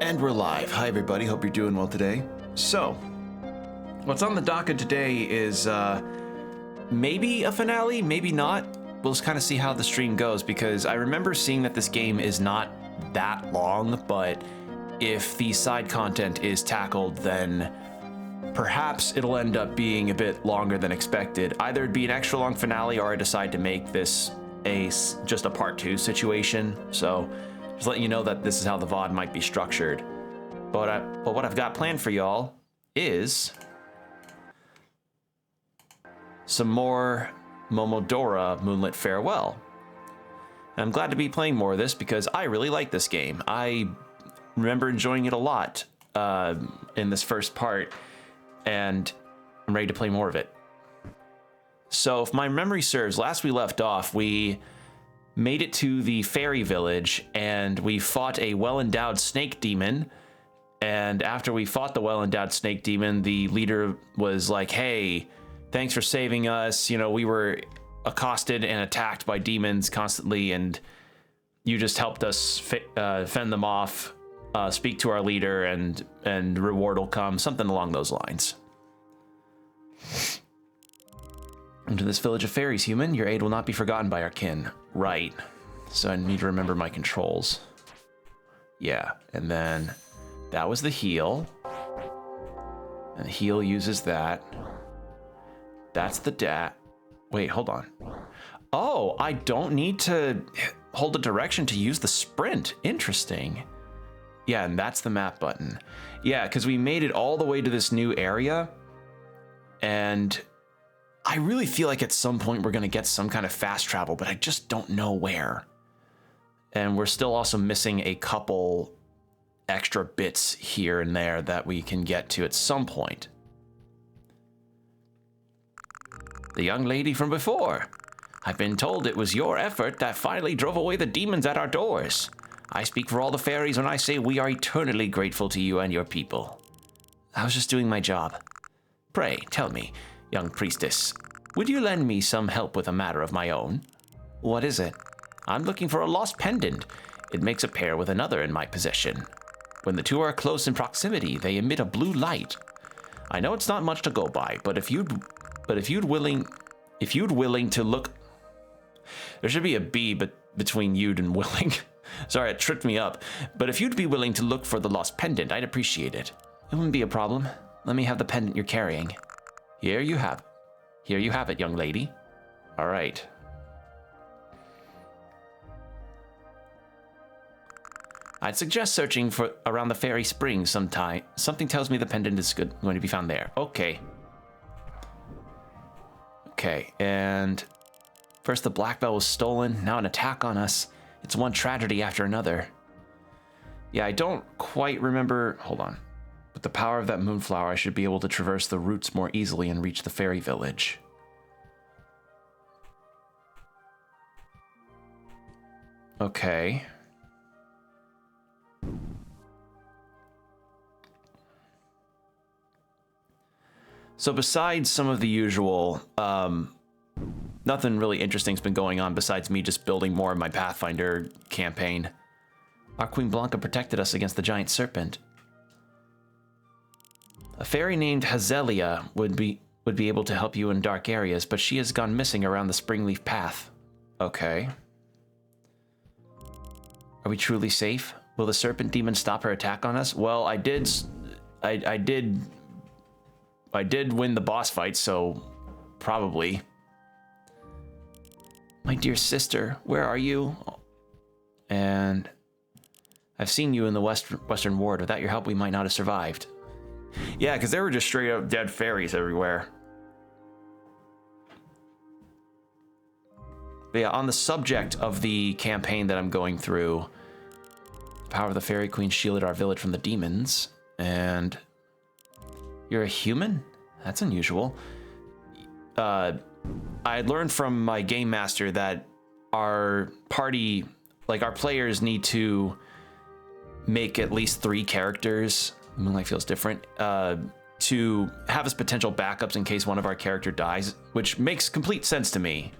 And we're live. Hi, everybody. Hope you're doing well today. So, what's on the docket today is maybe a finale, maybe not. We'll just kind of see how the stream goes, because I remember seeing that this game is not that long, but if the side content is tackled, then perhaps it'll end up being a bit longer than expected. Either it'd be an extra long finale, or I decide to make this just a part 2 situation. So, just letting you know that this is how the VOD might be structured. But what I've got planned for y'all is some more Momodora Moonlit Farewell. And I'm glad to be playing more of this because I really like this game. I remember enjoying it a lot in this first part, and I'm ready to play more of it. So if my memory serves, last we left off, we made it to the fairy village and we fought a well-endowed snake demon. And after we fought the well-endowed snake demon, the leader was like, hey, thanks for saving us. You know, we were accosted and attacked by demons constantly, and you just helped us fend them off, speak to our leader, and reward will come, something along those lines. Into this village of fairies, human. Your aid will not be forgotten by our kin. Right. So I need to remember my controls. Yeah, and then that was the heal. And the heal uses that. That's the dat. Wait, hold on. Oh, I don't need to hold a direction to use the sprint. Interesting. Yeah, and that's the map button. Yeah, because we made it all the way to this new area. And I really feel like at some point we're going to get some kind of fast travel, but I just don't know where. And we're still also missing a couple extra bits here and there that we can get to at some point. The young lady from before. I've been told it was your effort that finally drove away the demons at our doors. I speak for all the fairies when I say we are eternally grateful to you and your people. I was just doing my job. Pray, tell me, young priestess, would you lend me some help with a matter of my own? What is it? I'm looking for a lost pendant. It makes a pair with another in my possession. When the two are close in proximity, they emit a blue light. I know it's not much to go by, but if you'd willing to look, there should be a B between you'd and willing. Sorry, it tripped me up. But if you'd be willing to look for the lost pendant, I'd appreciate it. It wouldn't be a problem. Let me have the pendant you're carrying. Here you have it, young lady. All right. I'd suggest searching for around the fairy spring sometime. Something tells me the pendant is going to be found there. Okay. Okay, and first the Black Bell was stolen, now an attack on us. It's one tragedy after another. Yeah, I don't quite remember. Hold on. With the power of that moonflower, I should be able to traverse the roots more easily and reach the fairy village. Okay. So besides some of the usual, nothing really interesting's been going on besides me just building more of my Pathfinder campaign. Our Queen Blanca protected us against the giant serpent. A fairy named Hazelia would be able to help you in dark areas, but she has gone missing around the Springleaf Path. Okay. Are we truly safe? Will the serpent demon stop her attack on us? Well, I did win the boss fight, so probably. My dear sister, where are you? And I've seen you in the Western Ward. Without your help, we might not have survived. Yeah, because there were just straight up dead fairies everywhere. But yeah, on the subject of the campaign that I'm going through, the power of the Fairy Queen shielded our village from the demons, and you're a human? That's unusual. I had learned from my game master that our party, like our players, need to make at least 3 characters. Moonlight feels different. To have as potential backups in case one of our character dies, which makes complete sense to me.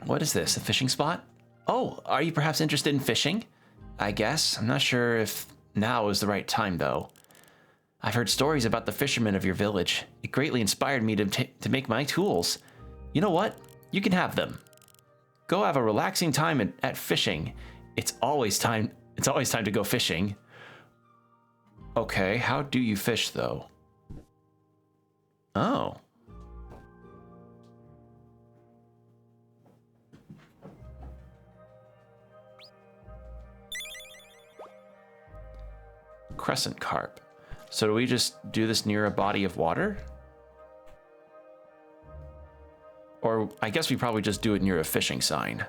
What is this, a fishing spot? Oh, are you perhaps interested in fishing? I guess. I'm not sure if now is the right time, though. I've heard stories about the fishermen of your village. It greatly inspired me to make my tools. You know what? You can have them. Go have a relaxing time at fishing. It's always time to go fishing. Okay, how do you fish, though? Oh. Crescent carp. So do we just do this near a body of water? Or I guess we probably just do it near a fishing sign.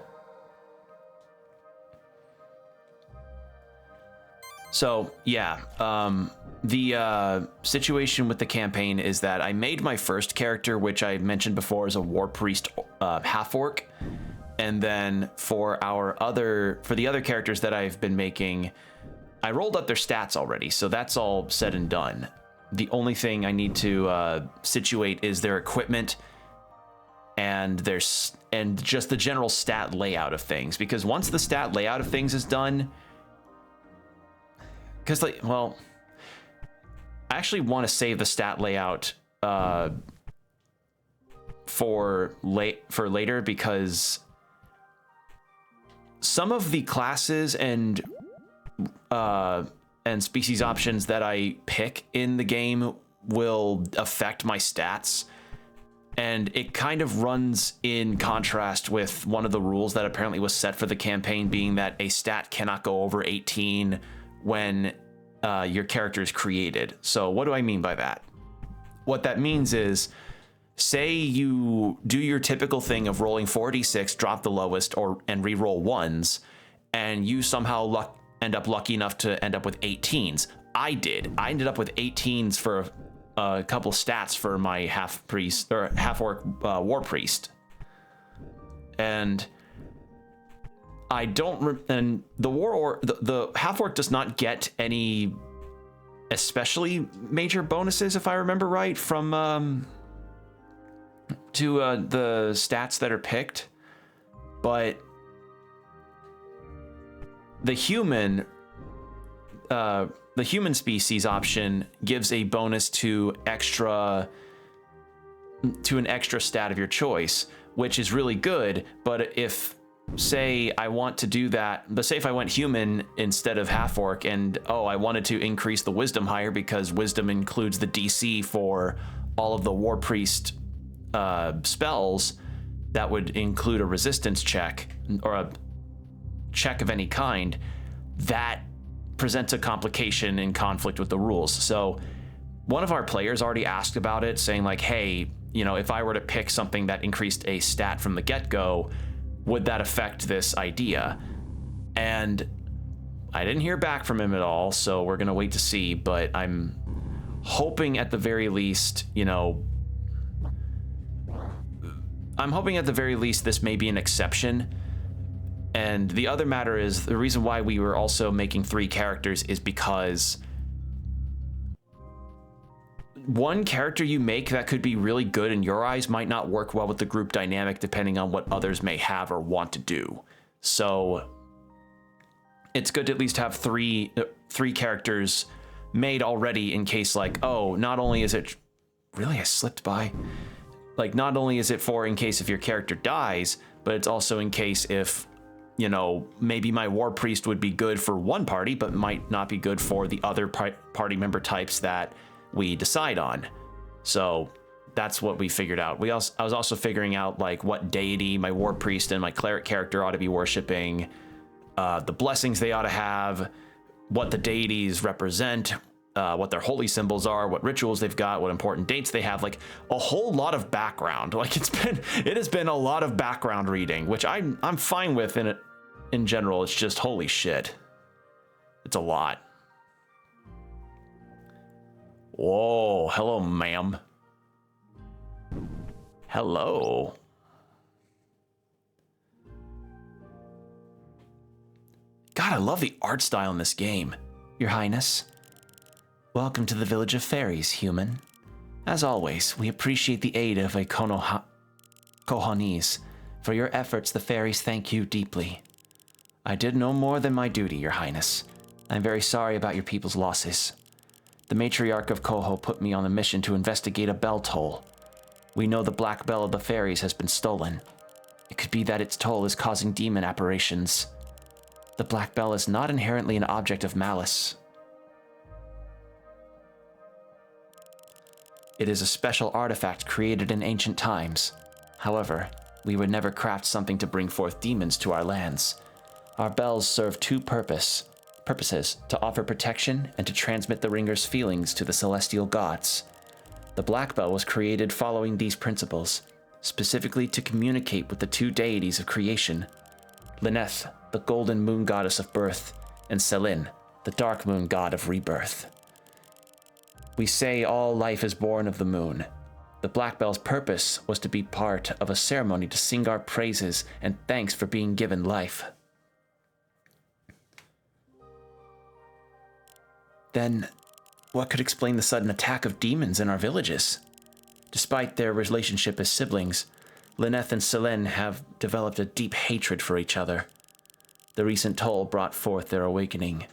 So, yeah, the situation with the campaign is that I made my first character, which I mentioned before is a war priest half-orc. And then for the other characters that I've been making, I rolled up their stats already, so that's all said and done. The only thing I need to situate is their equipment and just the general stat layout of things. Because once the stat layout of things is done, because I actually want to save the stat layout for later, because some of the classes and species options that I pick in the game will affect my stats, and it kind of runs in contrast with one of the rules that apparently was set for the campaign, being that a stat cannot go over 18 when your character is created. So what do I mean by that? What that means is, say you do your typical thing of rolling 4d6, drop the lowest, and re-roll ones, and you somehow end up lucky enough to end up with 18s. I ended up with 18s for a couple stats for my half-orc war priest, and I don't. And the half-orc does not get any especially major bonuses, if I remember right, from to the stats that are picked, but the human species option gives a bonus to an extra stat of your choice, which is really good. But if, say, I want to do that, but say if I went human instead of half-orc, and I wanted to increase the wisdom higher because wisdom includes the DC for all of the war priest spells, that would include a resistance check or a check of any kind, that presents a complication in conflict with the rules. So one of our players already asked about it, saying like, hey, if I were to pick something that increased a stat from the get-go, would that affect this idea? And I didn't hear back from him at all, so we're gonna wait to see. But I'm hoping at the very least, this may be an exception. And the other matter is, the reason why we were also making 3 characters is because one character you make that could be really good in your eyes might not work well with the group dynamic, depending on what others may have or want to do. So it's good to at least have three characters made already, in case, like, not only is it really, I slipped by, like, not only is it for in case if your character dies, but it's also in case if, maybe my war priest would be good for one party, but might not be good for the other party member types that we decide on. So that's what we figured out. I was also figuring out like what deity my war priest and my cleric character ought to be worshiping, the blessings they ought to have, what the deities represent, what their holy symbols are, what rituals they've got, what important dates they have, like a whole lot of background. Like it has been a lot of background reading, which I'm fine with in general. It's just, holy shit, it's a lot. Whoa, hello, ma'am. Hello. God, I love the art style in this game. Your Highness, welcome to the Village of Fairies, human. As always, we appreciate the aid of a Kohanese. For your efforts, the fairies thank you deeply. I did no more than my duty, Your Highness. I'm very sorry about your people's losses. The matriarch of Koho put me on a mission to investigate a bell toll. We know the black bell of the fairies has been stolen. It could be that its toll is causing demon apparitions. The black bell is not inherently an object of malice. It is a special artifact created in ancient times. However, we would never craft something to bring forth demons to our lands. Our bells serve two purposes, to offer protection and to transmit the ringer's feelings to the celestial gods. The black bell was created following these principles, specifically to communicate with the two deities of creation, Lyneth, the golden moon goddess of birth, and Selin, the dark moon god of rebirth. We say all life is born of the moon. The black bell's purpose was to be part of a ceremony to sing our praises and thanks for being given life. Then, what could explain the sudden attack of demons in our villages? Despite their relationship as siblings, Lyneth and Selene have developed a deep hatred for each other. The recent toll brought forth their awakening.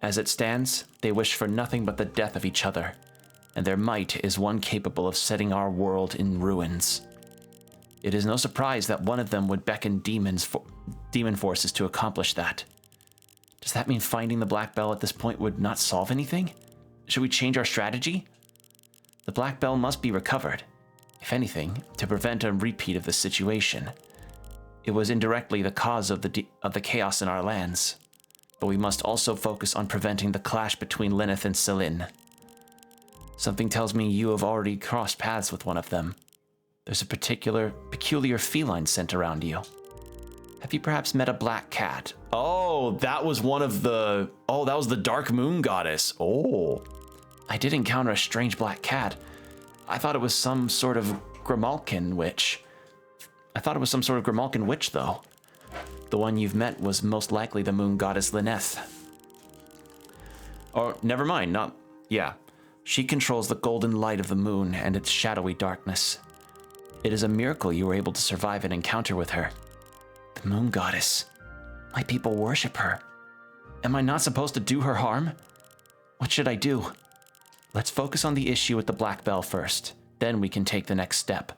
As it stands, they wish for nothing but the death of each other, and their might is one capable of setting our world in ruins. It is no surprise that one of them would beckon demon forces to accomplish that. Does that mean finding the Black Bell at this point would not solve anything? Should we change our strategy? The Black Bell must be recovered, if anything, to prevent a repeat of the situation. It was indirectly the cause of the chaos in our lands, but we must also focus on preventing the clash between Lyneth and Selin. Something tells me you have already crossed paths with one of them. There's a peculiar feline scent around you. Have you perhaps met a black cat? Oh, that was one of the... Oh, that was the Dark Moon Goddess. Oh. I did encounter a strange black cat. I thought it was some sort of Grimalkin witch. Though. The one you've met was most likely the moon goddess Lyneth. Oh, never mind, yeah. She controls the golden light of the moon and its shadowy darkness. It is a miracle you were able to survive an encounter with her. The moon goddess. My people worship her. Am I not supposed to do her harm? What should I do? Let's focus on the issue with the Black Bell first. Then we can take the next step.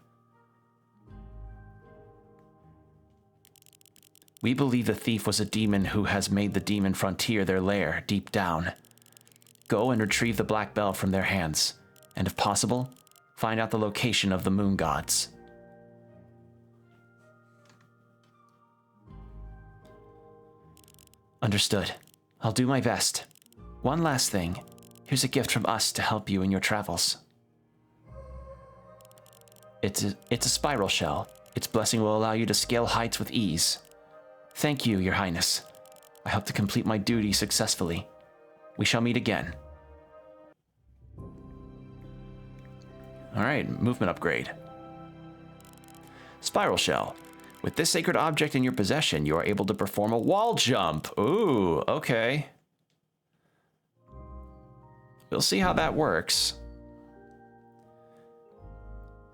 We believe the thief was a demon who has made the demon frontier their lair deep down. Go and retrieve the Black Bell from their hands, and if possible, find out the location of the moon gods. Understood. I'll do my best. One last thing. Here's a gift from us to help you in your travels. It's a spiral shell. Its blessing will allow you to scale heights with ease. Thank you, Your Highness. I hope to complete my duty successfully. We shall meet again. Alright, movement upgrade. Spiral shell. With this sacred object in your possession, you are able to perform a wall jump. Ooh, okay. We'll see how that works.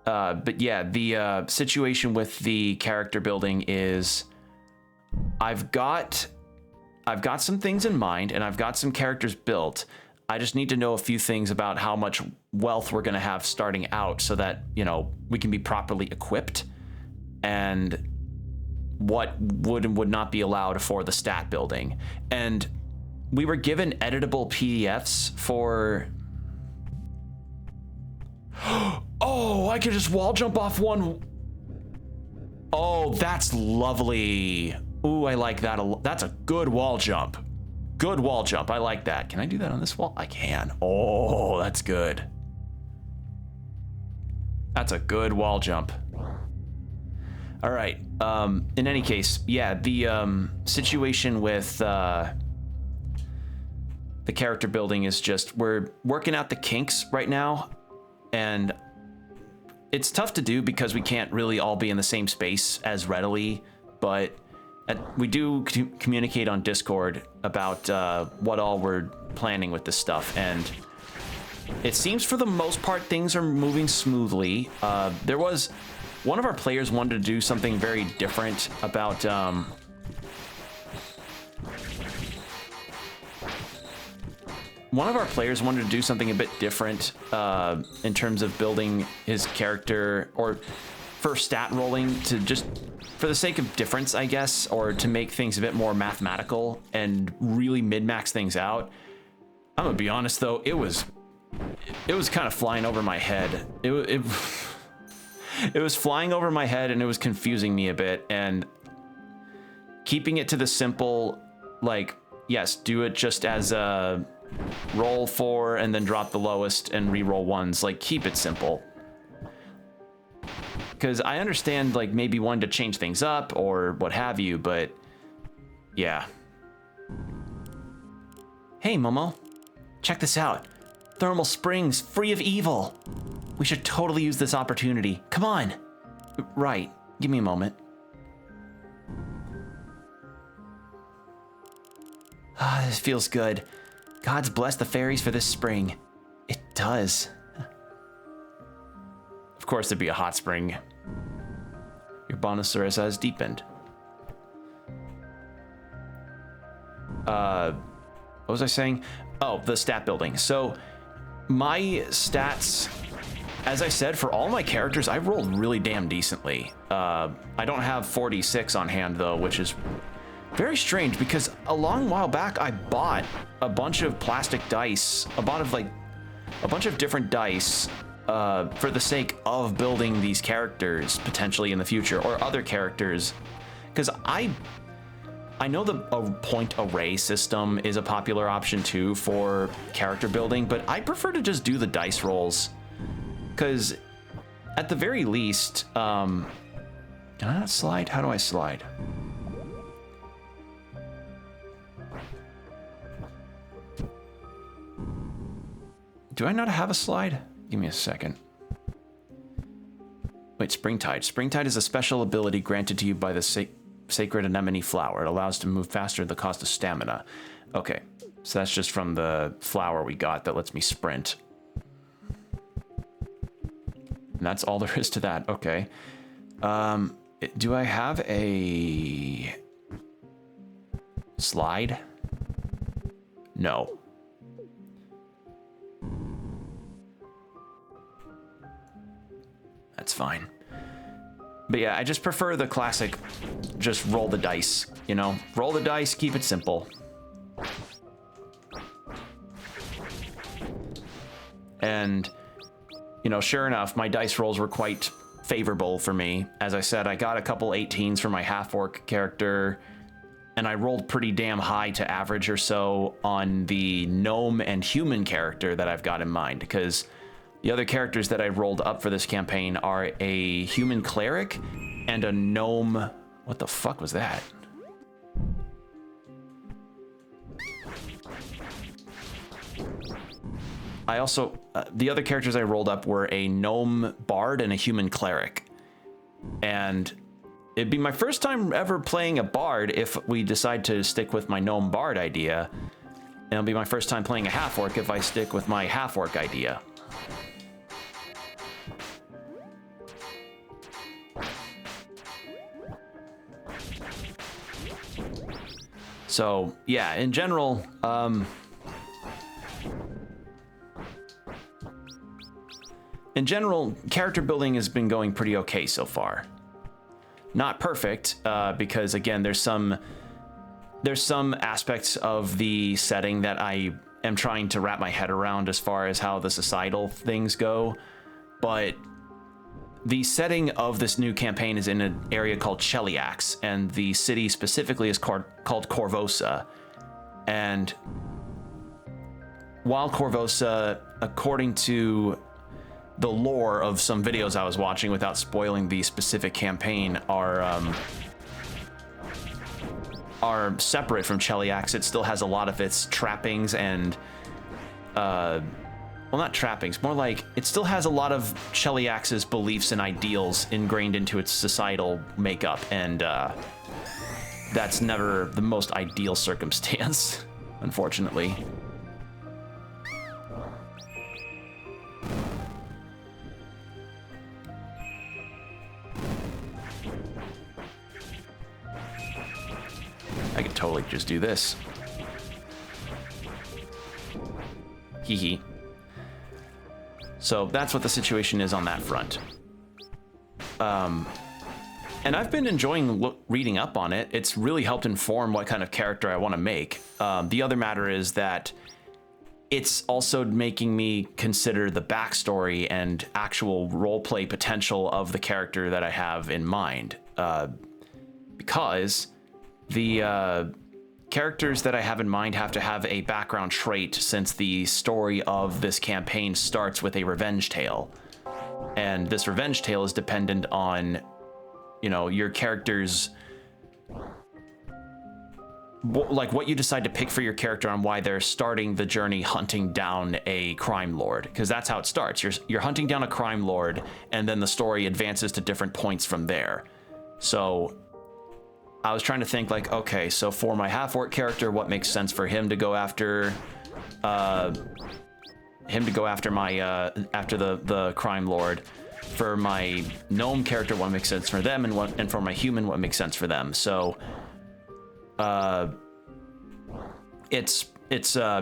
But yeah, the situation with the character building is I've got some things in mind and I've got some characters built. I just need to know a few things about how much wealth we're going to have starting out so that, you know, we can be properly equipped and what would and would not be allowed for the stat building. And we were given editable PDFs for... Oh, I could just wall jump off one. Oh, that's lovely. Ooh, I like that. That's a good wall jump. Good wall jump. I like that. Can I do that on this wall? I can. Oh, that's good. That's a good wall jump. All right. In any case, yeah, the situation with the character building is just we're working out the kinks right now, and it's tough to do because we can't really all be in the same space as readily, but we do communicate on Discord about what all we're planning with this stuff, and it seems for the most part things are moving smoothly. There was one of our players wanted to do something very different about one of our players wanted to do something a bit different in terms of building his character, or for stat rolling, to just for the sake of difference, I guess, or to make things a bit more mathematical and really min-max things out. I'm gonna be honest though, it was kind of flying over my head. It was flying over my head, and it was confusing me a bit, and keeping it to the simple, like, yes, do it just as a roll 4 and then drop the lowest and re-roll 1s. Like, keep it simple. Because I understand, like, maybe wanting to change things up or what have you, but yeah. Hey, Momo. Check this out. Thermal springs, free of evil. We should totally use this opportunity. Come on. Right. Give me a moment. Ah, this feels good. God's bless the fairies for this spring. It does. Of course, there'd be a hot spring. Your Bonosaurus has deepened. What was I saying? Oh, the stat building. So, my stats, as I said, for all my characters, I rolled really damn decently. I don't have 46 on hand, though, which is very strange, because a long while back I bought a bunch of plastic dice, a bunch of different dice for the sake of building these characters potentially in the future, or other characters, because I know the point array system is a popular option too for character building, but I prefer to just do the dice rolls, because at the very least, can I not slide? How do I slide? Do I not have a slide? Give me a second. Wait, Springtide. Springtide is a special ability granted to you by the sacred anemone flower. It allows to move faster at the cost of stamina. Okay, so that's just from the flower we got that lets me sprint. And that's all there is to that. Okay. Do I have a slide? No. That's fine. But yeah, I just prefer the classic, just roll the dice, you know? Roll the dice, keep it simple. And, you know, sure enough, my dice rolls were quite favorable for me. As I said, I got a couple 18s for my half-orc character, and I rolled pretty damn high to average or so on the gnome and human character that I've got in mind, because the other characters that I rolled up for this campaign are a human cleric and a gnome. What the fuck was that? I also, the other characters I rolled up were a gnome bard and a human cleric. And it'd be my first time ever playing a bard if we decide to stick with my gnome bard idea. And it'll be my first time playing a half-orc if I stick with my half-orc idea. So, yeah, in general, character building has been going pretty okay so far. Not perfect, because again, there's some aspects of the setting that I am trying to wrap my head around as far as how the societal things go, but the setting of this new campaign is in an area called Cheliax, and the city specifically is called Korvosa. And while Korvosa, according to the lore of some videos I was watching, without spoiling the specific campaign, are separate from Cheliax, it still has a lot of its trappings and well, not trappings, more like it still has a lot of Cheliax's beliefs and ideals ingrained into its societal makeup, and that's never the most ideal circumstance, unfortunately. I could totally just do this. Hee hee. So that's what the situation is on that front. And I've been enjoying reading up on it. It's really helped inform what kind of character I want to make. The other matter is that it's also making me consider the backstory and actual roleplay potential of the character that I have in mind. Because the characters that I have in mind have to have a background trait, since the story of this campaign starts with a revenge tale. And this revenge tale is dependent on, you know, your character's, like what you decide to pick for your character on why they're starting the journey hunting down a crime lord, because that's how it starts. You're hunting down a crime lord, and then the story advances to different points from there. So I was trying to think, like, okay, so for my half-orc character, what makes sense for him to go after? After the crime lord. For my gnome character, what makes sense for them, and for my human, what makes sense for them. So it's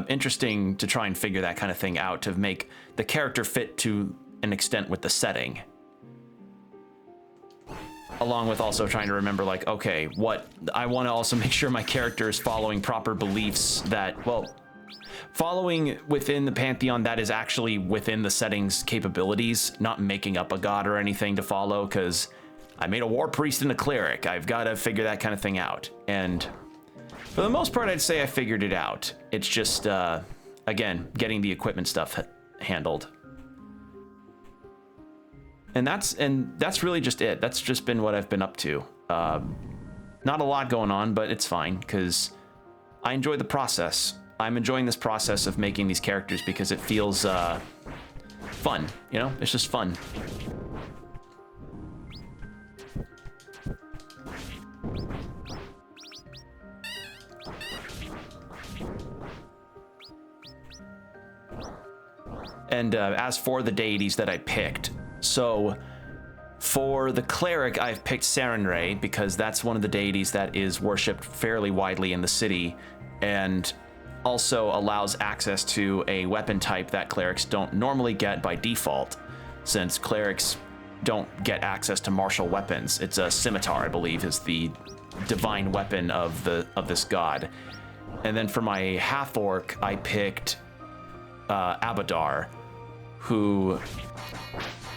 interesting to try and figure that kind of thing out, to make the character fit to an extent with the setting, along with also trying to remember, like, okay, what I want to also make sure my character is following proper beliefs that, well, following within the pantheon that is actually within the setting's capabilities, not making up a god or anything to follow, because I made a war priest and a cleric. I've got to figure that kind of thing out. And for the most part, I'd say I figured it out. It's just, again, getting the equipment stuff handled. And that's really just it. That's just been what I've been up to. Not a lot going on, but it's fine, because I enjoy the process. I'm enjoying this process of making these characters because it feels fun, you know? It's just fun. And as for the deities that I picked, so for the cleric, I've picked Sarenrae because that's one of the deities that is worshipped fairly widely in the city, and also allows access to a weapon type that clerics don't normally get by default, since clerics don't get access to martial weapons. It's a scimitar, I believe, is the divine weapon of this god. And then for my half-orc, I picked Abadar, who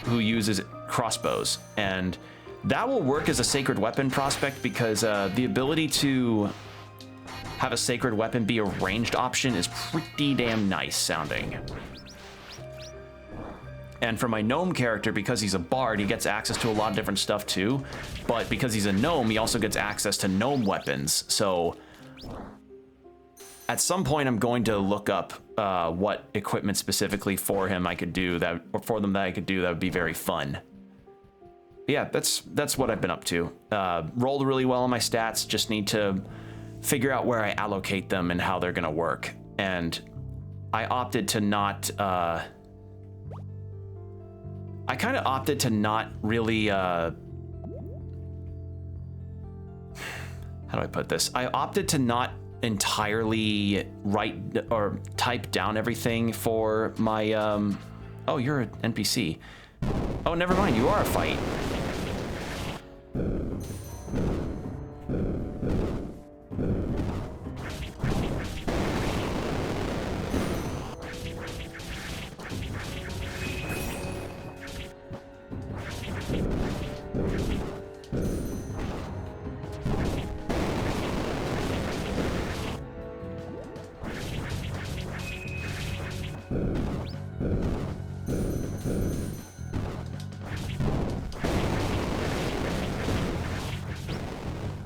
uses crossbows, and that will work as a sacred weapon prospect, because the ability to have a sacred weapon be a ranged option is pretty damn nice sounding. And for my gnome character, because he's a bard, he gets access to a lot of different stuff too, but because he's a gnome, he also gets access to gnome weapons. So at some point, I'm going to look up what equipment specifically for him I could do that, or for them that I could do that would be very fun. Yeah, that's what I've been up to. Rolled really well on my stats. Just need to figure out where I allocate them and how they're gonna work. And I opted to not. I kind of opted to not really. How do I put this? I opted to not entirely write or type down everything for my oh, you're an NPC. Oh, never mind, you are a fight.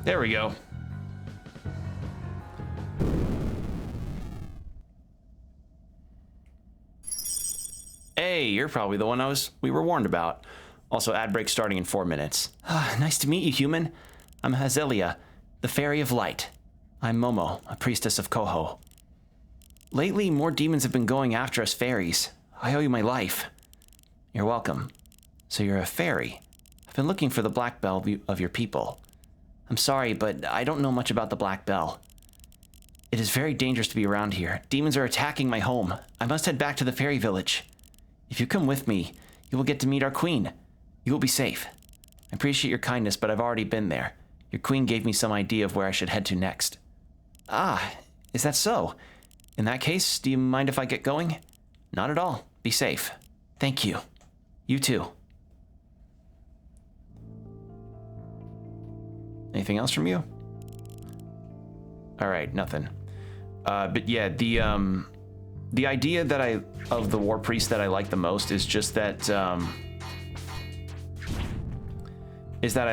There we go. Hey, you're probably the one we were warned about. Also, ad break starting in 4 minutes. Nice to meet you, human. I'm Hazelia, the Fairy of Light. I'm Momo, a priestess of Koho. Lately, more demons have been going after us fairies. I owe you my life. You're welcome. So you're a fairy. I've been looking for the Black Bell of your people. I'm sorry, but I don't know much about the Black Bell. It is very dangerous to be around here. Demons are attacking my home. I must head back to the fairy village. If you come with me, you will get to meet our queen. You will be safe. I appreciate your kindness, but I've already been there. Your queen gave me some idea of where I should head to next. Ah, is that so? In that case, do you mind if I get going? Not at all. Be safe. Thank you. You too. Anything else from you? All right, nothing. But yeah, the idea that of the war priest that I like the most is just that I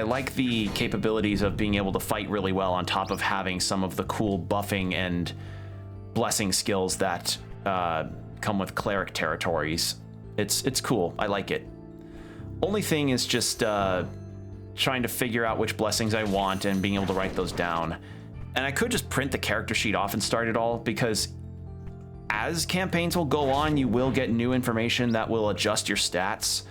like the capabilities of being able to fight really well on top of having some of the cool buffing and blessing skills that come with cleric territories. It's cool. I like it. Only thing is just trying to figure out which blessings I want and being able to write those down. And I could just print the character sheet off and start it all, because as campaigns will go on, you will get new information that will adjust your stats.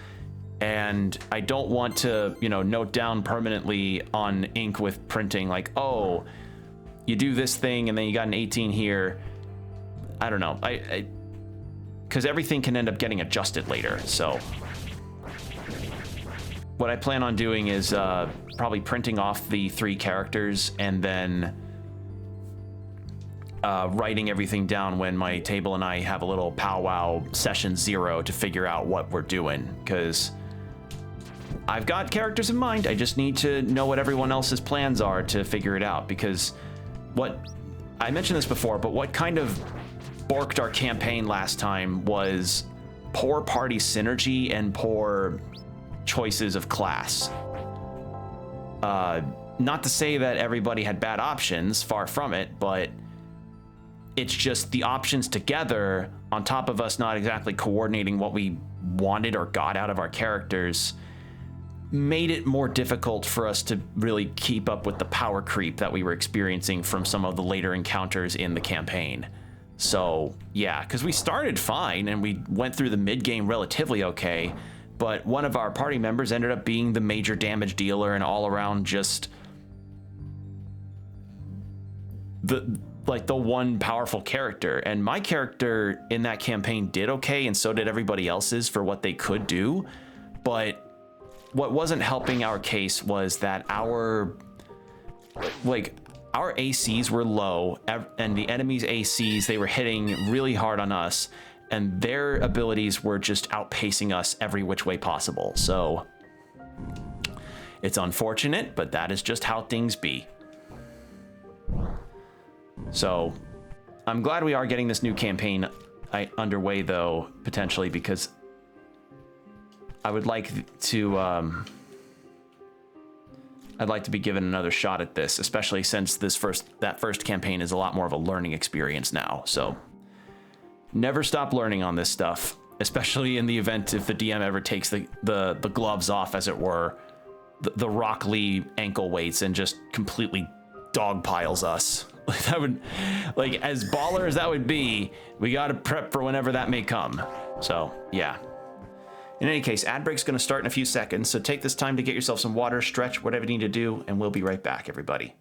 And I don't want to, you know, note down permanently on ink with printing like, oh, you do this thing and then you got an 18 here. I don't know. Because everything can end up getting adjusted later. So what I plan on doing is probably printing off the 3 characters and then writing everything down when my table and I have a little powwow session 0 to figure out what we're doing, because I've got characters in mind. I just need to know what everyone else's plans are to figure it out, because what I mentioned this before, but what kind of borked our campaign last time was poor party synergy and poor choices of class. Not to say that everybody had bad options, far from it, but it's just the options together, on top of us not exactly coordinating what we wanted or got out of our characters, made it more difficult for us to really keep up with the power creep that we were experiencing from some of the later encounters in the campaign. So yeah, because we started fine and we went through the mid-game relatively okay, but one of our party members ended up being the major damage dealer and all around just the one powerful character. And my character in that campaign did okay, and so did everybody else's for what they could do. But what wasn't helping our case was that our ACs were low, and the enemy's ACs, they were hitting really hard on us, and their abilities were just outpacing us every which way possible. So it's unfortunate, but that is just how things be. So I'm glad we are getting this new campaign underway, though, potentially, because I would like to I'd like to be given another shot at this, especially since that first campaign is a lot more of a learning experience now. So never stop learning on this stuff, especially in the event if the DM ever takes the gloves off, as it were, the Rock Lee ankle weights, and just completely dogpiles us. That would, like, as baller as that would be, we got to prep for whenever that may come. So yeah. In any case, ad break's going to start in a few seconds, so take this time to get yourself some water, stretch, whatever you need to do, and we'll be right back, everybody.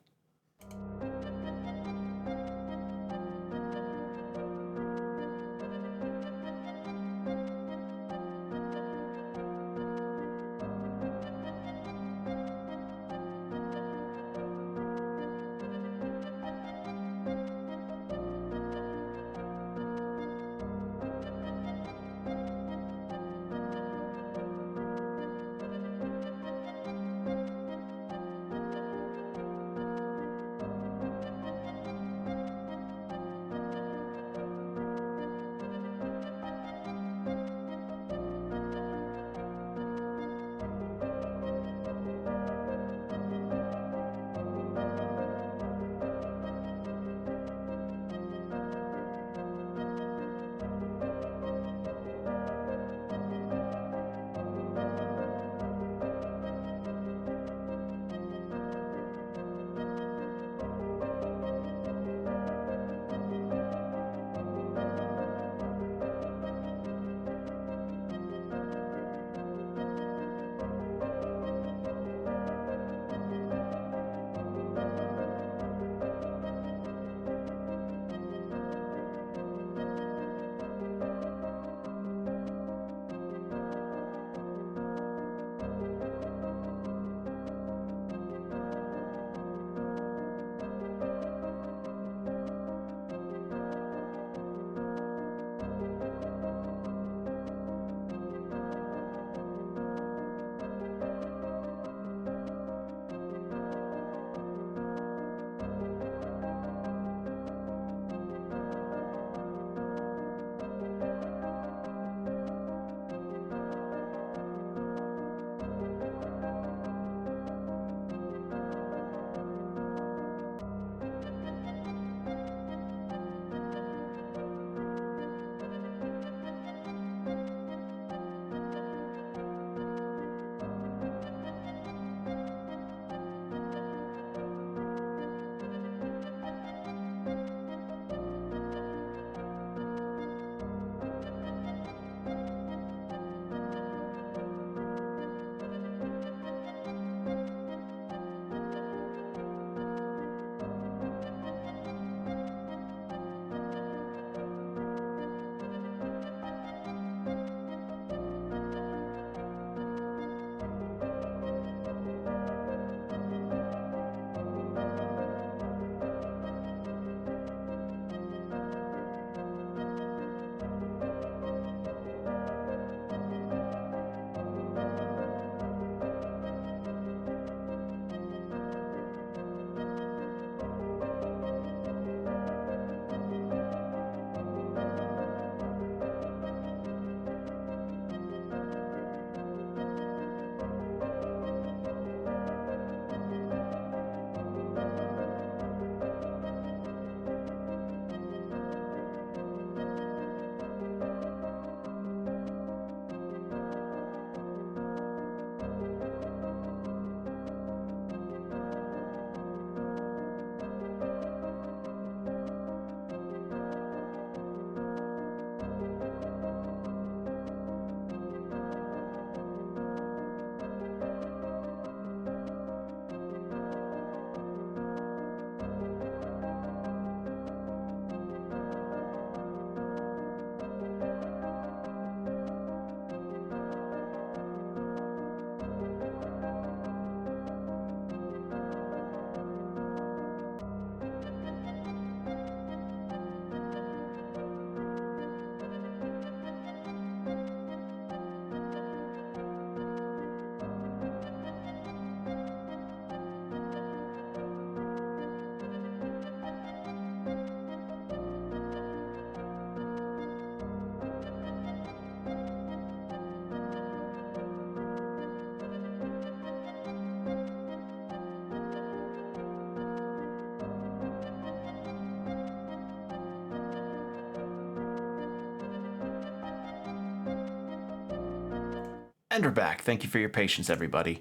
And we're back. Thank you for your patience, everybody.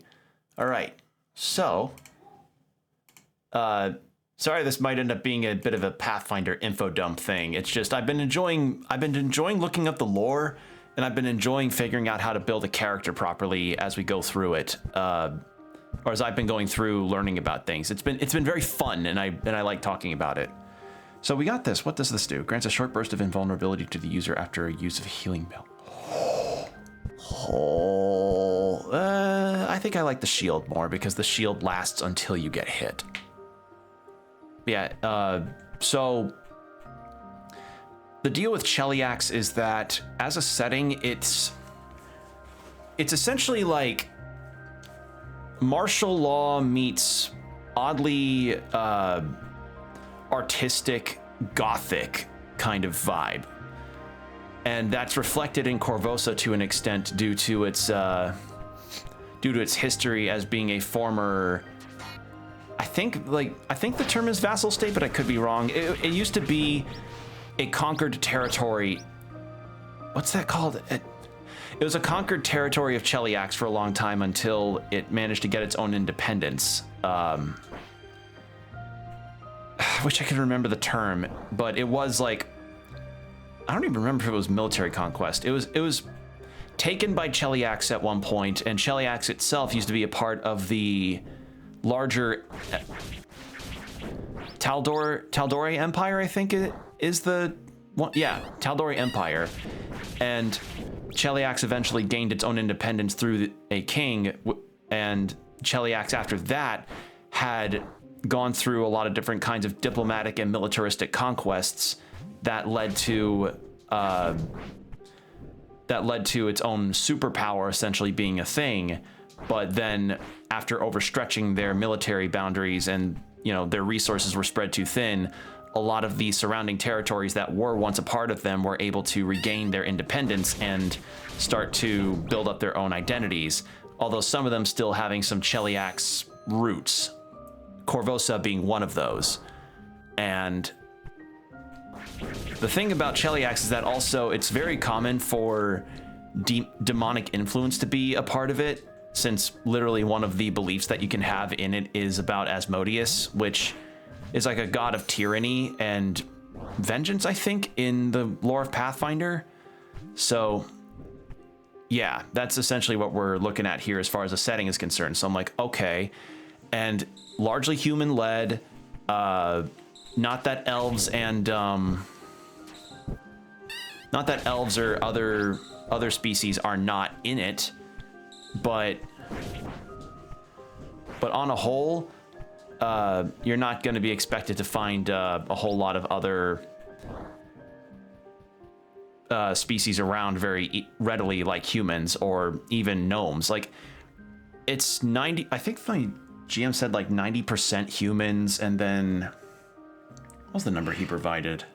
All right. So, sorry, this might end up being a bit of a Pathfinder info dump thing. It's just I've been enjoying looking up the lore, and I've been enjoying figuring out how to build a character properly as we go through it. Or as I've been going through learning about things. It's been very fun, and I like talking about it. So we got this. What does this do? Grants a short burst of invulnerability to the user after use of a healing bell. I think I like the shield more because the shield lasts until you get hit. Yeah, so the deal with Cheliax is that as a setting, it's essentially like martial law meets oddly artistic gothic kind of vibe. And that's reflected in Korvosa to an extent due to its history as being a former, I think the term is vassal state, but I could be wrong. It used to be a conquered territory. What's that called? It was a conquered territory of Cheliax for a long time until it managed to get its own independence. I wish I could remember the term, but it was like, I don't even remember if it was military conquest. It was taken by Cheliax at one point, and Cheliax itself used to be a part of the larger Taldori Empire, I think it is the one. Yeah, Taldori Empire. And Cheliax eventually gained its own independence through a king, and Cheliax after that had gone through a lot of different kinds of diplomatic and militaristic conquests that led to its own superpower essentially being a thing. But then after overstretching their military boundaries and, you know, their resources were spread too thin, a lot of the surrounding territories that were once a part of them were able to regain their independence and start to build up their own identities, although some of them still having some Cheliax roots, Korvosa being one of those. And the thing about Cheliax is that also it's very common for demonic influence to be a part of it, since literally one of the beliefs that you can have in it is about Asmodeus, which is like a god of tyranny and vengeance, I think, in the lore of Pathfinder. So yeah, that's essentially what we're looking at here as far as the setting is concerned. So I'm like, okay, and largely human led, not that elves and not that elves or other species are not in it, but on a whole, you're not going to be expected to find a whole lot of other species around very readily, like humans or even gnomes. Like, it's 90, I think my GM said like 90% humans, and then what was the number he provided?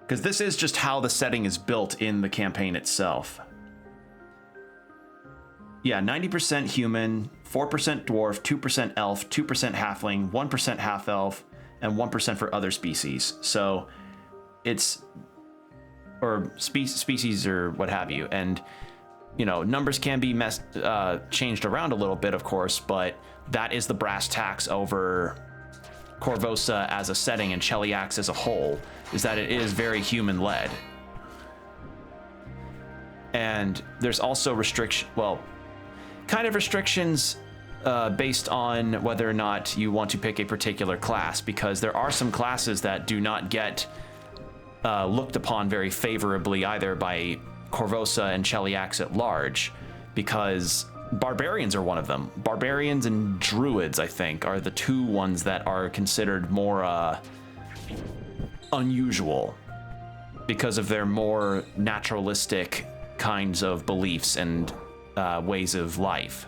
Because this is just how the setting is built in the campaign itself. Yeah, 90% human, 4% dwarf, 2% elf, 2% halfling, 1% half elf, and 1% for other species. So it's, or species or what have you. And, you know, numbers can be changed around a little bit, of course, but that is the brass tacks over Korvosa as a setting and Cheliax as a whole, is that it is very human-led. And there's also kind of restrictions based on whether or not you want to pick a particular class, because there are some classes that do not get looked upon very favorably either by Korvosa and Cheliax at large, because barbarians are one of them. Barbarians and druids, I think, are the two ones that are considered more unusual because of their more naturalistic kinds of beliefs and ways of life.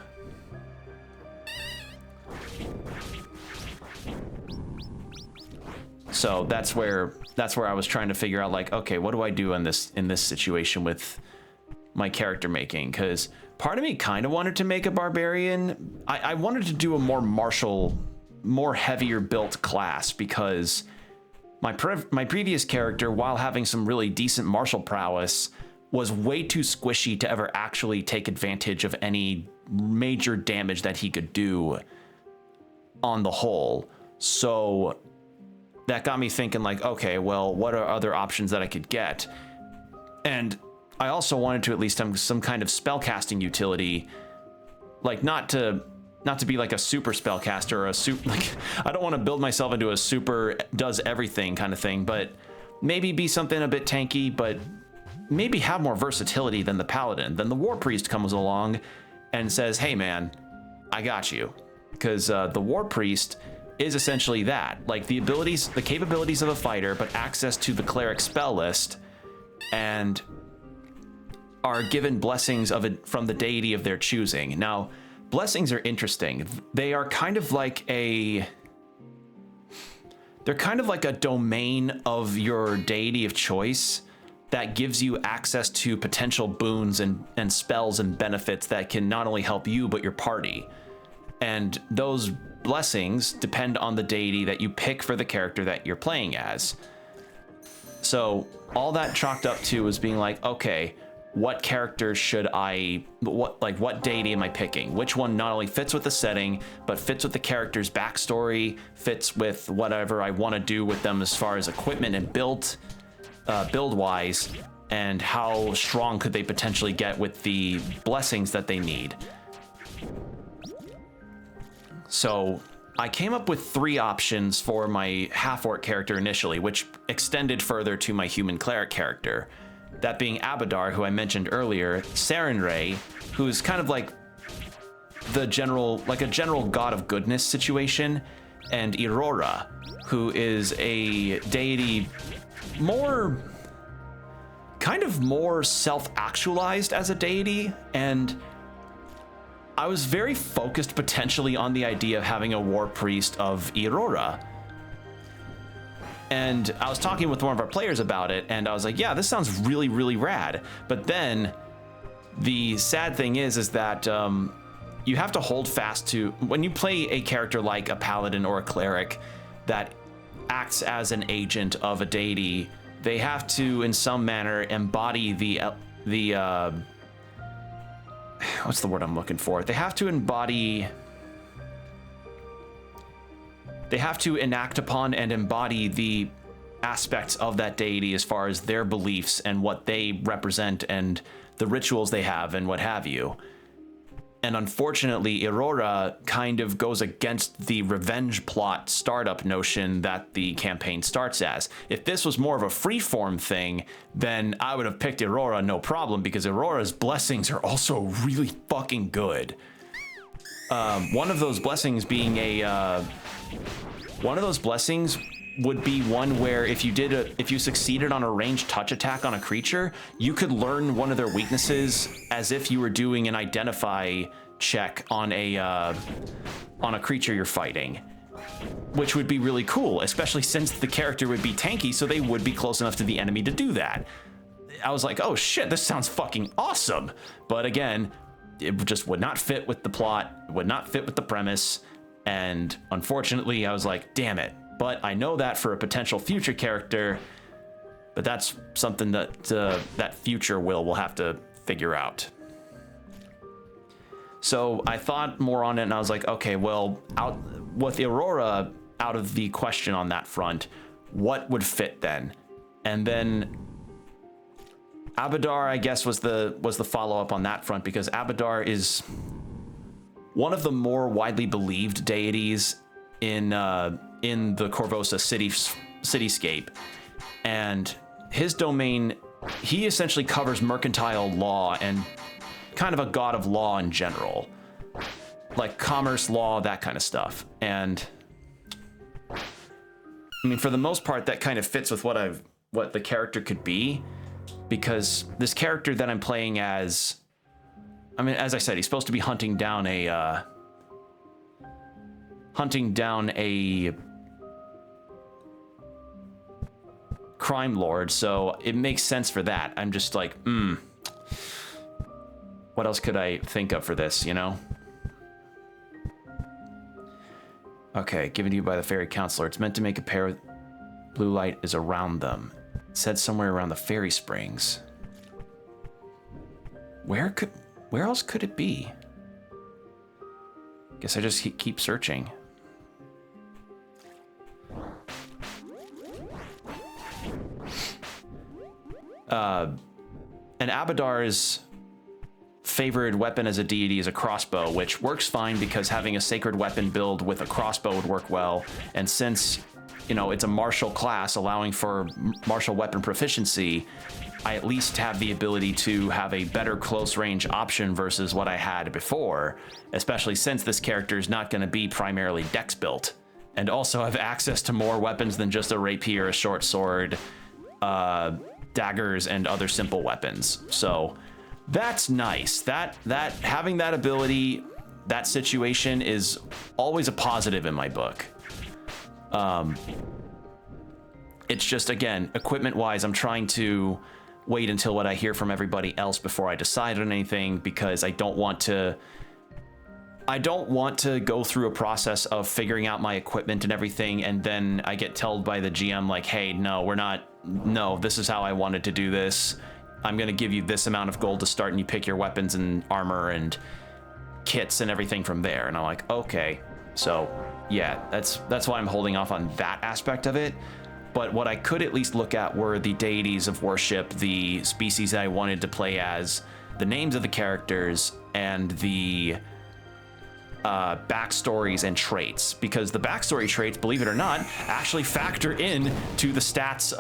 So that's where I was trying to figure out, like, okay, what do I do in this situation with my character making? Because part of me kind of wanted to make a barbarian. I wanted to do a more martial, more heavier built class, because my previous character, while having some really decent martial prowess, was way too squishy to ever actually take advantage of any major damage that he could do on the whole. So that got me thinking like, okay, well, what are other options that I could get? And I also wanted to at least have some kind of spellcasting utility, like not to be like a super spellcaster or a super, like, I don't want to build myself into a super does everything kind of thing, but maybe be something a bit tanky, but maybe have more versatility than the paladin. Then the war priest comes along and says, hey man, I got you. Because the war priest is essentially that, like the abilities, the capabilities of a fighter, but access to the cleric spell list, and are given blessings of it from the deity of their choosing. Now, blessings are interesting. They are kind of like a domain of your deity of choice that gives you access to potential boons and spells and benefits that can not only help you, but your party. And those blessings depend on the deity that you pick for the character that you're playing as. So all that chalked up to was being like, okay, what character should what deity am I picking? Which one not only fits with the setting, but fits with the character's backstory, fits with whatever I want to do with them as far as equipment and build wise, and how strong could they potentially get with the blessings that they need. So I came up with 3 options for my half-orc character initially, which extended further to my human cleric character. That being Abadar, who I mentioned earlier, Sarenrae, who's kind of like a general god of goodness situation, and Aurora, who is a deity more self-actualized as a deity. And I was very focused potentially on the idea of having a war priest of Aurora. And I was talking with one of our players about it, and I was like, yeah, this sounds really, really rad. But then the sad thing is that you have to hold fast to, when you play a character like a paladin or a cleric that acts as an agent of a deity, they have to, in some manner, embody the what's the word I'm looking for? They have to enact upon and embody the aspects of that deity as far as their beliefs and what they represent and the rituals they have and what have you. And unfortunately, Aurora kind of goes against the revenge plot startup notion that the campaign starts as. If this was more of a freeform thing, then I would have picked Aurora no problem, because Aurora's blessings are also really fucking good. One of those blessings being would be one where if you succeeded on a ranged touch attack on a creature, you could learn one of their weaknesses as if you were doing an identify check on a creature you're fighting, which would be really cool, especially since the character would be tanky, so they would be close enough to the enemy to do that. I was like, oh shit, this sounds fucking awesome. But again, it just would not fit with the plot, would not fit with the premise. And unfortunately, I was like, damn it. But I know that for a potential future character, but that's something that that future will have to figure out. So I thought more on it, and I was like, okay, well, with Aurora out of the question on that front, what would fit then? And then Abadar, I guess, was the follow-up on that front, because Abadar is one of the more widely believed deities in the Korvosa cityscape, and his domain, he essentially covers mercantile law and kind of a god of law in general, like commerce law, that kind of stuff. And I mean, for the most part, that kind of fits with what the character could be, because this character that I'm playing as, I mean, as I said, he's supposed to be hunting down a crime lord, so it makes sense for that. I'm just like, what else could I think of for this, you know? Okay, given to you by the fairy counselor. It's meant to make a pair with blue light is around them. It said somewhere around the fairy springs. Where else could it be? Guess I just keep searching. And Abadar's favored weapon as a deity is a crossbow, which works fine because having a sacred weapon build with a crossbow would work well. And since, you know, it's a martial class allowing for martial weapon proficiency, I at least have the ability to have a better close range option versus what I had before, especially since this character is not going to be primarily dex built. And also have access to more weapons than just a rapier, a short sword, daggers, and other simple weapons. So that's nice. That having that ability, that situation is always a positive in my book. It's just, again, equipment-wise, I'm trying to wait until what I hear from everybody else before I decide on anything, because I don't want to go through a process of figuring out my equipment and everything, and then I get told by the GM, like, hey, no, this is how I wanted to do this. I'm going to give you this amount of gold to start, and you pick your weapons and armor and kits and everything from there. And I'm like, okay. So yeah, that's why I'm holding off on that aspect of it. But what I could at least look at were the deities of worship, the species that I wanted to play as, the names of the characters, and the backstories and traits, because the backstory traits, believe it or not, actually factor in to the stats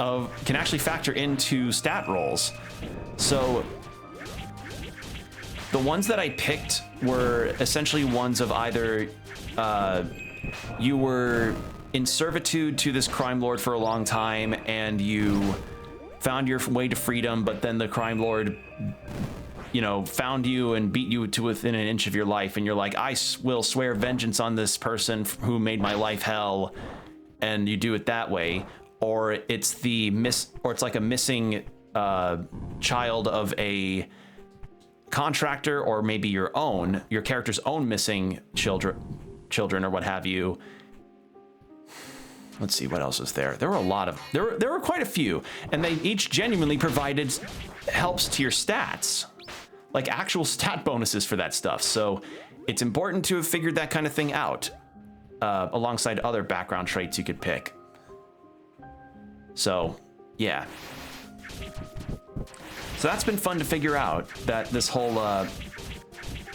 can actually factor into stat rolls. So the ones that I picked were essentially ones of either you were in servitude to this crime lord for a long time and you found your way to freedom, but then the crime lord, you know, found you and beat you to within an inch of your life, and you're like, I will swear vengeance on this person who made my life hell, and you do it that way. Or it's it's like a missing child of a contractor, or maybe your character's own missing children or what have you. Let's see what else is there. There were quite a few, and they each genuinely provided helps to your stats, like actual stat bonuses for that stuff. So it's important to have figured that kind of thing out alongside other background traits you could pick. So yeah. So that's been fun to figure out, that this whole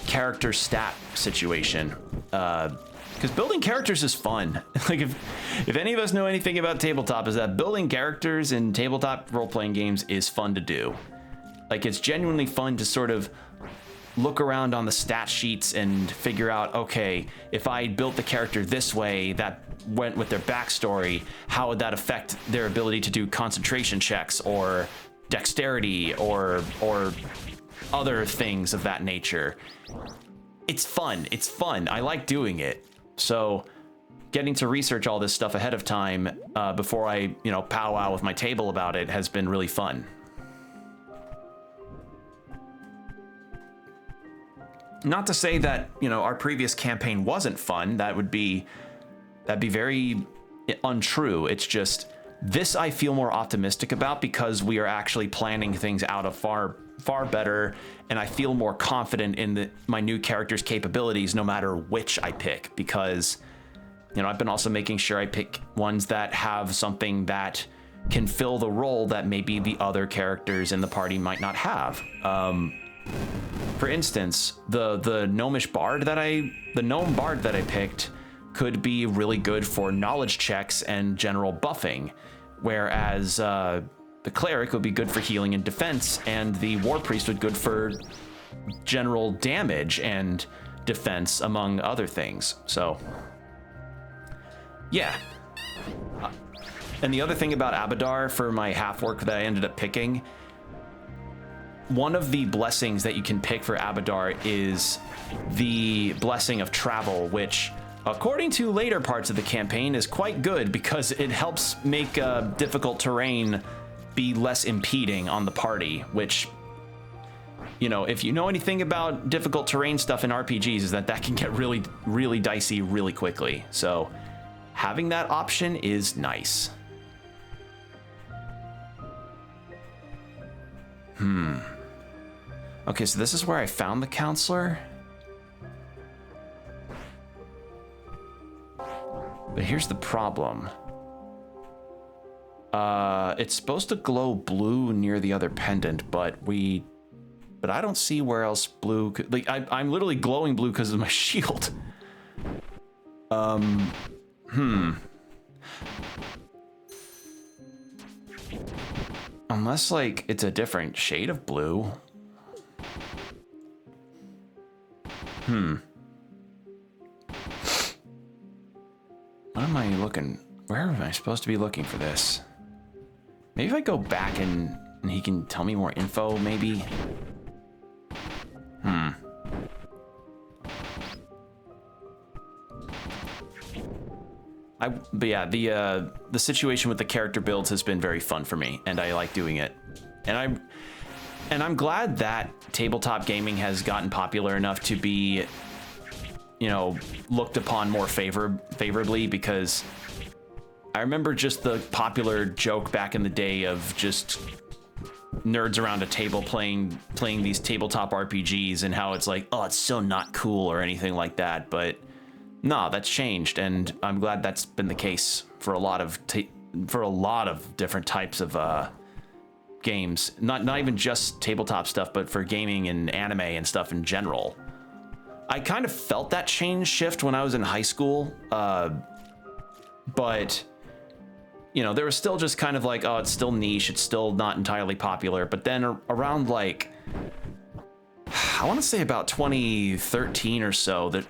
character stat situation. Because building characters is fun. Like if any of us know anything about tabletop, is that building characters in tabletop role-playing games is fun to do. Like, it's genuinely fun to sort of look around on the stat sheets and figure out, okay, if I built the character this way that went with their backstory, how would that affect their ability to do concentration checks or dexterity or other things of that nature. It's fun. It's fun. I like doing it. So getting to research all this stuff ahead of time before I, powwow with my table about it has been really fun. Not to say that, our previous campaign wasn't fun. That'd be very untrue. It's just this I feel more optimistic about because we are actually planning things out of far better, and I feel more confident in my new character's capabilities no matter which I pick, because I've been also making sure I pick ones that have something that can fill the role that maybe the other characters in the party might not have. For instance, the gnome bard that I picked could be really good for knowledge checks and general buffing, whereas the cleric would be good for healing and defense, and the war priest would be good for general damage and defense, among other things. So, yeah. And the other thing about Abadar for my half work that I ended up picking, one of the blessings that you can pick for Abadar is the blessing of travel, which, according to later parts of the campaign, is quite good because it helps make difficult terrain be less impeding on the party, which, if you know anything about difficult terrain stuff in RPGs, is that can get really, really dicey really quickly. So having that option is nice. Okay, so this is where I found the counselor. But here's the problem. It's supposed to glow blue near the other pendant, but I don't see where else blue could, like, I'm literally glowing blue because of my shield. Unless, like, it's a different shade of blue. What am I looking? Where am I supposed to be looking for this? Maybe if I go back and he can tell me more info, maybe? But yeah, the situation with the character builds has been very fun for me, and I like doing it. And I'm glad that tabletop gaming has gotten popular enough to be, you know, looked upon more favorably, because I remember just the popular joke back in the day of just nerds around a table playing these tabletop RPGs, and how it's like, oh, it's so not cool or anything like that. But no, that's changed, and I'm glad that's been the case for a lot of different types of games. Not even just tabletop stuff, but for gaming and anime and stuff in general. I kind of felt that shift when I was in high school, but you know, there was still just kind of like, oh, it's still niche, it's still not entirely popular. But then around, like, I want to say about 2013 or so, that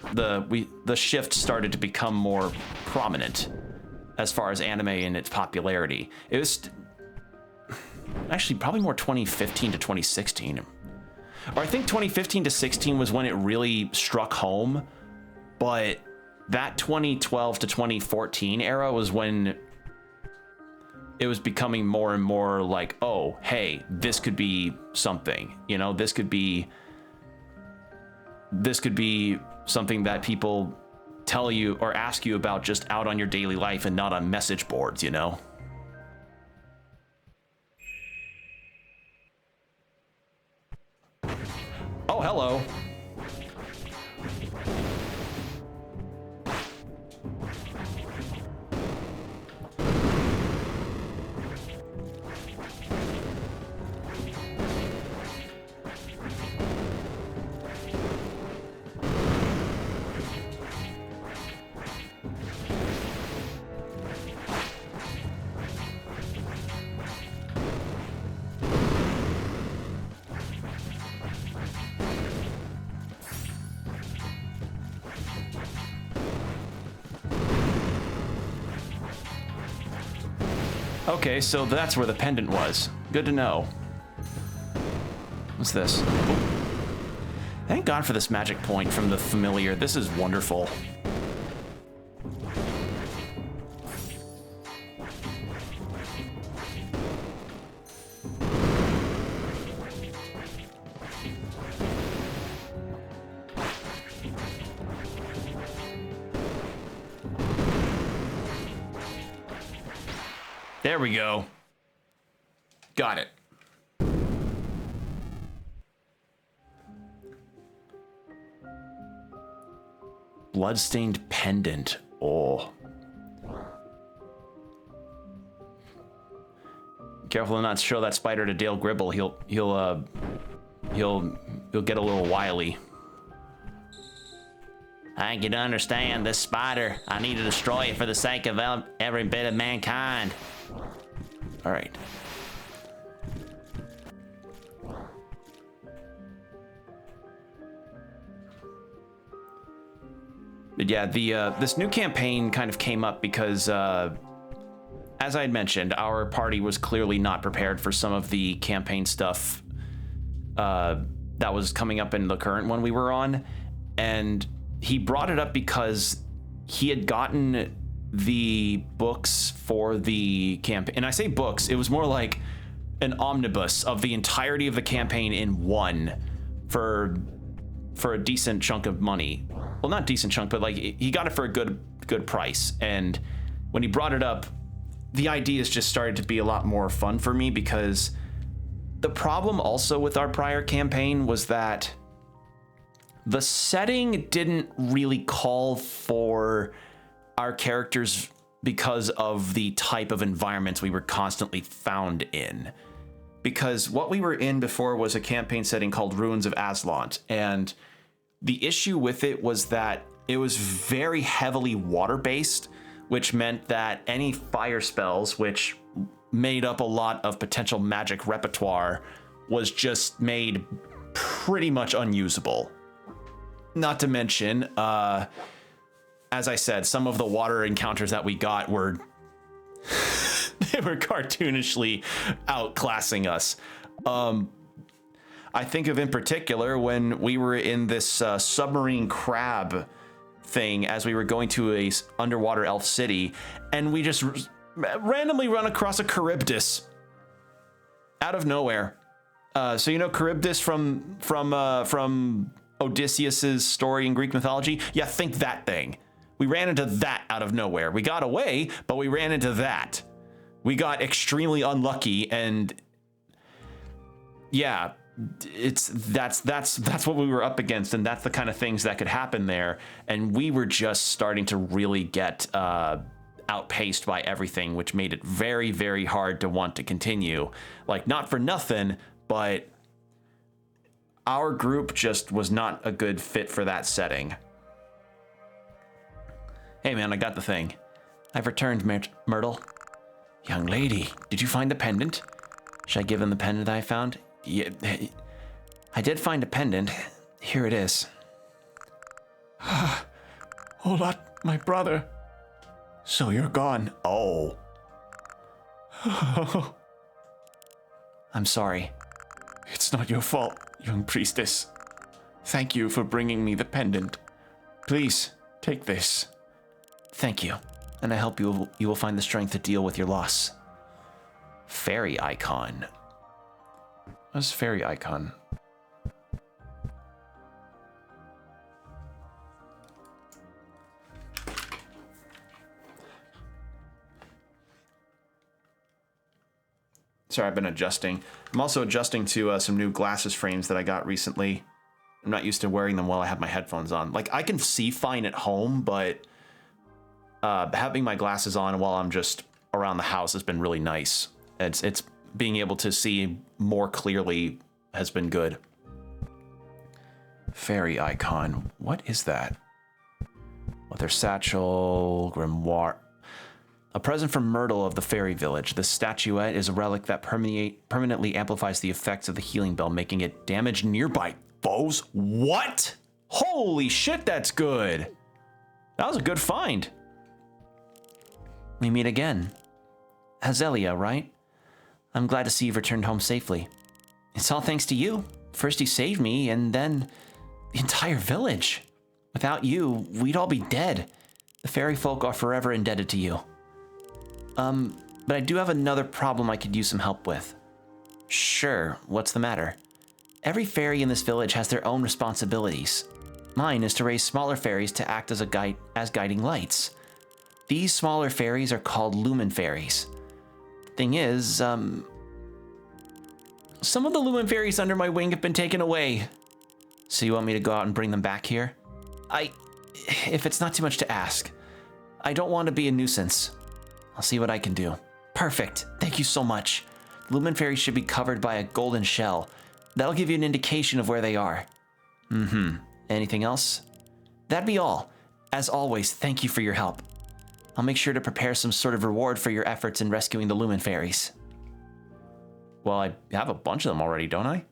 the shift started to become more prominent as far as anime and its popularity. It was actually probably more 2015 to 2016. Or I think 2015 to 16 was when it really struck home, but that 2012 to 2014 era was when it was becoming more and more like, oh, hey, this could be something, you know, this could be something that people tell you or ask you about just out on your daily life and not on message boards, you know? Oh, hello. Okay, so that's where the pendant was. Good to know. What's this? Thank God for this magic point from the familiar. This is wonderful. There we go. Got it. Bloodstained pendant. Oh. Careful to not show that spider to Dale Gribble. He'll get a little wily. I can understand this spider. I need to destroy it for the sake of every bit of mankind. All right. But yeah, this new campaign kind of came up because, as I had mentioned, our party was clearly not prepared for some of the campaign stuff that was coming up in the current one we were on, and he brought it up because he had gotten the books for the campaign. And I say books, it was more like an omnibus of the entirety of the campaign in one for a decent chunk of money. Well, not decent chunk, but like he got it for a good price. And when he brought it up, the ideas just started to be a lot more fun for me, because The problem also with our prior campaign was that the setting didn't really call for our characters because of the type of environments we were constantly found in. Because what we were in before was a campaign setting called Ruins of Aslant, and the issue with it was that it was very heavily water-based, which meant that any fire spells, which made up a lot of potential magic repertoire, was just made pretty much unusable. Not to mention, as I said, some of the water encounters that we got were they were cartoonishly outclassing us. I think of in particular when we were in this submarine crab thing as we were going to a underwater elf city, and we just randomly run across a Charybdis out of nowhere. So you know Charybdis from Odysseus's story in Greek mythology? Yeah, think that thing. We ran into that out of nowhere. We got away, but we ran into that. We got extremely unlucky, and yeah, that's what we were up against, and that's the kind of things that could happen there. And we were just starting to really get outpaced by everything, which made it very, very hard to want to continue. Like, not for nothing, but our group just was not a good fit for that setting. Hey man, I got the thing. I've returned, Myrtle. Young lady, did you find the pendant? Should I give him the pendant I found? Yeah, I did find a pendant. Here it is. Hola, my brother. So you're gone. Oh. I'm sorry. It's not your fault, young priestess. Thank you for bringing me the pendant. Please, take this. Thank you, and I hope you will find the strength to deal with your loss. Fairy icon. What's fairy icon? Sorry, I've been adjusting. I'm also adjusting to some new glasses frames that I got recently. I'm not used to wearing them while I have my headphones on. Like, I can see fine at home, but having my glasses on while I'm just around the house has been really nice. It's being able to see more clearly has been good. Fairy icon. What is that? Leather satchel, grimoire. A present from Myrtle of the Fairy Village. This statuette is a relic that permanently amplifies the effects of the healing bell, making it damage nearby foes. What? Holy shit, that's good. That was a good find. We meet again. Hazelia, right? I'm glad to see you've returned home safely. It's all thanks to you. First you saved me, and then the entire village. Without you, we'd all be dead. The fairy folk are forever indebted to you. But I do have another problem I could use some help with. Sure, what's the matter? Every fairy in this village has their own responsibilities. Mine is to raise smaller fairies to act as guiding lights. These smaller fairies are called lumen fairies. Thing is, some of the lumen fairies under my wing have been taken away. So you want me to go out and bring them back here? If it's not too much to ask. I don't want to be a nuisance. I'll see what I can do. Perfect. Thank you so much. Lumen fairies should be covered by a golden shell. That'll give you an indication of where they are. Anything else? That'd be all. As always, thank you for your help. I'll make sure to prepare some sort of reward for your efforts in rescuing the lumen fairies. Well, I have a bunch of them already, don't I?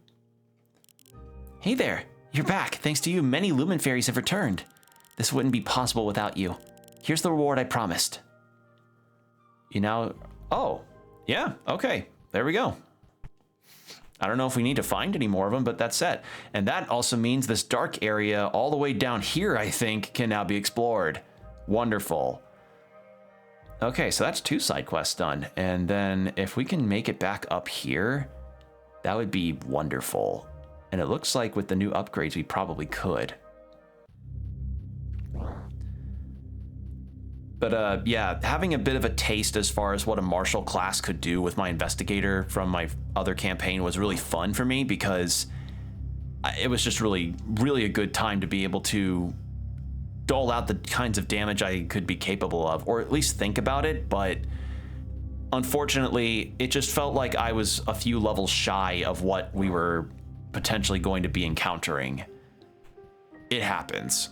Hey there. You're back. Thanks to you, many lumen fairies have returned. This wouldn't be possible without you. Here's the reward I promised. You now... Oh, yeah, okay. There we go. I don't know if we need to find any more of them, but that's set. And that also means this dark area all the way down here, I think, can now be explored. Wonderful. Okay, so that's 2 side quests done. And then if we can make it back up here, that would be wonderful. And it looks like with the new upgrades, we probably could. But yeah, having a bit of a taste as far as what a martial class could do with my investigator from my other campaign was really fun for me, because it was just really a good time to be able to dole out the kinds of damage I could be capable of, or at least think about it. But unfortunately, it just felt like I was a few levels shy of what we were potentially going to be encountering. It happens.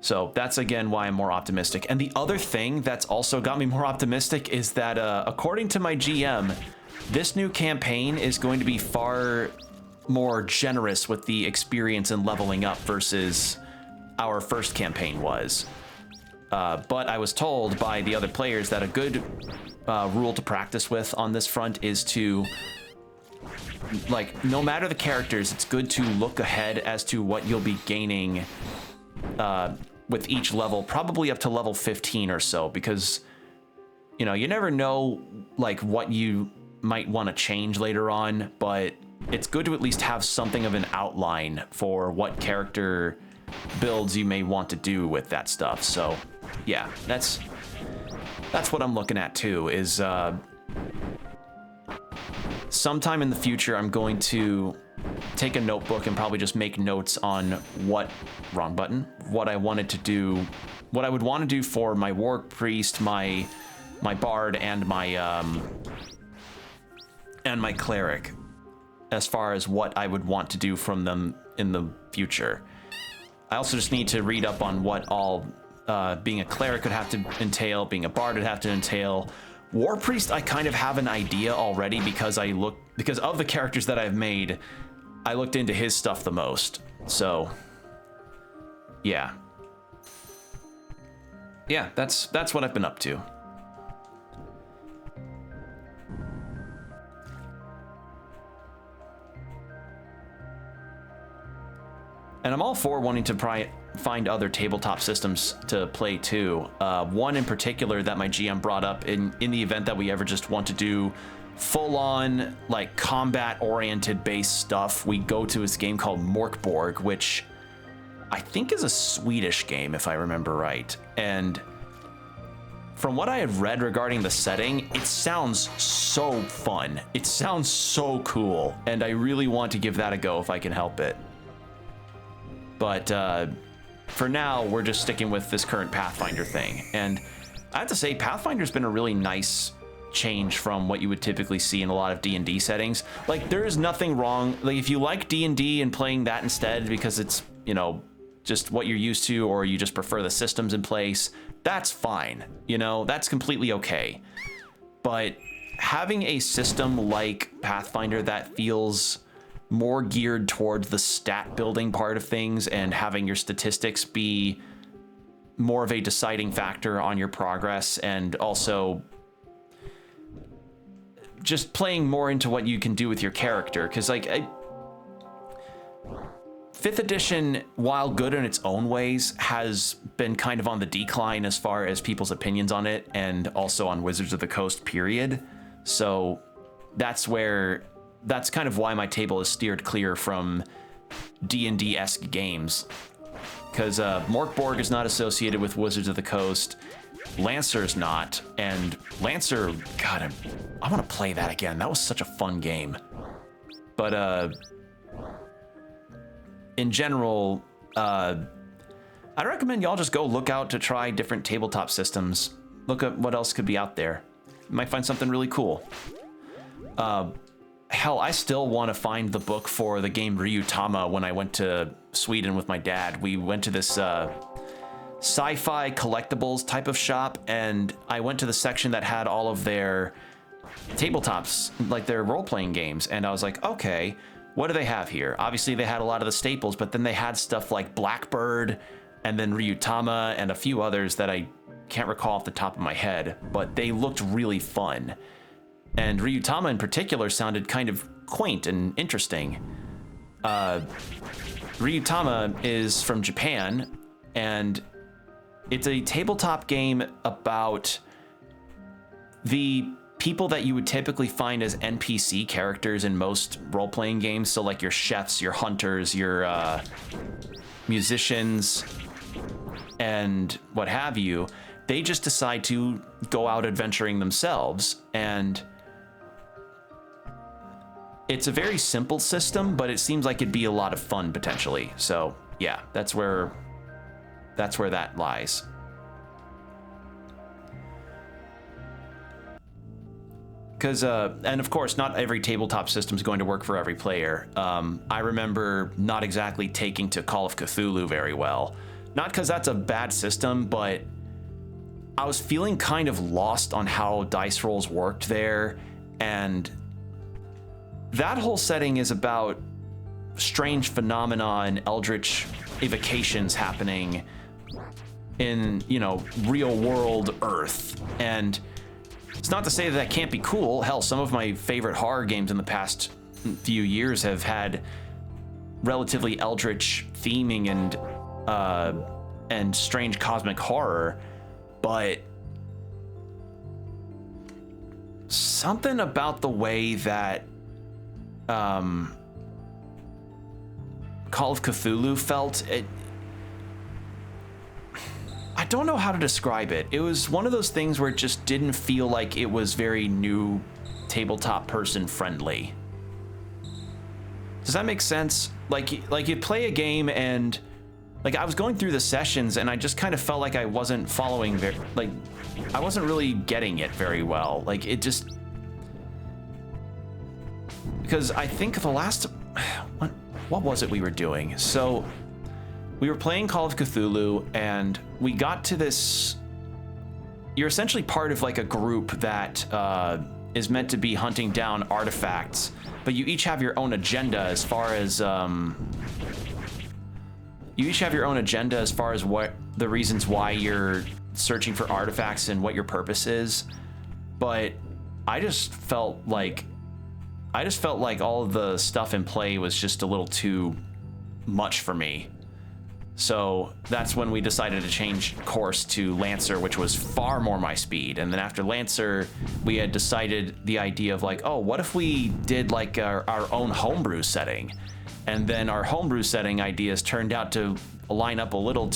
So that's again why I'm more optimistic. And the other thing that's also got me more optimistic is that according to my GM, this new campaign is going to be far more generous with the experience and leveling up versus our first campaign was. But I was told by the other players that a good rule to practice with on this front is to, like, no matter the characters, it's good to look ahead as to what you'll be gaining with each level, probably up to level 15 or so, because, you know, you never know, like, what you might want to change later on, but it's good to at least have something of an outline for what character builds you may want to do with that stuff. So yeah, that's what I'm looking at too, is sometime in the future I'm going to take a notebook and probably just make notes on what I wanted to do, what I would want to do for my war priest, my bard, and my cleric, as far as what I would want to do from them in the future. I also just need to read up on what all being a cleric would have to entail, being a bard would have to entail. War priest, I kind of have an idea already because of the characters that I've made, I looked into his stuff the most. So yeah. Yeah, that's what I've been up to. And I'm all for wanting to find other tabletop systems to play too. One in particular that my GM brought up in the event that we ever just want to do full-on, like, combat-oriented based stuff, we go to this game called Morkborg, which I think is a Swedish game, if I remember right. And from what I have read regarding the setting, it sounds so fun. It sounds so cool, and I really want to give that a go if I can help it. But for now, we're just sticking with this current Pathfinder thing. And I have to say, Pathfinder's been a really nice change from what you would typically see in a lot of D&D settings. Like, there is nothing wrong. Like, if you like D&D and playing that instead because it's, you know, just what you're used to, or you just prefer the systems in place, that's fine. You know, that's completely okay. But having a system like Pathfinder that feels more geared towards the stat building part of things, and having your statistics be more of a deciding factor on your progress, and also just playing more into what you can do with your character. Because, like, 5th edition, while good in its own ways, has been kind of on the decline as far as people's opinions on it, and also on Wizards of the Coast, period. So that's kind of why my table is steered clear from D&D-esque games. Because Morkborg is not associated with Wizards of the Coast, Lancer's not, and Lancer, God, I want to play that again. That was such a fun game. But in general, I'd recommend y'all just go look out to try different tabletop systems. Look at what else could be out there. You might find something really cool. Hell, I still want to find the book for the game Ryutama when I went to Sweden with my dad. We went to this sci-fi collectibles type of shop, and I went to the section that had all of their tabletops, like their role-playing games, and I was like, okay, what do they have here? Obviously, they had a lot of the staples, but then they had stuff like Blackbird, and then Ryutama, and a few others that I can't recall off the top of my head, but they looked really fun. And Ryutama in particular sounded kind of quaint and interesting. Ryutama is from Japan, and it's a tabletop game about the people that you would typically find as NPC characters in most role-playing games. So like your chefs, your hunters, your musicians, and what have you, they just decide to go out adventuring themselves. And it's a very simple system, but it seems like it'd be a lot of fun potentially. So yeah, that's where that lies. Because, and of course, not every tabletop system is going to work for every player. I remember not exactly taking to Call of Cthulhu very well. Not because that's a bad system, but I was feeling kind of lost on how dice rolls worked there. And that whole setting is about strange phenomena and eldritch evocations happening in, you know, real world Earth. And it's not to say that that can't be cool. Hell, some of my favorite horror games in the past few years have had relatively eldritch theming and strange cosmic horror, but something about the way that Call of Cthulhu felt, I don't know how to describe it. It was one of those things where it just didn't feel like it was very new tabletop person friendly. Does that make sense? Like you play a game and like I was going through the sessions and I just kind of felt like I wasn't following I wasn't really getting it very well. Like it just, because I think the last, what was it we were doing? So we were playing Call of Cthulhu and we got to this, you're essentially part of like a group that is meant to be hunting down artifacts, but you each have your own agenda as far as what the reasons why you're searching for artifacts and what your purpose is. But I just felt like all of the stuff in play was just a little too much for me. So that's when we decided to change course to Lancer, which was far more my speed. And then after Lancer, we had decided the idea of like, oh, what if we did like our own homebrew setting? And then our homebrew setting ideas turned out to line up a little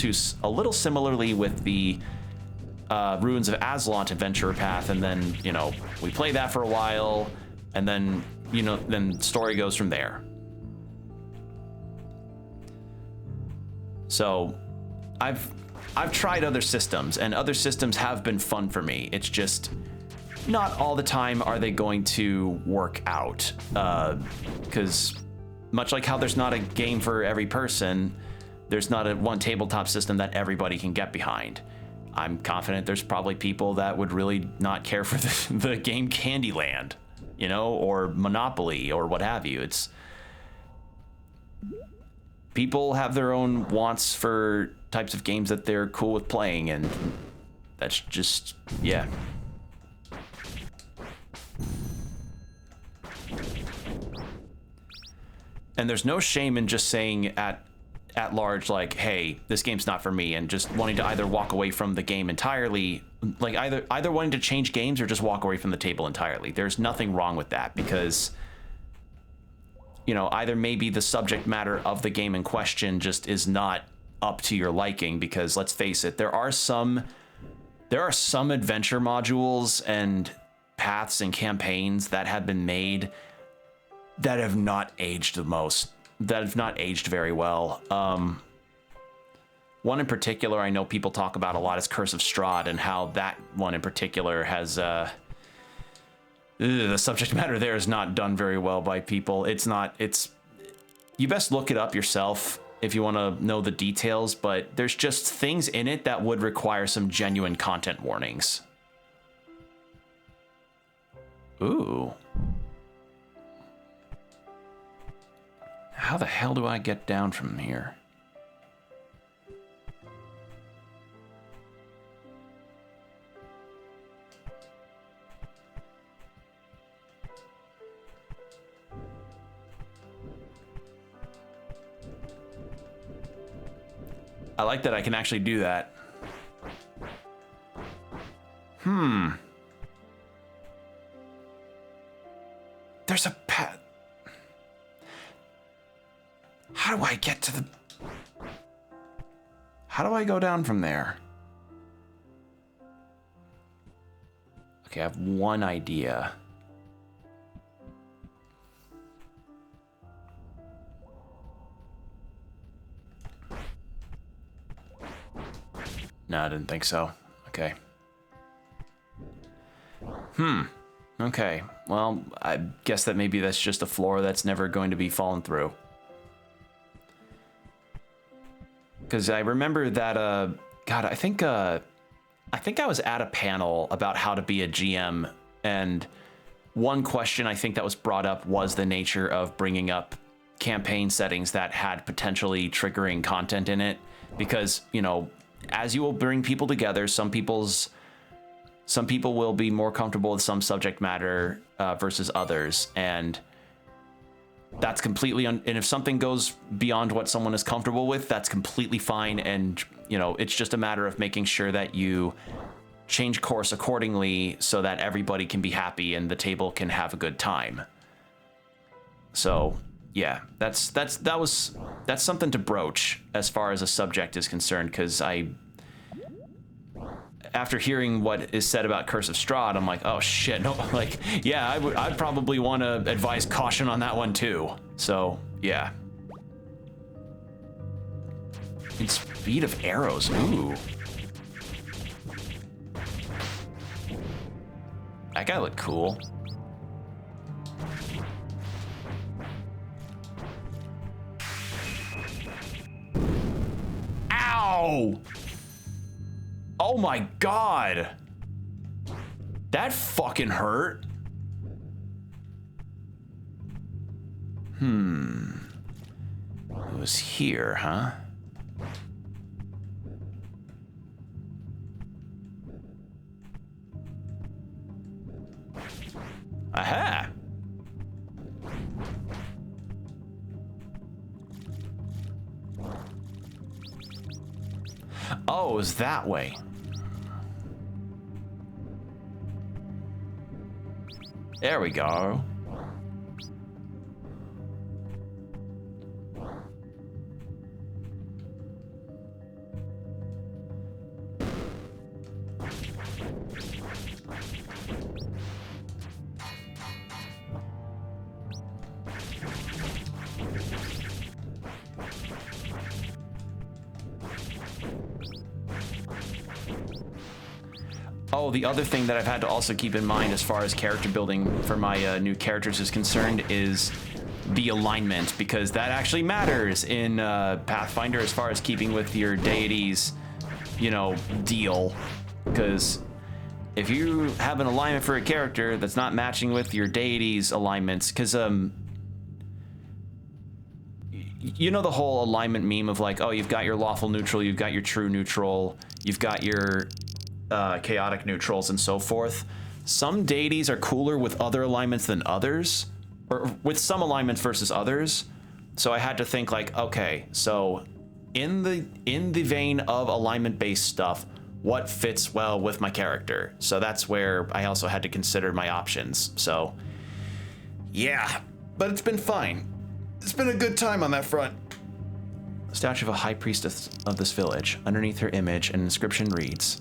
similarly with the Ruins of Azelant adventure path. And then, you know, we play that for a while, and then, you know, then story goes from there. So I've tried other systems, and other systems have been fun for me. It's just not all the time are they going to work out, because much like how there's not a game for every person, there's not a one tabletop system that everybody can get behind. I'm confident there's probably people that would really not care for the game Candyland, you know, or Monopoly or what have you. It's people have their own wants for types of games that they're cool with playing, and that's just, yeah. And there's no shame in just saying at large, like, hey, this game's not for me, and just wanting to either walk away from the game entirely, like either wanting to change games or just walk away from the table entirely. There's nothing wrong with that, because, you know, either maybe the subject matter of the game in question just is not up to your liking, because let's face it, there are some adventure modules and paths and campaigns that have been made that have not aged very well. One in particular I know people talk about a lot is Curse of Strahd, and how that one in particular has the subject matter there is not done very well by people. You best look it up yourself if you want to know the details, but there's just things in it that would require some genuine content warnings. Ooh. How the hell do I get down from here? I like that I can actually do that. There's a path. How do I get to the... How do I go down from there? Okay, I have one idea. No, I didn't think so. Okay. Okay. Well, I guess that maybe that's just a floor that's never going to be fallen through. Because I remember that, God, I think I was at a panel about how to be a GM, and one question I think that was brought up was the nature of bringing up campaign settings that had potentially triggering content in it, because, you know, as you will bring people together, some people will be more comfortable with some subject matter versus others, and that's completely and if something goes beyond what someone is comfortable with, that's completely fine. And, you know, it's just a matter of making sure that you change course accordingly so that everybody can be happy and the table can have a good time. So yeah, that's something to broach as far as a subject is concerned, because after hearing what is said about Curse of Strahd, I'm like, oh shit, no, like, yeah, I'd probably want to advise caution on that one too. So, yeah. And speed of arrows, ooh. That guy looked cool. Ow! Oh my god! That fucking hurt. It was here, huh? Aha! Oh, it was that way. There we go. Oh, the other thing that I've had to also keep in mind as far as character building for my new characters is concerned is the alignment, because that actually matters in Pathfinder as far as keeping with your deity's, you know, deal. Because if you have an alignment for a character that's not matching with your deity's alignments, because you know the whole alignment meme of like, oh, you've got your lawful neutral, you've got your true neutral, you've got your chaotic neutrals and so forth. Some deities are cooler with other alignments than others, or with some alignments versus others. So I had to think like, okay, so in the vein of alignment based stuff, what fits well with my character? So that's where I also had to consider my options. So yeah, but it's been fine. It's been a good time on that front. Statue of a high priestess of this village. Underneath her image, an inscription reads,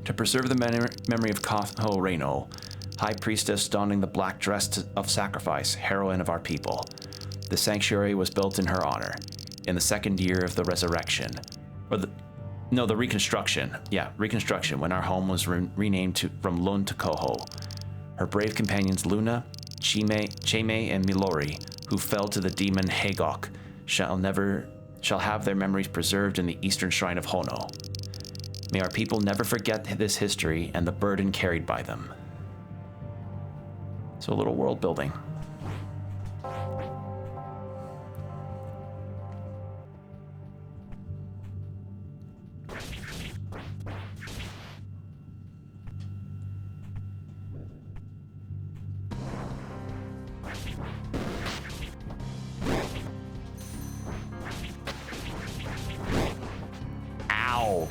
"To preserve the memory of Kotho Reno, high priestess donning the black dress of sacrifice, heroine of our people. The sanctuary was built in her honor, in the second year of the resurrection, the reconstruction. Yeah, reconstruction, when our home was renamed from Lund to Koho. Her brave companions Luna, Cheme, and Milori, who fell to the demon Hagok, shall have their memories preserved in the eastern shrine of Hono. May our people never forget this history and the burden carried by them." So a little world building. Ow.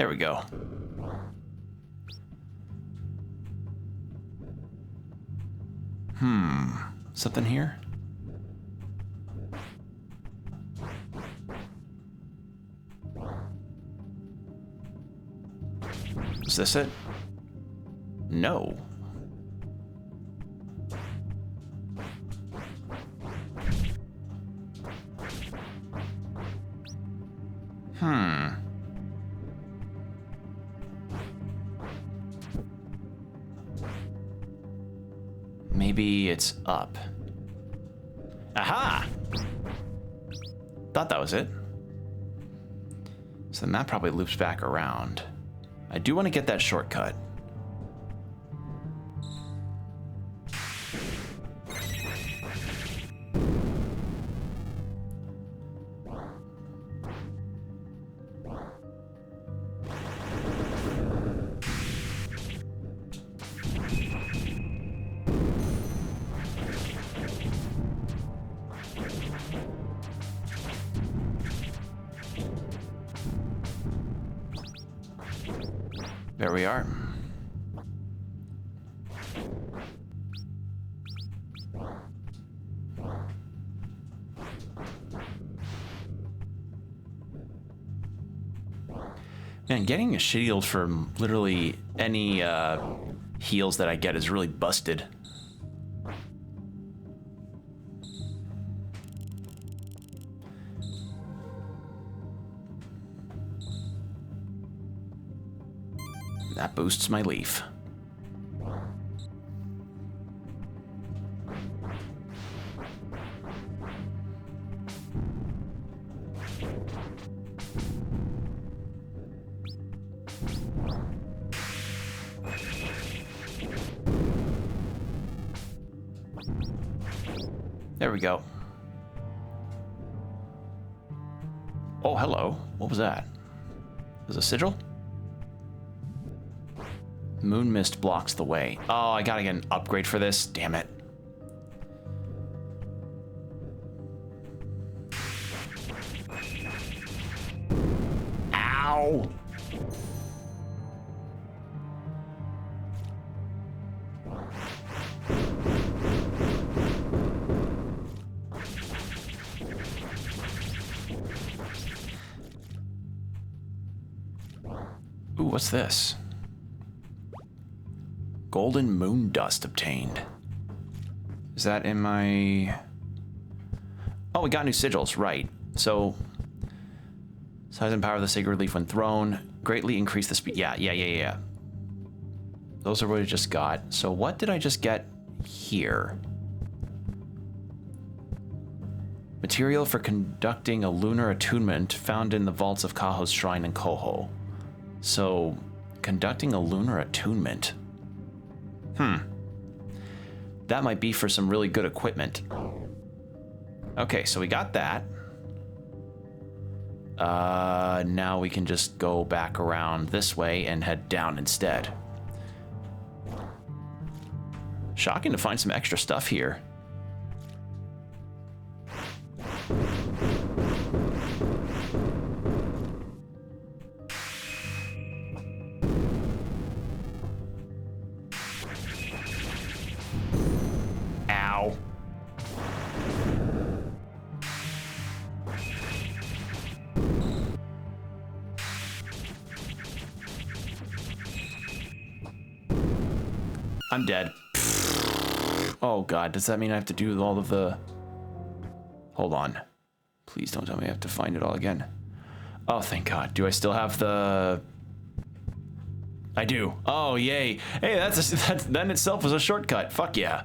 There we go. Something here? Is this it? No. Maybe it's up. Aha! Thought that was it. So then that probably loops back around. I do want to get that shortcut. There we are. Man, getting a shield from literally any heals that I get is really busted. That boosts my leaf. There we go. Oh, hello. What was that? Was it a sigil? Moon mist blocks the way. Oh, I gotta get an upgrade for this. Damn it. Ow! Ooh, what's this? Golden moon dust obtained. Is that in my... Oh, we got new sigils, right. So, size and power of the sacred leaf when thrown. Greatly increase the speed. Yeah. Those are what I just got. So what did I just get here? Material for conducting a lunar attunement found in the vaults of Kaho's shrine in Koho. So, conducting a lunar attunement. That might be for some really good equipment. Okay, so we got that. Now we can just go back around this way and head down instead. Shocking to find some extra stuff here. Ow. I'm dead. Oh god, does that mean I have to do all of the... Hold on. Please don't tell me I have to find it all again. Oh, thank god. Do I still have the... I do. Oh, yay. Hey, that in itself was a shortcut. Fuck yeah.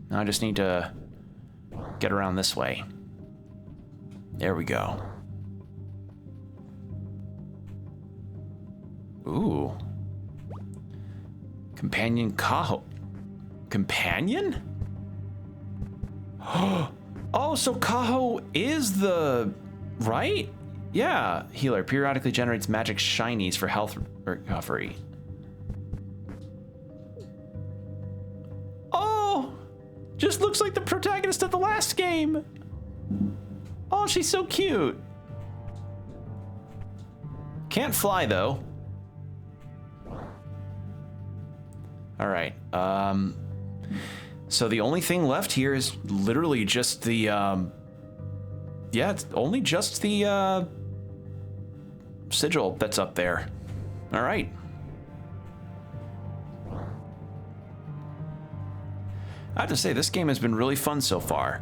Now I just need to get around this way. There we go. Ooh. Companion Kaho. Companion? Oh, so Kaho is the... Right? Yeah. Healer periodically generates magic shinies for health recovery. Oh! Just looks like the protagonist of the last game. Oh, she's so cute. Can't fly, though. All right. So the only thing left here is literally just the, yeah, it's only just the, sigil that's up there. All right. I have to say, this game has been really fun so far.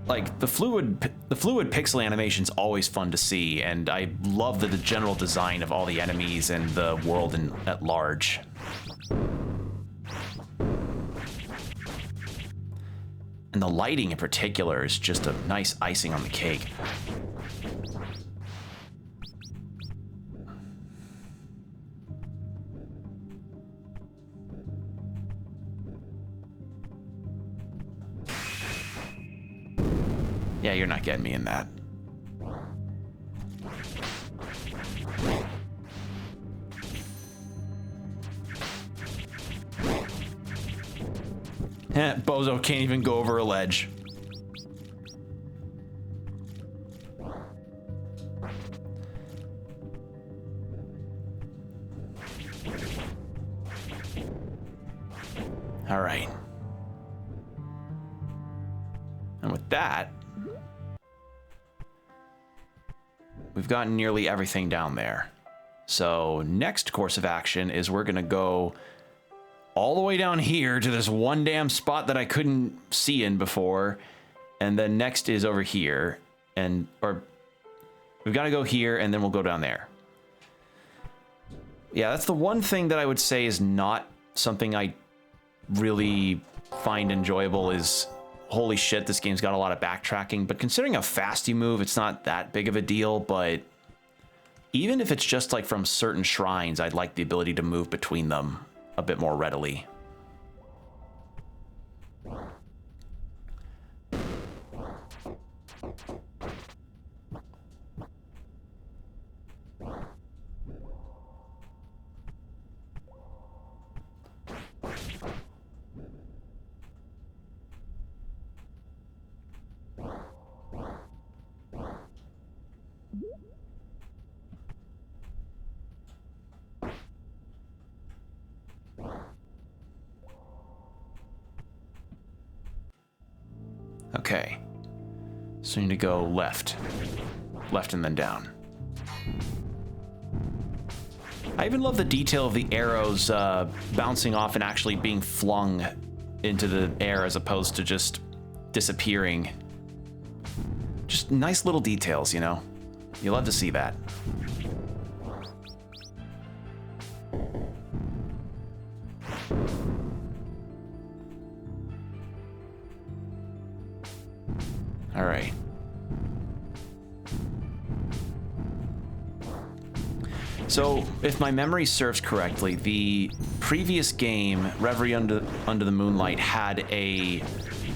Like, the fluid pixel animation's always fun to see, and I love the general design of all the enemies and the world at large. And the lighting in particular is just a nice icing on the cake. Yeah, you're not getting me in that. Bozo can't even go over a ledge. All right. And with that, we've gotten nearly everything down there. So next course of action is we're gonna go all the way down here to this one damn spot that I couldn't see in before. And then next is over here. Or we've got to go here and then we'll go down there. Yeah, that's the one thing that I would say is not something I really find enjoyable is, holy shit, this game's got a lot of backtracking. But considering how fast you move, it's not that big of a deal. But even if it's just like from certain shrines, I'd like the ability to move between them a bit more readily. Okay, so you need to go left and then down. I even love the detail of the arrows bouncing off and actually being flung into the air as opposed to just disappearing. Just nice little details, you know? You love to see that. All right. So, if my memory serves correctly, the previous game, Reverie Under the Moonlight, had a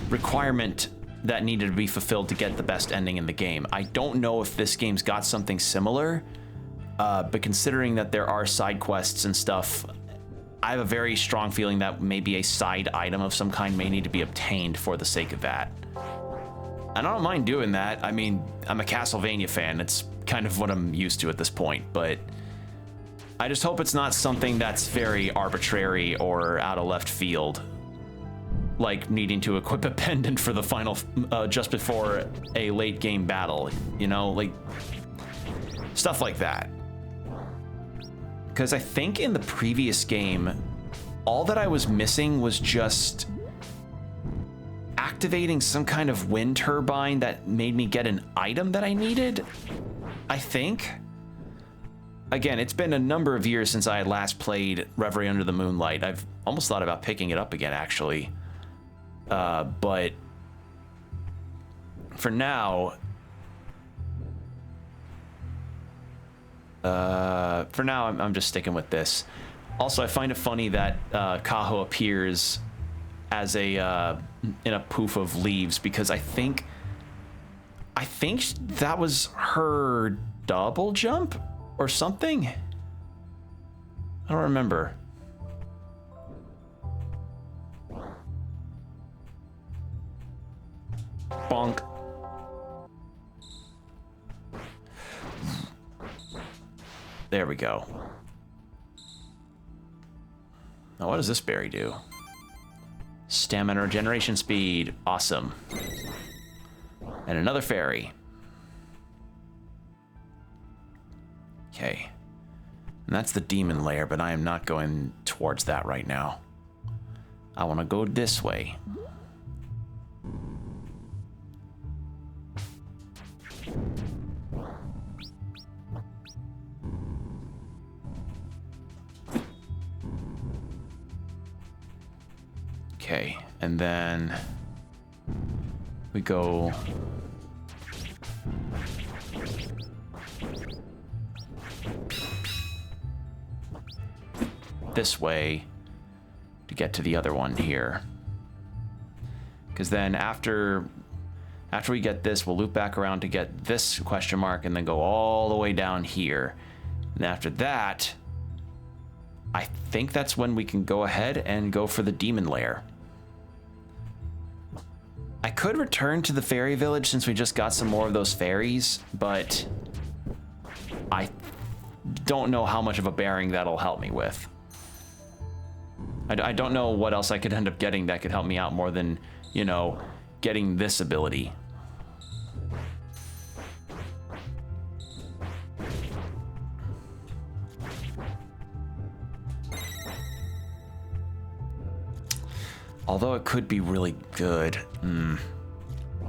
requirement that needed to be fulfilled to get the best ending in the game. I don't know if this game's got something similar, but considering that there are side quests and stuff, I have a very strong feeling that maybe a side item of some kind may need to be obtained for the sake of that. And I don't mind doing that. I mean, I'm a Castlevania fan. It's kind of what I'm used to at this point, but I just hope it's not something that's very arbitrary or out of left field. Like needing to equip a pendant for the final, just before a late game battle, you know, like stuff like that. Because I think in the previous game, all that I was missing was just activating some kind of wind turbine that made me get an item that I needed, I think. Again, it's been a number of years since I had last played Reverie Under the Moonlight. I've almost thought about picking it up again, actually. But for now, I'm just sticking with this. Also, I find it funny that Kaho appears as a in a poof of leaves, because I think that was her double jump or something. I don't remember. Bonk. There we go. Now, what does this berry do? Stamina regeneration speed. Awesome. And another fairy. Okay. And that's the demon lair, but I am not going towards that right now. I want to go this way. Okay, and then we go this way to get to the other one here. Because then after we get this, we'll loop back around to get this question mark and then go all the way down here. And after that, I think that's when we can go ahead and go for the demon lair. I could return to the fairy village since we just got some more of those fairies, but I don't know how much of a bearing that'll help me with. I don't know what else I could end up getting that could help me out more than, you know, getting this ability. Although it could be really good.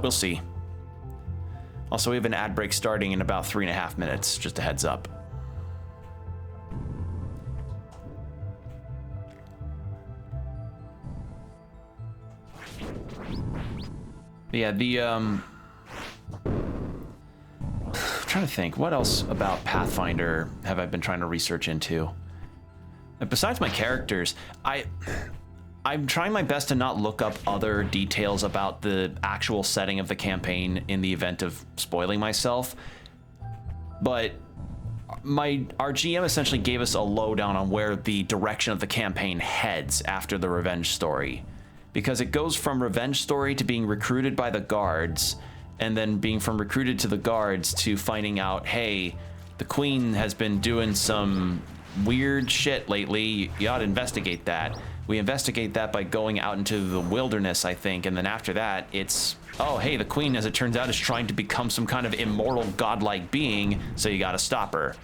We'll see. Also, we have an ad break starting in about 3.5 minutes, just a heads up. Yeah, I'm trying to think, what else about Pathfinder have I been trying to research into? Besides my characters, I'm trying my best to not look up other details about the actual setting of the campaign in the event of spoiling myself. But our GM essentially gave us a lowdown on where the direction of the campaign heads after the revenge story. Because it goes from revenge story to being recruited by the guards, and then being from recruited to the guards to finding out, hey, the queen has been doing some weird shit lately, you ought to investigate that. We investigate that by going out into the wilderness, I think, and then after that, it's, oh, hey, the queen, as it turns out, is trying to become some kind of immortal godlike being, so you gotta stop her.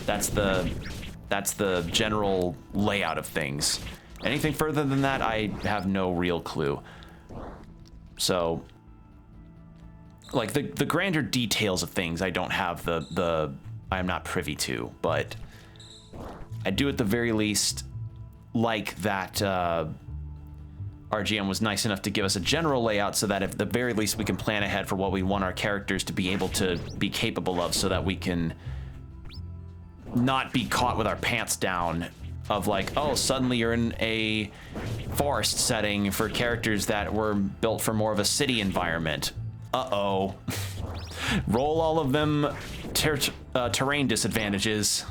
That's the general layout of things. Anything further than that, I have no real clue. So, like, the grander details of things, I don't have I am not privy to, but I do at the very least like that our GM was nice enough to give us a general layout so that at the very least we can plan ahead for what we want our characters to be able to be capable of, so that we can not be caught with our pants down of like, oh, suddenly you're in a forest setting for characters that were built for more of a city environment. Uh-oh. Roll all of them terrain disadvantages.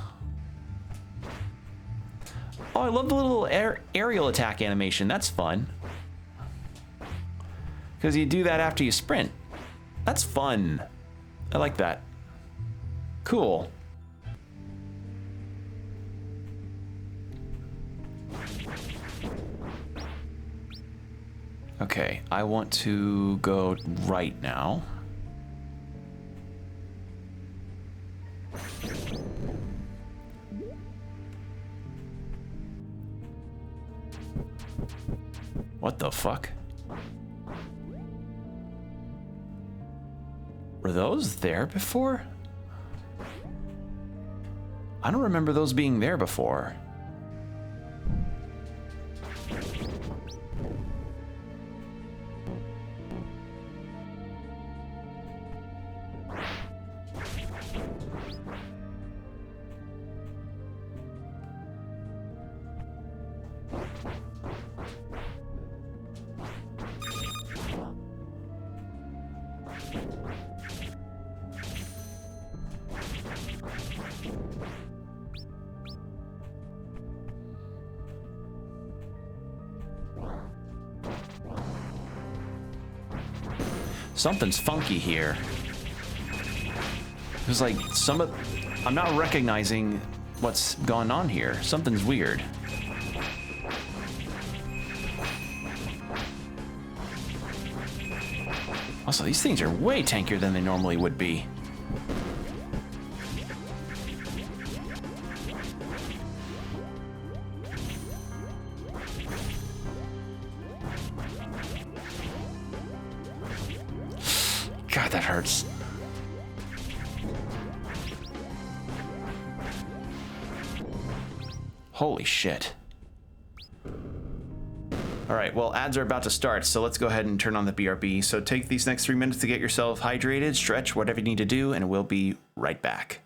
Oh, I love the little aerial attack animation. That's fun. Because you do that after you sprint. That's fun. I like that. Cool. Okay, I want to go right now. What the fuck? Were those there before? I don't remember those being there before. Something's funky here. There's like I'm not recognizing what's going on here. Something's weird. Also, these things are way tankier than they normally would be. God, that hurts. Holy shit. All right, well, ads are about to start, so let's go ahead and turn on the BRB. So take these next 3 minutes to get yourself hydrated, stretch, whatever you need to do, and we'll be right back.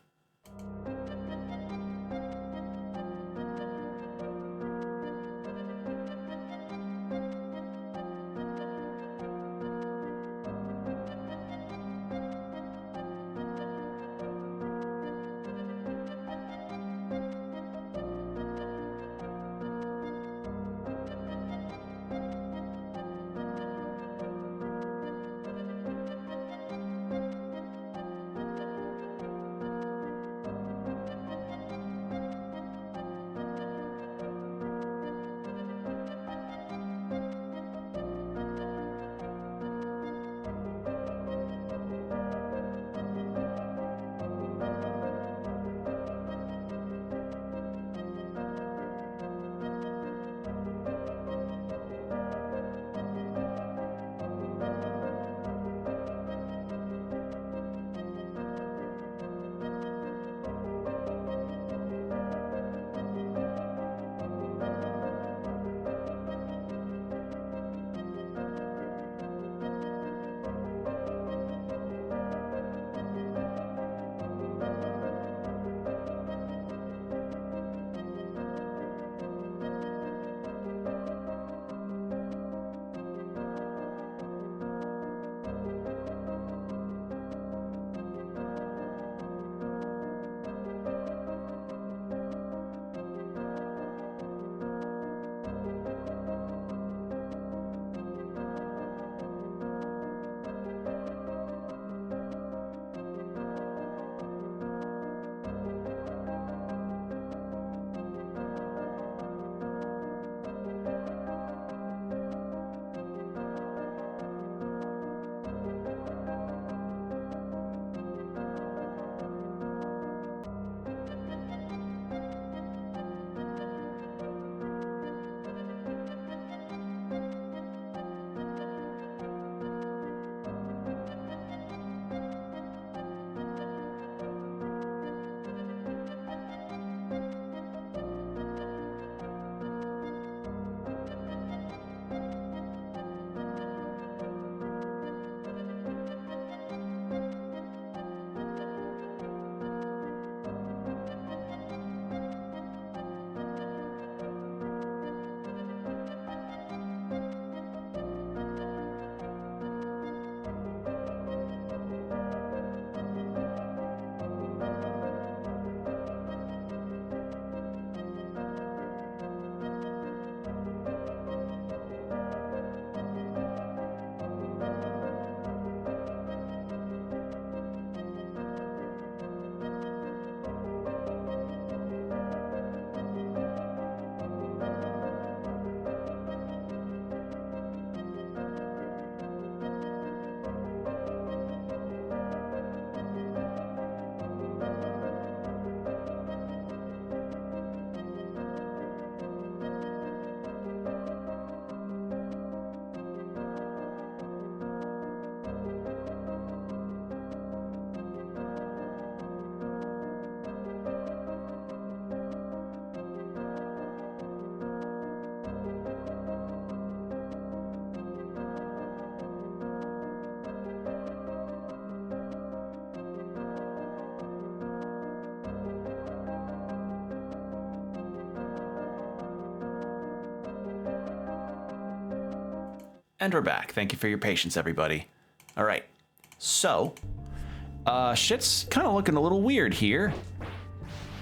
And we're back. Thank you for your patience, everybody. All right. So, shit's kind of looking a little weird here.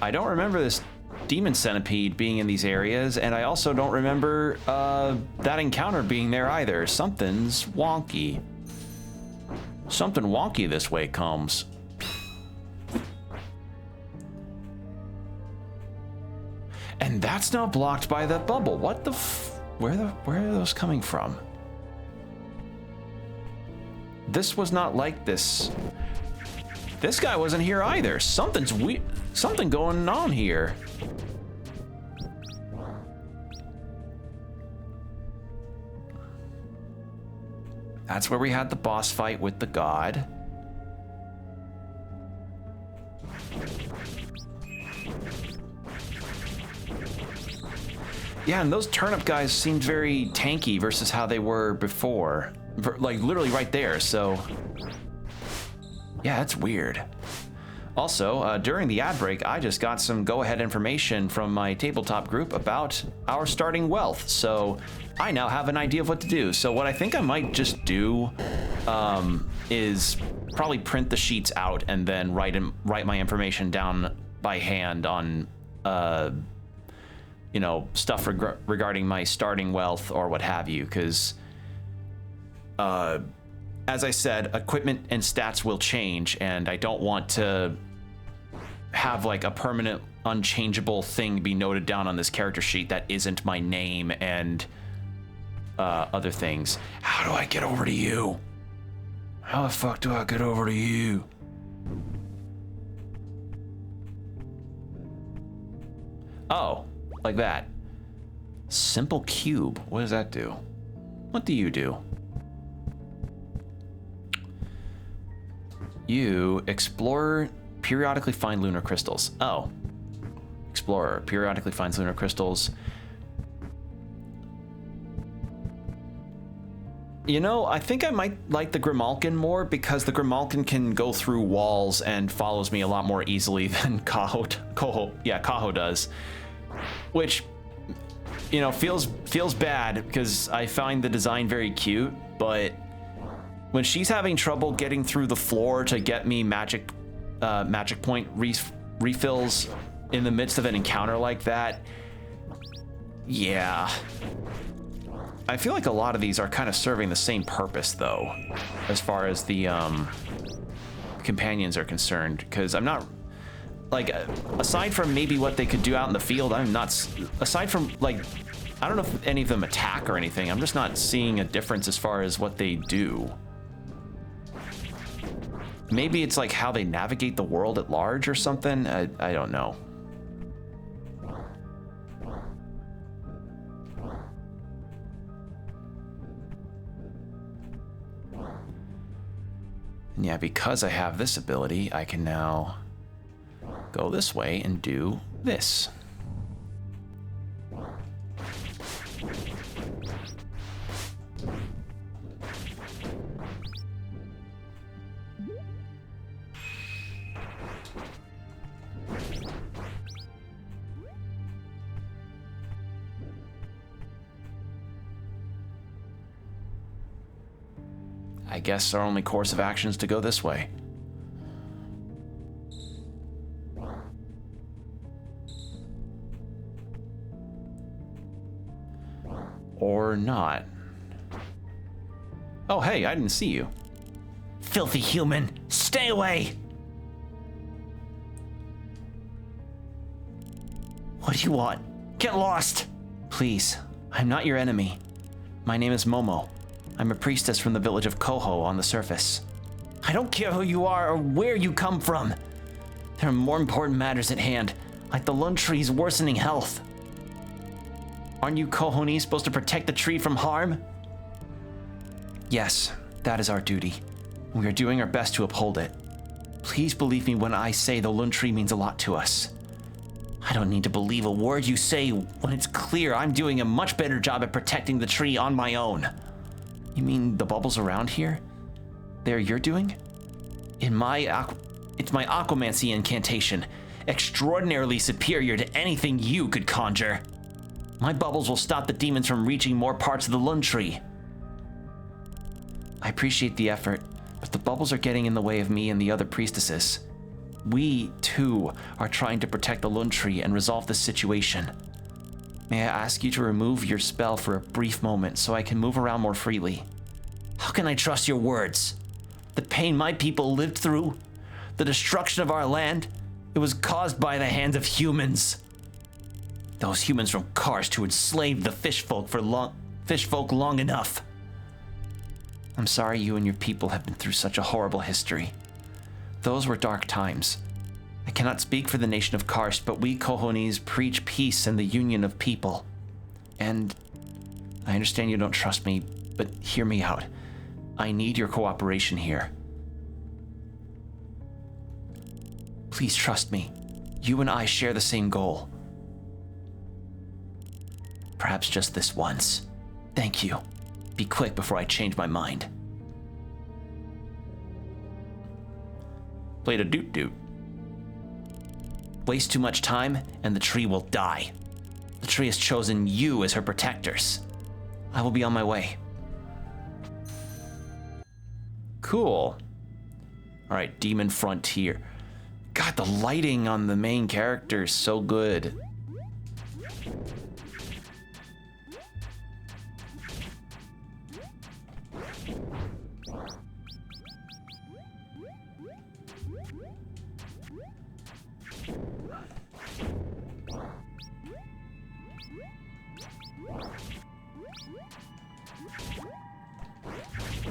I don't remember this demon centipede being in these areas, and I also don't remember that encounter being there either. Something's wonky. Something wonky this way comes. And that's now blocked by that bubble. What the where are those coming from? This was not like this. This guy wasn't here either. Something's weird. Something going on here. That's where we had the boss fight with the god. Yeah, and those turnip guys seemed very tanky versus how they were before. Like, literally right there, so... Yeah, that's weird. Also, during the ad break, I just got some go-ahead information from my tabletop group about our starting wealth, so I now have an idea of what to do. So what I think I might just do is probably print the sheets out and then write my information down by hand on, you know, stuff regarding my starting wealth or what have you, because, as I said, equipment and stats will change, and I don't want to have like a permanent unchangeable thing be noted down on this character sheet that isn't my name and other things. How do I get over to you? How the fuck do I get over to you? Oh, like that. Simple cube. What does that do? What do you do? You, explorer, periodically find lunar crystals. Oh. Explorer, periodically finds lunar crystals. You know, I think I might like the Grimalkin more because the Grimalkin can go through walls and follows me a lot more easily than Kaho does. Which, you know, feels bad because I find the design very cute, but when she's having trouble getting through the floor to get me magic point refills in the midst of an encounter like that, yeah. I feel like a lot of these are kind of serving the same purpose, though, as far as the companions are concerned, because I'm not, like, aside from maybe what they could do out in the field, I'm not, aside from, like, I don't know if any of them attack or anything, I'm just not seeing a difference as far as what they do. Maybe it's like how they navigate the world at large or something, I don't know. And yeah, because I have this ability, I can now go this way and do this. I guess our only course of action is to go this way. Or not. Oh, hey, I didn't see you. Filthy human, stay away! What do you want? Get lost! Please, I'm not your enemy. My name is Momo. I'm a priestess from the village of Koho on the surface. I don't care who you are or where you come from. There are more important matters at hand, like the Lund tree's worsening health. Aren't you Kohoni supposed to protect the tree from harm? Yes, that is our duty. We are doing our best to uphold it. Please believe me when I say the Lund tree means a lot to us. I don't need to believe a word you say when it's clear I'm doing a much better job at protecting the tree on my own. You mean the bubbles around here? They're you're doing? It's my aquamancy incantation, extraordinarily superior to anything you could conjure. My bubbles will stop the demons from reaching more parts of the Lund tree. I appreciate the effort, but the bubbles are getting in the way of me and the other priestesses. We, too, are trying to protect the Lund tree and resolve this situation. May I ask you to remove your spell for a brief moment so I can move around more freely? How can I trust your words? The pain my people lived through, the destruction of our land, it was caused by the hands of humans. Those humans from Karst who had enslaved the fish folk long enough. I'm sorry you and your people have been through such a horrible history. Those were dark times. I cannot speak for the nation of Karst, but we Kohonis preach peace and the union of people. And I understand you don't trust me, but hear me out. I need your cooperation here. Please trust me. You and I share the same goal. Perhaps just this once. Thank you. Be quick before I change my mind. Played a doot-doot. Waste too much time, and the tree will die. The tree has chosen you as her protectors. I will be on my way. Cool. All right, Demon Frontier. God, the lighting on the main character is so good.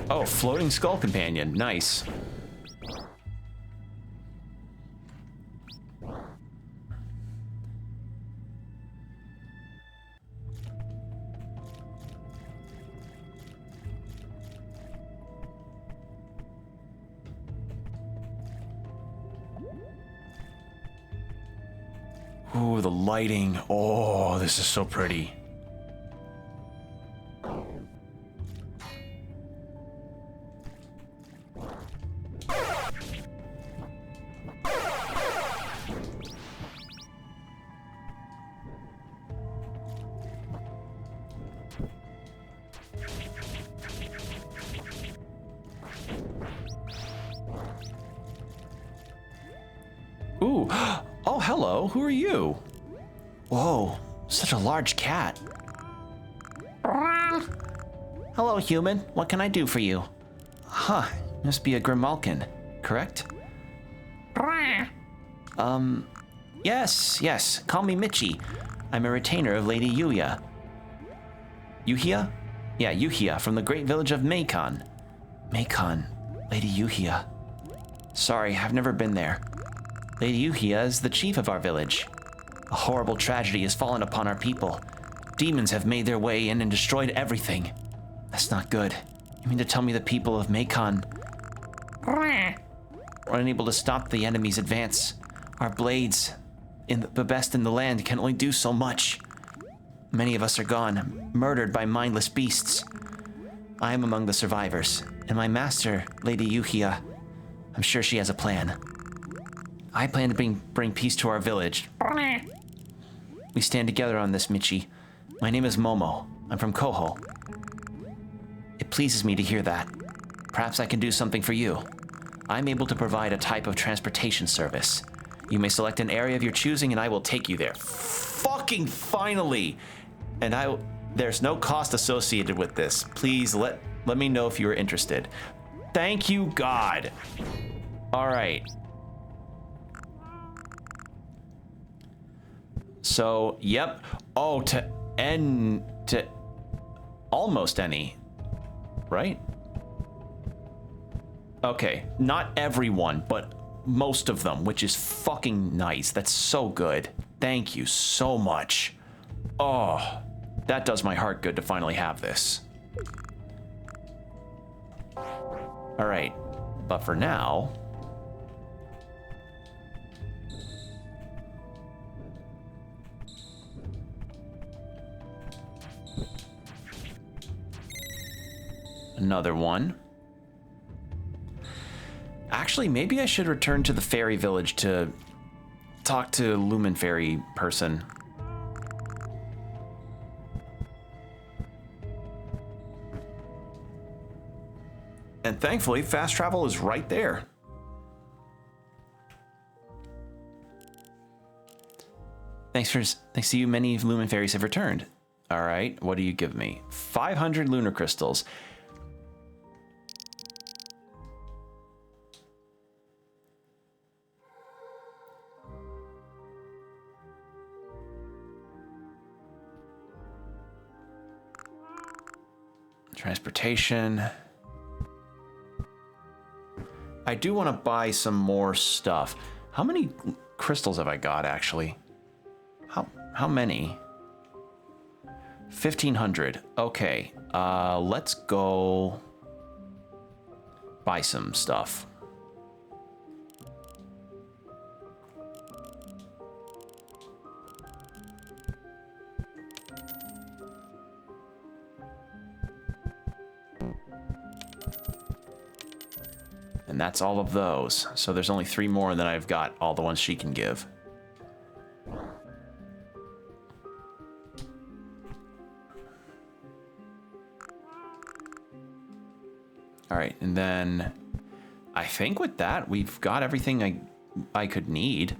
Oh, floating skull companion. Nice. Ooh, the lighting. Oh, this is so pretty. Ooh, oh, hello, who are you? Whoa, such a large cat. Hello, human, what can I do for you? Huh, must be a Grimalkin, correct? Yes, call me Michi. I'm a retainer of Lady Yuya. Yuhia? Yeah, Yuhia, from the great village of Macon. Macon, Lady Yuhia. Sorry, I've never been there. Lady Yuhia is the chief of our village. A horrible tragedy has fallen upon our people. Demons have made their way in and destroyed everything. That's not good. You mean to tell me the people of Macon are unable to stop the enemy's advance? Our blades, the best in the land, can only do so much. Many of us are gone, murdered by mindless beasts. I am among the survivors, and my master, Lady Yuhia, I'm sure she has a plan. I plan to bring peace to our village. We stand together on this, Michi. My name is Momo. I'm from Koho. It pleases me to hear that. Perhaps I can do something for you. I'm able to provide a type of transportation service. You may select an area of your choosing and I will take you there. Fucking finally! And there's no cost associated with this. Please let me know if you are interested. Thank you, God. All right. So, yep. Oh, to almost any, right? Okay, not everyone, but most of them, which is fucking nice. That's so good. Thank you so much. Oh, that does my heart good to finally have this. All right, but for now, another one. Actually, maybe I should return to the fairy village to talk to Lumen Fairy person. And thankfully, fast travel is right there. Thanks to you, many Lumen Fairies have returned. All right, what do you give me? 500 lunar crystals. Transportation. I do want to buy some more stuff. How many crystals have I got, actually? How many? 1,500. Okay, let's go buy some stuff. And that's all of those. So there's only 3 more, and then I've got all the ones she can give. All right, and then I think with that, we've got everything I could need.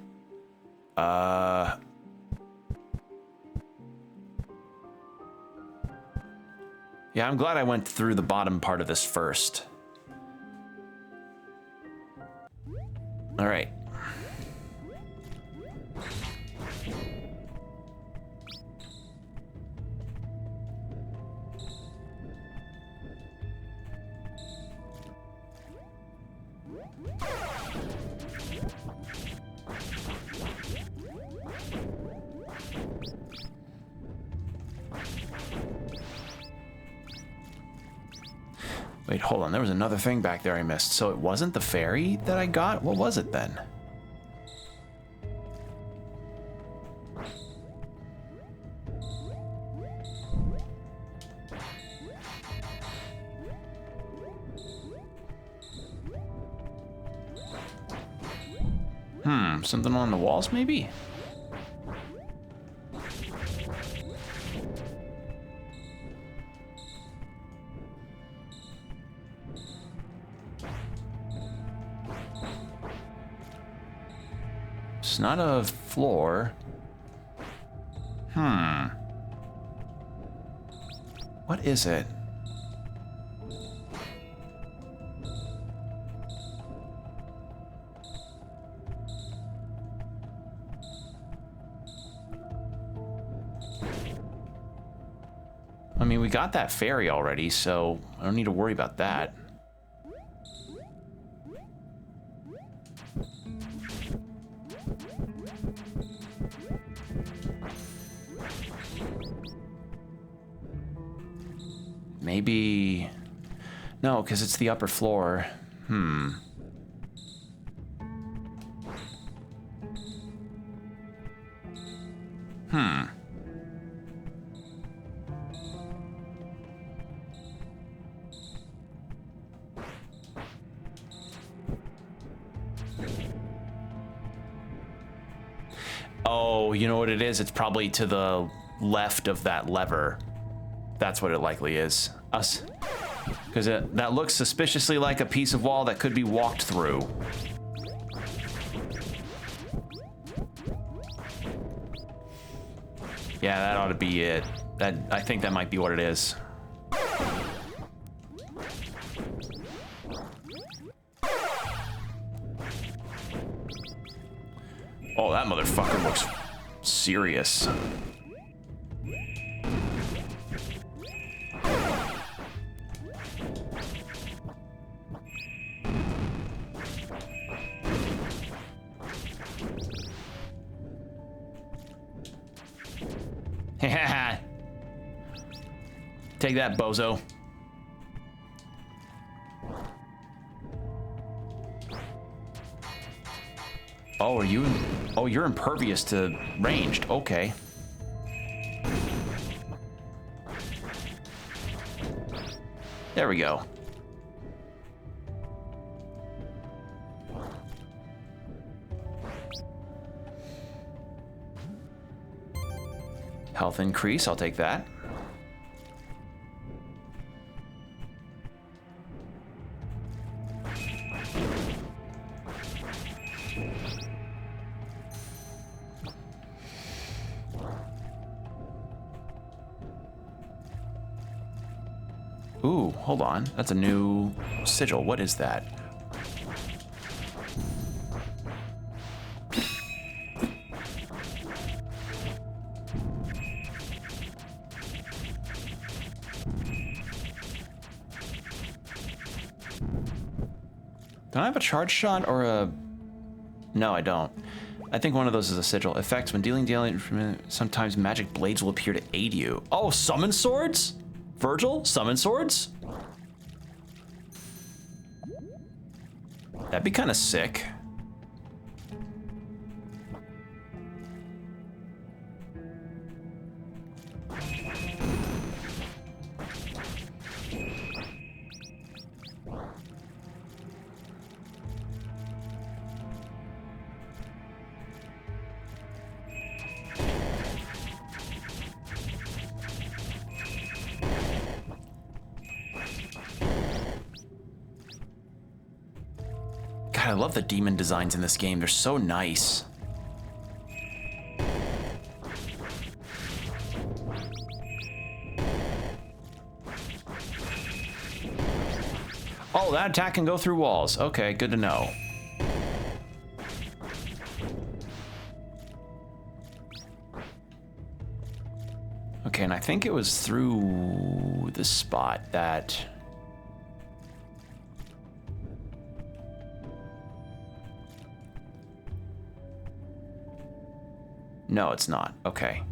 Yeah, I'm glad I went through the bottom part of this first. All right. Wait, hold on. There was another thing back there I missed. So it wasn't the fairy that I got? What was it then? Something on the walls, maybe? It's not a floor. What is it? I mean, we got that fairy already, so I don't need to worry about that. Maybe... No, because it's the upper floor. Oh, you know what it is? It's probably to the left of that lever. That's what it likely is. Us. Because that looks suspiciously like a piece of wall that could be walked through. Yeah, that ought to be it. I think that might be what it is. Oh, that motherfucker looks serious. Take that, bozo. Oh, are you... Oh, you're impervious to ranged. Okay. There we go. Health increase, I'll take that. Ooh, hold on. That's a new sigil. What is that? Don't I have a charge shot or a... No, I don't. I think one of those is a sigil. Effects when dealing sometimes magic blades will appear to aid you. Oh, summon swords? Virgil, summon swords? That'd be kind of sick. God, I love the demon designs in this game. They're so nice. Oh, that attack can go through walls. Okay, good to know. Okay, and I think it was through the spot that... No, it's not. Okay.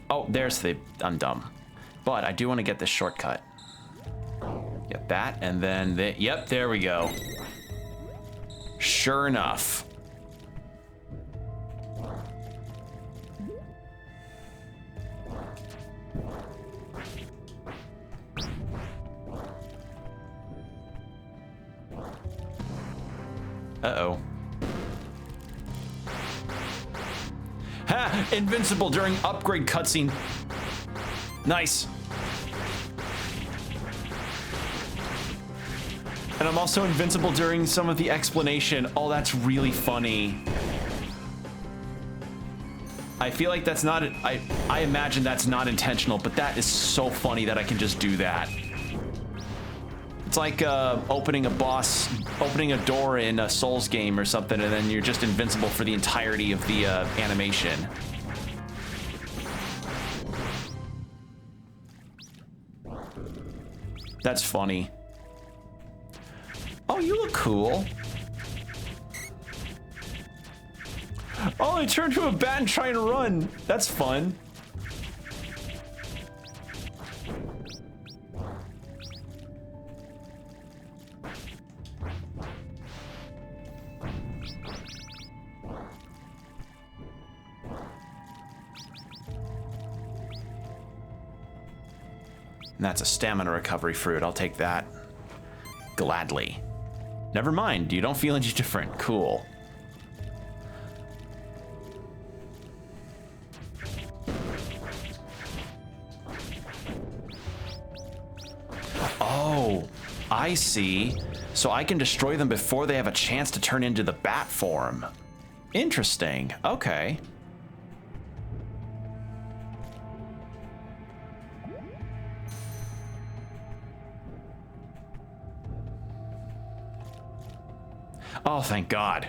Oh, there's the... I'm dumb. But I do want to get this shortcut. Get that, and then... Yep, there we go. Sure enough. Uh-oh. Ha! Invincible during upgrade cutscene. Nice. And I'm also invincible during some of the explanation. Oh, that's really funny. I feel like that's not... I imagine that's not intentional, but that is so funny that I can just do that. It's like opening a door in a Souls game or something, and then you're just invincible for the entirety of the animation. That's funny. Oh, you look cool. Oh, I turned to a bat and try and run. That's fun. And that's a stamina recovery fruit. I'll take that. Gladly. Never mind, you don't feel any different. Cool. Oh, I see. So I can destroy them before they have a chance to turn into the bat form. Interesting. Okay. Oh, thank God.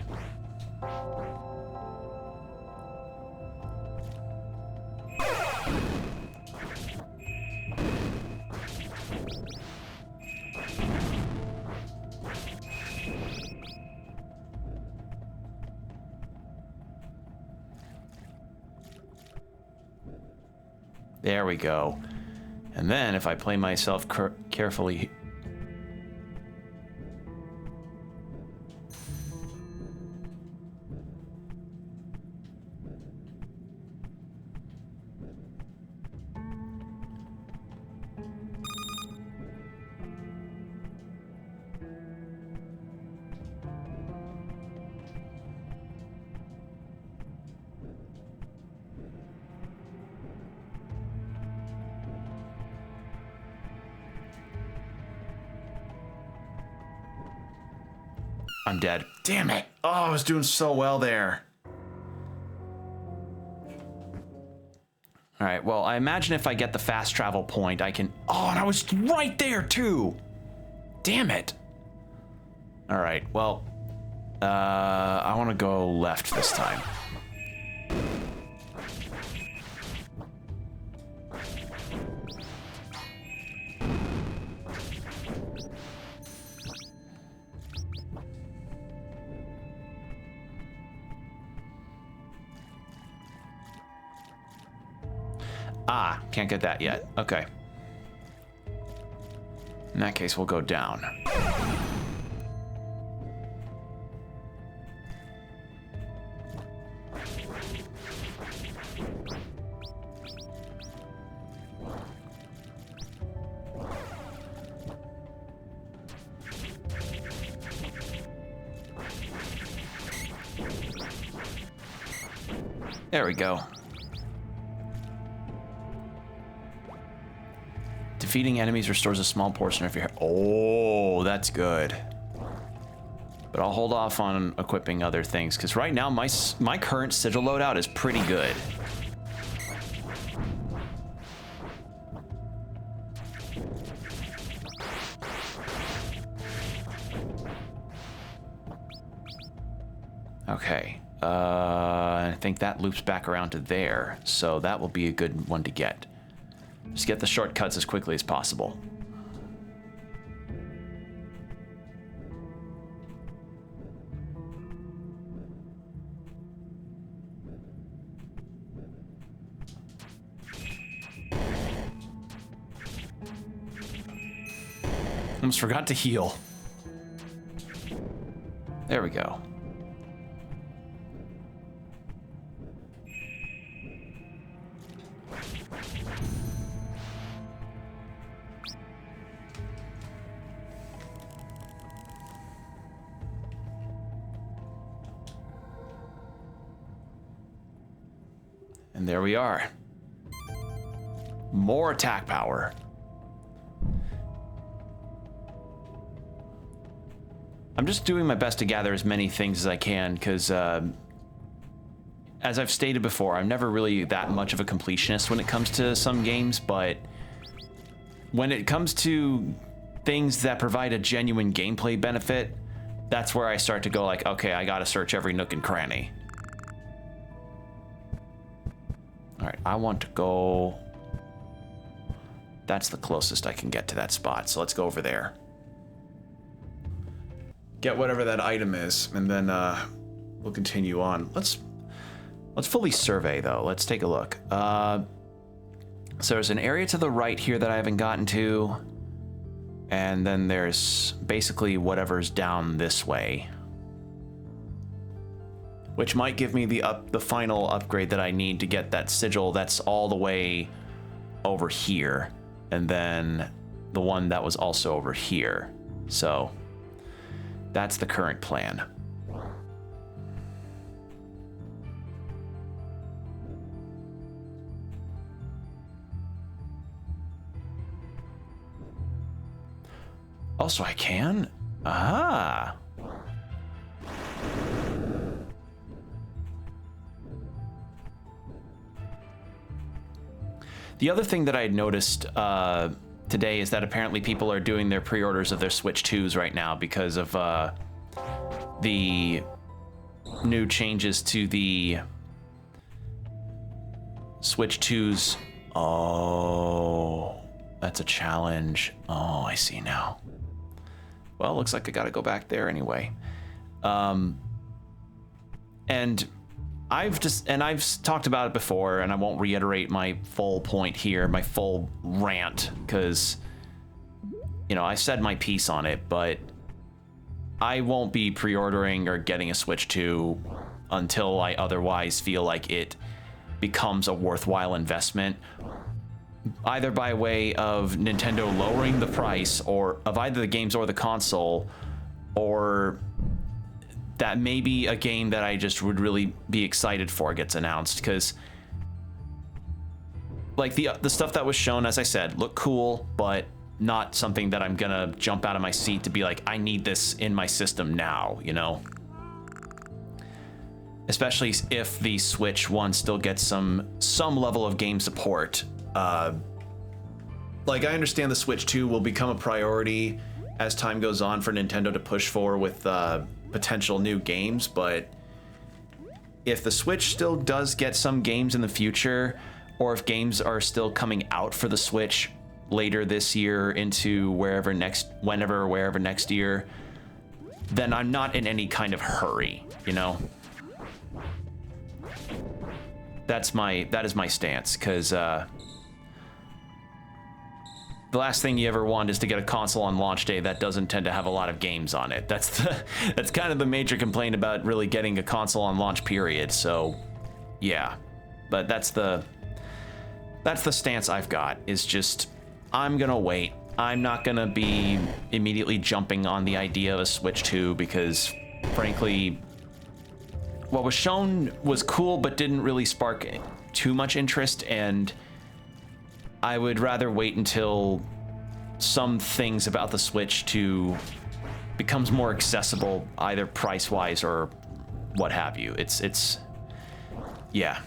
There we go. And then if I play myself carefully... I'm dead. Damn it. Oh, I was doing so well there. All right, well, I imagine if I get the fast travel point, I can... Oh, and I was right there, too. Damn it. All right, well, I want to go left this time. Ah, can't get that yet. Okay. In that case, we'll go down. There we go. Defeating enemies restores a small portion of your... Oh, that's good. But I'll hold off on equipping other things, because right now my current sigil loadout is pretty good. Okay. I think that loops back around to there, so that will be a good one to get. Just get the shortcuts as quickly as possible. Almost forgot to heal. There we go. And there we are. More attack power. I'm just doing my best to gather as many things as I can, because as I've stated before, I'm never really that much of a completionist when it comes to some games, but when it comes to things that provide a genuine gameplay benefit, that's where I start to go like, okay, I gotta search every nook and cranny. All right, I want to go... That's the closest I can get to that spot, so let's go over there. Get whatever that item is, and then we'll continue on. Let's fully survey, though. Let's take a look. So there's an area to the right here that I haven't gotten to, and then there's basically whatever's down this way, which might give me the final upgrade that I need to get that sigil that's all the way over here, and then the one that was also over here. So that's the current plan. Also, I can? Ah. The other thing that I had noticed today is that apparently people are doing their pre-orders of their Switch 2s right now because of the new changes to the Switch 2s. Oh, that's a challenge. Oh, I see now. Well, looks like I gotta go back there anyway. And I've talked about it before, and I won't reiterate my full point here, my full rant, because, you know, I said my piece on it, but I won't be pre-ordering or getting a Switch 2 until I otherwise feel like it becomes a worthwhile investment, either by way of Nintendo lowering the price or of either the games or the console, or that maybe a game that I just would really be excited for gets announced, because like the stuff that was shown, as I said, looked cool, but not something that I'm gonna jump out of my seat to be like, I need this in my system now, you know? Especially if the Switch one still gets some level of game support. Like, I understand the Switch 2 will become a priority as time goes on for Nintendo to push for with potential new games, but if the Switch still does get some games in the future, or if games are still coming out for the Switch later this year into wherever next year, then I'm not in any kind of hurry, you know? That is my stance, because the last thing you ever want is to get a console on launch day that doesn't tend to have a lot of games on it. That's kind of the major complaint about really getting a console on launch period. So yeah, but that's the stance I've got, is just I'm gonna wait. I'm not gonna be immediately jumping on the idea of a Switch 2 because frankly what was shown was cool but didn't really spark too much interest, and I would rather wait until some things about the Switch 2 becomes more accessible, either price-wise or what have you. It's yeah.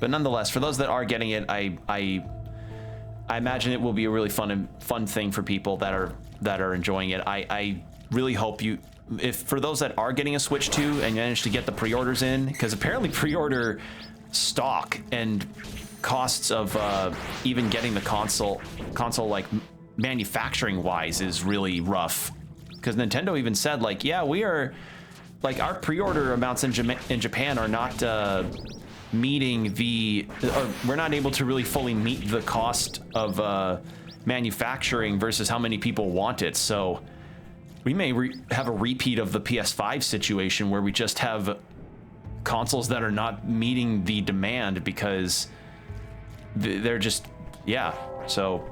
But nonetheless, for those that are getting it, I imagine it will be a really fun thing for people that are enjoying it. I really hope you, if for those that are getting a Switch 2 and manage to get the pre-orders in, because apparently pre-order stock and costs of even getting the console like manufacturing wise is really rough. Because Nintendo even said like, yeah, we are like our pre-order amounts in Japan are not meeting or we're not able to really fully meet the cost of manufacturing versus how many people want it. So we may have a repeat of the PS5 situation where we just have consoles that are not meeting the demand because they're just, yeah. So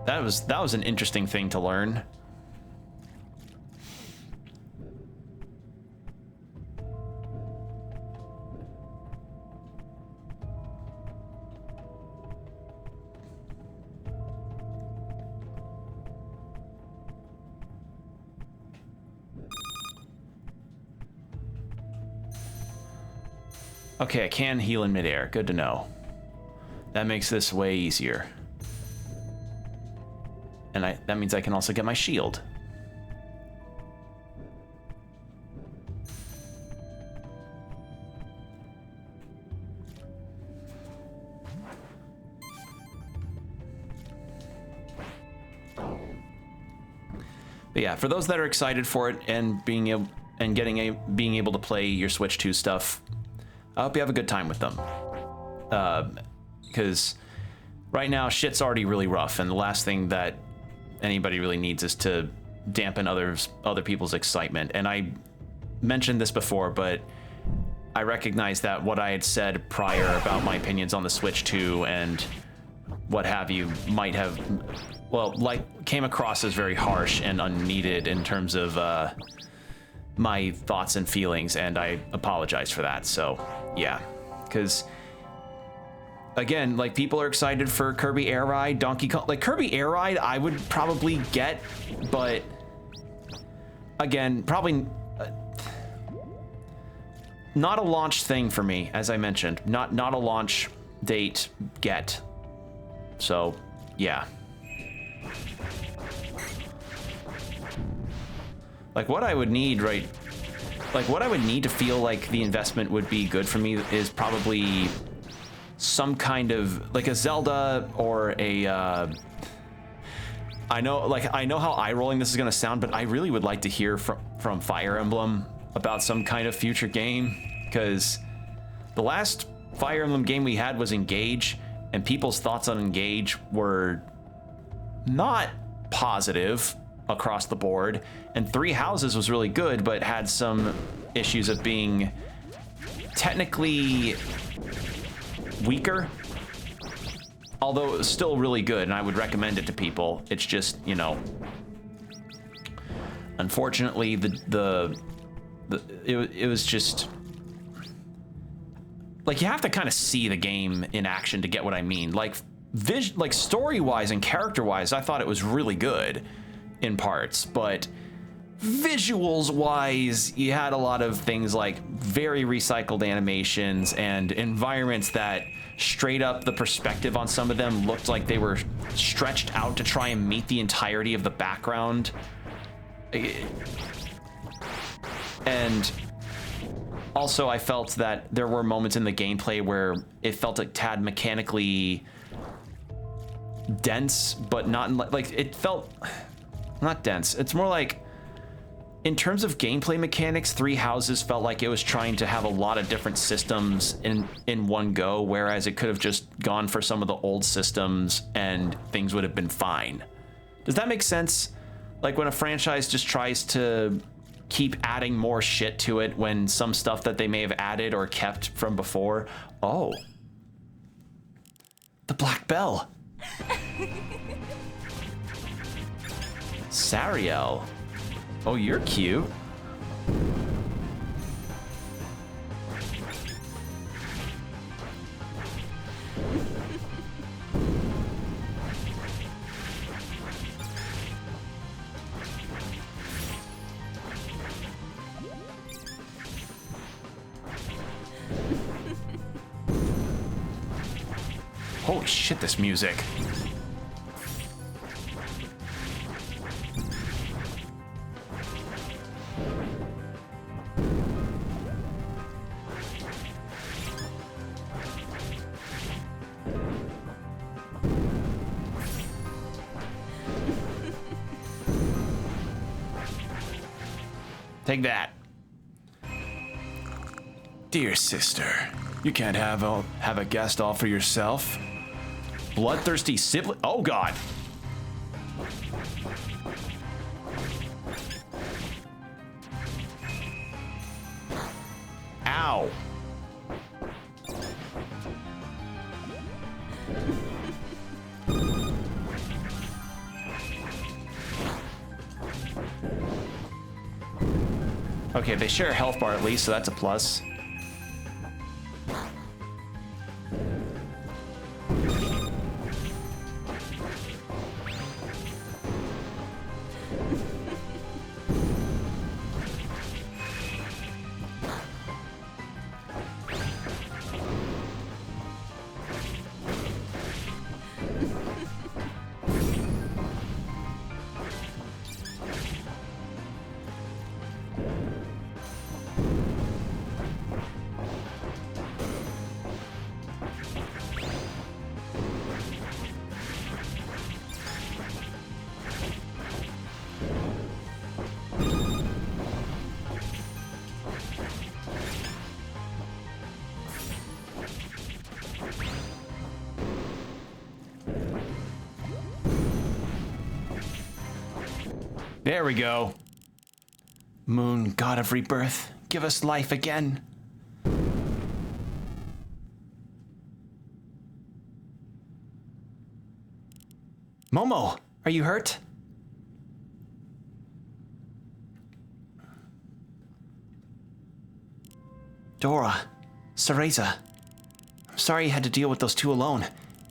that was an interesting thing to learn. Okay, I can heal in midair. Good to know. That makes this way easier. And that means I can also get my shield. But yeah, for those that are excited for it and being able to play your Switch 2 stuff, I hope you have a good time with them. Because right now shit's already really rough, and the last thing that anybody really needs is to dampen other people's excitement. And I mentioned this before, but I recognize that what I had said prior about my opinions on the Switch 2 and what have you might have, well, like came across as very harsh and unneeded in terms of my thoughts and feelings, and I apologize for that. So yeah, because again, like people are excited for Kirby Air Ride, Donkey Kong, like Kirby Air Ride I would probably get, but again, probably not a launch thing for me, as I mentioned, not a launch date get. So yeah. Like what I would need, right? Like what I would need to feel like the investment would be good for me is probably some kind of like a Zelda or a I know how eye-rolling this is gonna sound, but I really would like to hear from Fire Emblem about some kind of future game, because the last Fire Emblem game we had was Engage, and people's thoughts on Engage were not positive across the board, and Three Houses was really good but had some issues of being technically weaker, although it was still really good and I would recommend it to people. It's just, you know, unfortunately it was just like you have to kind of see the game in action to get what I mean. Like story-wise and character-wise, I thought it was really good in parts, but visuals-wise, you had a lot of things like very recycled animations and environments that straight up the perspective on some of them looked like they were stretched out to try and meet the entirety of the background. And also I felt that there were moments in the gameplay where it felt a tad mechanically dense, but not like it felt not dense. It's more like in terms of gameplay mechanics, Three Houses felt like it was trying to have a lot of different systems in one go, whereas it could have just gone for some of the old systems and things would have been fine. Does that make sense? Like when a franchise just tries to keep adding more shit to it when some stuff that they may have added or kept from before. Oh. The Black Bell. Sariel. Oh, you're cute. Holy shit, this music. Take that. Dear sister, you can't have a guest all for yourself. Bloodthirsty sibling. Oh god. Ow. Okay, they share a health bar at least, so that's a plus. There we go. Moon, god of rebirth, give us life again. Momo, are you hurt? Dora, Cereza, I'm sorry you had to deal with those two alone.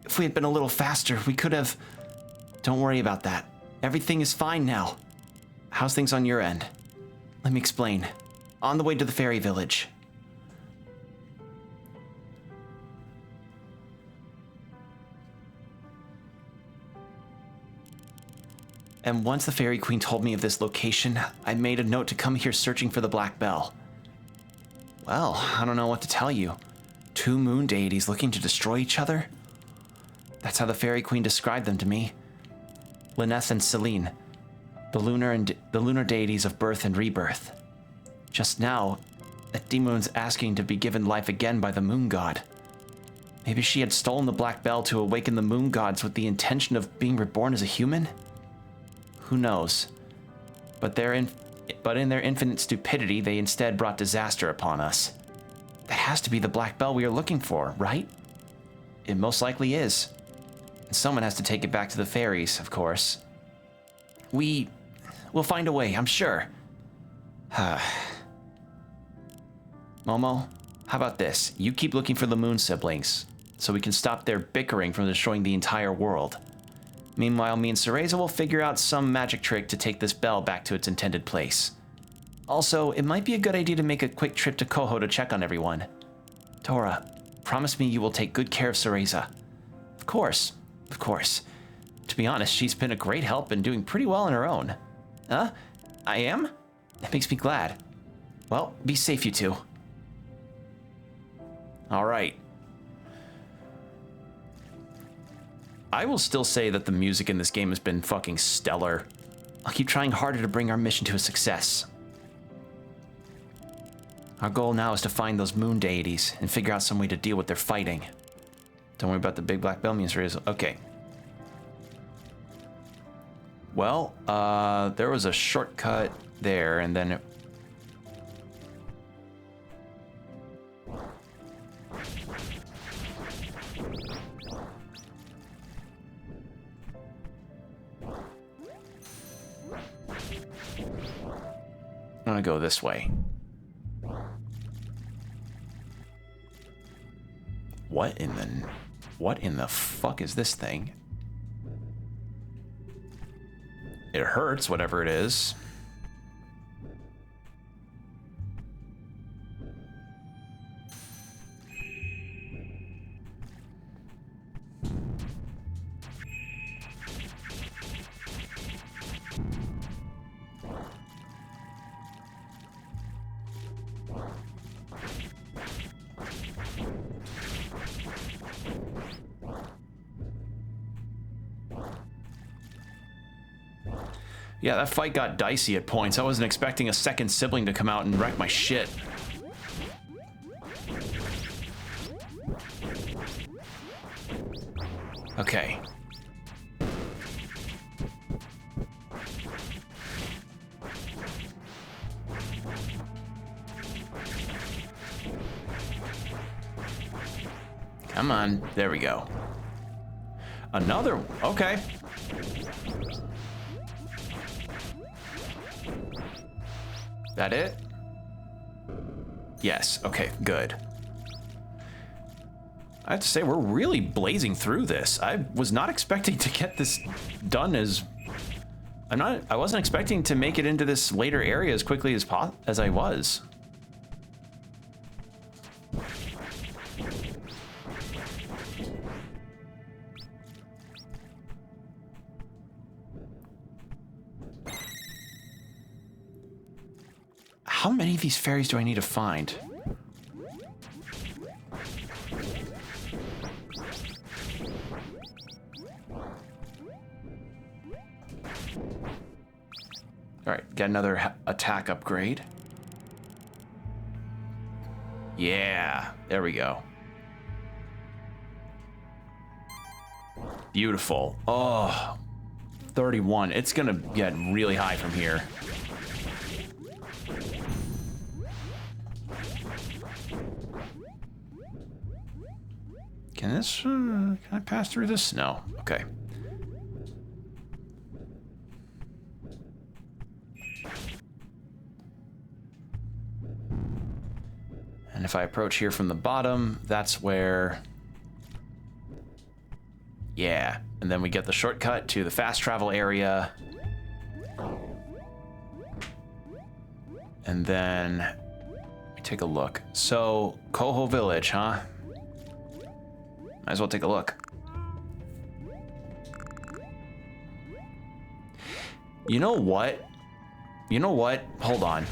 If we had been a little faster, we could have... Don't worry about that. Everything is fine now. How's things on your end? Let me explain. On the way to the fairy village. And once the fairy queen told me of this location, I made a note to come here searching for the Black Bell. Well, I don't know what to tell you. Two moon deities looking to destroy each other? That's how the fairy queen described them to me. Lyneth and Celine. The lunar deities of birth and rebirth. Just now, a demon's asking to be given life again by the moon god. Maybe she had stolen the Black Bell to awaken the moon gods with the intention of being reborn as a human? Who knows? But in their infinite stupidity, they instead brought disaster upon us. That has to be the Black Bell we are looking for, right? It most likely is. And someone has to take it back to the fairies, of course. We'll find a way, I'm sure. Momo, how about this? You keep looking for the Moon siblings, so we can stop their bickering from destroying the entire world. Meanwhile, me and Cereza will figure out some magic trick to take this bell back to its intended place. Also, it might be a good idea to make a quick trip to Koho to check on everyone. Dora, promise me you will take good care of Cereza. Of course, of course. To be honest, she's been a great help and doing pretty well on her own. Huh? I am? It makes me glad. Well, be safe, you two. All right. I will still say that the music in this game has been fucking stellar. I'll keep trying harder to bring our mission to a success. Our goal now is to find those moon deities and figure out some way to deal with their fighting. Don't worry about the big black bell means. Okay. Well, there was a shortcut there, and then it... I'm gonna go this way. What in the fuck is this thing? It hurts, whatever it is. Yeah, that fight got dicey at points. I wasn't expecting a second sibling to come out and wreck my shit. Okay. Come on. There we go. Another... Okay. That it? Yes. Okay, good. I have to say, we're really blazing through this. I was not expecting to get this done as... I wasn't expecting to make it into this later area as quickly as I was. How many of these fairies do I need to find? All right, get another attack upgrade. Yeah, there we go. Beautiful. Oh, 31. It's gonna get really high from here. Can this, can I pass through this? No, okay. And if I approach here from the bottom, that's where, yeah. And then we get the shortcut to the fast travel area. And then, let me take a look. So, Coho Village, huh? Might as well take a look. You know what? You know what? Hold on.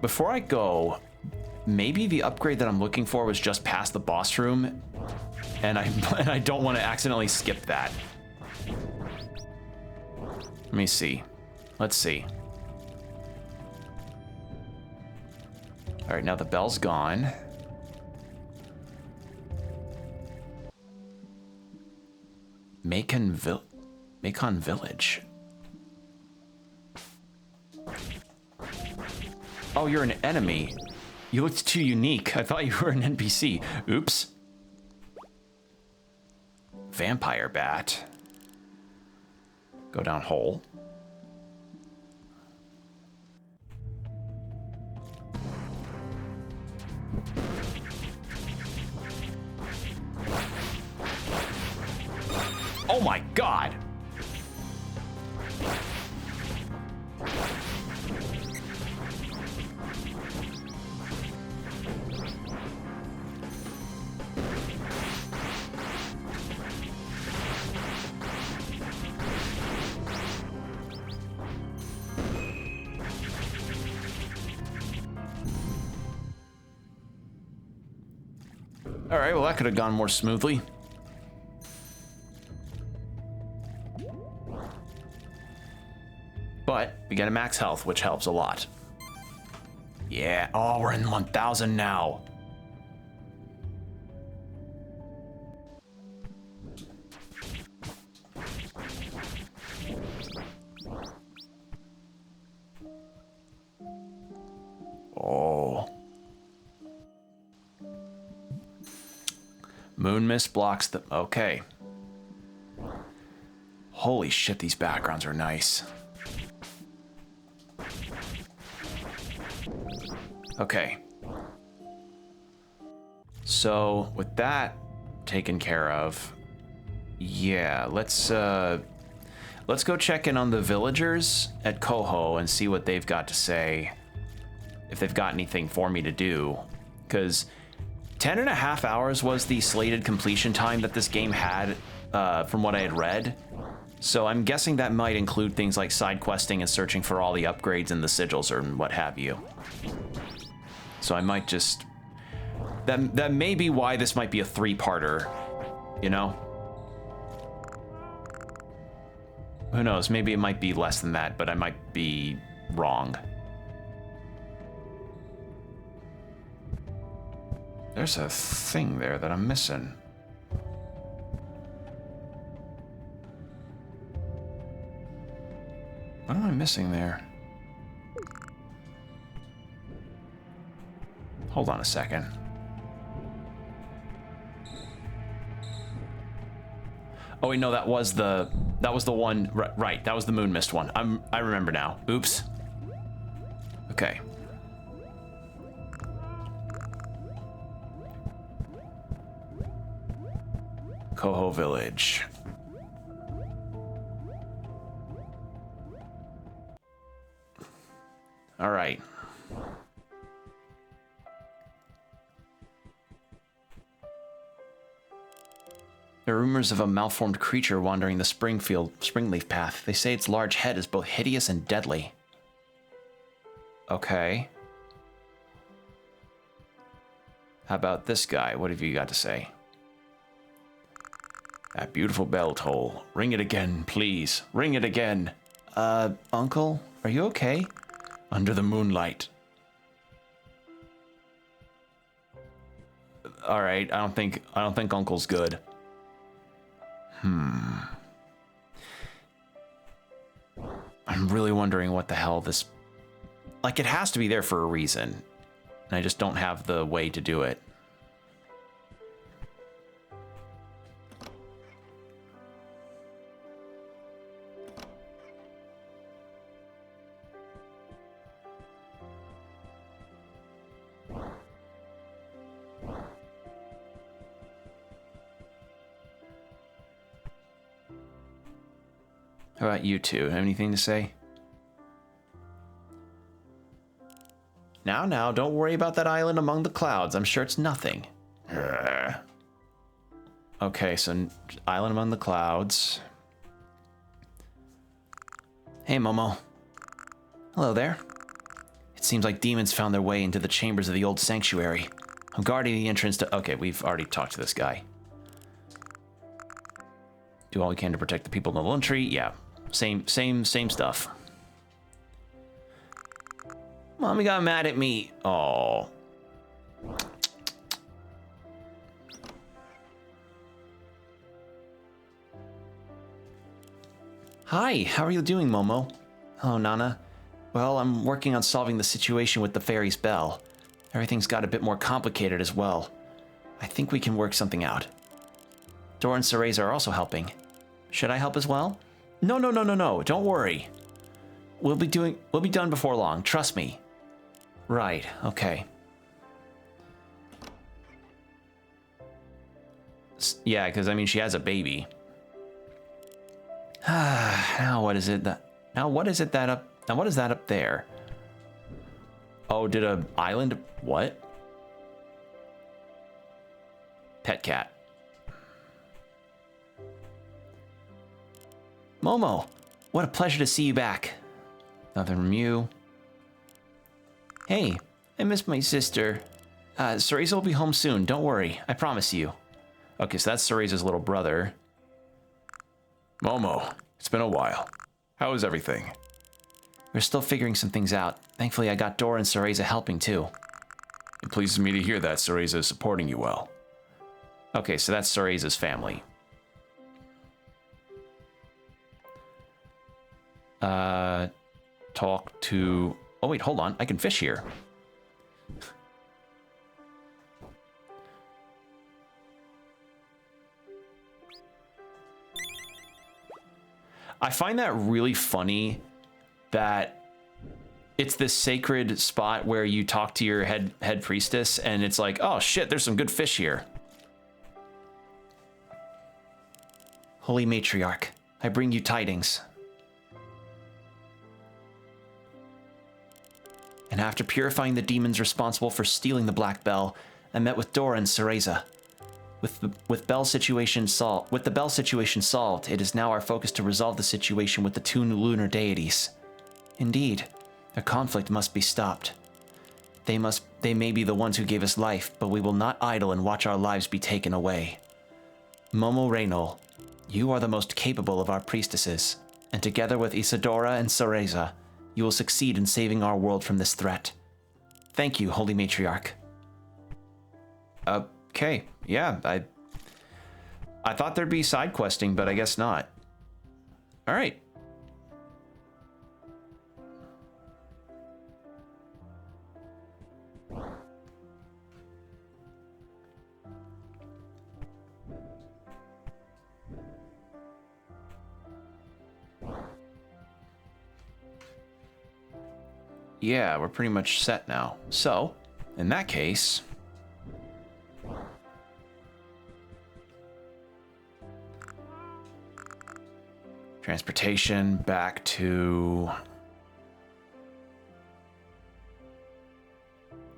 Before I go, maybe the upgrade that I'm looking for was just past the boss room, and I don't want to accidentally skip that. Let me see. Let's see. All right, now the bell's gone. Macon Village. Oh, you're an enemy. You looked too unique. I thought you were an NPC. Oops. Vampire bat. Go down hole. Oh my God! All right, well that could have gone more smoothly. But we get a max health, which helps a lot. Yeah. Oh, we're in 1,000 now. Oh. Moon mist blocks the... Okay. Holy shit, these backgrounds are nice. Okay. So, with that taken care of, yeah, let's go check in on the villagers at Coho and see what they've got to say. If they've got anything for me to do. Because 10.5 hours was the slated completion time that this game had, from what I had read. So I'm guessing that might include things like side questing and searching for all the upgrades and the sigils or what have you. So I might just... That may be why this might be a 3-parter, you know? Who knows, maybe it might be less than that, but I might be wrong. There's a thing there that I'm missing. What am I missing there? Hold on a second. Oh wait, no, that was the one, right, that was the moon mist one. I remember now. Oops. Okay. Coho Village. All right. There are rumors of a malformed creature wandering the Springleaf path. They say its large head is both hideous and deadly. Okay. How about this guy? What have you got to say? That beautiful bell toll. Ring it again, please. Ring it again. Uncle, are you okay? Under the moonlight. All right, I don't think Uncle's good. I'm really wondering what the hell this... Like, it has to be there for a reason. And I just don't have the way to do it. How about you two? Have anything to say? Now, don't worry about that island among the clouds. I'm sure it's nothing. Okay, so island among the clouds. Hey, Momo. Hello there. It seems like demons found their way into the chambers of the old sanctuary. I'm guarding the entrance to... Okay, we've already talked to this guy. Do all we can to protect the people in the lone tree. Yeah, same stuff. Mommy got mad at me. Oh. Hi, how are you doing, Momo? Hello, Nana. Well, I'm working on solving the situation with the fairy's bell. Everything's got a bit more complicated as well. I think we can work something out. Dora and Cereza are also helping. Should I help as well? No, don't worry. We'll be done before long, trust me. Right, okay. Yeah, because I mean she has a baby. Now what is that up there? Oh, did a island... What? Pet cat. Momo, what a pleasure to see you back. Nothing from you. Hey, I miss my sister. Cereza will be home soon, don't worry, I promise you. Okay, so that's Cereza's little brother. Momo, it's been a while. How is everything? We're still figuring some things out. Thankfully, I got Dora and Cereza helping too. It pleases me to hear that Cereza is supporting you well. Okay, so that's Cereza's family. Talk to... Oh, wait, hold on. I can fish here. I find that really funny that it's this sacred spot where you talk to your head priestess and it's like, oh shit, there's some good fish here. Holy Matriarch, I bring you tidings. And after purifying the demons responsible for stealing the Black Bell, I met with Dora and Cereza. With the Bell situation solved, it is now our focus to resolve the situation with the two new lunar deities. Indeed, their conflict must be stopped. They may be the ones who gave us life, but we will not idle and watch our lives be taken away. Momo Reynol, you are the most capable of our priestesses, and together with Isadora and Cereza, you will succeed in saving our world from this threat. Thank you, Holy Matriarch. Okay, yeah, I thought there'd be side questing, but I guess not. All right. Yeah, we're pretty much set now. So, in that case... transportation back to...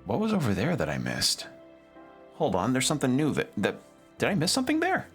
What was over there that I missed? Hold on, there's something new that... Did I miss something there?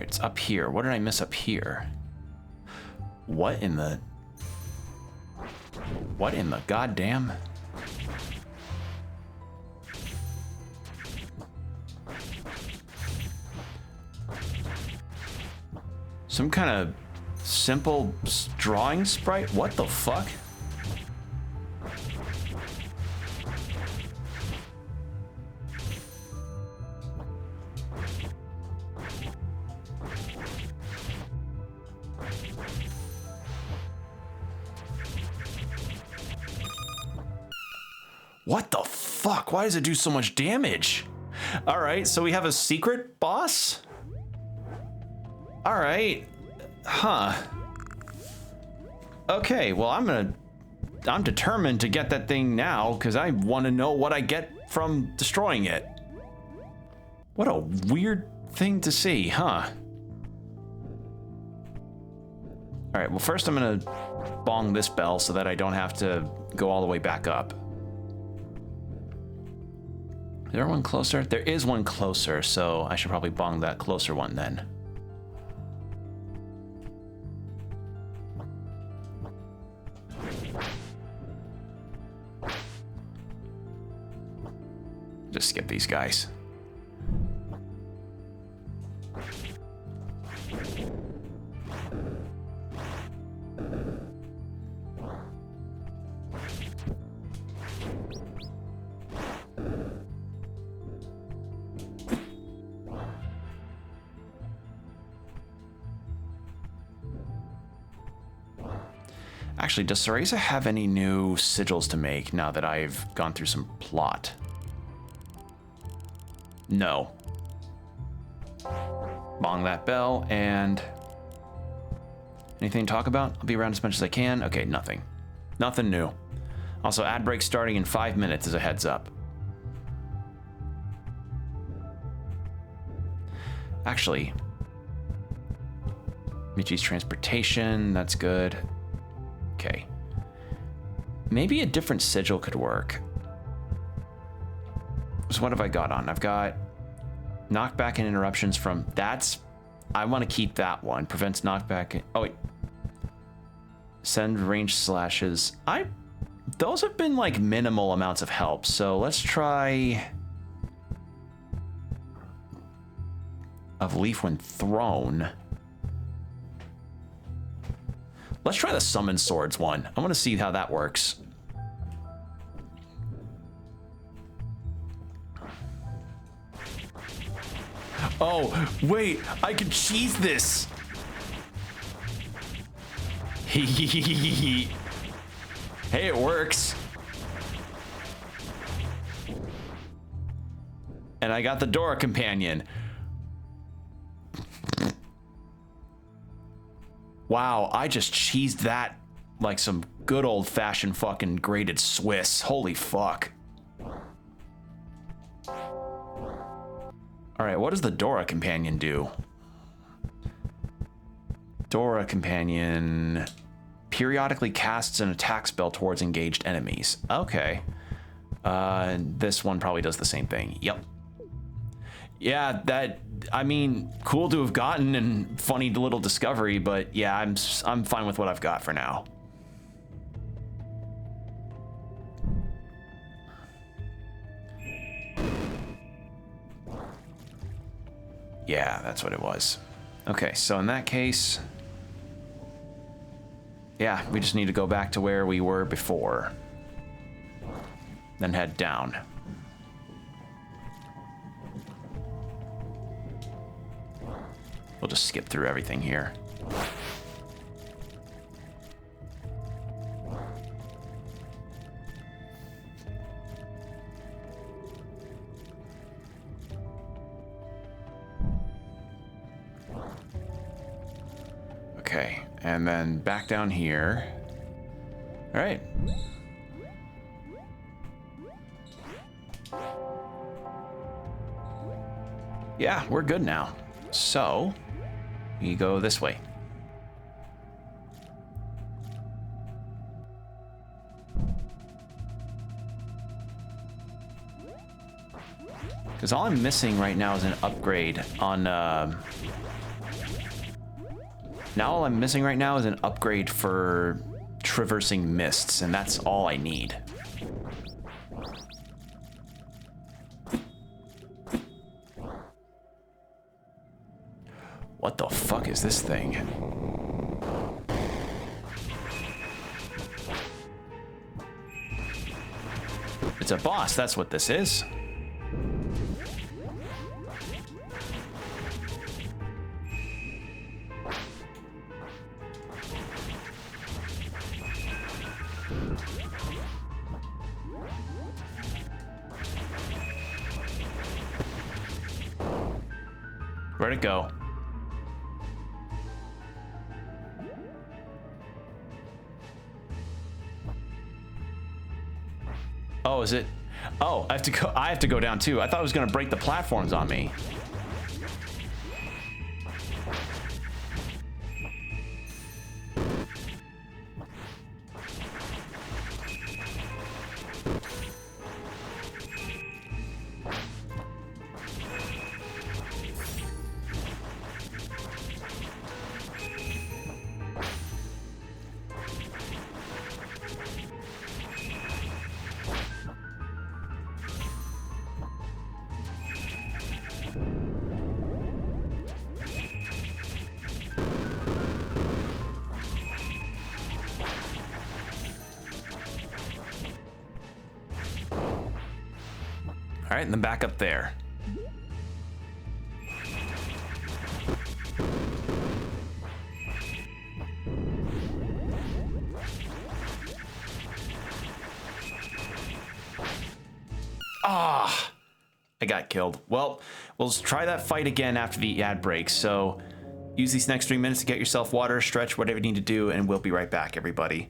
It's up here. What did I miss up here? What in the goddamn? Some kind of simple drawing sprite? What the fuck? What the fuck? Why does it do so much damage? All right, so we have a secret boss? All right. Huh. Okay, well, I'm determined to get that thing now because I want to know what I get from destroying it. What a weird thing to see, huh? All right, well, first I'm gonna bong this bell so that I don't have to go all the way back up. Is there one closer? There is one closer, so I should probably bong that closer one then. Just skip these guys. Actually, does Cereza have any new sigils to make now that I've gone through some plot? No. Bong that bell, and anything to talk about? I'll be around as much as I can. Okay, nothing. Nothing new. Also, ad break starting in 5 minutes as a heads up. Actually, Michi's transportation, that's good. Okay. Maybe a different sigil could work. So what have I got on? I've got knockback and interruptions from... I want to keep that one. Prevents knockback... Oh, wait. Send range slashes. Those have been like minimal amounts of help, so let's try... Of leaf when thrown. Let's try the summon swords one. I want to see how that works. Oh, wait, I can cheese this. Hey, it works. And I got the Dora companion. Wow, I just cheesed that like some good old-fashioned fucking grated Swiss. Holy fuck. All right, what does the Dora companion do? Dora companion periodically casts an attack spell towards engaged enemies. Okay. This one probably does the same thing. Yep. Yeah, I mean, cool to have gotten and funny little discovery, but yeah, I'm fine with what I've got for now. Yeah, that's what it was. Okay, so in that case, yeah, we just need to go back to where we were before. Then head down. We'll just skip through everything here. Okay, and then back down here. All right. Yeah, we're good now. So, we go this way. Because all I'm missing right now is an upgrade on... Now all I'm missing right now is an upgrade for traversing mists, and that's all I need. What the fuck is this thing? It's a boss, that's what this is. Where'd it go? Oh, is it? Oh, I have to go down too. I thought it was gonna break the platforms on me. All right, and then back up there. Ah! I got killed. Well, we'll try that fight again after the ad break. So use these next 3 minutes to get yourself water, stretch, whatever you need to do, and we'll be right back, everybody.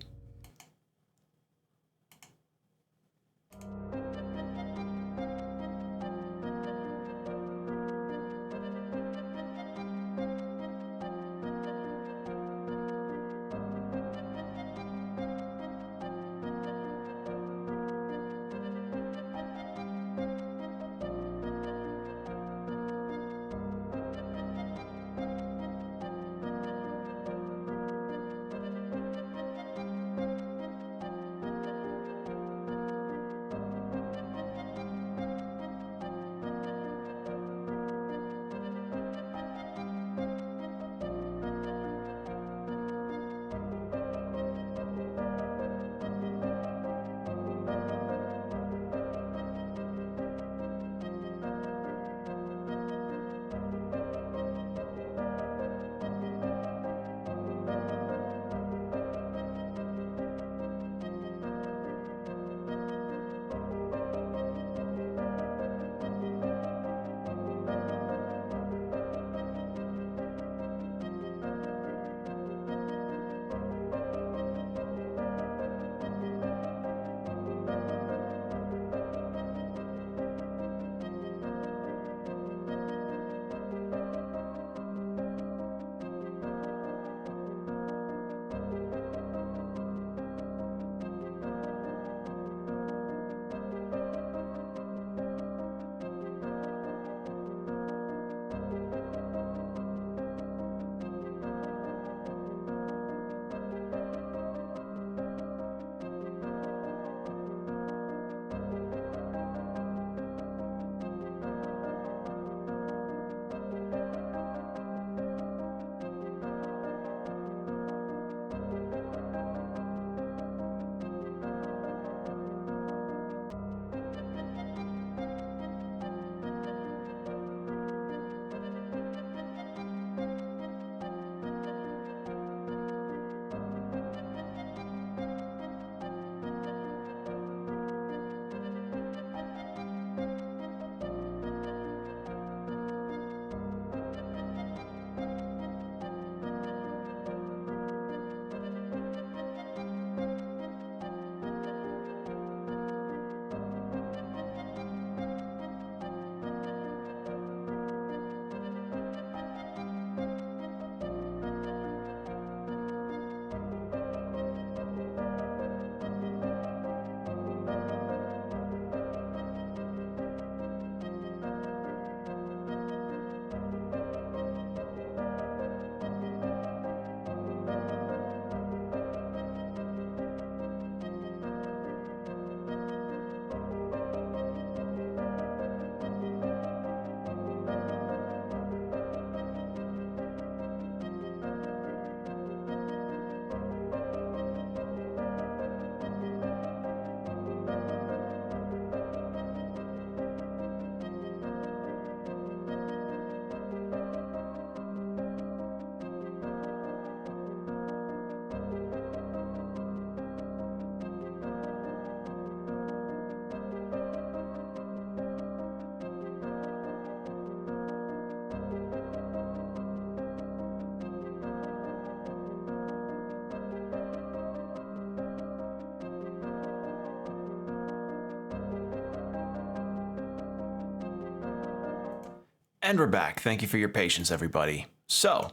And we're back. Thank you for your patience, everybody. So,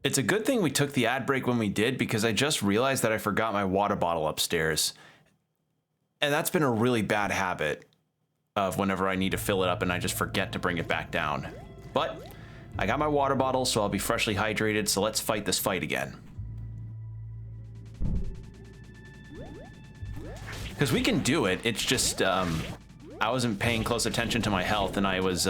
it's a good thing we took the ad break when we did, because I just realized that I forgot my water bottle upstairs. And that's been a really bad habit of whenever I need to fill it up and I just forget to bring it back down. But I got my water bottle, so I'll be freshly hydrated, so let's fight this fight again. Because we can do it, it's just, I wasn't paying close attention to my health, and I was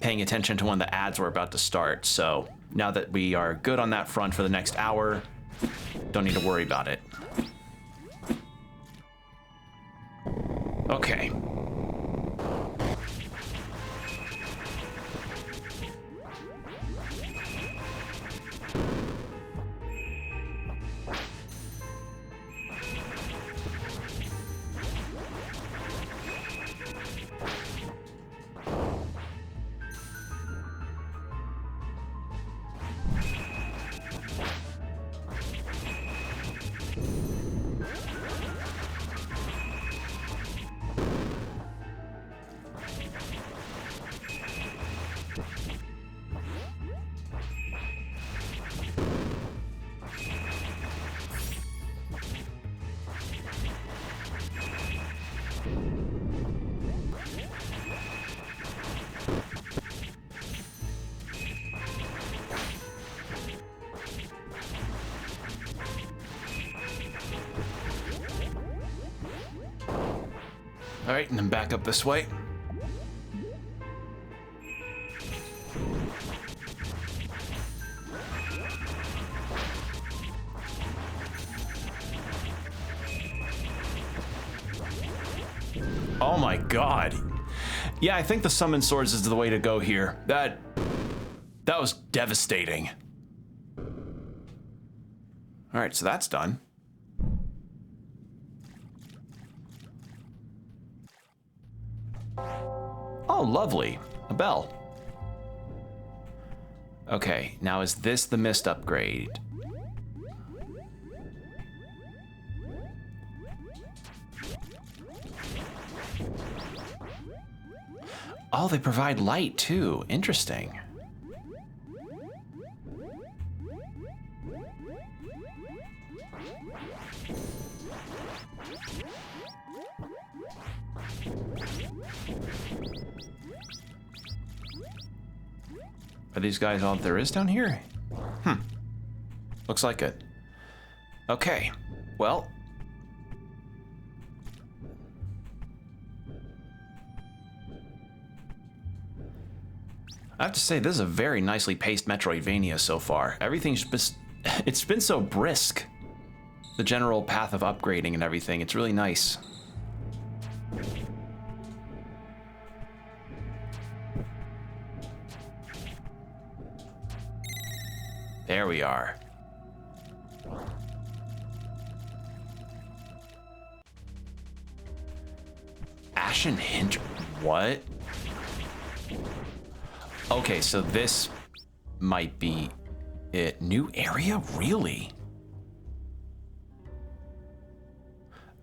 paying attention to when the ads were about to start. So now that we are good on that front for the next hour, don't need to worry about it. Okay. All right, and then back up this way. Oh my god. Yeah, I think the summon swords is the way to go here. That was devastating. All right, so that's done. Oh, lovely. A bell. Okay, now is this the mist upgrade? Oh, they provide light too. Interesting. Are these guys all there is down here? Looks like it. Okay, well. I have to say, this is a very nicely paced Metroidvania so far. Everything's just, it's been so brisk. The general path of upgrading and everything, it's really nice. There we are. Ashen Hint? What? Okay, so this might be it. New area? Really?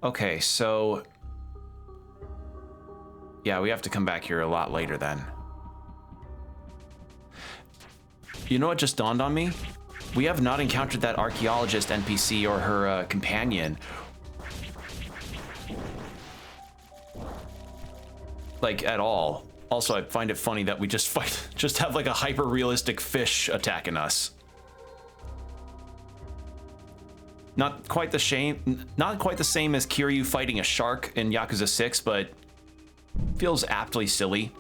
Okay, so... yeah, we have to come back here a lot later then. You know what just dawned on me? We have not encountered that archaeologist NPC or her companion. Like, at all. Also, I find it funny that we just have like a hyper-realistic fish attacking us. Not quite the same as Kiryu fighting a shark in Yakuza 6, but feels aptly silly.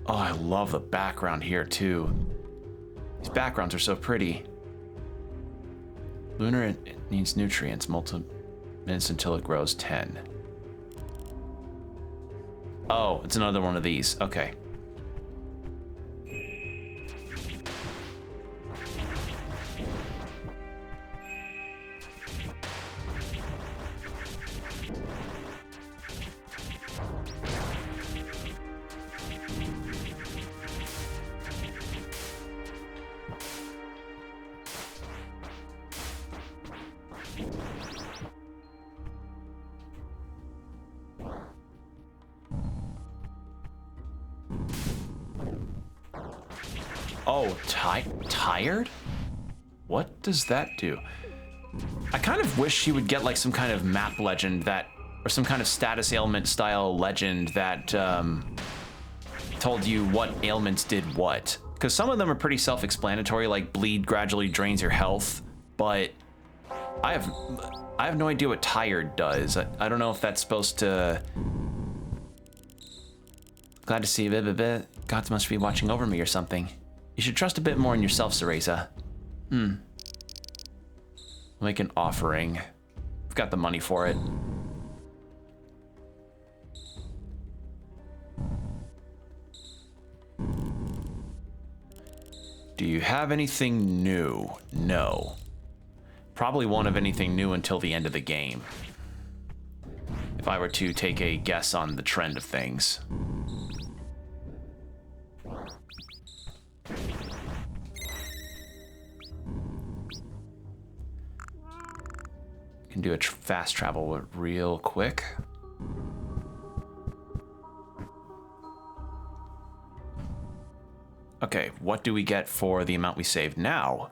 Oh, I love the background here, too. These backgrounds are so pretty. Lunar, it needs nutrients. Multiple minutes until it grows 10. Oh, it's another one of these. Okay. Oh, tired? What does that do? I kind of wish she would get like some kind of map legend that, or some kind of status ailment style legend that told you what ailments did what. Because some of them are pretty self-explanatory, like bleed gradually drains your health, but I have no idea what tired does. I don't know if that's supposed to... Glad to see you, Gods must be watching over me or something. You should trust a bit more in yourself, Cereza. Make an offering. I've got the money for it. Do you have anything new? No. Probably won't have anything new until the end of the game. If I were to take a guess on the trend of things. Can do a fast travel real quick. Okay, what do we get for the amount we saved now?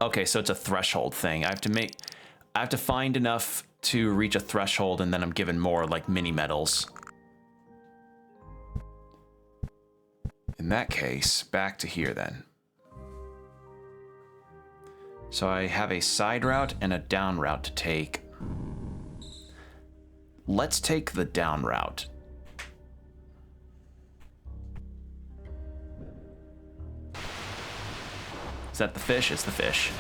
Okay, so it's a threshold thing. I have to find enough to reach a threshold, and then I'm given more, like, mini medals. In that case, back to here then. So I have a side route and a down route to take. Let's take the down route. Is that the fish? It's the fish.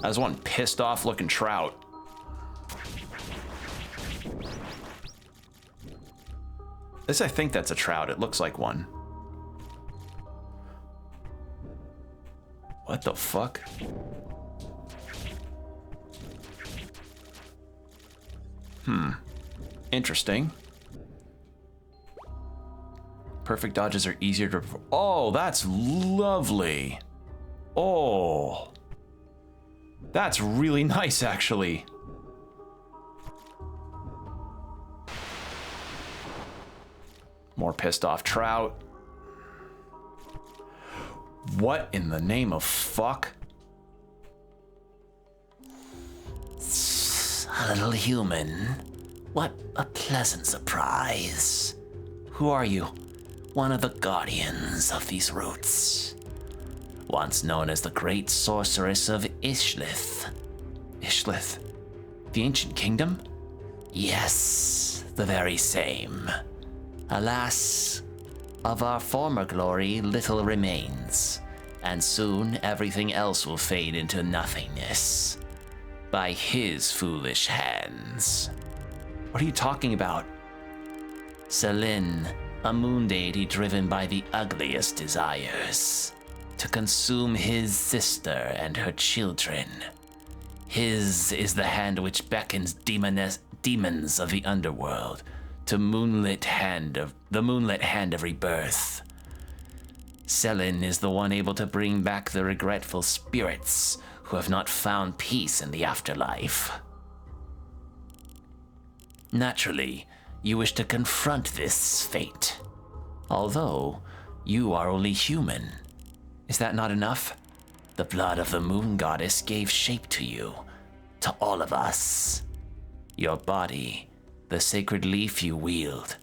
That was one pissed off looking trout. This, I think that's a trout. It looks like one. What the fuck? Interesting. Perfect dodges are easier to perform. Oh, that's lovely. Oh. That's really nice, actually. More pissed off trout. What in the name of fuck? A little human. What a pleasant surprise. Who are you? One of the guardians of these roots. Once known as the great sorceress of Ishlith. Ishlith? The ancient kingdom? Yes, the very same. Alas, of our former glory, little remains, and soon everything else will fade into nothingness. By his foolish hands. What are you talking about? Selin, a moon deity driven by the ugliest desires, to consume his sister and her children. His is the hand which beckons demons of the underworld to the moonlit hand of rebirth. Selin is the one able to bring back the regretful spirits who have not found peace in the afterlife. Naturally, you wish to confront this fate, although you are only human. Is that not enough? The blood of the moon goddess gave shape to you, to all of us. Your body, the sacred leaf you wield,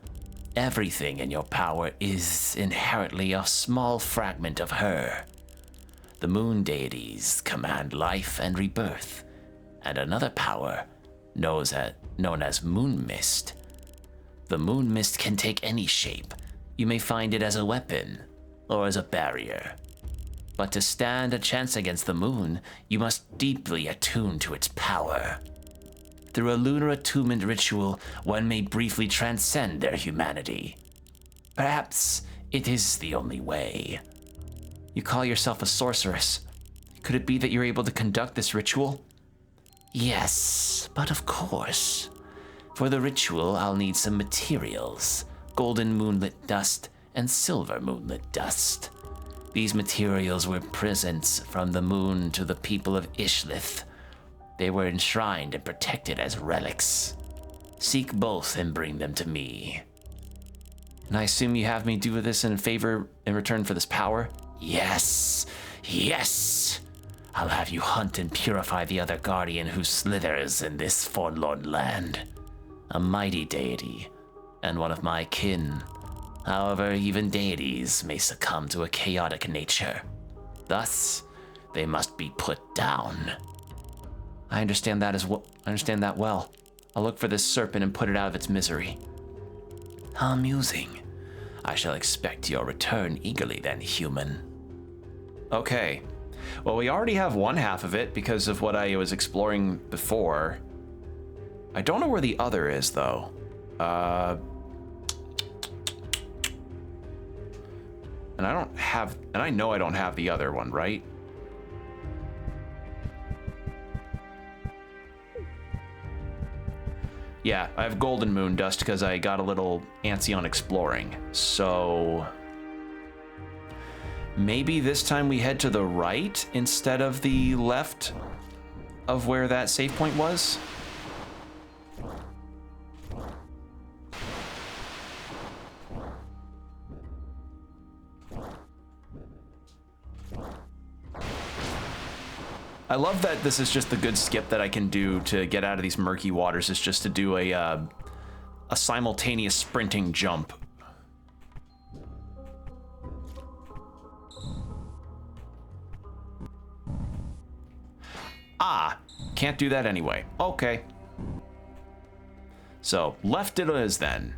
everything in your power is inherently a small fragment of her. The moon deities command life and rebirth, and another power known as moon mist. The moon mist can take any shape. You may find it as a weapon or as a barrier. But to stand a chance against the moon, you must deeply attune to its power. Through a lunar attunement ritual, one may briefly transcend their humanity. Perhaps it is the only way. You call yourself a sorceress. Could it be that you're able to conduct this ritual? Yes, but of course. For the ritual, I'll need some materials. Golden moonlit dust and silver moonlit dust. These materials were presents from the moon to the people of Ishlith. They were enshrined and protected as relics. Seek both and bring them to me. And I assume you have me do this in favor in return for this power? Yes, yes. I'll have you hunt and purify the other guardian who slithers in this forlorn land. A mighty deity, and one of my kin. However, even deities may succumb to a chaotic nature. Thus, they must be put down. I understand that well. I'll look for this serpent and put it out of its misery. How amusing. I shall expect your return eagerly then, human. Okay. Well, we already have one half of it because of what I was exploring before. I don't know where the other is, though. And I know I don't have the other one, right? Yeah, I have golden moon dust because I got a little antsy on exploring. So maybe this time we head to the right instead of the left of where that save point was? I love that this is just the good skip that I can do to get out of these murky waters, is just to do a simultaneous sprinting jump. Ah, can't do that anyway. Okay. So, left it is then.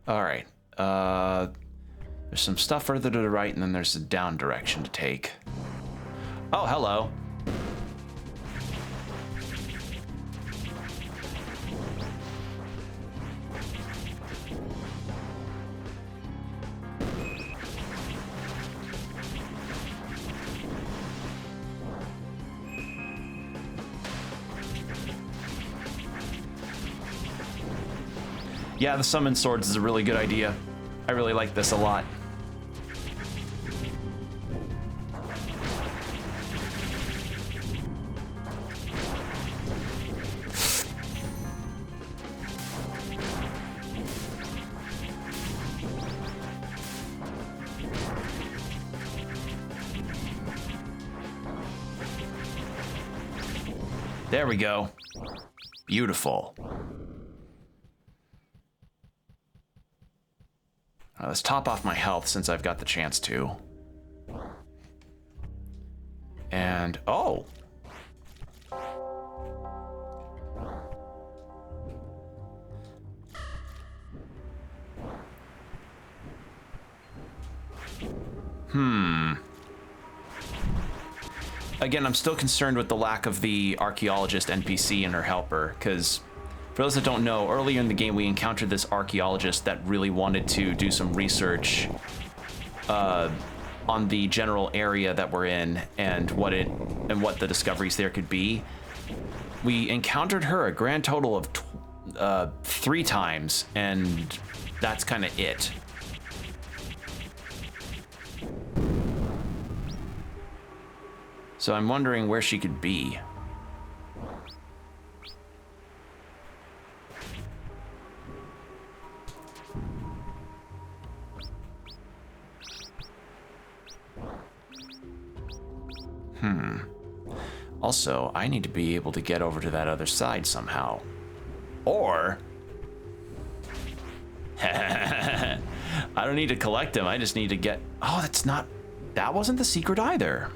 All right. There's some stuff further to the right, and then there's a down direction to take. Oh, hello. Yeah, the summon swords is a really good idea. I really like this a lot. There we go. Beautiful. Let's top off my health since I've got the chance to. And, oh! Again, I'm still concerned with the lack of the archaeologist NPC and her helper, because for those that don't know, earlier in the game we encountered this archaeologist that really wanted to do some research on the general area that we're in and what the discoveries there could be. We encountered her a grand total of 3 times, and that's kind of it. So I'm wondering where she could be. Also, I need to be able to get over to that other side somehow. Or... I don't need to collect them, I just need to get... Oh, that's not... That wasn't the secret either.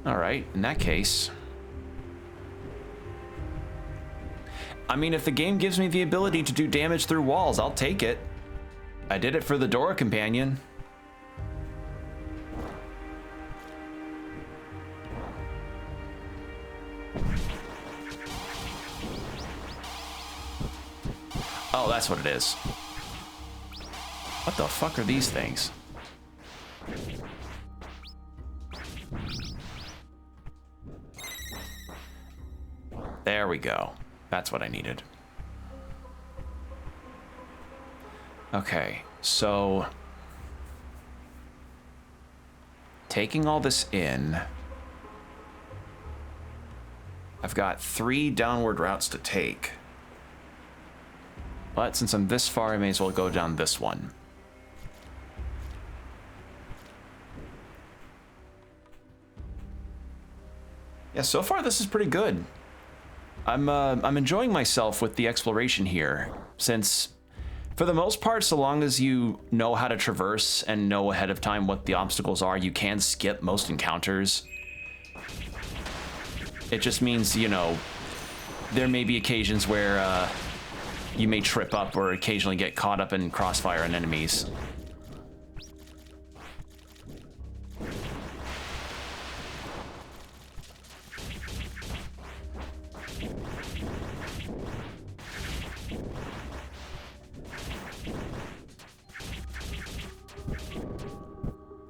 Alright, in that case... I mean, if the game gives me the ability to do damage through walls, I'll take it. I did it for the Dora companion. Oh, that's what it is. What the fuck are these things? There we go. That's what I needed. Okay, so... taking all this in... I've got 3 downward routes to take. But since I'm this far, I may as well go down this one. Yeah, so far this is pretty good. I'm enjoying myself with the exploration here, since for the most part, so long as you know how to traverse and know ahead of time what the obstacles are, you can skip most encounters. It just means, you know, there may be occasions where you may trip up or occasionally get caught up in crossfire and enemies.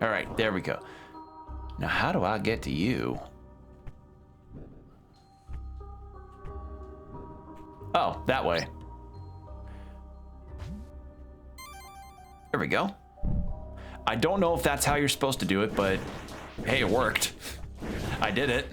All right, there we go. Now, how do I get to you? Oh, that way. There we go. I don't know if that's how you're supposed to do it, but hey, it worked. I did it.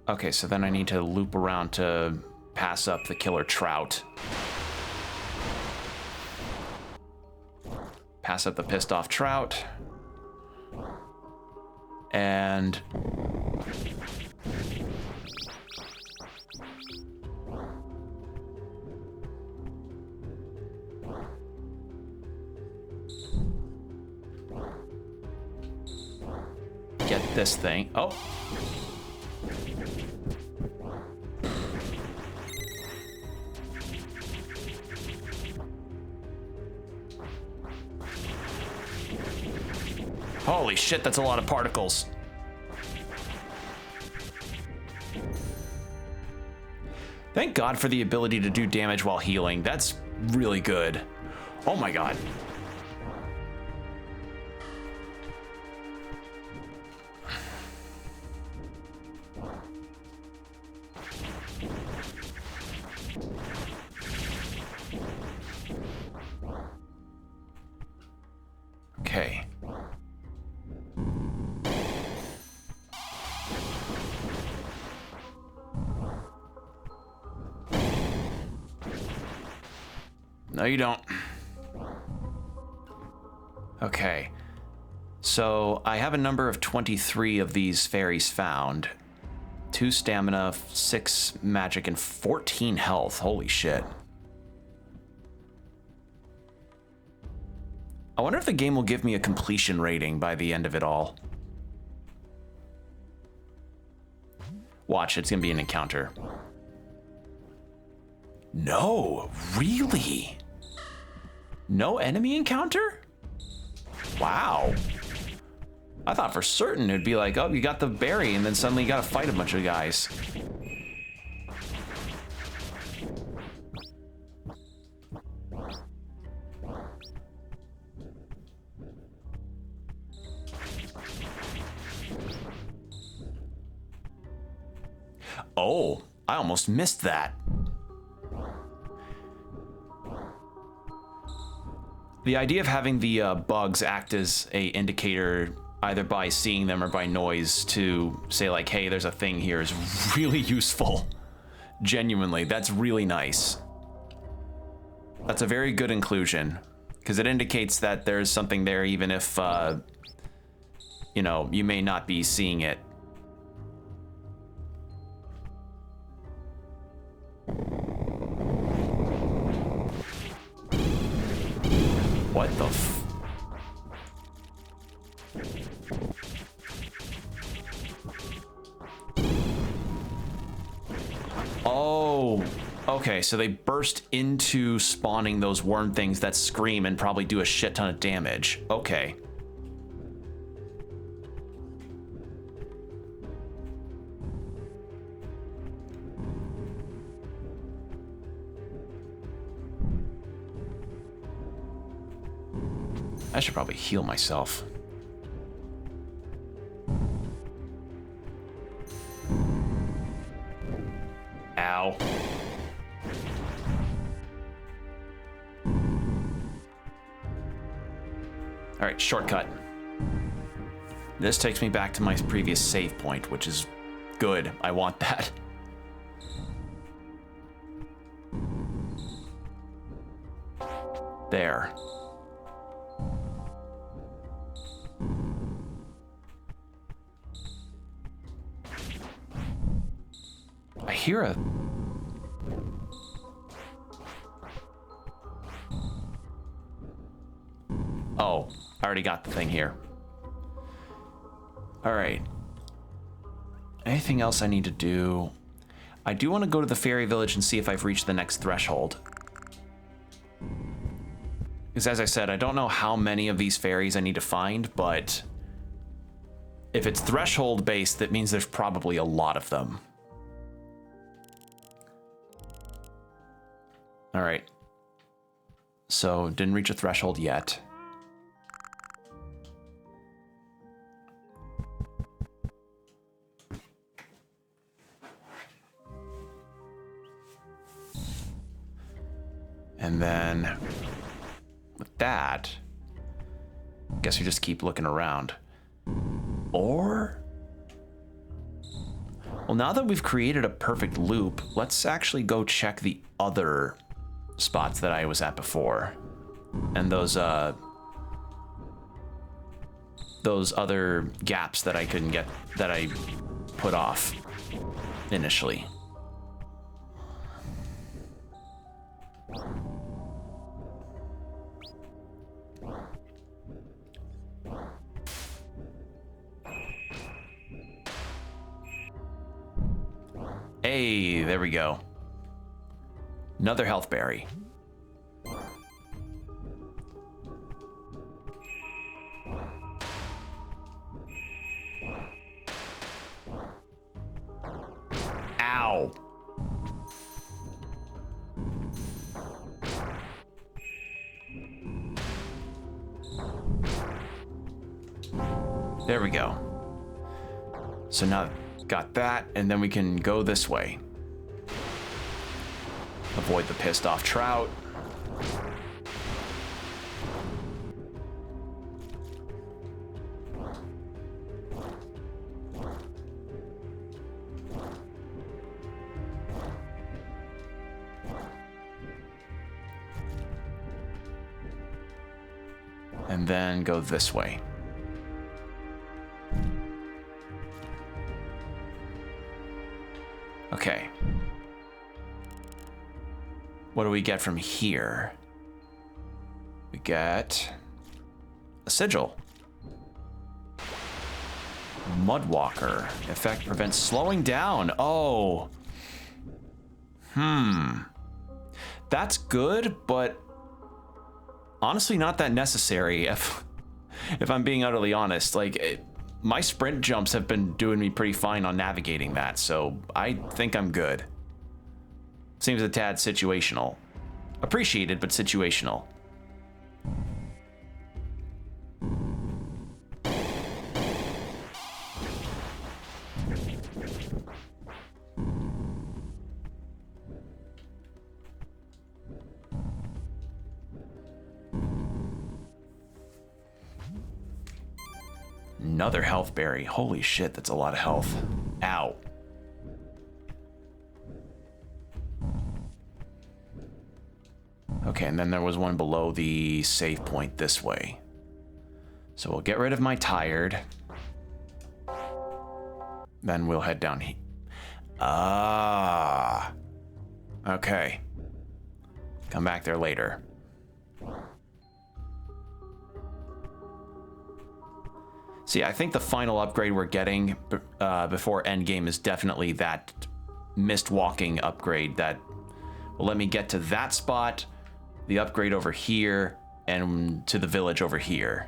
Okay, so then I need to loop around to pass up the killer trout. Pass up the pissed off trout. And get this thing. Oh. Holy shit, that's a lot of particles. Thank God for the ability to do damage while healing. That's really good. Oh my God. Okay. No, you don't. Okay. So I have a number of 23 of these fairies found. 2 stamina, 6 magic, and 14 health. Holy shit. I wonder if the game will give me a completion rating by the end of it all. Watch, it's gonna be an encounter. No, really? No enemy encounter? Wow. I thought for certain it'd be like, oh, you got the berry, and then suddenly you gotta fight a bunch of guys. Oh, I almost missed that. The idea of having the bugs act as a indicator, either by seeing them or by noise, to say like, hey, there's a thing here, is really useful. Genuinely, that's really nice. That's a very good inclusion, because it indicates that there's something there even if, you know, you may not be seeing it. What the f... Oh, okay, so they burst into spawning those worm things that scream and probably do a shit ton of damage. Okay. I should probably heal myself. Ow. All right, shortcut. This takes me back to my previous save point, which is good. I want that. There. I hear a... Oh, I already got the thing here. All right. Anything else I need to do? I do want to go to the fairy village and see if I've reached the next threshold. Because as I said, I don't know how many of these fairies I need to find, but if it's threshold based, that means there's probably a lot of them. All right. So didn't reach a threshold yet. And then with that, guess we just keep looking around. Or, well, now that we've created a perfect loop, let's actually go check the other spots that I was at before. And those other gaps that I couldn't get, that I put off initially. Hey, there we go. Another health berry. Ow. There we go. So now got that, and then we can go this way. Avoid the pissed off trout. And then go this way. Okay. What do we get from here? We get a sigil. Mudwalker. Effect prevents slowing down. Oh. That's good, but honestly not that necessary if I'm being utterly honest. Like, my sprint jumps have been doing me pretty fine on navigating that, so I think I'm good. Seems a tad situational. Appreciated, but situational. Another health berry. Holy shit, that's a lot of health. Ow. Okay, and then there was one below the save point this way. So we'll get rid of my tired. Then we'll head down here. Ah. Okay. Come back there later. See, I think the final upgrade we're getting before endgame is definitely that mist walking upgrade that will let me get to that spot, the upgrade over here, and to the village over here.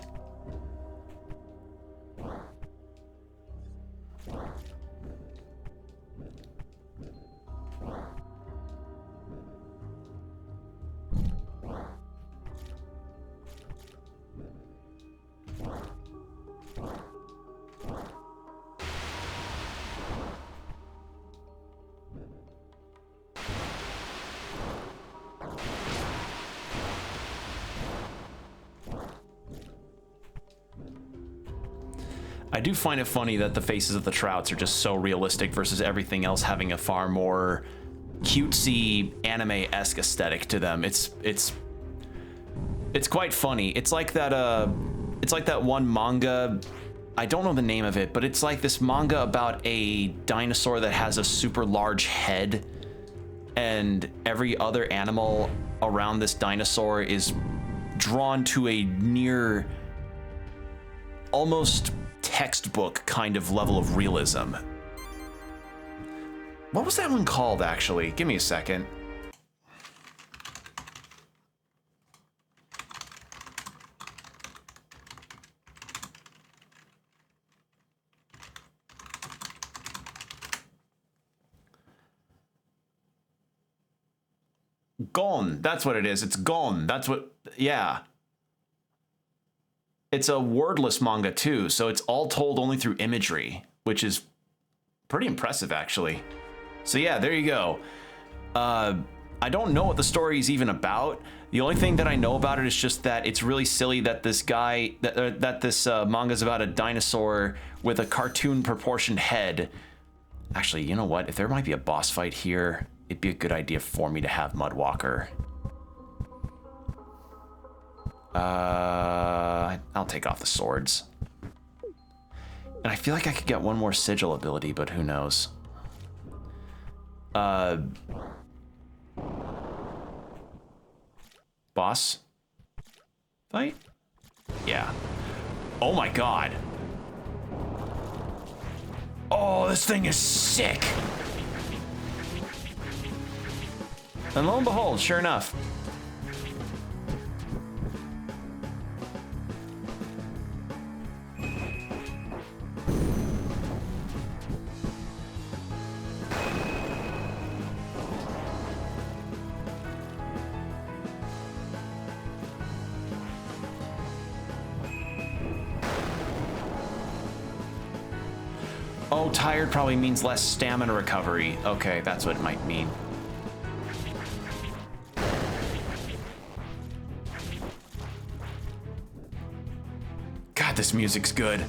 I do find it funny that the faces of the trouts are just so realistic versus everything else having a far more cutesy anime-esque aesthetic to them. It's quite funny. It's like that one manga, I don't know the name of it, but it's like this manga about a dinosaur that has a super large head, and every other animal around this dinosaur is drawn to a near almost textbook kind of level of realism. What was that one called, actually? Give me a second. Gone. That's what it is. It's gone. That's what, yeah. It's a wordless manga too, so it's all told only through imagery, which is pretty impressive actually. So yeah, there you go. I don't know what the story is even about. The only thing that I know about it is just that it's really silly that this guy, that this manga's about a dinosaur with a cartoon proportioned head. Actually, you know what? If there might be a boss fight here, it'd be a good idea for me to have Mudwalker. I'll take off the swords. And I feel like I could get one more sigil ability, but who knows? Boss fight? Yeah. Oh my god. Oh, this thing is sick. And lo and behold, sure enough. Oh, tired probably means less stamina recovery. Okay, that's what it might mean. God, this music's good.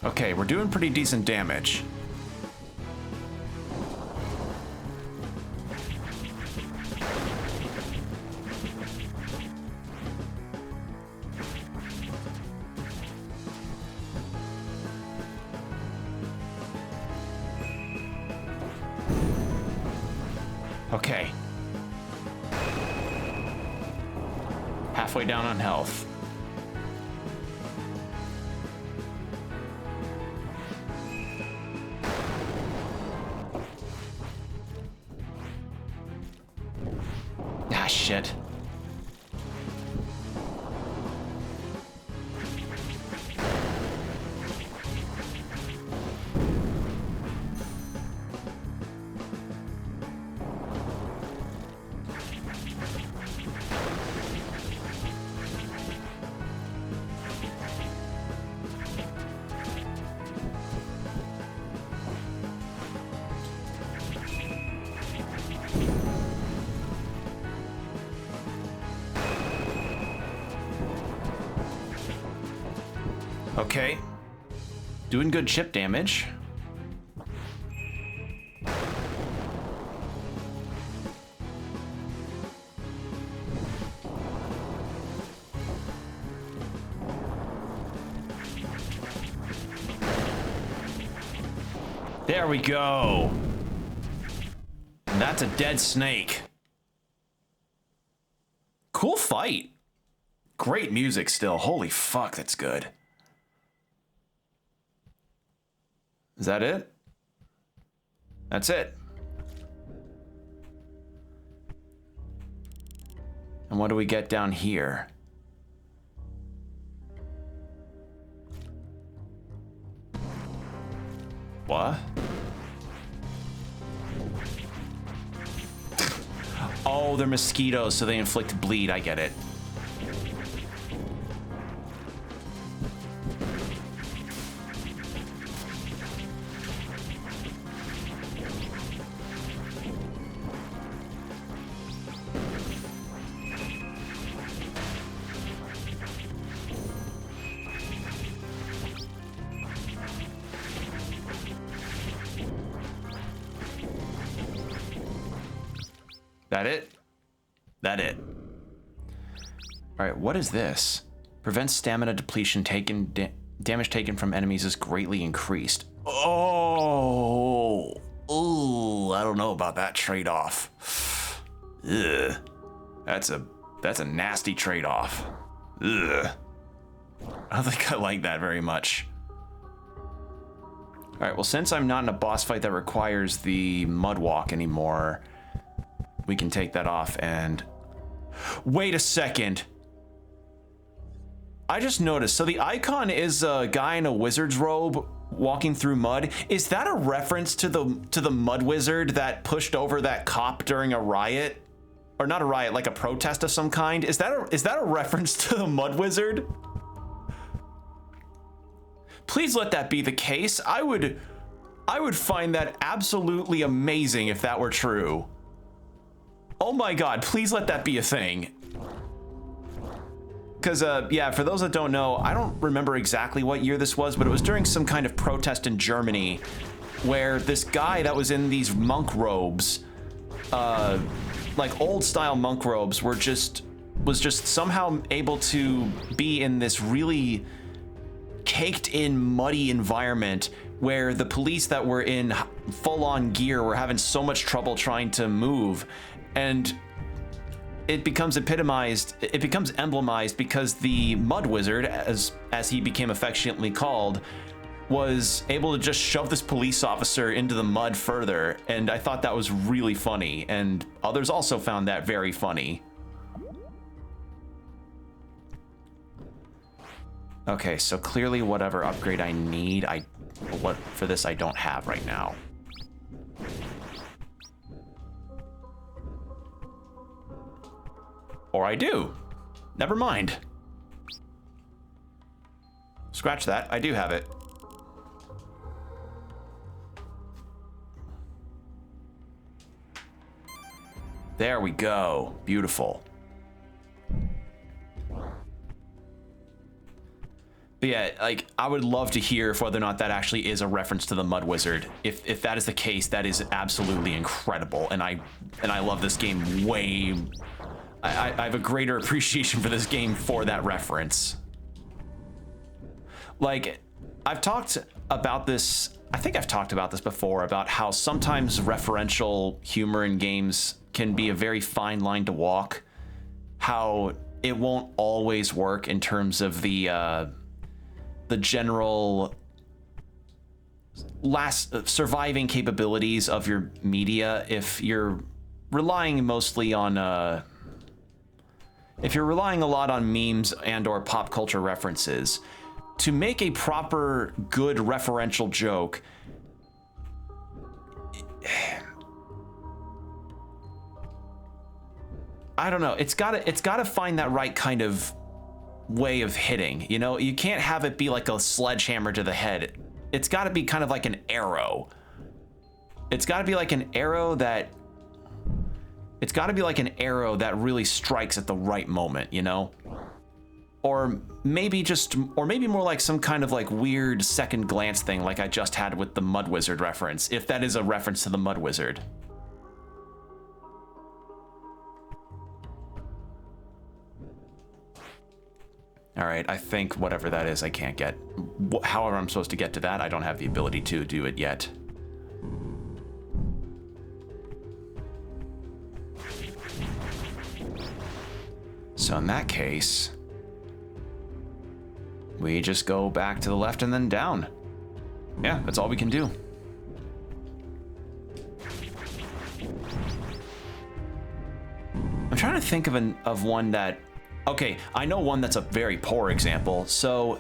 Okay, we're doing pretty decent damage. Okay. Halfway down on health. Ah, shit. Okay. Doing good chip damage. There we go. And that's a dead snake. Cool fight. Great music still. Holy fuck, that's good. Is that it? That's it. And what do we get down here? What? Oh, they're mosquitoes, so they inflict bleed. I get it. That it? That it. All right, what is this? Prevents stamina depletion taken, damage taken from enemies is greatly increased. Oh, ooh, I don't know about that trade-off. Ugh, that's a nasty trade-off. Ugh. I don't think I like that very much. All right, well, since I'm not in a boss fight that requires the mud walk anymore, we can take that off and... Wait a second. I just noticed, so the icon is a guy in a wizard's robe walking through mud. Is that a reference to the mud wizard that pushed over that cop during a riot? Or not a riot, like a protest of some kind? Is that a reference to the mud wizard? Please let that be the case. I would find that absolutely amazing if that were true. Oh my god, please let that be a thing. Because, yeah, for those that don't know, I don't remember exactly what year this was, but it was during some kind of protest in Germany where this guy that was in these monk robes, like old-style monk robes, was just somehow able to be in this really caked-in, muddy environment where the police that were in full-on gear were having so much trouble trying to move, and it becomes emblemized because the mud wizard, as he became affectionately called, was able to just shove this police officer into the mud further, and I thought that was really funny, and others also found that very funny. Okay, so clearly whatever upgrade I need, for this I don't have right now. Or I do. Never mind. Scratch that. I do have it. There we go. Beautiful. But yeah, like, I would love to hear if whether or not that actually is a reference to the Mud Wizard. If that is the case, that is absolutely incredible, and I love this game way. I have a greater appreciation for this game for that reference. Like, I've talked about this, I think I've talked about this before, about how sometimes referential humor in games can be a very fine line to walk. How it won't always work in terms of the general surviving capabilities of your media if you're relying mostly on if you're relying a lot on memes and or pop culture references. To make a proper good referential joke, I don't know, it's gotta find that right kind of way of hitting, you know? You can't have it be like a sledgehammer to the head. It's got to be kind of like an arrow. It's got to be like an arrow that really strikes at the right moment, you know? Or maybe more like some kind of like weird second glance thing like I just had with the Mud Wizard reference, if that is a reference to the Mud Wizard. All right, I think whatever that is, I can't get. However I'm supposed to get to that, I don't have the ability to do it yet. So in that case, we just go back to the left and then down. Yeah, that's all we can do. I'm trying to think of one that... Okay, I know one that's a very poor example. So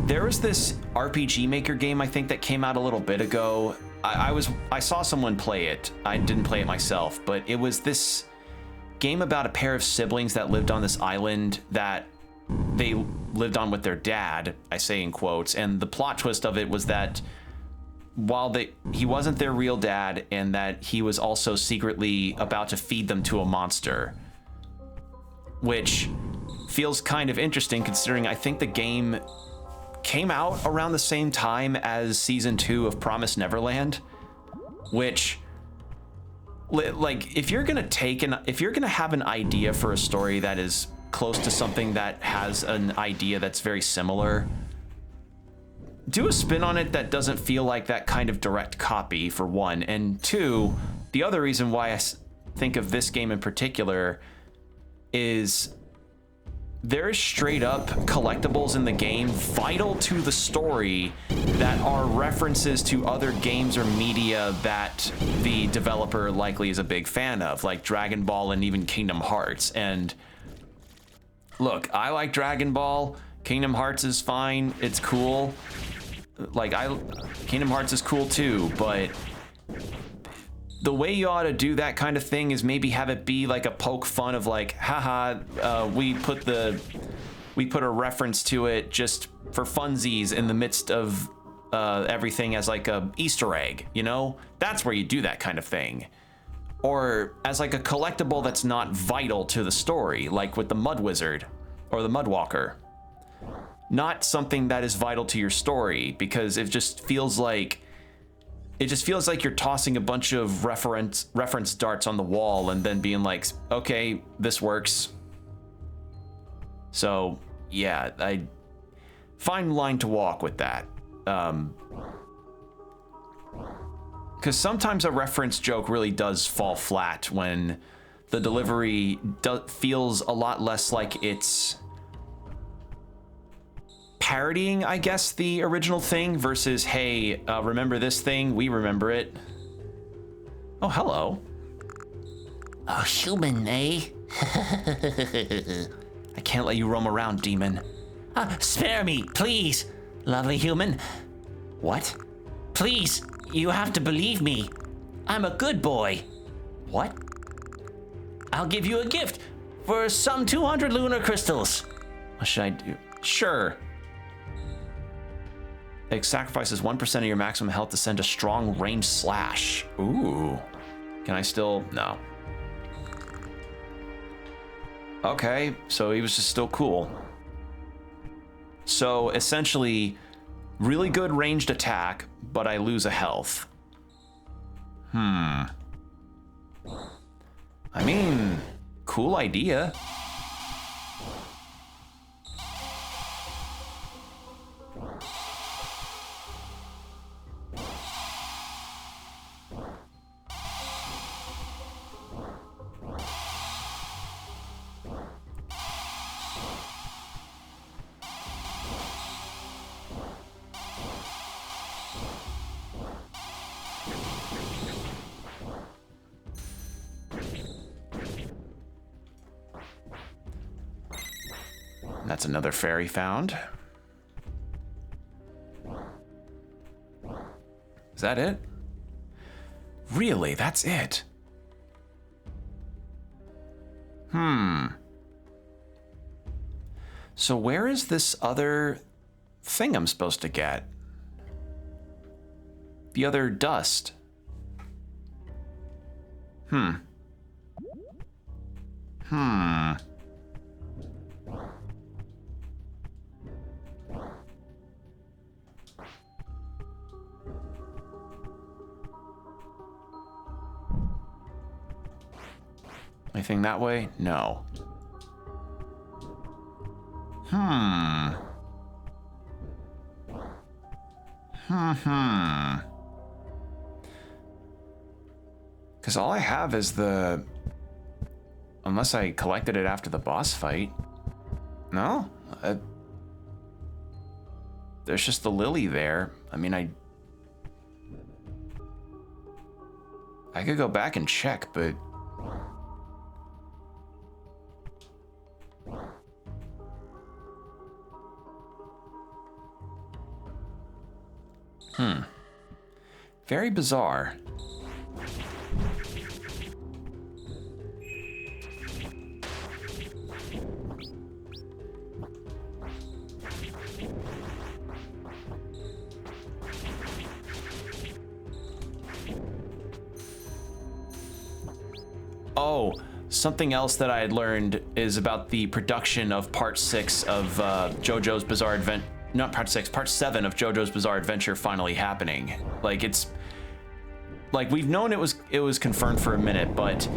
there was this RPG Maker game, I think, that came out a little bit ago. I saw someone play it. I didn't play it myself, but it was this game about a pair of siblings that lived on this island that they lived on with their dad, I say in quotes, and the plot twist of it was that while he wasn't their real dad, and that he was also secretly about to feed them to a monster. Which feels kind of interesting considering I think the game came out around the same time as season 2 of Promised Neverland, which, like, if you're gonna have an idea for a story that is close to something that has an idea that's very similar, do a spin on it that doesn't feel like that kind of direct copy, for one, and two, the other reason why I think of this game in particular is there's straight up collectibles in the game vital to the story that are references to other games or media that the developer likely is a big fan of, like Dragon Ball and even Kingdom Hearts. And look, I like Dragon Ball. Kingdom Hearts is fine. It's cool. Like, Kingdom Hearts is cool too, but the way you ought to do that kind of thing is maybe have it be like a poke fun of like, haha, we put a reference to it just for funsies in the midst of everything as like a Easter egg, you know? That's where you do that kind of thing. Or as like a collectible that's not vital to the story, like with the Mud Wizard or the Mud Walker. Not something that is vital to your story, because it just feels like you're tossing a bunch of reference darts on the wall and then being like, okay, this works. So yeah, I fine line to walk with that. Because sometimes a reference joke really does fall flat when the delivery feels a lot less like it's parodying, I guess, the original thing versus, hey, remember this thing? We remember it. Oh, hello. Oh, human, eh? I can't let you roam around, demon. Spare me, please, lovely human. What? Please, you have to believe me. I'm a good boy. What? I'll give you a gift for some 200 lunar crystals. What should I do? Sure. It sacrifices 1% of your maximum health to send a strong range slash. Ooh. Can I still? No. Okay, so he was just still cool. So essentially, really good ranged attack, but I lose a health. I mean, cool idea. That's another fairy found. Is that it? Really, that's it? So where is this other thing I'm supposed to get? The other dust. Anything that way? No. Because all I have is the... Unless I collected it after the boss fight. No? There's just the lily there. I mean, I could go back and check, but... Very bizarre. Oh, something else that I had learned is about the production of Part 6 of JoJo's Bizarre Adventure. Not Part 6, Part 7 of JoJo's Bizarre Adventure finally happening. Like, it's... Like, we've known it was confirmed for a minute, but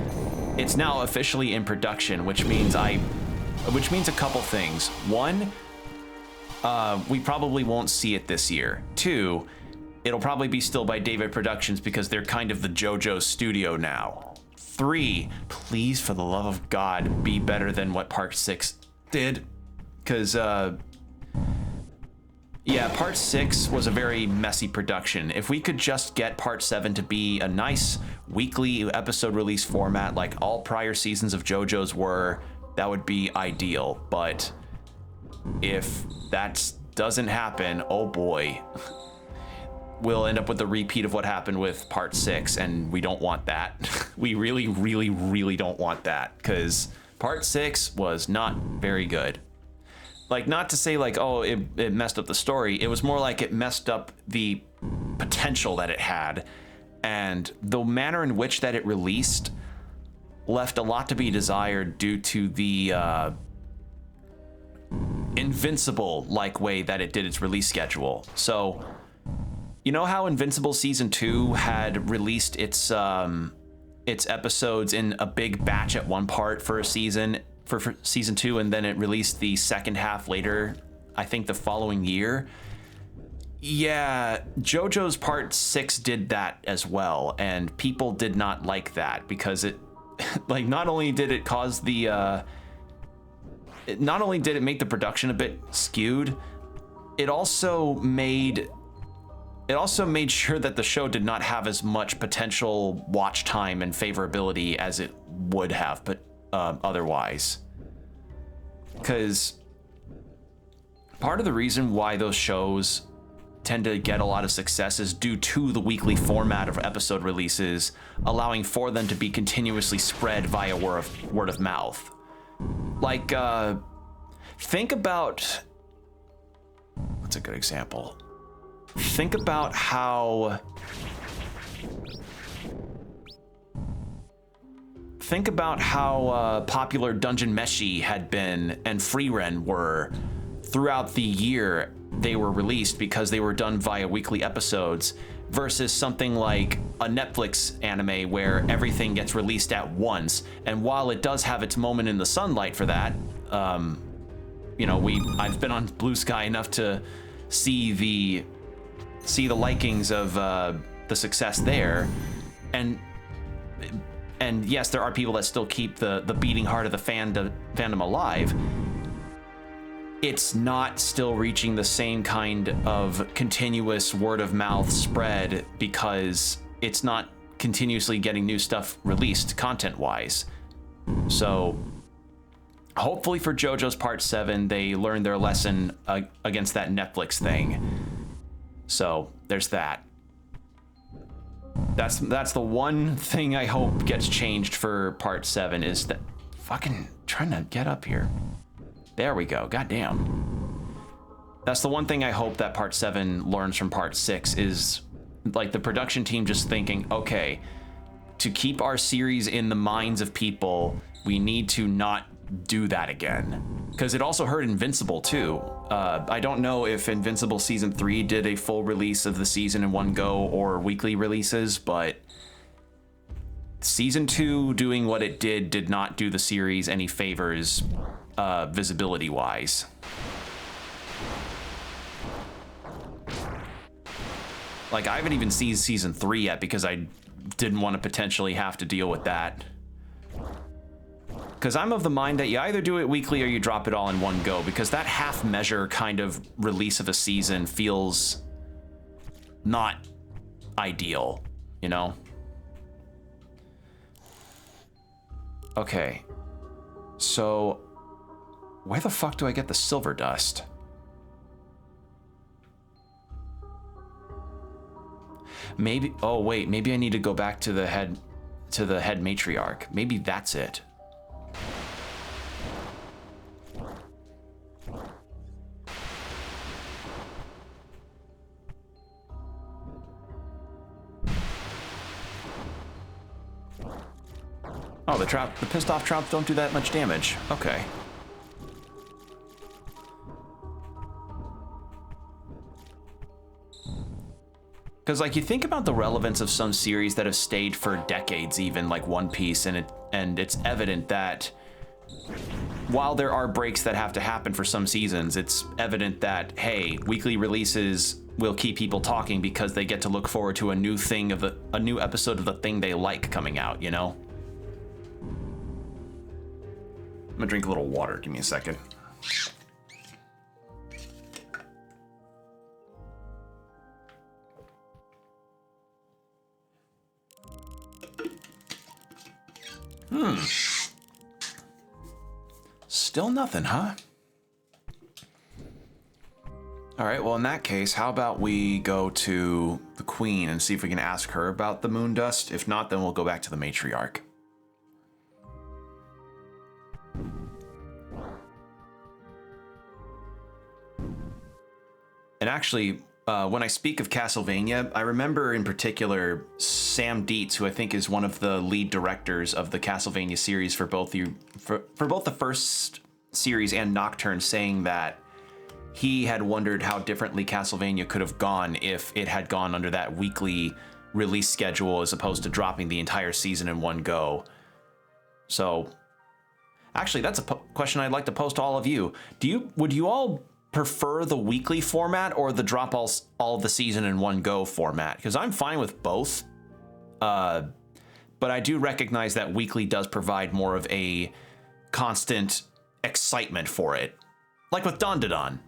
it's now officially in production, which means a couple things. One, we probably won't see it this year. Two, it'll probably be still by David Productions because they're kind of the JoJo studio now. Three, please, for the love of God, be better than what Part 6 did. because yeah, part 6 was a very messy production. If we could just get part 7 to be a nice weekly episode release format like all prior seasons of JoJo's were, that would be ideal. But if that doesn't happen, oh boy, we'll end up with a repeat of what happened with part 6, and we don't want that. We really, really, really don't want that, because part 6 was not very good. Like, not to say like, oh, it messed up the story. It was more like it messed up the potential that it had, and the manner in which that it released left a lot to be desired due to the Invincible-like way that it did its release schedule. So, you know how Invincible Season 2 had released its episodes in a big batch at one part for a season, for Season 2, and then it released the second half later, I think the following year? Yeah, JoJo's Part 6 did that as well, and people did not like that because it, like, not only did it cause the, not only did it make the production a bit skewed, it also made sure that the show did not have as much potential watch time and favorability as it would have, but otherwise. Because part of the reason why those shows tend to get a lot of success is due to the weekly format of episode releases, allowing for them to be continuously spread via word of mouth. Like, think about, what's a good example? Think about how popular Dungeon Meshi had been and Freeren were throughout the year they were released because they were done via weekly episodes, versus something like a Netflix anime where everything gets released at once. And while it does have its moment in the sunlight for that, you know, I've been on Blue Sky enough to see the likings of the success there, and yes, there are people that still keep the beating heart of the fandom alive. It's not still reaching the same kind of continuous word of mouth spread because it's not continuously getting new stuff released content wise. So hopefully for JoJo's Part 7, they learned their lesson against that Netflix thing. So there's that. That's the one thing I hope gets changed for Part 7 is that fucking trying to get up here. There we go. Goddamn. That's the one thing I hope that Part 7 learns from Part 6 is like the production team just thinking, okay, to keep our series in the minds of people, we need to not do that again. Because it also hurt Invincible too. I don't know if Invincible Season 3 did a full release of the season in one go or weekly releases, but Season 2 doing what it did not do the series any favors visibility wise. Like, I haven't even seen Season 3 yet because I didn't want to potentially have to deal with that. Because I'm of the mind that you either do it weekly or you drop it all in one go, because that half measure kind of release of a season feels not ideal, you know? Okay. So, where the fuck do I get the silver dust? Maybe, oh wait, maybe I need to go back to the head matriarch. Maybe that's it. Oh, the pissed off traps don't do that much damage. Okay. Because, like, you think about the relevance of some series that have stayed for decades, even like One Piece, and it's evident that while there are breaks that have to happen for some seasons, it's evident that, hey, weekly releases will keep people talking because they get to look forward to a new episode of the thing they like coming out, you know? I'm gonna drink a little water. Give me a second. Still nothing, huh? All right, well, in that case, how about we go to the queen and see if we can ask her about the moon dust? If not, then we'll go back to the matriarch. And actually, when I speak of Castlevania, I remember in particular Sam Dietz, who I think is one of the lead directors of the Castlevania series for both the first series and Nocturne, saying that he had wondered how differently Castlevania could have gone if it had gone under that weekly release schedule as opposed to dropping the entire season in one go. So, actually, that's a question I'd like to pose to all of you. Would you all prefer the weekly format or the drop all of the season in one go format? Because I'm fine with both, but I do recognize that weekly does provide more of a constant excitement for it, like with Dawn to Dawn.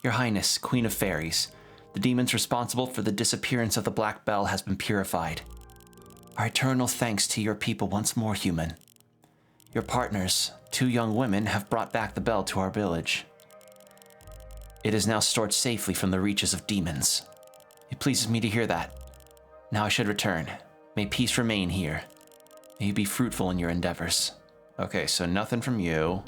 Your Highness, Queen of Fairies, the demons responsible for the disappearance of the Black Bell has been purified. Our eternal thanks to your people once more, human. Your partners, 2 young women, have brought back the bell to our village. It is now stored safely from the reaches of demons. It pleases me to hear that. Now I should return. May peace remain here. May you be fruitful in your endeavors. Okay, so nothing from you.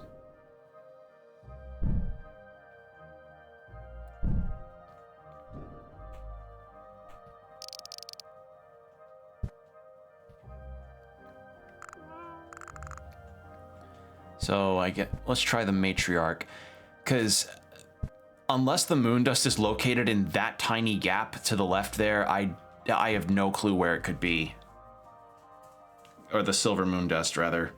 So let's try the matriarch, because unless the moon dust is located in that tiny gap to the left there, I have no clue where it could be. Or the silver moon dust, rather.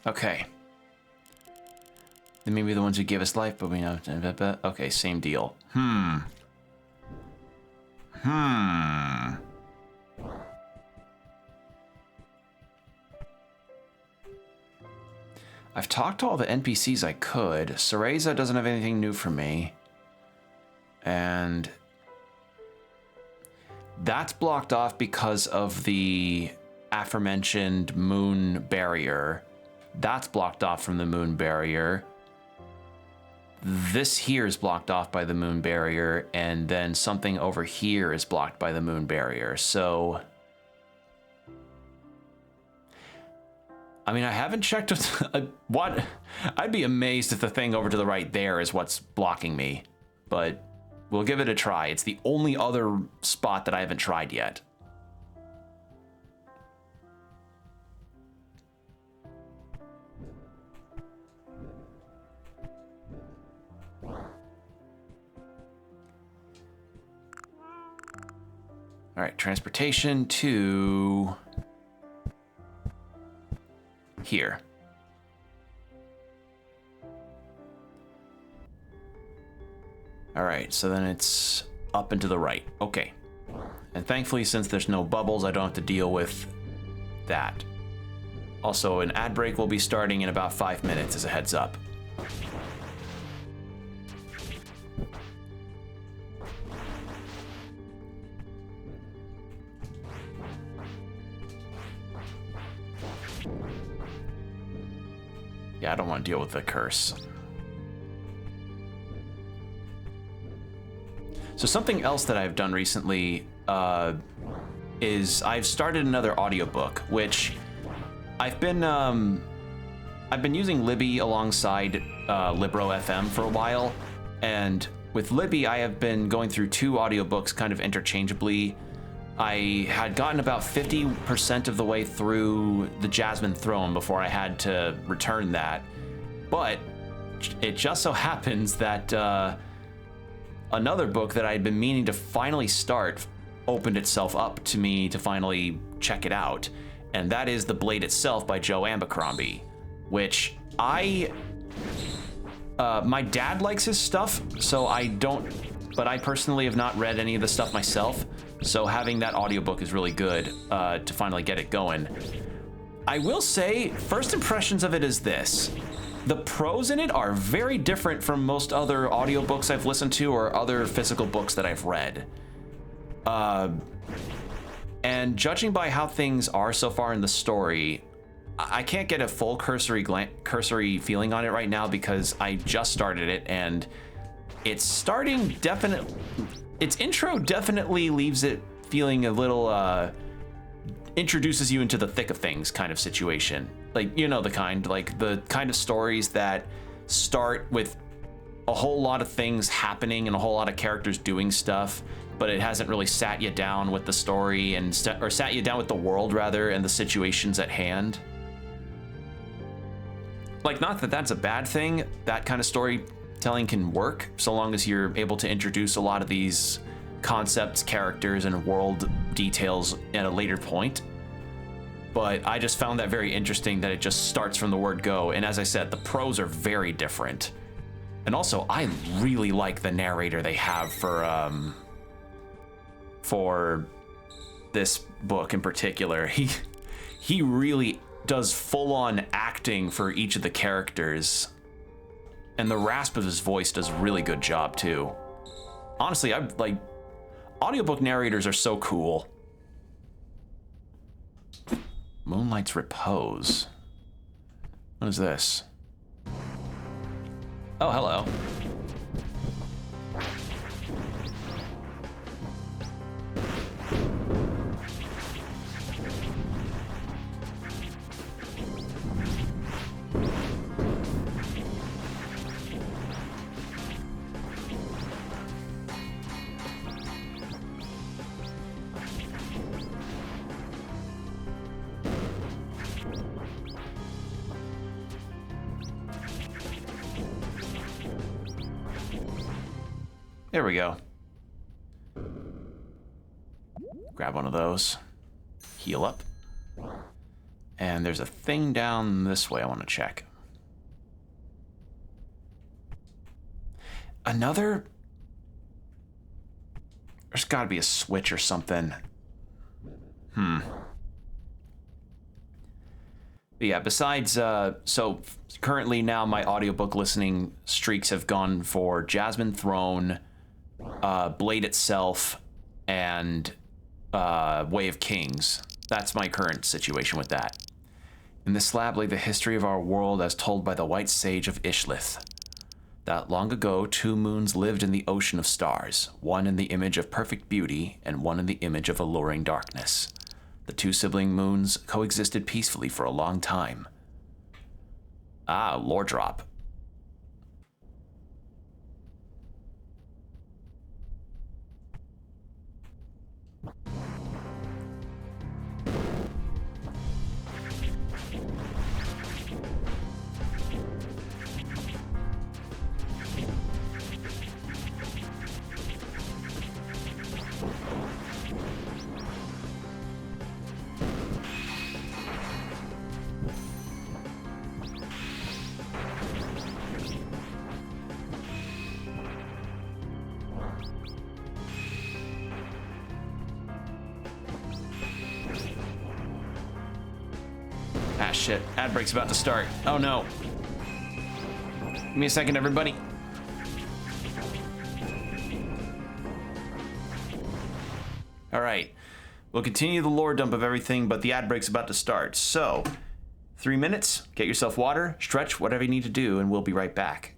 Okay. They may be the ones who give us life, but we know. Okay, same deal. I've talked to all the NPCs I could. Cereza doesn't have anything new for me. And that's blocked off because of the aforementioned moon barrier. That's blocked off from the moon barrier. This here is blocked off by the moon barrier, and then something over here is blocked by the moon barrier. So, I mean, I haven't checked what. I'd be amazed if the thing over to the right there is what's blocking me, but we'll give it a try. It's the only other spot that I haven't tried yet. All right, transportation to here. All right, so then it's up and to the right. Okay. And thankfully, since there's no bubbles, I don't have to deal with that. Also, an ad break will be starting in about 5 minutes as a heads up. Yeah, I don't want to deal with the curse. So something else that I've done recently is I've started another audiobook, which I've been using Libby alongside Libro FM for a while, and with Libby I have been going through 2 audiobooks kind of interchangeably. I had gotten about 50% of the way through the Jasmine Throne before I had to return that, but it just so happens that another book that I had been meaning to finally start opened itself up to me to finally check it out, and that is The Blade Itself by Joe Abercrombie, which my dad likes his stuff, so I don't, but I personally have not read any of the stuff myself, so having that audiobook is really good to finally get it going. I will say, first impressions of it is this. The prose in it are very different from most other audiobooks I've listened to or other physical books that I've read. And judging by how things are so far in the story, I can't get a full cursory feeling on it right now because I just started it, and its intro definitely leaves it feeling a little, introduces you into the thick of things kind of situation. Like, you know, the kind of stories that start with a whole lot of things happening and a whole lot of characters doing stuff, but it hasn't really sat you down with the story or sat you down with the world rather and the situations at hand. Like, not that that's a bad thing. That kind of storytelling can work so long as you're able to introduce a lot of these concepts, characters, and world details at a later point. But I just found that very interesting that it just starts from the word go. And as I said, the prose are very different. And also, I really like the narrator they have for this book in particular. He really does full-on acting for each of the characters, and the rasp of his voice does a really good job too. Honestly, I like audiobook narrators are so cool. Moonlight's Repose. What is this? Oh, hello. There we go. Grab one of those. Heal up. And there's a thing down this way I want to check. Another... There's got to be a switch or something. But yeah, besides... so currently now my audiobook listening streaks have gone for Jasmine Throne, Blade Itself, and Way of Kings. That's my current situation with that. In this slab lay the history of our world as told by the white sage of Ishlith. That long ago 2 moons lived in the ocean of stars, one in the image of perfect beauty and one in the image of alluring darkness. The 2 sibling moons coexisted peacefully for a long time. Ah, lore drop. Ah, shit. Ad break's about to start. Oh, no. Give me a second, everybody. All right. We'll continue the lore dump of everything, but the ad break's about to start. So, 3 minutes, get yourself water, stretch, whatever you need to do, and we'll be right back.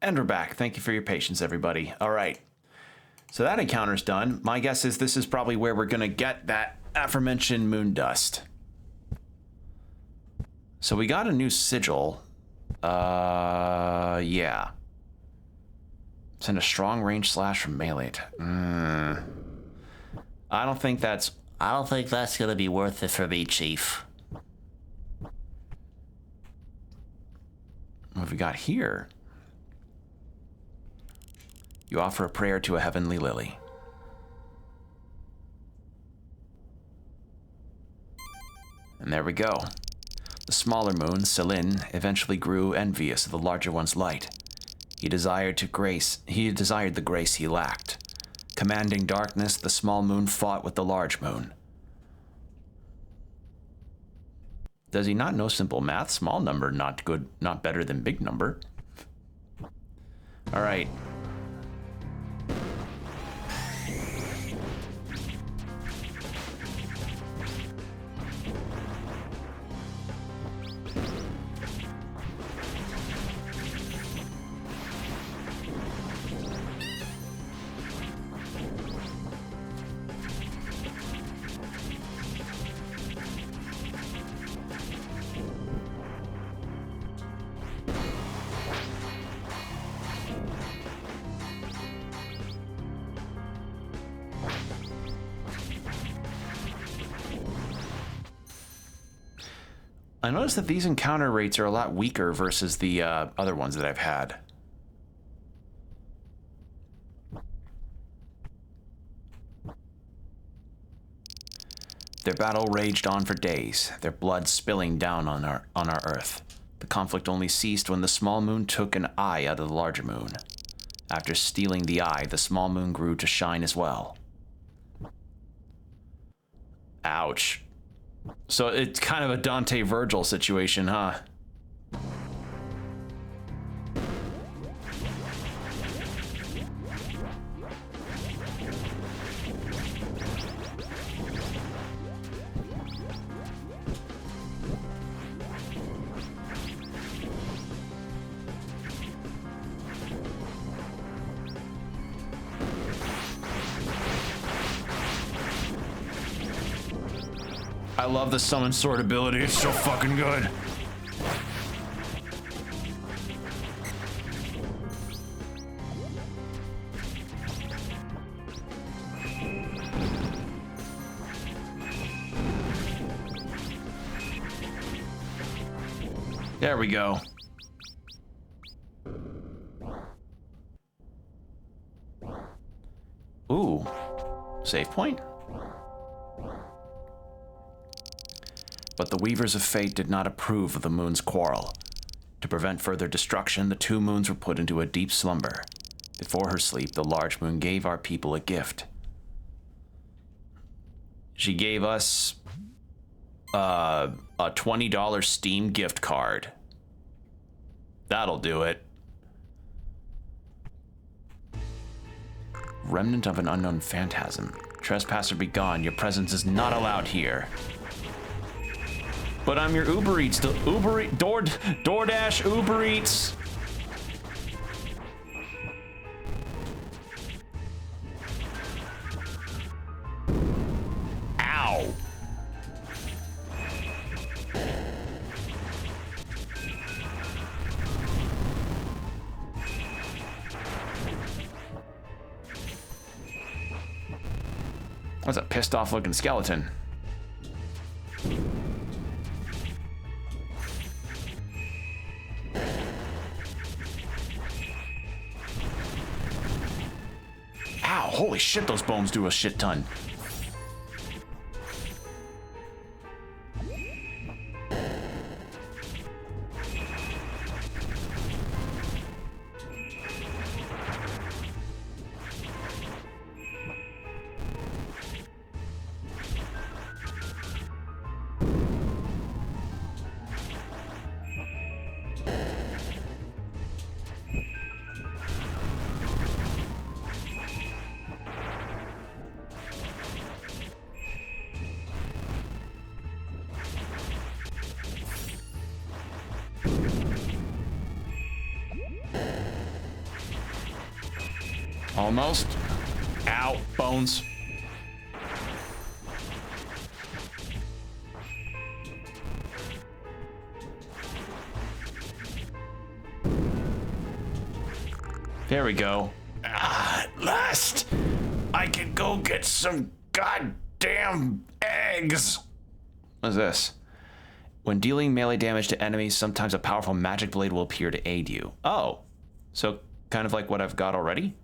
And we're back. Thank you for your patience, everybody. All right. So that encounter's done. My guess is this is probably where we're going to get that aforementioned moon dust. So we got a new sigil. Yeah. Send a strong range slash from melee. I don't think that's gonna be worth it for me, Chief. what have we got here. You offer a prayer to a heavenly lily. And there we go. The smaller moon, Selin, eventually grew envious of the larger one's light. He desired the grace he lacked. Commanding darkness, the small moon fought with the large moon. Does he not know simple math? Small number, not good, not better than big number. All right. I noticed that these encounter rates are a lot weaker versus the other ones that I've had. Their battle raged on for days, their blood spilling down on our Earth. The conflict only ceased when the small moon took an eye out of the larger moon. After stealing the eye, the small moon grew to shine as well. Ouch. So it's kind of a Dante Virgil situation, huh? I love the summon sword ability, it's so fucking good. There we go. Ooh, save point. But the Weavers of Fate did not approve of the moon's quarrel. To prevent further destruction, the two moons were put into a deep slumber. Before her sleep, the large moon gave our people a gift. She gave us a $20 Steam gift card. That'll do it. Remnant of an unknown phantasm. Trespasser be gone. Your presence is not allowed here. But I'm your Uber Eats, DoorDash Uber Eats. Ow. That's a pissed off looking skeleton. Holy shit, those bones do a shit ton. Almost. Ow, bones. There we go. At last, I can go get some goddamn eggs. What's this? When dealing melee damage to enemies, sometimes a powerful magic blade will appear to aid you. Oh, so kind of like what I've got already?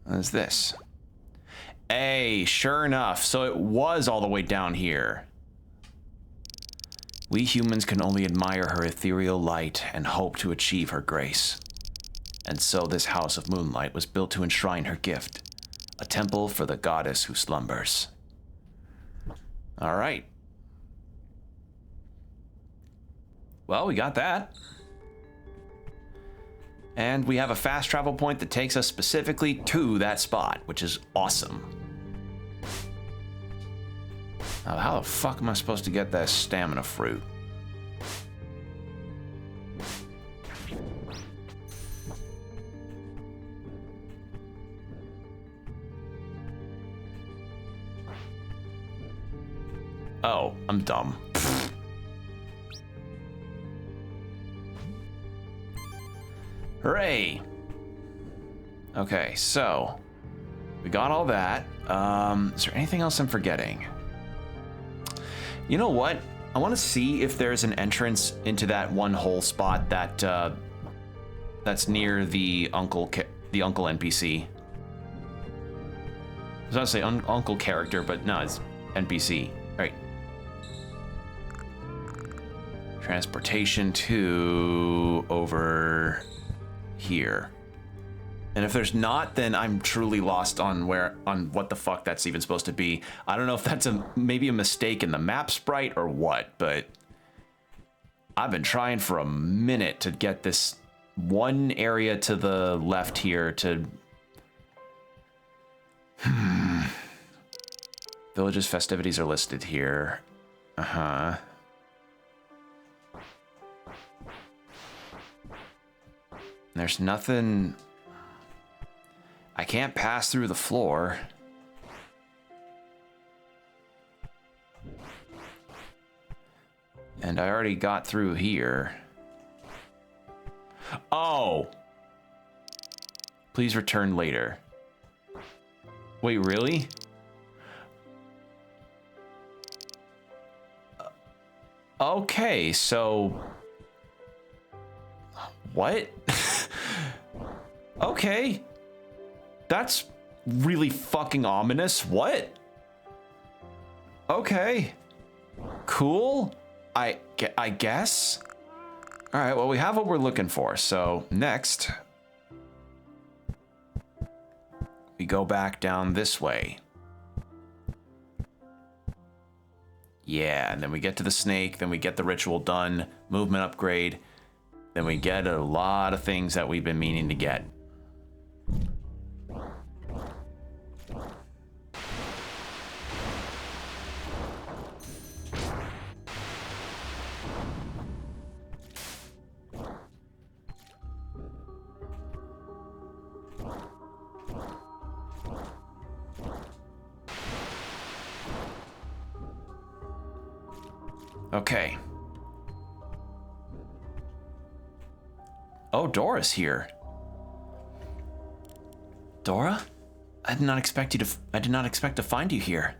What is this? Hey, sure enough. So it was all the way down here. We humans can only admire her ethereal light and hope to achieve her grace. And so this house of Moonlight was built to enshrine her gift, a temple for the goddess who slumbers. All right. Well, we got that. And we have a fast travel point that takes us specifically to that spot, which is awesome. Now, how the fuck am I supposed to get that stamina fruit? Oh, I'm dumb. Hooray! Okay, so we got all that. Is there anything else I'm forgetting? You know what? I want to see if there's an entrance into that one hole spot that that's near the uncle NPC. I was about to say uncle character, but no, it's NPC. Right. Transportation to over here. And if there's not, then I'm truly lost on what the fuck that's even supposed to be. I don't know if that's maybe a mistake in the map sprite or what, but I've been trying for a minute to get this one area to the left here to Village's festivities are listed here. There's nothing. I can't pass through the floor. And I already got through here. Oh! Please return later. Wait, really? Okay, so... What? Okay. That's really fucking ominous. What? Okay. Cool. I guess. All right, well, we have what we're looking for. So next, we go back down this way. Yeah, and then we get to the snake, then we get the ritual done, movement upgrade, then we get a lot of things that we've been meaning to get. Okay. Oh, Dora's here. Dora? I did not expect to find you here.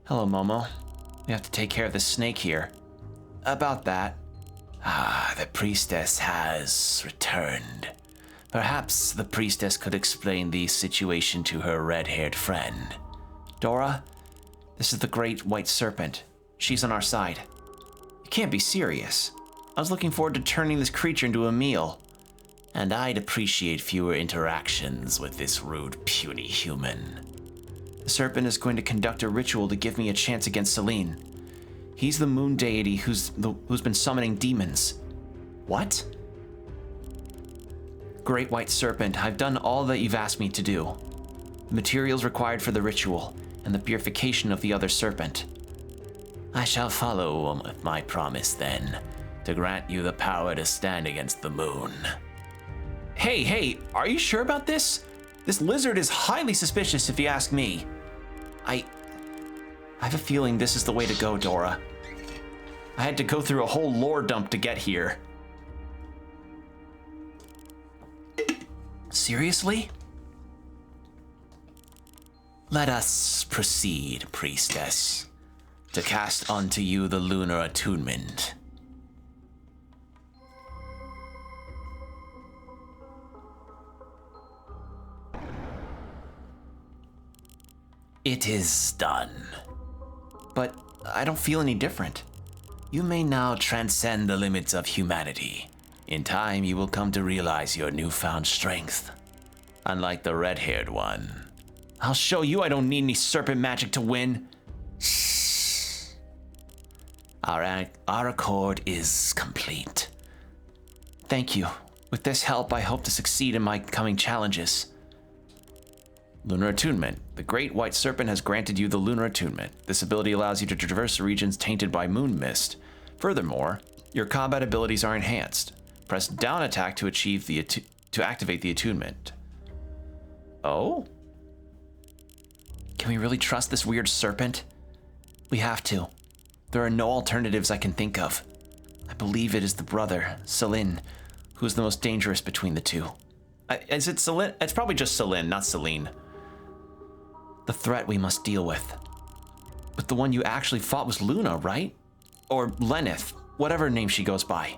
Hello, Momo. We have to take care of the snake here. About that. Ah, the priestess has returned. Perhaps the priestess could explain the situation to her red-haired friend. Dora, this is the great white serpent. She's on our side. You can't be serious. I was looking forward to turning this creature into a meal. And I'd appreciate fewer interactions with this rude, puny human. The serpent is going to conduct a ritual to give me a chance against Selene. He's the moon deity who's been summoning demons. What? Great white serpent, I've done all that you've asked me to do. The materials required for the ritual, and the purification of the other serpent. I shall follow with my promise then, to grant you the power to stand against the moon. Hey, are you sure about this? This lizard is highly suspicious if you ask me. I have a feeling this is the way to go, Dora. I had to go through a whole lore dump to get here. Seriously? Let us proceed, priestess, to cast unto you the lunar attunement. It is done. But I don't feel any different. You may now transcend the limits of humanity. In time, you will come to realize your newfound strength. Unlike the red-haired one. I'll show you I don't need any serpent magic to win. Our accord is complete. Thank you. With this help, I hope to succeed in my coming challenges. Lunar Attunement. The Great White Serpent has granted you the Lunar Attunement. This ability allows you to traverse regions tainted by moon mist. Furthermore, your combat abilities are enhanced. Press down attack to activate the attunement. Oh? Can we really trust this weird serpent? We have to. There are no alternatives I can think of. I believe it is the brother, Celine, who is the most dangerous between the two. Is it Celine? It's probably just Celine, not Celine. The threat we must deal with. But the one you actually fought was Luna, right? Or Lenith, whatever name she goes by.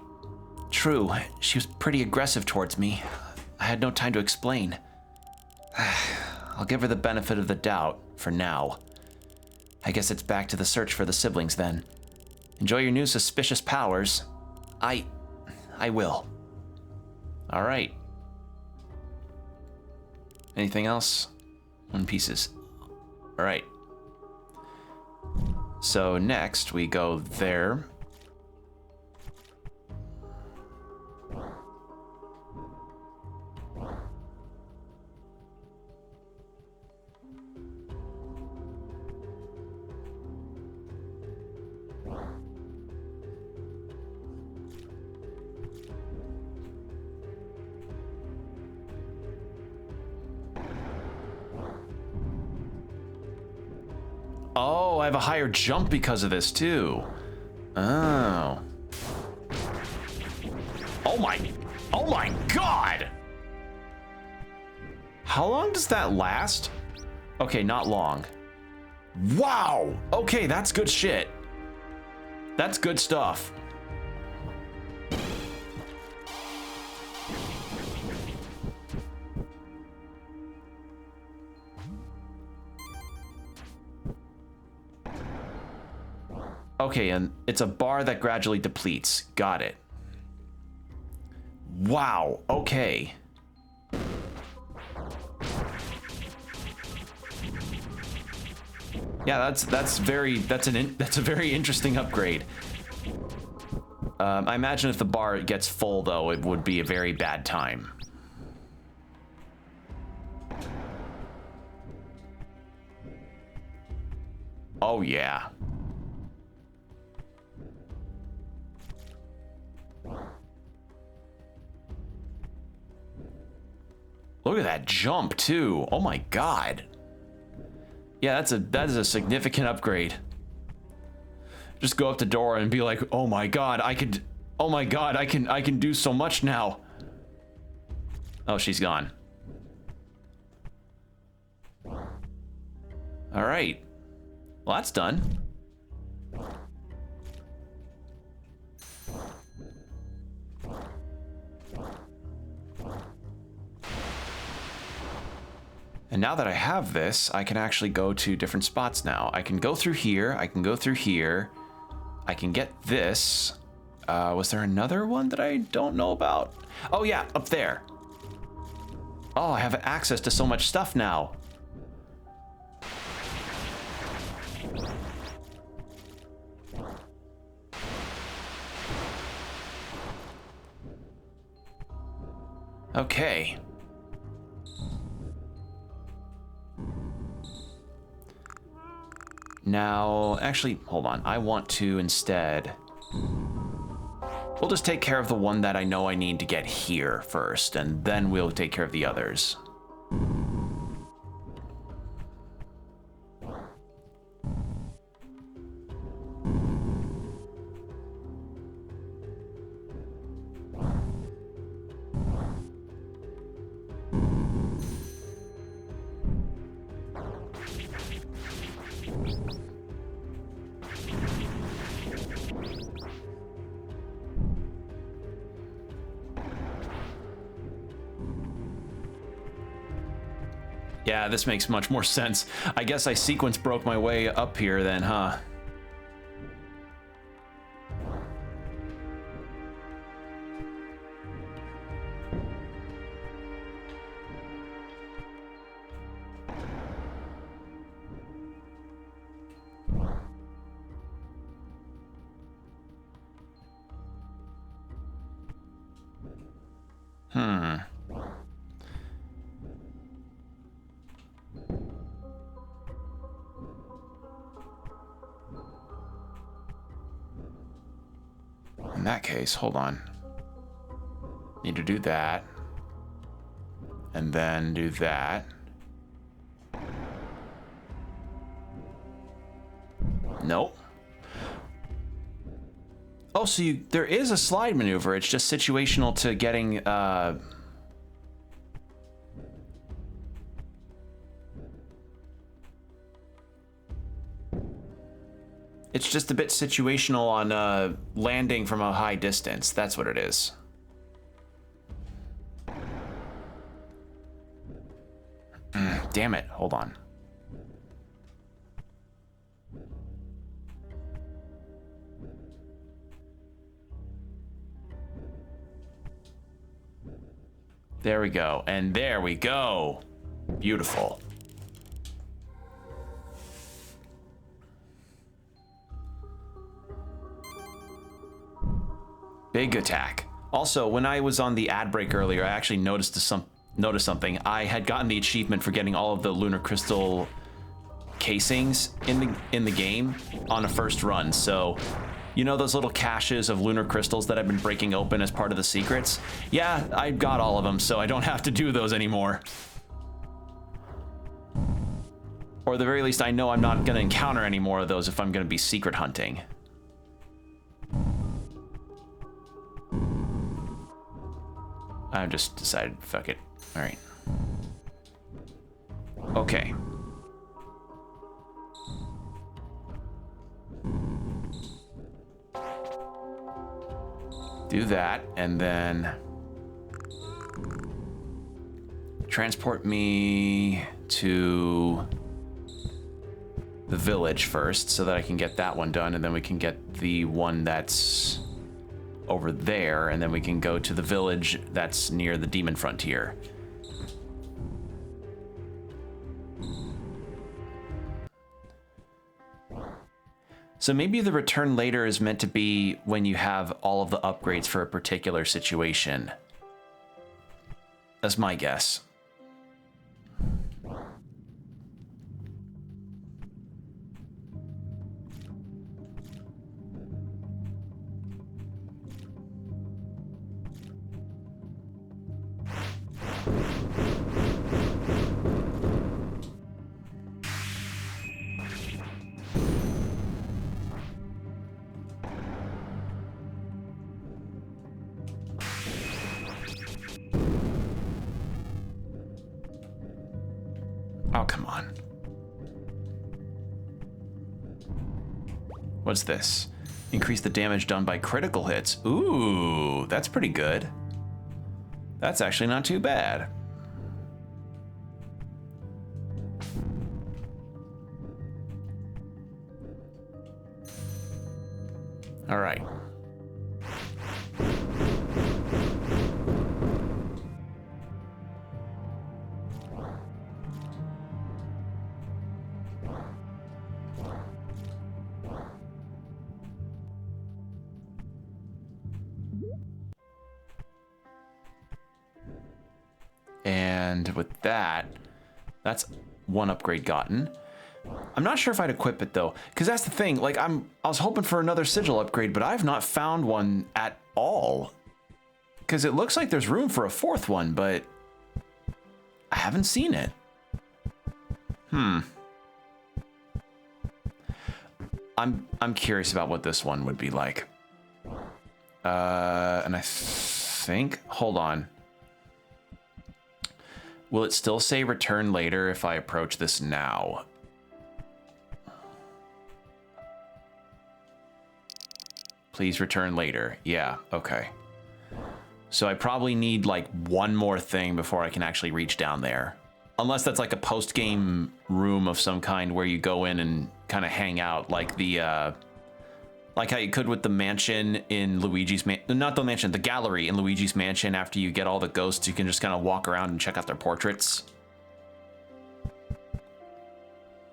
True, she was pretty aggressive towards me. I had no time to explain. I'll give her the benefit of the doubt, for now. I guess it's back to the search for the siblings then. Enjoy your new suspicious powers. I will. All right. Anything else? One pieces. All right. So next we go there. Oh, I have a higher jump because of this too. Oh. Oh my God! How long does that last? Okay, not long. Wow! Okay, that's good shit. That's good stuff. Okay, and it's a bar that gradually depletes. Got it. Wow, okay. Yeah, that's a very interesting upgrade. I imagine if the bar gets full though, it would be a very bad time. Oh yeah. Look at that jump too. Oh my God. Yeah, that is a significant upgrade. Just go up to Dora and be like, "Oh my God, I can do so much now." Oh, she's gone. All right. Well, that's done. And now that I have this, I can actually go to different spots now. I can go through here, I can go through here, I can get this. Was there another one that I don't know about? Oh yeah, up there. Oh, I have access to so much stuff now. Okay. Now, actually, hold on. I want to instead We'll just take care of the one that I know I need to get here first, and then we'll take care of the others. Yeah, this makes much more sense. I guess I sequence broke my way up here then, huh? In that case, hold on. Need to do that. And then do that. Nope. Oh, so there is a slide maneuver. It's just situational to getting, It's just a bit situational on landing from a high distance. That's what it is. Damn it. Hold on. There we go. And there we go. Beautiful. Big attack. Also, when I was on the ad break earlier, I actually noticed something. I had gotten the achievement for getting all of the lunar crystal casings in the game on a first run. So, you know those little caches of lunar crystals that I've been breaking open as part of the secrets? Yeah, I got all of them, so I don't have to do those anymore. Or at the very least, I know I'm not going to encounter any more of those if I'm going to be secret hunting. I just decided, fuck it. All right. Okay. Do that, and then transport me to the village first so that I can get that one done, and then we can get the one that's over there, and then we can go to the village that's near the demon frontier. So maybe the return later is meant to be when you have all of the upgrades for a particular situation. That's my guess. Oh, come on. What's this? Increase the damage done by critical hits. Ooh, that's pretty good. That's actually not too bad. All right. And with that, that's one upgrade gotten. I'm not sure if I'd equip it though, because that's the thing. Like I was hoping for another sigil upgrade, but I've not found one at all. Because it looks like there's room for a fourth one, but I haven't seen it. I'm curious about what this one would be like. And I think, hold on. Will it still say return later if I approach this now? Please return later. Yeah, okay. So I probably need like one more thing before I can actually reach down there. Unless that's like a post-game room of some kind where you go in and kind of hang out, like the, like how you could with the mansion in Luigi's not the mansion, the gallery in Luigi's Mansion. After you get all the ghosts, you can just kind of walk around and check out their portraits.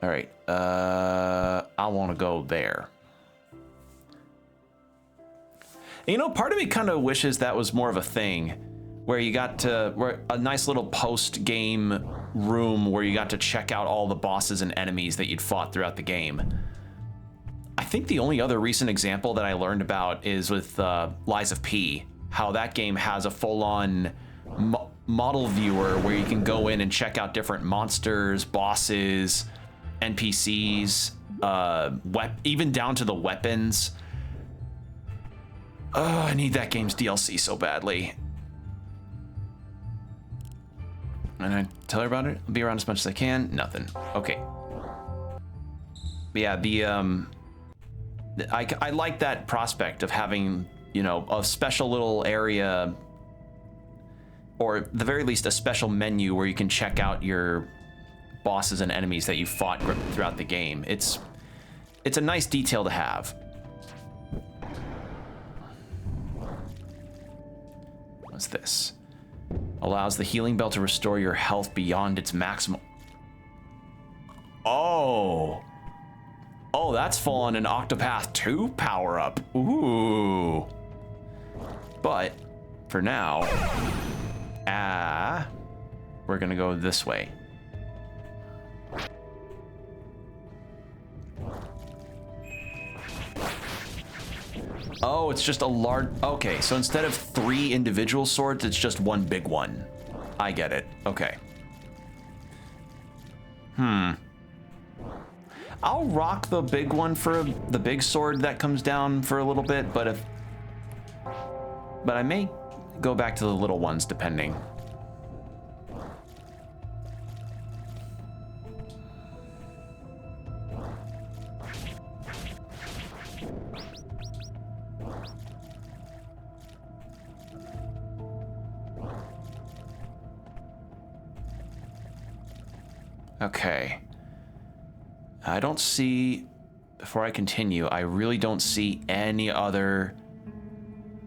All right, I want to go there. And, you know, part of me kind of wishes that was more of a thing, where you got to, where a nice little post-game room where you got to check out all the bosses and enemies that you'd fought throughout the game. I think the only other recent example that I learned about is with Lies of P, how that game has a full-on model viewer where you can go in and check out different monsters, bosses, NPCs, even down to the weapons. Oh, I need that game's DLC so badly. And I tell her about it. I'll be around as much as I can. Nothing. Okay. But yeah, the I like that prospect of having, you know, a special little area, or at the very least a special menu where you can check out your bosses and enemies that you fought throughout the game. It's a nice detail to have. What's this? Allows the healing bell to restore your health beyond its maximum. Oh, that's full on an Octopath 2 power up. Ooh. But for now, we're gonna go this way. Oh, it's just a large... Okay, so instead of 3 individual swords, it's just one big one. I get it. Okay. I'll rock the big one for the big sword that comes down for a little bit, but I may go back to the little ones depending. Okay. I don't see, before I continue, I really don't see any other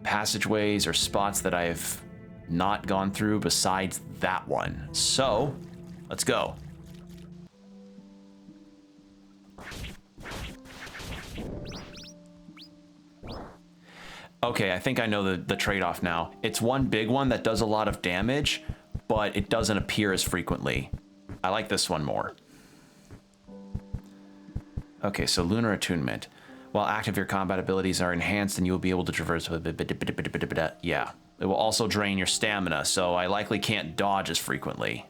passageways or spots that I've not gone through besides that one. So, let's go. Okay, I think I know the trade-off now. It's one big one that does a lot of damage, but it doesn't appear as frequently. I like this one more. Okay, so Lunar Attunement. While active, your combat abilities are enhanced and you will be able to traverse... Yeah. It will also drain your stamina, so I likely can't dodge as frequently.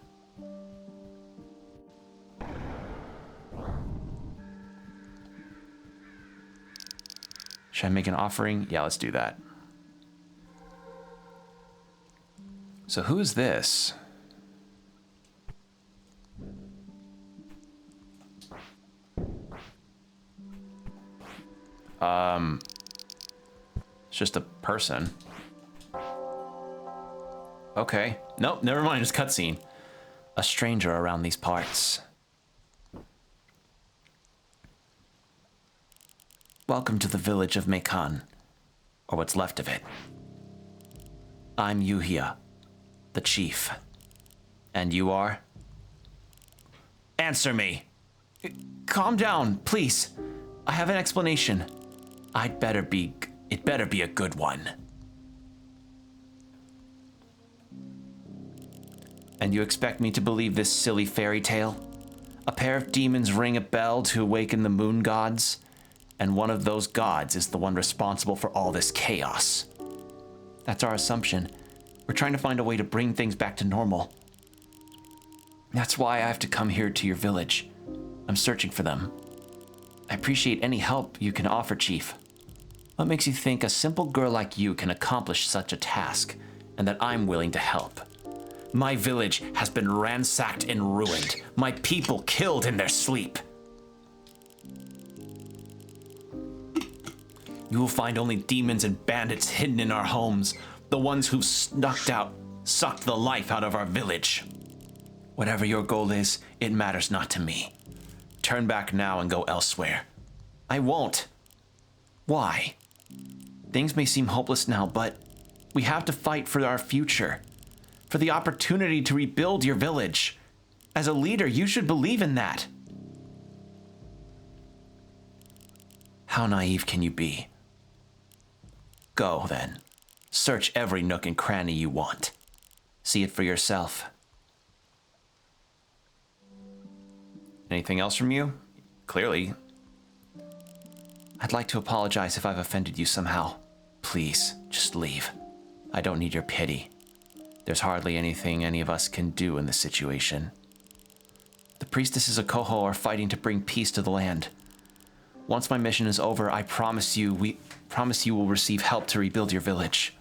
Should I make an offering? Yeah, let's do that. So who is this? It's just a person. Okay. Nope, never mind, it's cutscene. A stranger around these parts. Welcome to the village of Mekan, or what's left of it. I'm Yuhia, the chief. And you are? Answer me! Calm down, please. I have an explanation. It better be a good one. And you expect me to believe this silly fairy tale? A pair of demons ring a bell to awaken the moon gods, and one of those gods is the one responsible for all this chaos. That's our assumption. We're trying to find a way to bring things back to normal. That's why I have to come here to your village. I'm searching for them. I appreciate any help you can offer, Chief. What makes you think a simple girl like you can accomplish such a task, and that I'm willing to help? My village has been ransacked and ruined. My people killed in their sleep. You will find only demons and bandits hidden in our homes, the ones who've sucked the life out of our village. Whatever your goal is, it matters not to me. Turn back now and go elsewhere. I won't. Why? Things may seem hopeless now, but we have to fight for our future, for the opportunity to rebuild your village. As a leader, you should believe in that. How naive can you be? Go, then. Search every nook and cranny you want. See it for yourself. Anything else from you? Clearly. I'd like to apologize if I've offended you somehow. Please, just leave. I don't need your pity. There's hardly anything any of us can do in this situation. The priestesses of Koho are fighting to bring peace to the land. Once my mission is over, I promise you, we promise you will receive help to rebuild your village.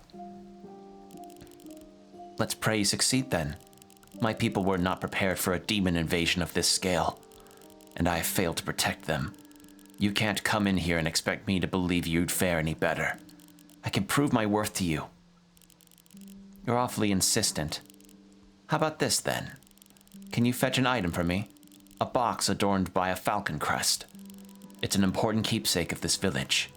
Let's pray you succeed then. My people were not prepared for a demon invasion of this scale, and I have failed to protect them. You can't come in here and expect me to believe you'd fare any better. I can prove my worth to you. You're awfully insistent. How about this then? Can you fetch an item for me? A box adorned by a falcon crest. It's an important keepsake of this village.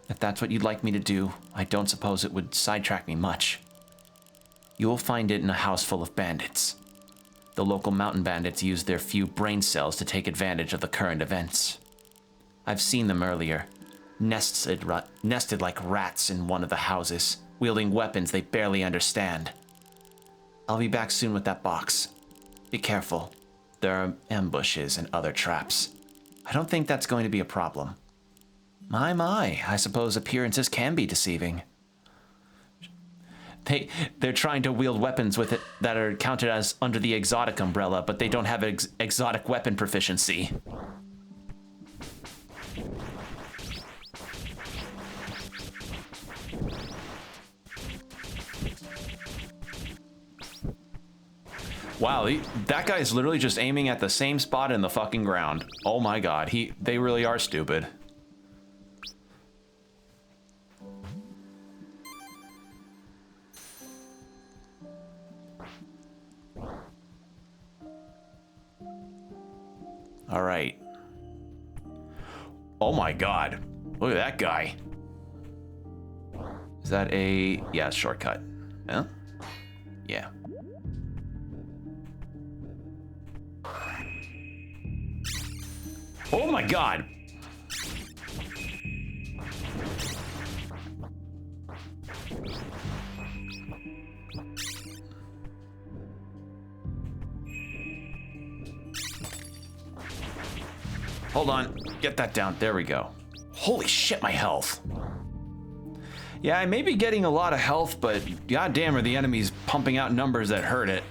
If that's what you'd like me to do, I don't suppose it would sidetrack me much. You will find it in a house full of bandits. The local mountain bandits use their few brain cells to take advantage of the current events. I've seen them earlier, nested like rats in one of the houses, wielding weapons they barely understand. I'll be back soon with that box. Be careful. There are ambushes and other traps. I don't think that's going to be a problem. My, I suppose appearances can be deceiving. They're trying to wield weapons with it that are counted as under the exotic umbrella, but they don't have exotic weapon proficiency. Wow, that guy is literally just aiming at the same spot in the fucking ground. Oh my god, they really are stupid. All right. Oh my god, look at that guy. Is that a, yeah, shortcut? Huh? Yeah. Oh my god! Hold on, get that down. There we go. Holy shit, my health. Yeah, I may be getting a lot of health, but goddamn are the enemies pumping out numbers that hurt it.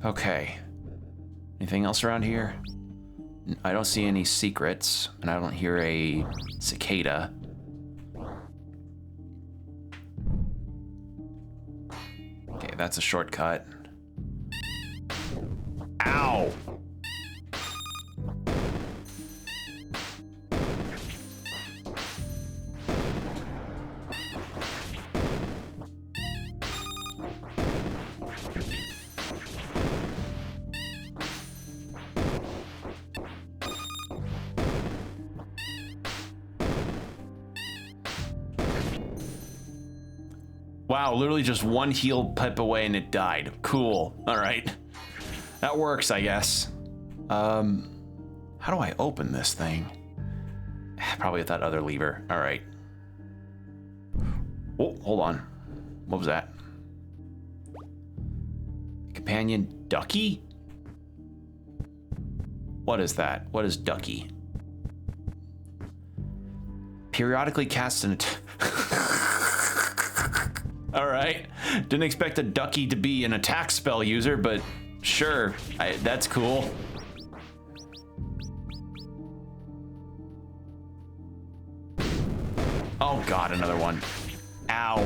Okay. Anything else around here? I don't see any secrets, and I don't hear a cicada. Okay, that's a shortcut. Ow! Wow, literally just one heal pip away and it died. Cool. All right. That works, I guess. How do I open this thing? Probably with that other lever. All right. Oh, hold on. What was that? Companion Ducky? What is that? What is Ducky? Periodically cast an attack. Alright. Didn't expect a Ducky to be an attack spell user, but sure. That's cool. Oh god, another one. Ow.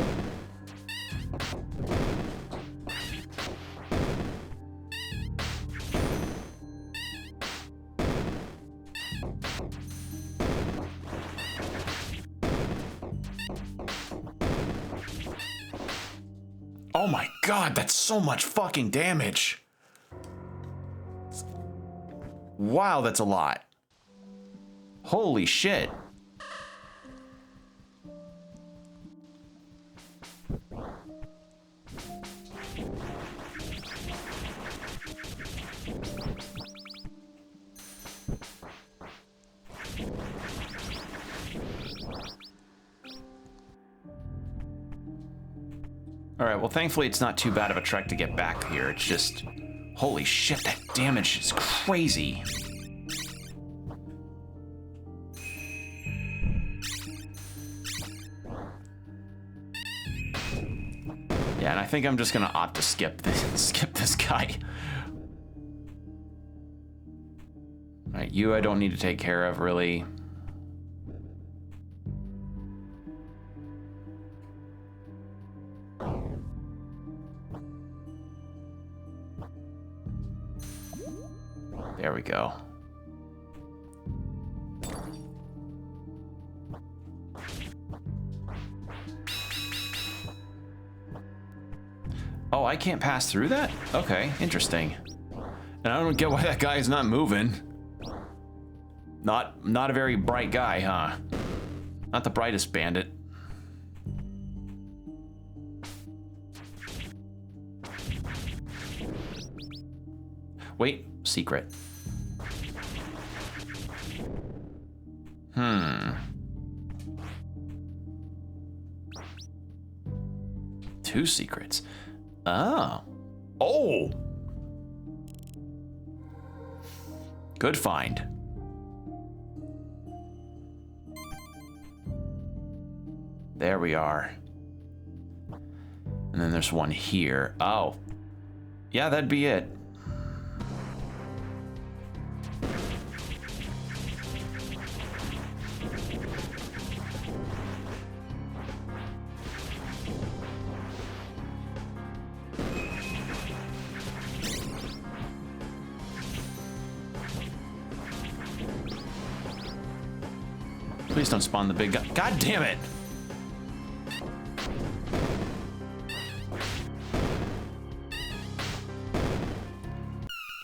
Oh my god, that's so much fucking damage. Wow, that's a lot. Holy shit. All right, well, thankfully it's not too bad of a trek to get back here. It's just, holy shit, that damage is crazy. Yeah, and I think I'm just gonna opt to skip this guy. All right, you I don't need to take care of, really. There we go. Oh, I can't pass through that? Okay, interesting. And I don't get why that guy is not moving. Not a very bright guy, huh? Not the brightest bandit. Wait, secret. Two secrets. Oh. Oh! Good find. There we are. And then there's one here. Oh. Yeah, that'd be it. Please don't spawn the big guy. God damn it!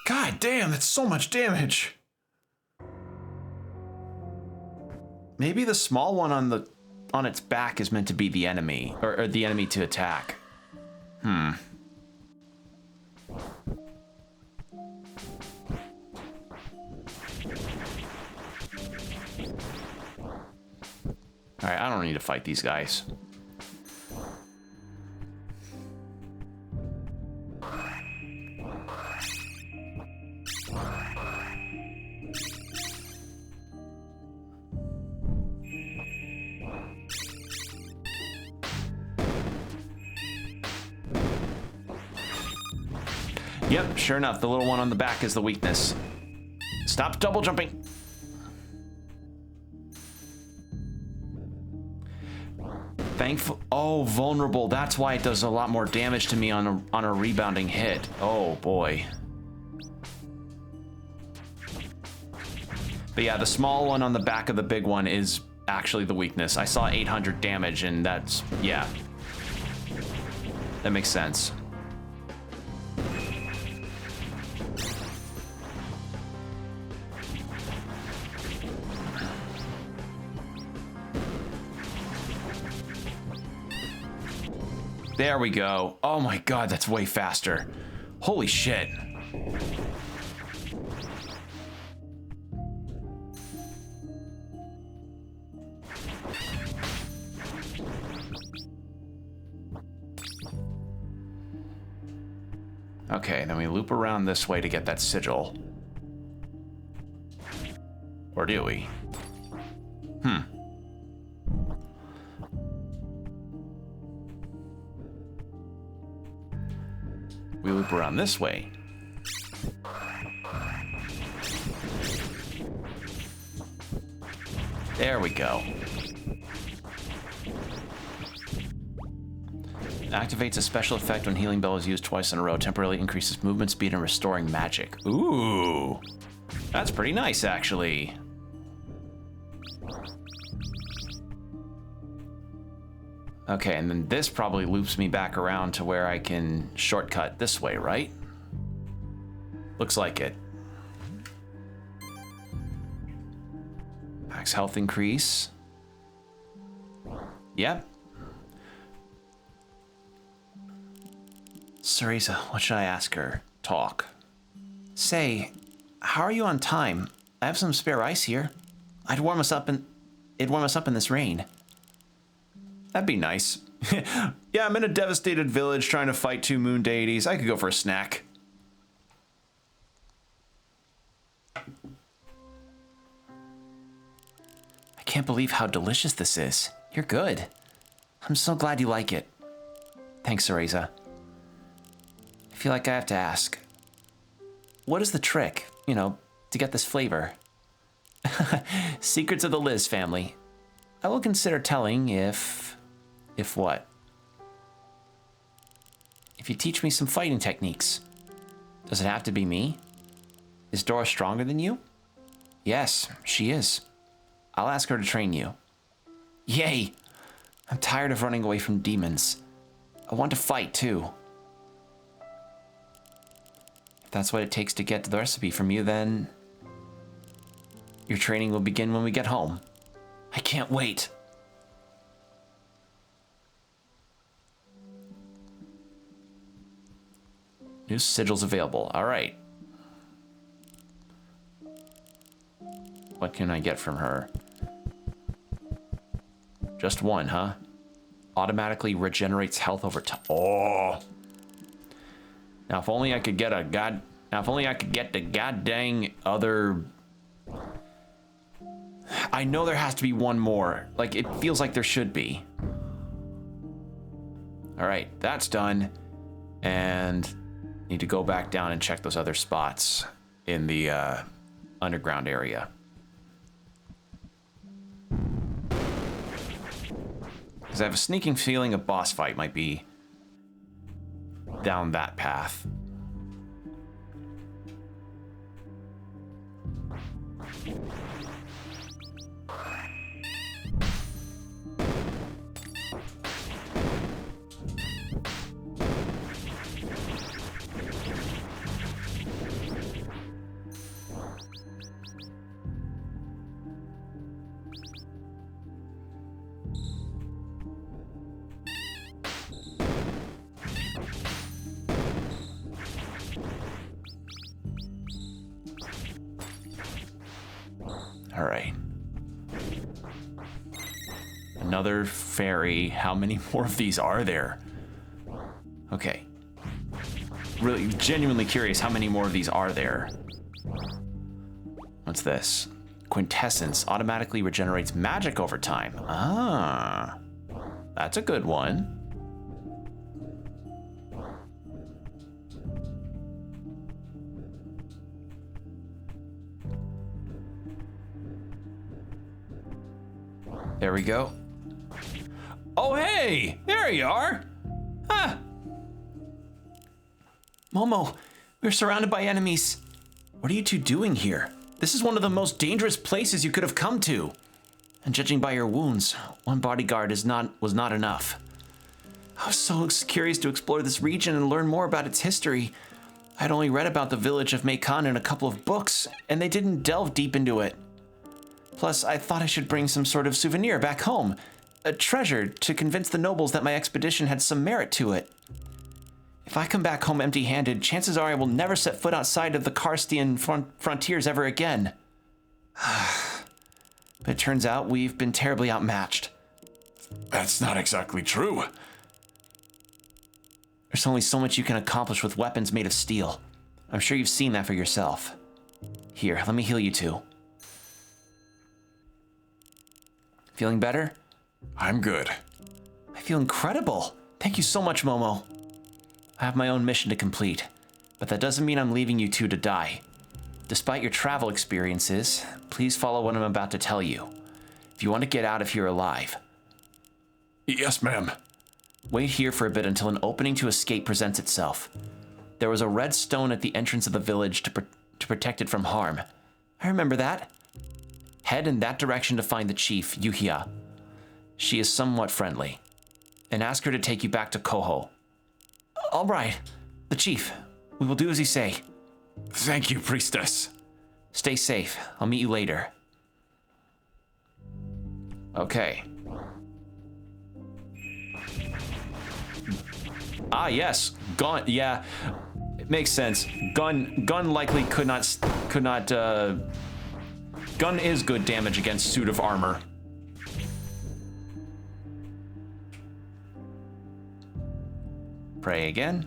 God damn, that's so much damage. Maybe the small one on its back is meant to be the enemy, or the enemy to attack. Alright, I don't need to fight these guys. Yep, sure enough, the little one on the back is the weakness. Stop double jumping. Thankful. Oh, vulnerable. That's why it does a lot more damage to me on a rebounding hit. Oh boy. But yeah, the small one on the back of the big one is actually the weakness. I saw 800 damage, and that's, yeah. That makes sense. There we go. Oh my god, that's way faster. Holy shit. Okay, then we loop around this way to get that sigil. Or do we? We loop around this way. There we go. Activates a special effect when Healing Bell is used twice in a row. Temporarily increases movement speed and restoring magic. Ooh. That's pretty nice, actually. Okay, and then this probably loops me back around to where I can shortcut this way, right? Looks like it. Max health increase. Yep. Cereza, what should I ask her? Talk. Say, how are you on time? I have some spare ice here. It'd warm us up in this rain. That'd be nice. Yeah, I'm in a devastated village trying to fight 2 moon deities. I could go for a snack. I can't believe how delicious this is. You're good. I'm so glad you like it. Thanks, Cereza. I feel like I have to ask. What is the trick, to get this flavor? Secrets of the Liz family. I will consider telling if what? If you teach me some fighting techniques. Does it have to be me? Is Dora stronger than you? Yes, she is. I'll ask her to train you. Yay! I'm tired of running away from demons. I want to fight too. If that's what it takes to get the recipe from you, then your training will begin when we get home. I can't wait. New sigils available. All right. What can I get from her? Just one, huh? Automatically regenerates health over time. Oh. Now, if only I could get the goddamn other. I know there has to be one more. Like, it feels like there should be. All right, that's done. And need to go back down and check those other spots in the underground area. Because I have a sneaking feeling a boss fight might be down that path. All right. Another fairy. How many more of these are there? Okay. Really, genuinely curious how many more of these are there. What's this? Quintessence automatically regenerates magic over time. Ah, that's a good one. There we go. Oh, hey! There you are! Huh! Momo, we're surrounded by enemies. What are you two doing here? This is one of the most dangerous places you could have come to. And judging by your wounds, one bodyguard was not enough. I was so curious to explore this region and learn more about its history. I'd only read about the village of Maykan in a couple of books, and they didn't delve deep into it. Plus, I thought I should bring some sort of souvenir back home. A treasure to convince the nobles that my expedition had some merit to it. If I come back home empty-handed, chances are I will never set foot outside of the Karstian frontiers ever again. But it turns out we've been terribly outmatched. That's not exactly true. There's only so much you can accomplish with weapons made of steel. I'm sure you've seen that for yourself. Here, let me heal you too. Feeling better? I'm good. I feel incredible. Thank you so much, Momo. I have my own mission to complete, but that doesn't mean I'm leaving you two to die. Despite your travel experiences, please follow what I'm about to tell you. If you want to get out of here alive. Yes, ma'am. Wait here for a bit until an opening to escape presents itself. There was a red stone at the entrance of the village to protect it from harm. I remember that. Head in that direction to find the chief, Yuhia. She is somewhat friendly. And ask her to take you back to Koho. All right, the chief. We will do as you say. Thank you, priestess. Stay safe. I'll meet you later. Okay. Ah, yes. Gun. Yeah, it makes sense. Gun likely could not. Gun is good damage against suit of armor. Pray again.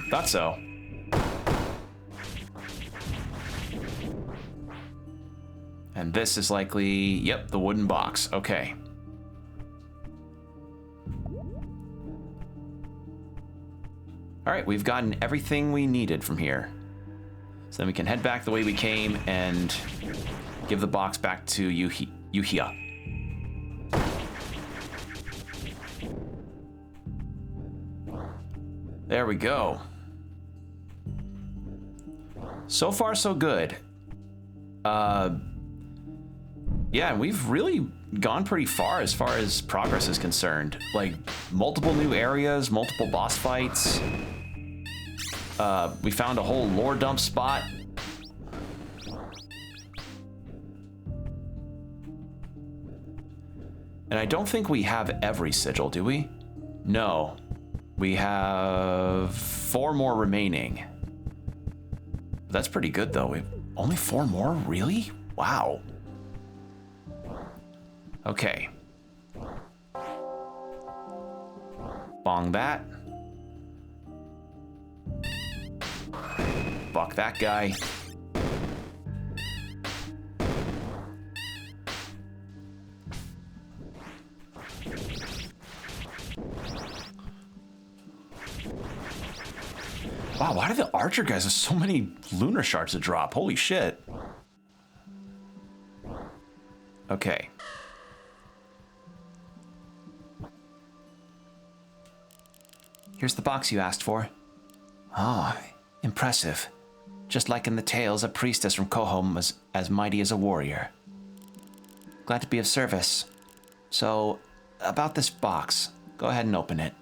Thought so. And this is likely, yep, the wooden box. Okay. All right, we've gotten everything we needed from here. So then we can head back the way we came and give the box back to Yuhia. There we go. So far, so good. Yeah, we've really gone pretty far as progress is concerned. Like, multiple new areas, multiple boss fights. We found a whole lore dump spot. And I don't think we have every sigil, do we? No. We have 4 more remaining. That's pretty good, though. We've only 4 more? Really? Wow. Okay. Bong that. Fuck that guy. Wow, why do the archer guys have so many lunar shards to drop? Holy shit. Okay. Here's the box you asked for. Ah, impressive. Just like in the tales, a priestess from Koho was as mighty as a warrior. Glad to be of service. So, about this box, go ahead and open it.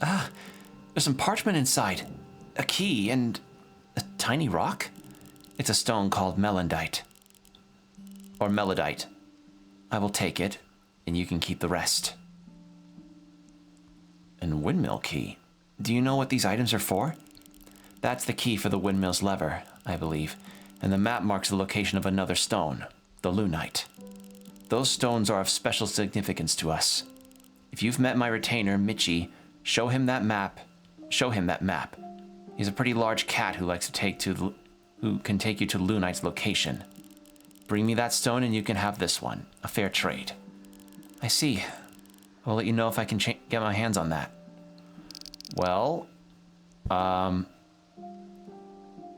Ah, there's some parchment inside, a key, and a tiny rock. It's a stone called melodite. Or melodite. I will take it, and you can keep the rest. And windmill key. Do you know what these items are for? That's the key for the windmill's lever, I believe, and the map marks the location of another stone, the lunite. Those stones are of special significance to us. If you've met my retainer, Michi, show him that map. He's a pretty large cat who can take you to Lunite's location. Bring me that stone and you can have this one. A fair trade. I see. I'll let you know if I can get my hands on that. Well,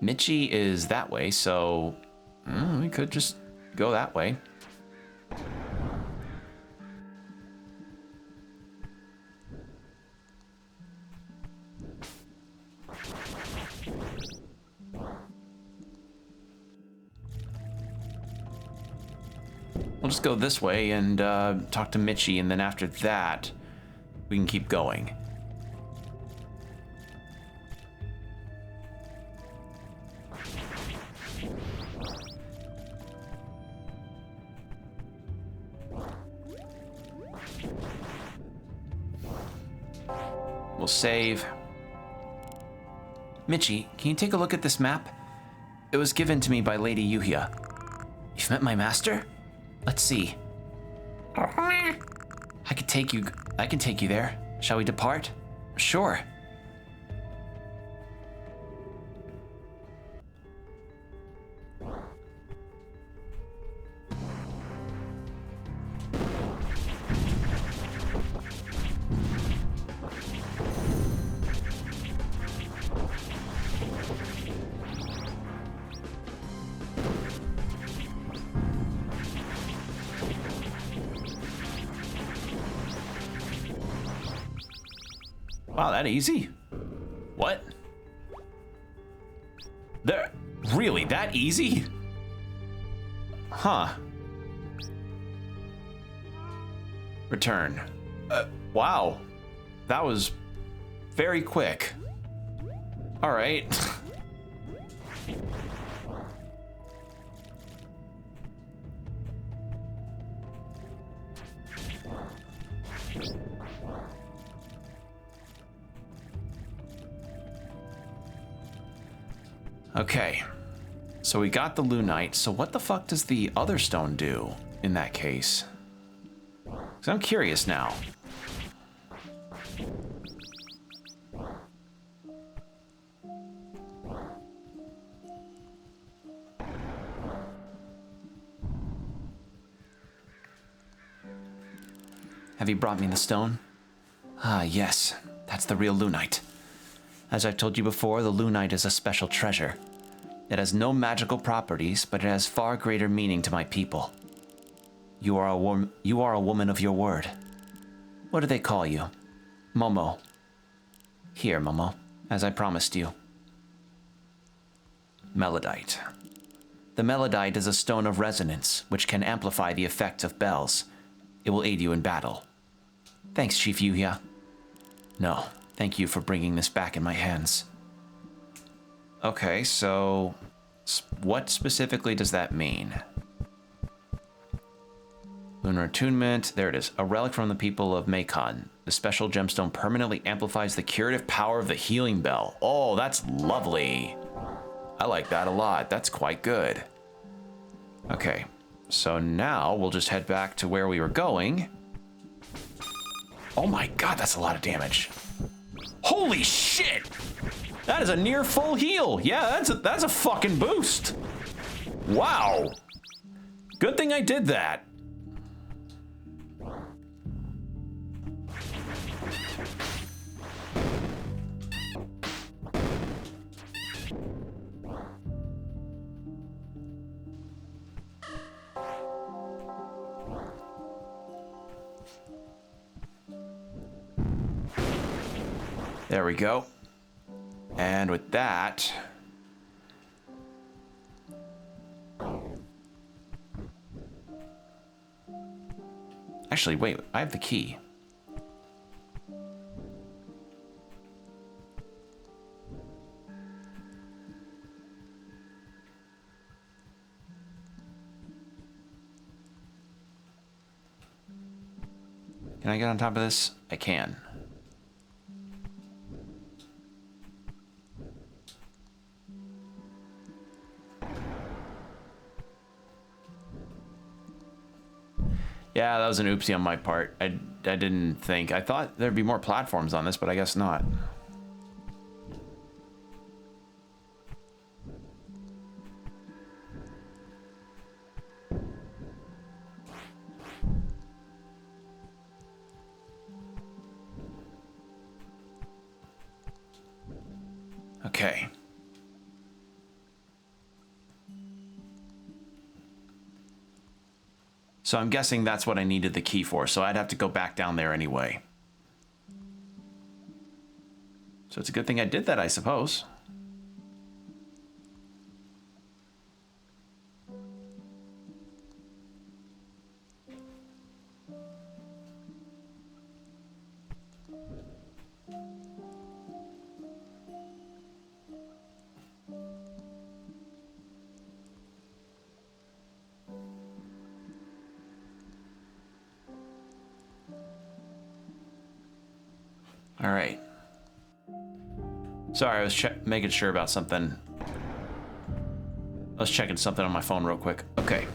Michi is that way, so we could just go that way. We'll just go this way and talk to Michi, and then after that, we can keep going. We'll save. Michi, can you take a look at this map? It was given to me by Lady Yuhia. You've met my master? Let's see. I can take you there. Shall we depart? Sure. Wow, that easy? What? There, really, that easy? Huh. Return. Wow. That was very quick. All right. Okay, so we got the Lunite, so what the fuck does the other stone do in that case? 'Cause I'm curious now. Have you brought me the stone? Ah, yes, that's the real Lunite. As I've told you before, the Lunite is a special treasure. It has no magical properties, but it has far greater meaning to my people. You are a woman of your word. What do they call you? Momo. Here, Momo, as I promised you. Melodite. The melodite is a stone of resonance, which can amplify the effect of bells. It will aid you in battle. Thanks, Chief Yuhia. No, thank you for bringing this back in my hands. Okay, so what specifically does that mean? Lunar attunement, there it is. A relic from the people of Macon. The special gemstone permanently amplifies the curative power of the healing bell. Oh, that's lovely. I like that a lot. That's quite good. Okay, so now we'll just head back to where we were going. Oh my god, that's a lot of damage. Holy shit! That is a near full heal. Yeah, that's a fucking boost. Wow. Good thing I did that. There we go. And with that, actually, wait, I have the key. Can I get on top of this? I can. Yeah, that was an oopsie on my part. I didn't think. I thought there'd be more platforms on this, but I guess not. Okay. So I'm guessing that's what I needed the key for, so I'd have to go back down there anyway. So it's a good thing I did that, I suppose. All right. Sorry, I was making sure about something. I was checking something on my phone real quick. Okay.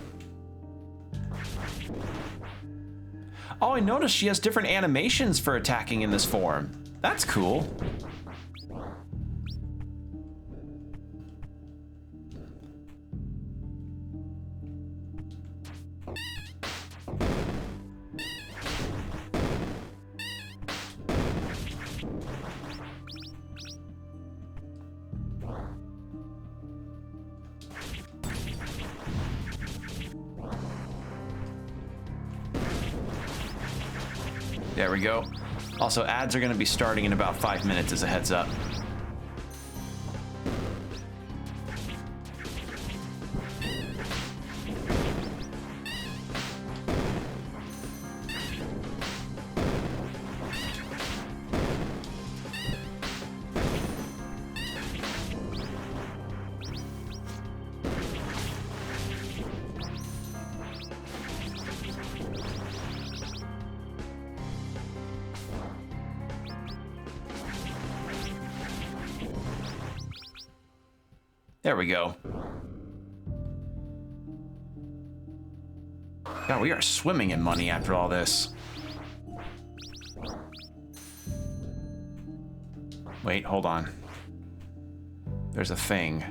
Oh, I noticed she has different animations for attacking in this form. That's cool. There we go. Also, ads are going to be starting in about 5 minutes as a heads up. There we go. God, we are swimming in money after all this. Wait, hold on. There's a thing.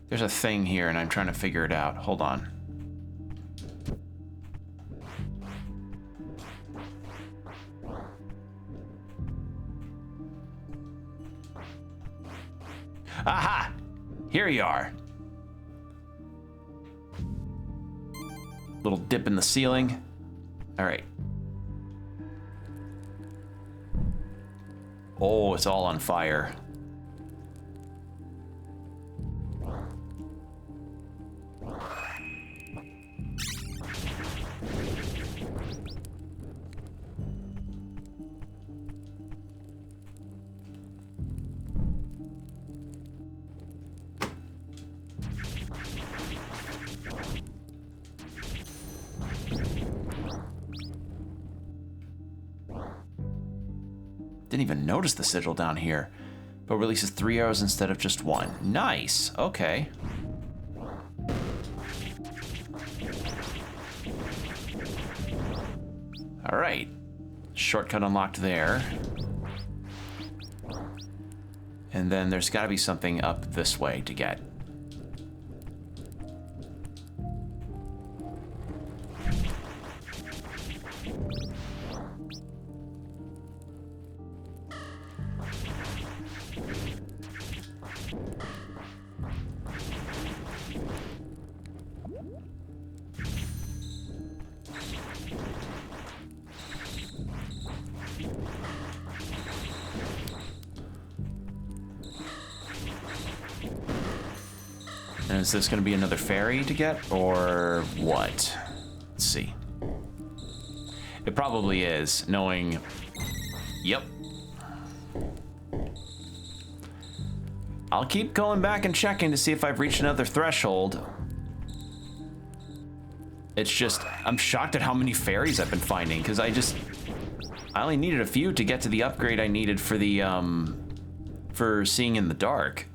There's a thing here and I'm trying to figure it out. Hold on. Aha! Here you are. Little dip in the ceiling. All right. Oh, it's all on fire. Didn't even notice the sigil down here, but releases 3 arrows instead of just 1. Nice. Okay. All right. Shortcut unlocked there. And then there's got to be something up this way to get. And is this going to be another fairy to get, or what? Let's see. It probably is, knowing... Yep. I'll keep going back and checking to see if I've reached another threshold. It's just, I'm shocked at how many fairies I've been finding, because I only needed a few to get to the upgrade I needed for the, for seeing in the dark.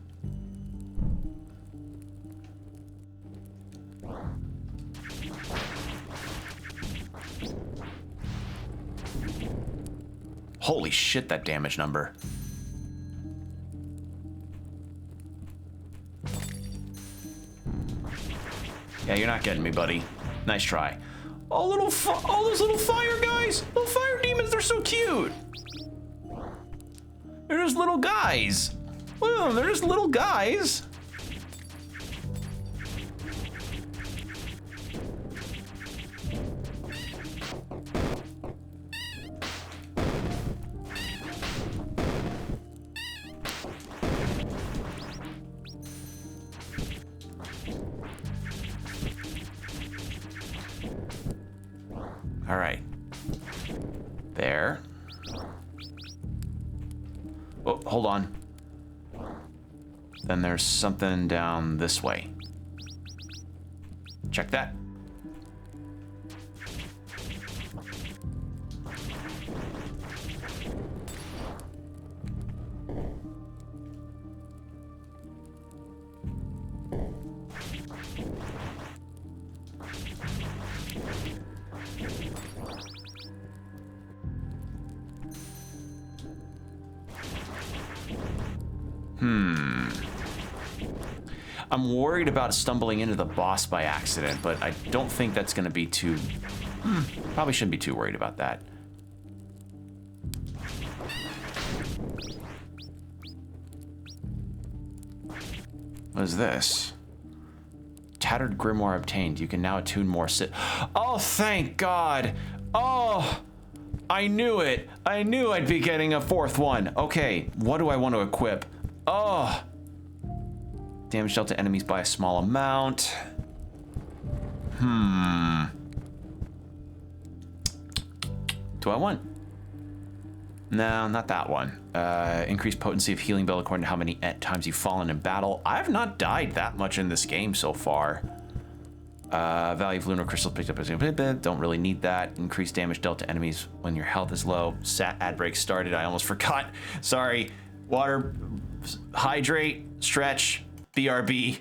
Holy shit, that damage number. Yeah, you're not getting me, buddy. Nice try. Oh, those little fire guys! Little fire demons, they're so cute! They're just little guys. Look at them, they're just little guys. All right. There. Oh, hold on. Then there's something down this way. Check that. I'm worried about stumbling into the boss by accident, but I don't think that's going to be too... Probably shouldn't be too worried about that. What is this? Tattered grimoire obtained. You can now attune more Oh, thank God! Oh! I knew it! I knew I'd be getting a fourth one. Okay, what do I want to equip? Oh! Damage dealt to enemies by a small amount. Do I want... No, not that one. Increased potency of healing bell according to how many times you've fallen in battle. I've not died that much in this game so far. Value of lunar crystals picked up as don't really need that. Increased damage dealt to enemies when your health is low. Ad break started. I almost forgot. Sorry. Water, hydrate, stretch, BRB.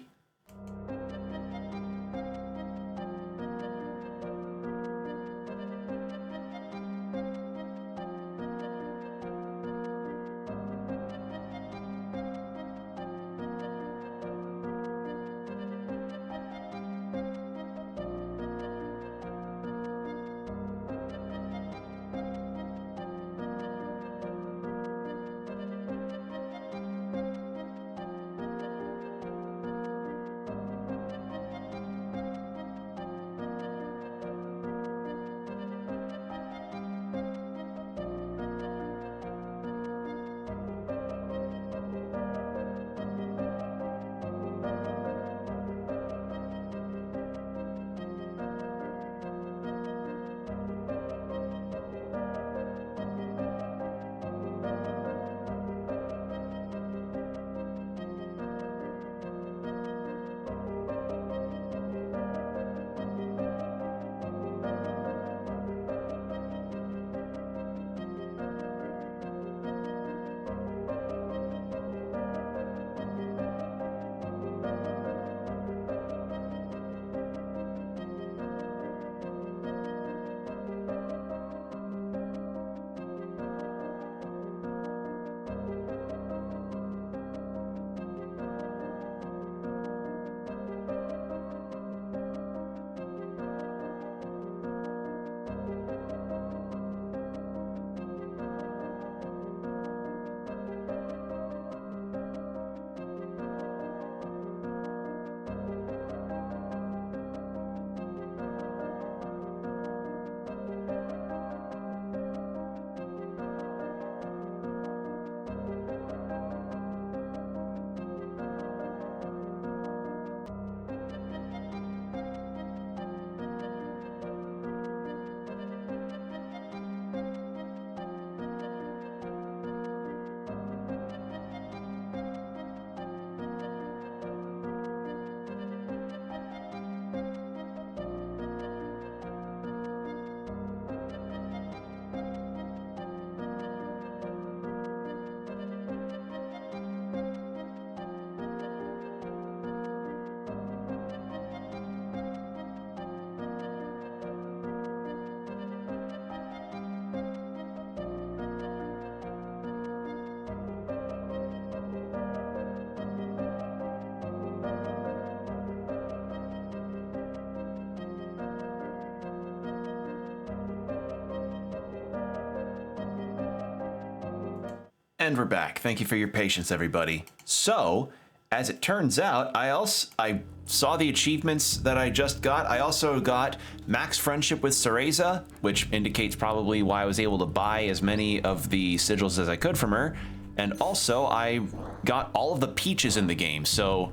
And we're back. Thank you for your patience, everybody. So, as it turns out, I saw the achievements that I just got. I also got max friendship with Cereza, which indicates probably why I was able to buy as many of the sigils as I could from her. And also, I got all of the peaches in the game, so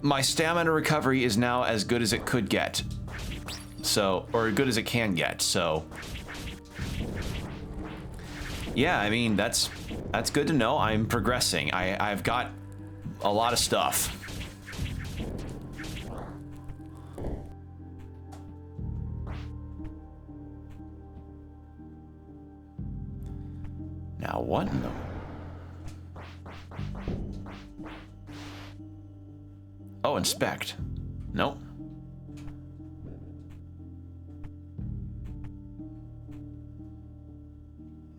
my stamina recovery is now as good as it could get. So, or as good as it can get. So, yeah, I mean, that's good to know. I'm progressing. I've got a lot of stuff. Now, what in the... Oh, inspect. Nope.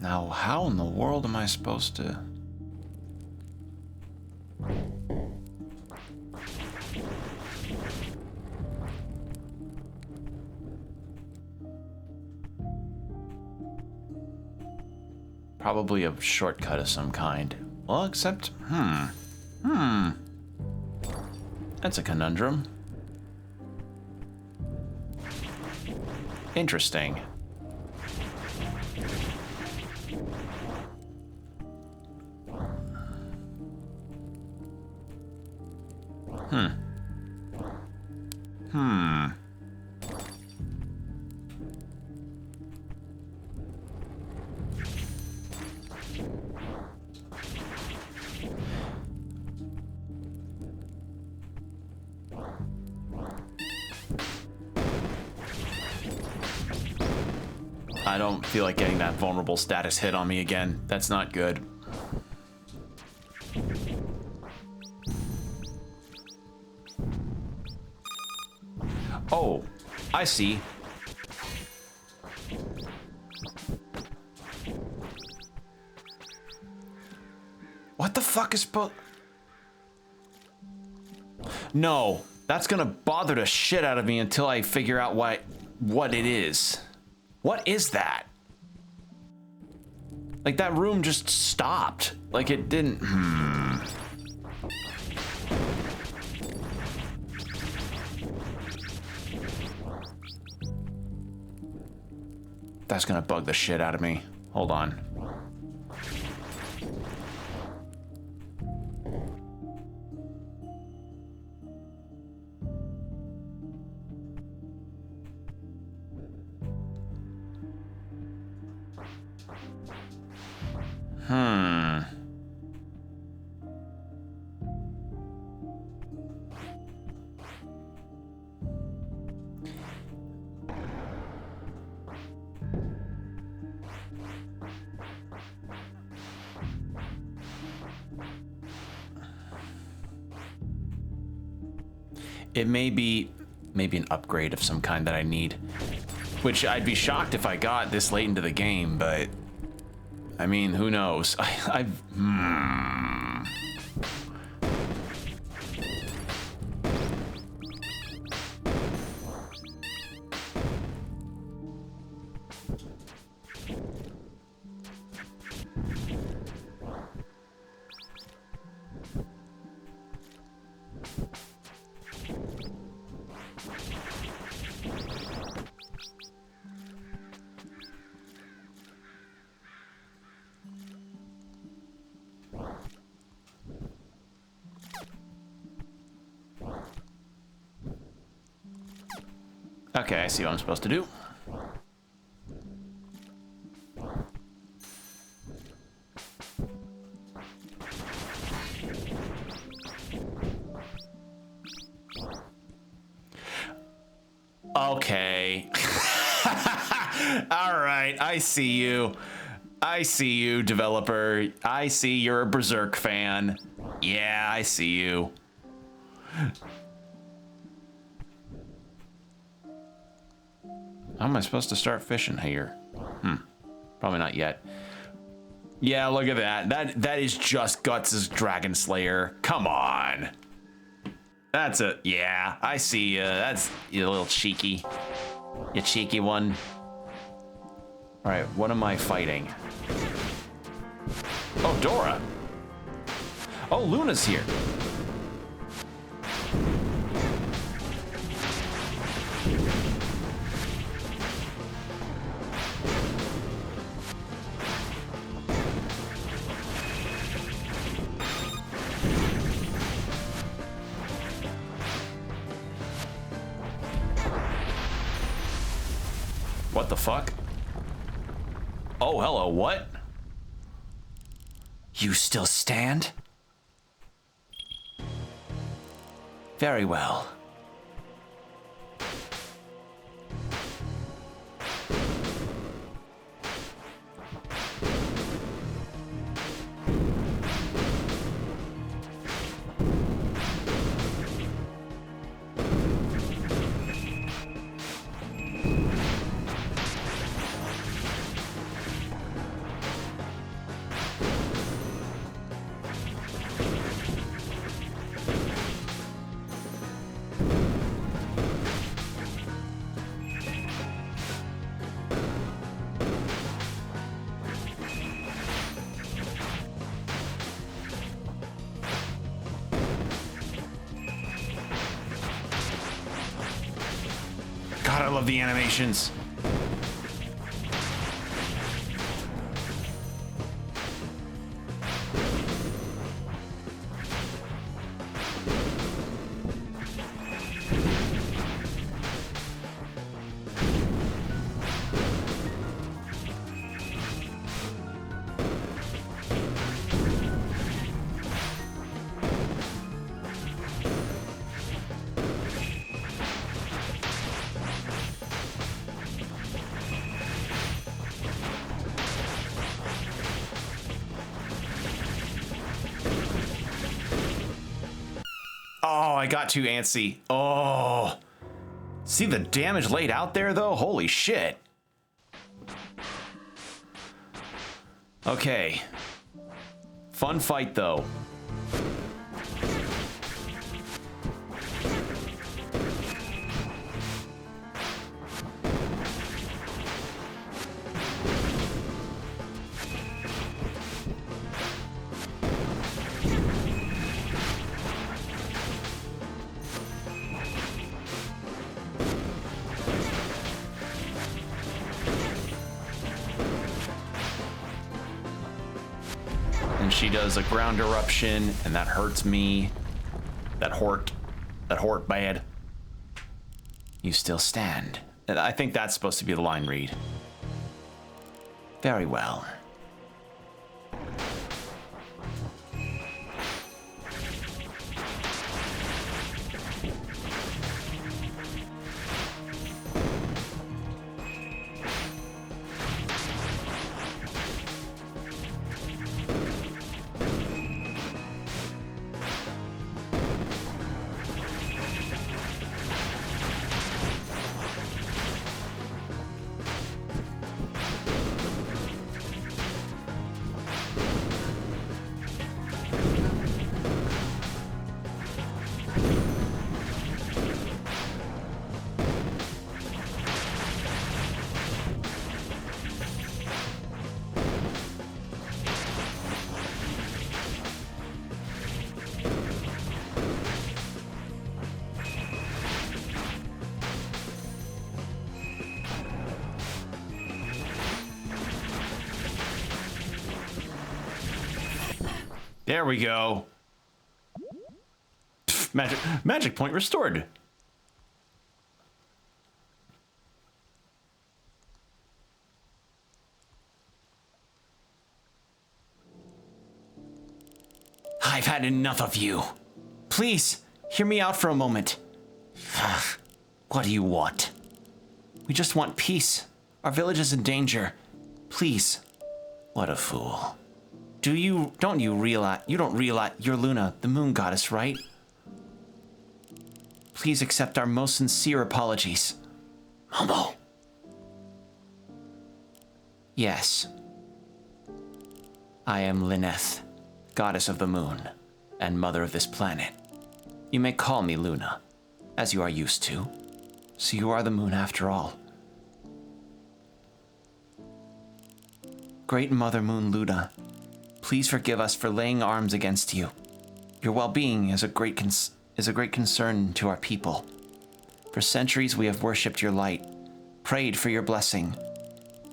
Now, how in the world am I supposed to... Probably a shortcut of some kind. Well, except... That's a conundrum. Interesting. I don't feel like getting that vulnerable status hit on me again. That's not good. Oh, I see. What the fuck is supposed... No, that's gonna bother the shit out of me until I figure out what it is. What is that? Like, that room just stopped. Like, it didn't... That's gonna bug the shit out of me. Hold on. It may be an upgrade of some kind that I need, which I'd be shocked if I got this late into the game, but I mean, who knows? Okay, I see what I'm supposed to do. Okay. All right, I see you. I see you, developer. I see you're a Berserk fan. Yeah, I see you. How am I supposed to start fishing here? Probably not yet. Yeah, look at that. That is just Guts' Dragon Slayer. Come on. That's a... Yeah, I see. That's you little cheeky. You cheeky one. All right, what am I fighting? Oh, Dora. Oh, Luna's here. What the fuck? Oh, hello, what? You still stand? Very well. God, I love the animations. Oh, I got too antsy. Oh. See the damage laid out there, though? Holy shit. Okay. Fun fight, though. And she does a ground eruption, and that hurts me. That hurt bad. You still stand. And I think that's supposed to be the line read. Very well. There we go. Magic point restored. I've had enough of you. Please, hear me out for a moment. What do you want? We just want peace. Our village is in danger. Please. What a fool. Don't you realize you're Luna, the moon goddess, right? Please accept our most sincere apologies. Momo. Yes. I am Lineth, goddess of the moon, and mother of this planet. You may call me Luna, as you are used to. So you are the moon after all. Great Mother Moon Luna, please forgive us for laying arms against you. Your well-being is a great concern to our people. For centuries we have worshipped your light, prayed for your blessing.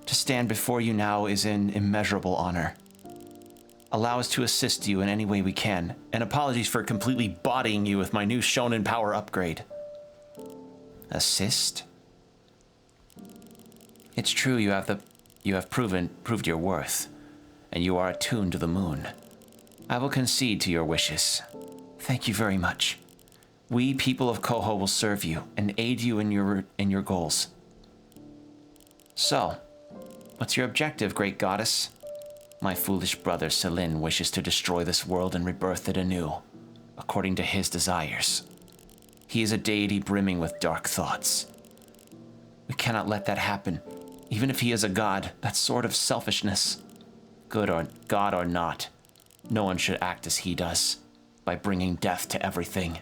To stand before you now is an immeasurable honor. Allow us to assist you in any way we can, and apologies for completely bodying you with my new Shonen Power upgrade. Assist? It's true you have proved your worth, and you are attuned to the moon. I will concede to your wishes. Thank you very much. We, people of Koho, will serve you and aid you in your goals. So, what's your objective, great goddess? My foolish brother Selin wishes to destroy this world and rebirth it anew, according to his desires. He is a deity brimming with dark thoughts. We cannot let that happen. Even if he is a god, that's sort of selfishness. God or not, no one should act as he does, by bringing death to everything,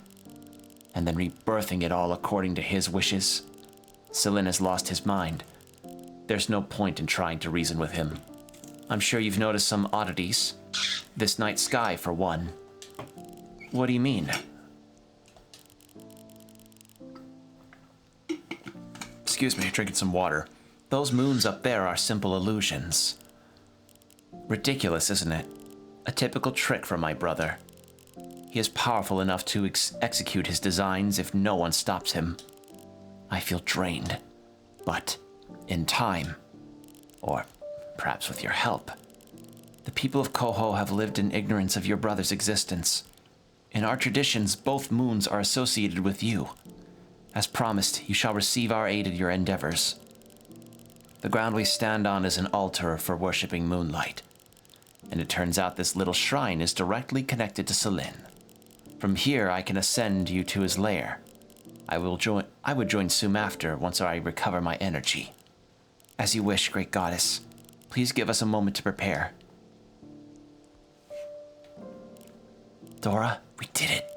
and then rebirthing it all according to his wishes. Selin has lost his mind. There's no point in trying to reason with him. I'm sure you've noticed some oddities. This night sky, for one. What do you mean? Excuse me, drinking some water. Those moons up there are simple illusions. Ridiculous, isn't it? A typical trick from my brother. He is powerful enough to execute his designs if no one stops him. I feel drained. But, in time, or perhaps with your help, the people of Koho have lived in ignorance of your brother's existence. In our traditions, both moons are associated with you. As promised, you shall receive our aid in your endeavors. The ground we stand on is an altar for worshipping Moonlight, and it turns out this little shrine is directly connected to Selin. From here, I can ascend you to his lair. I would join soon after, once I recover my energy. As you wish, great goddess. Please give us a moment to prepare. Dora, we did it.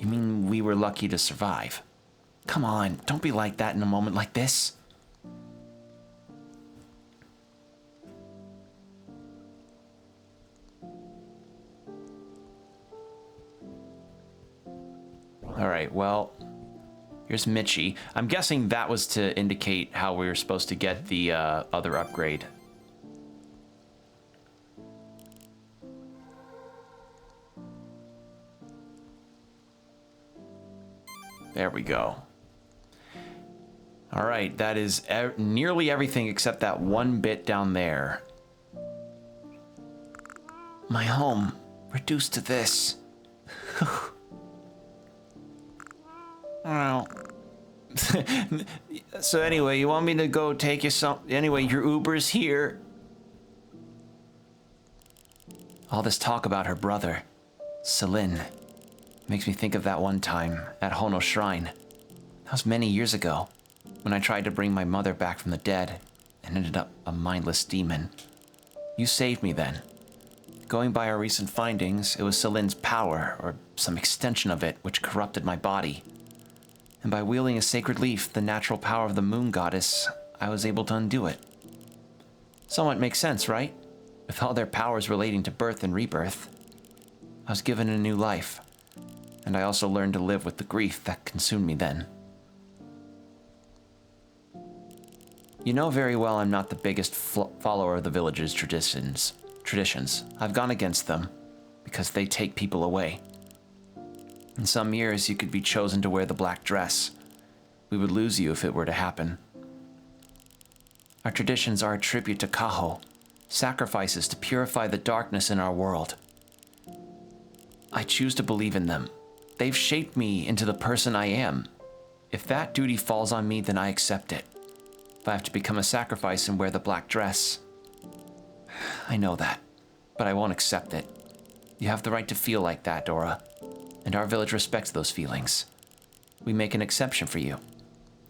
You mean we were lucky to survive? Come on, don't be like that in a moment like this. Alright, well, here's Mitchie. I'm guessing that was to indicate how we were supposed to get the other upgrade. There we go. Alright, that is nearly everything except that one bit down there. My home, reduced to this. Well, so anyway, you want me to go take you some... Anyway, your Uber's here. All this talk about her brother, Selin, makes me think of that one time at Hono Shrine. That was many years ago, when I tried to bring my mother back from the dead and ended up a mindless demon. You saved me then. Going by our recent findings, it was Selin's power, or some extension of it, which corrupted my body. And by wielding a sacred leaf, the natural power of the moon goddess, I was able to undo it. Somewhat makes sense, right? With all their powers relating to birth and rebirth. I was given a new life, and I also learned to live with the grief that consumed me then. You know very well I'm not the biggest follower of the village's traditions. I've gone against them, because they take people away. In some years, you could be chosen to wear the black dress. We would lose you if it were to happen. Our traditions are a tribute to Kaho, sacrifices to purify the darkness in our world. I choose to believe in them. They've shaped me into the person I am. If that duty falls on me, then I accept it. If I have to become a sacrifice and wear the black dress, I know that, but I won't accept it. You have the right to feel like that, Dora. And our village respects those feelings. We make an exception for you.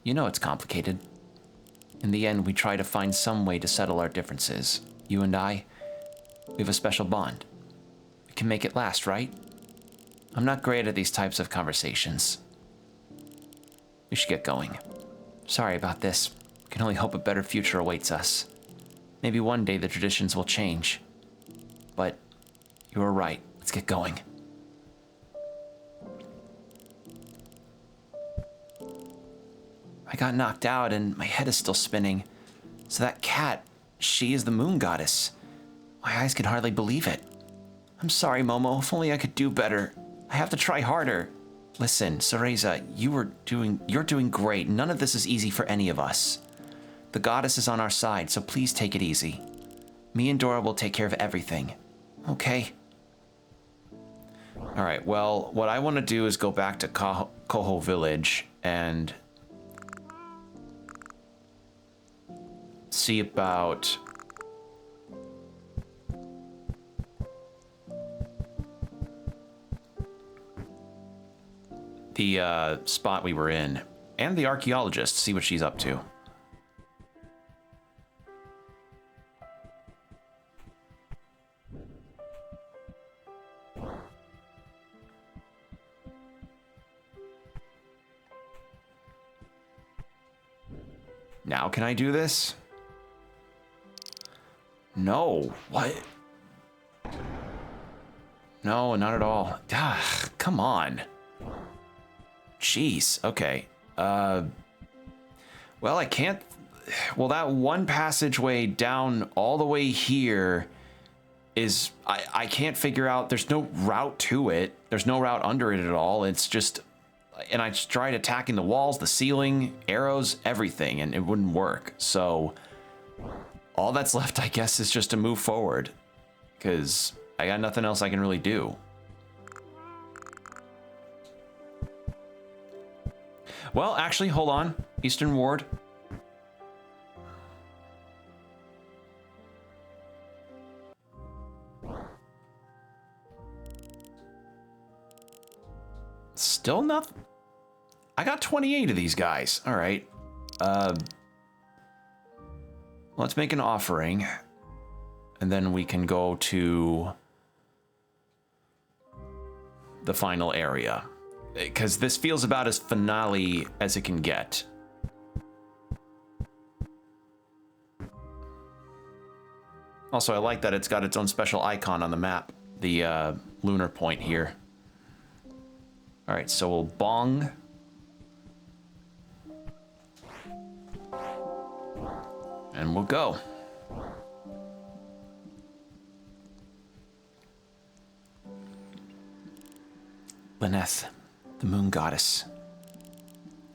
You know it's complicated. In the end, we try to find some way to settle our differences. You and I, we have a special bond. We can make it last, right? I'm not great at these types of conversations. We should get going. Sorry about this. We can only hope a better future awaits us. Maybe one day the traditions will change. But you were right. Let's get going. I got knocked out and my head is still spinning. So that cat, she is the moon goddess. My eyes can hardly believe it. I'm sorry, Momo. If only I could do better. I have to try harder. Listen, Cereza, you're doing great. None of this is easy for any of us. The goddess is on our side, so please take it easy. Me and Dora will take care of everything. Okay? Alright, well, what I want to do is go back to Koho Village and see about the spot we were in, and the archaeologist, see what she's up to. Now can I do this? No. What? No, not at all. Ah, come on. Jeez. Okay. Well, I can't... Well, that one passageway down all the way here is... I can't figure out... There's no route to it. There's no route under it at all. It's just... And I tried attacking the walls, the ceiling, arrows, everything, and it wouldn't work. So... all that's left, I guess, is just to move forward. Because I got nothing else I can really do. Well, actually, hold on. Eastern Ward. Still nothing. I got 28 of these guys. All right. Let's make an offering. And then we can go to the final area. Because this feels about as finale as it can get. Also, I like that it's got its own special icon on the map. The lunar point here. Alright, so we'll bong. And we'll go. Lyneth, the moon goddess.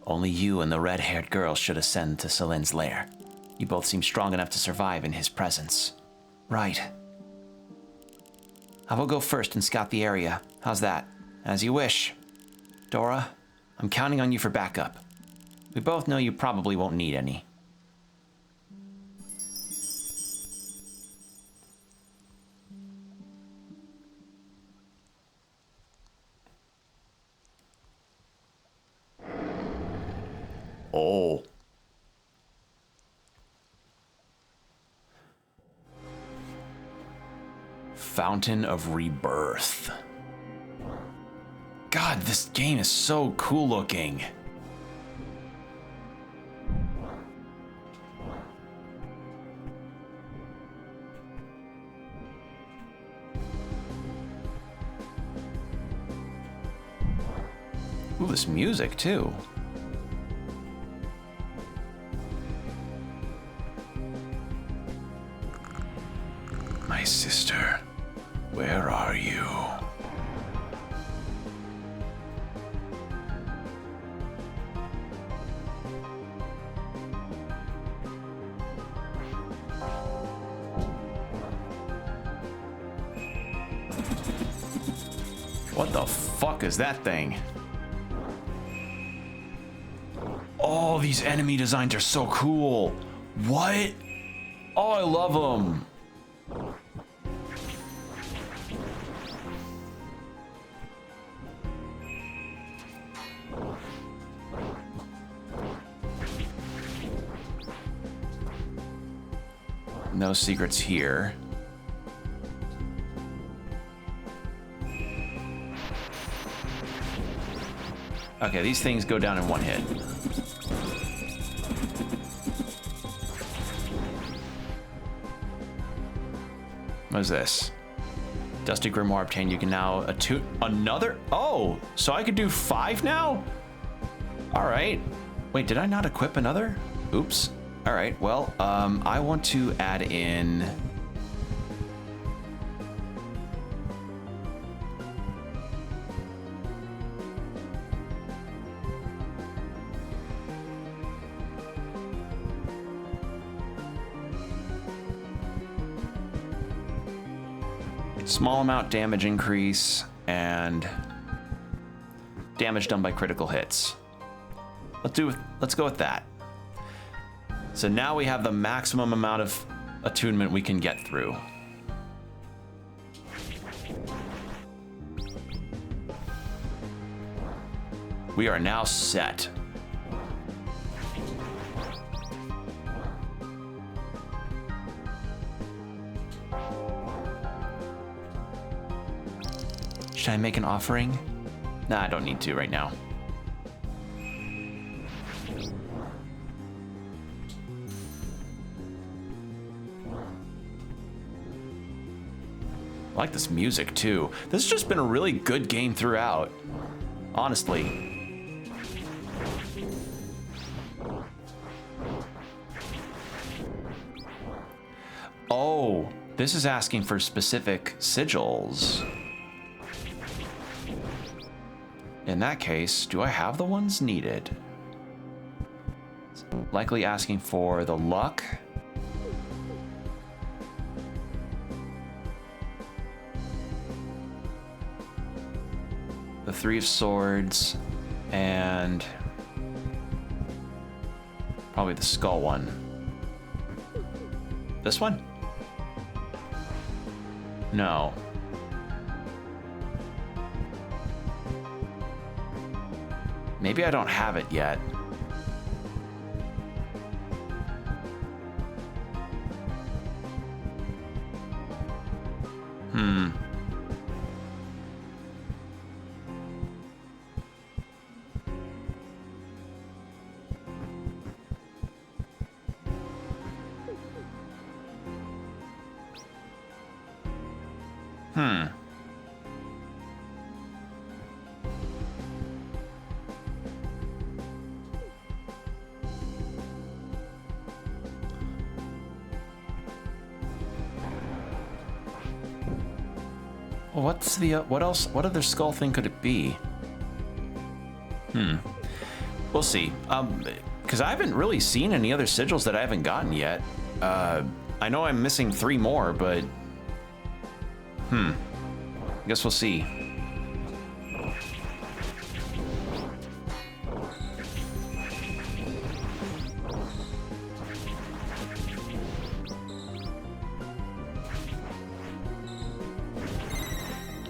Only you and the red-haired girl should ascend to Selin's lair. You both seem strong enough to survive in his presence. Right. I will go first and scout the area. How's that? As you wish. Dora, I'm counting on you for backup. We both know you probably won't need any. Oh. Fountain of Rebirth. God, this game is so cool looking. Ooh, this music too. My sister, where are you? What the fuck is that thing? Oh, these enemy designs are so cool. What? Oh, I love them. No secrets here. Okay, these things go down in one hit. What is this? Dusty Grimoire obtained. You can now attune another. Oh, so I could do 5 now? All right. Wait, did I not equip another? Oops. All right, well, I want to add in... Small amount damage increase and damage done by critical hits. Let's go with that. So now we have the maximum amount of attunement we can get through. We are now set. Should I make an offering? Nah, I don't need to right now. I like this music too. This has just been a really good game throughout, honestly. Oh, this is asking for specific sigils. In that case, do I have the ones needed? It's likely asking for the luck. The 3 of Swords, and probably the skull one. This one? No. Maybe I don't have it yet. Well, what's the what else? What other skull thing could it be? We'll see. Because I haven't really seen any other sigils that I haven't gotten yet. I know I'm missing 3 more, but I guess we'll see.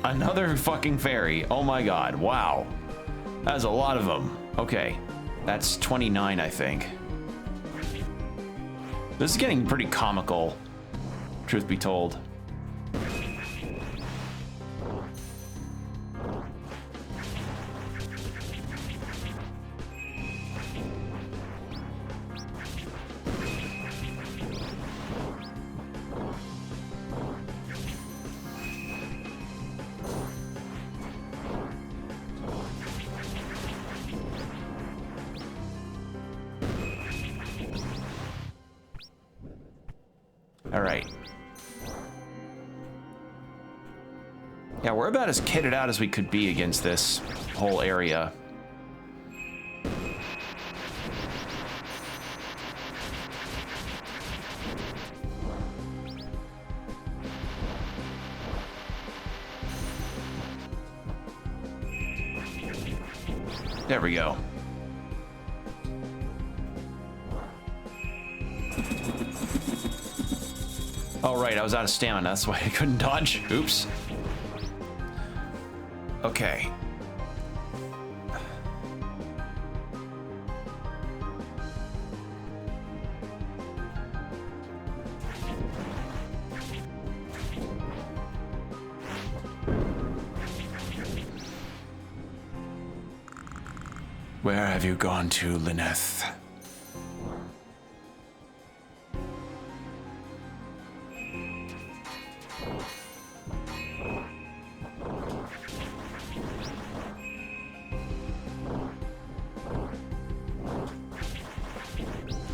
Another fucking fairy. Oh my god. Wow. That's a lot of them. Okay. That's 29, I think. This is getting pretty comical, truth be told. Alright. Yeah, we're about as kitted out as we could be against this whole area. There we go. Oh, right, I was out of stamina. That's why I couldn't dodge. Oops. Okay. Where have you gone to, Lyneth?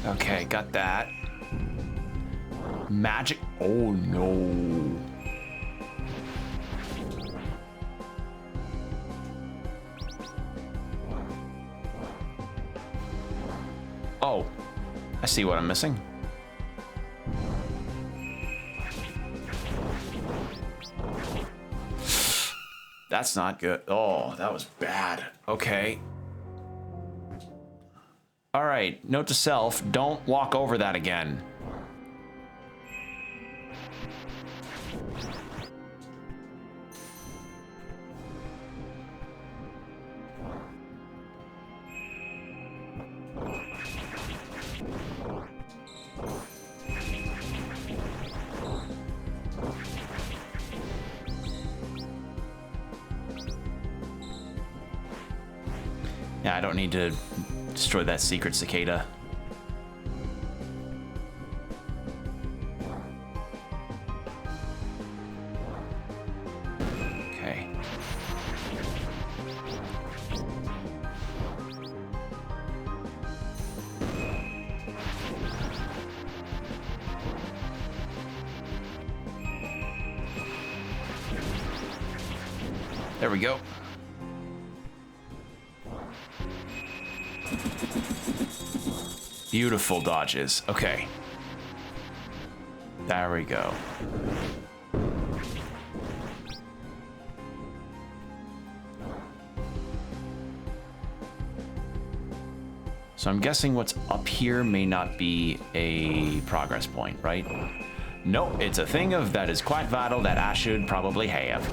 Okay, got that. Magic. Oh no. Oh, I see what I'm missing. That's not good. Oh, that was bad. Okay. All right, note to self, don't walk over that again. Yeah, I don't need to destroy that secret cicada. Okay. There we go. Beautiful dodges. Okay. There we go. So I'm guessing what's up here may not be a progress point, right? No, it's a thing of that is quite vital that I should probably have.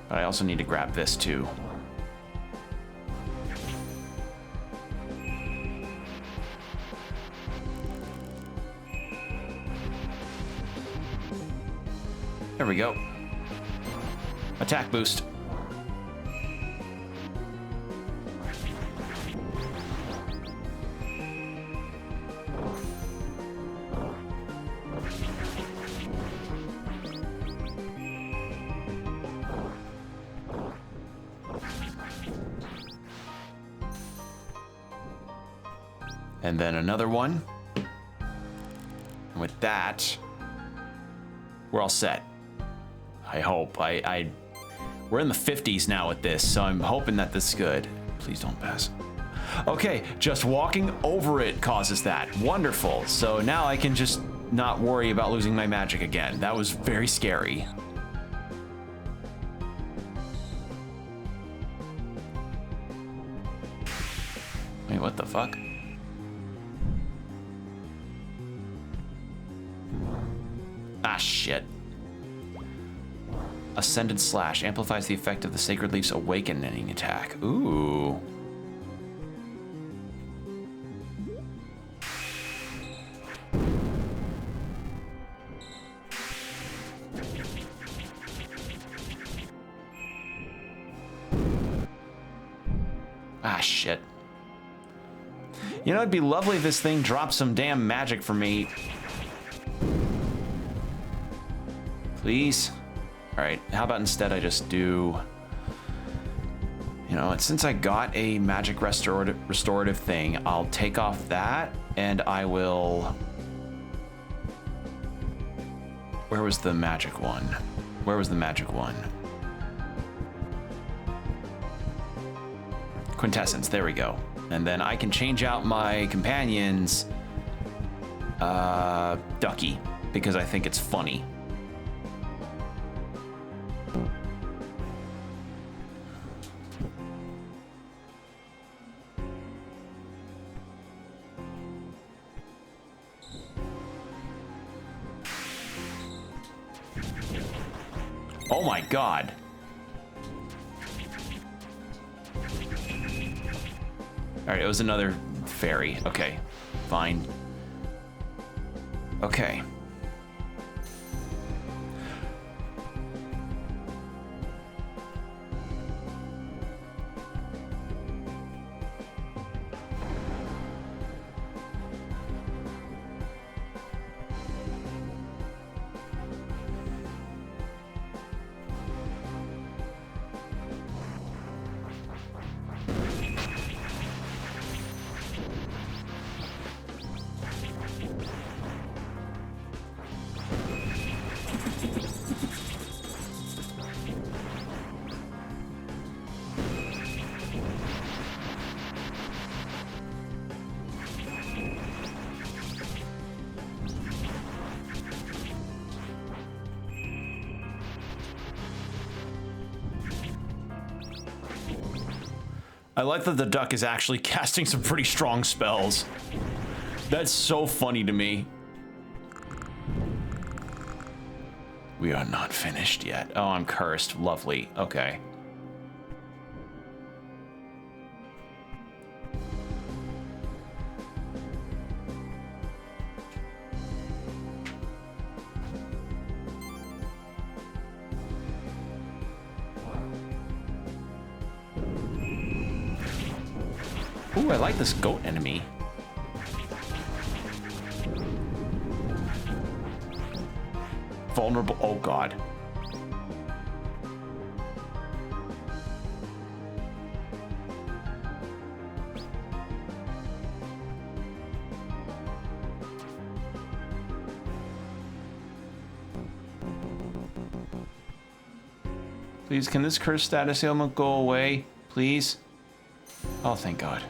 But I also need to grab this too. There we go. Attack boost. And then another one. And with that, we're all set. I hope. We're in the 50s now with this, so I'm hoping that this is good. Please don't pass. Okay, just walking over it causes that. Wonderful. So now I can just not worry about losing my magic again. That was very scary. Wait, what the fuck? Ah, shit. Ascended Slash amplifies the effect of the Sacred Leaf's awakening attack. Ooh. Ah, shit. You know, it'd be lovely if this thing dropped some damn magic for me. Please? Alright, how about instead I just do... You know, since I got a magic restorative thing, I'll take off that, and I will... Where was the magic one? Where was the magic one? Quintessence, there we go. And then I can change out my companion's Ducky, because I think it's funny. Oh my god. Alright, it was another fairy. Okay, fine. Okay. I like that the duck is actually casting some pretty strong spells. That's so funny to me. We are not finished yet. Oh, I'm cursed. Lovely. Okay. Ooh, I like this goat enemy. Vulnerable. Oh, God. Please, can this curse status ailment go away? Please? Oh, thank God.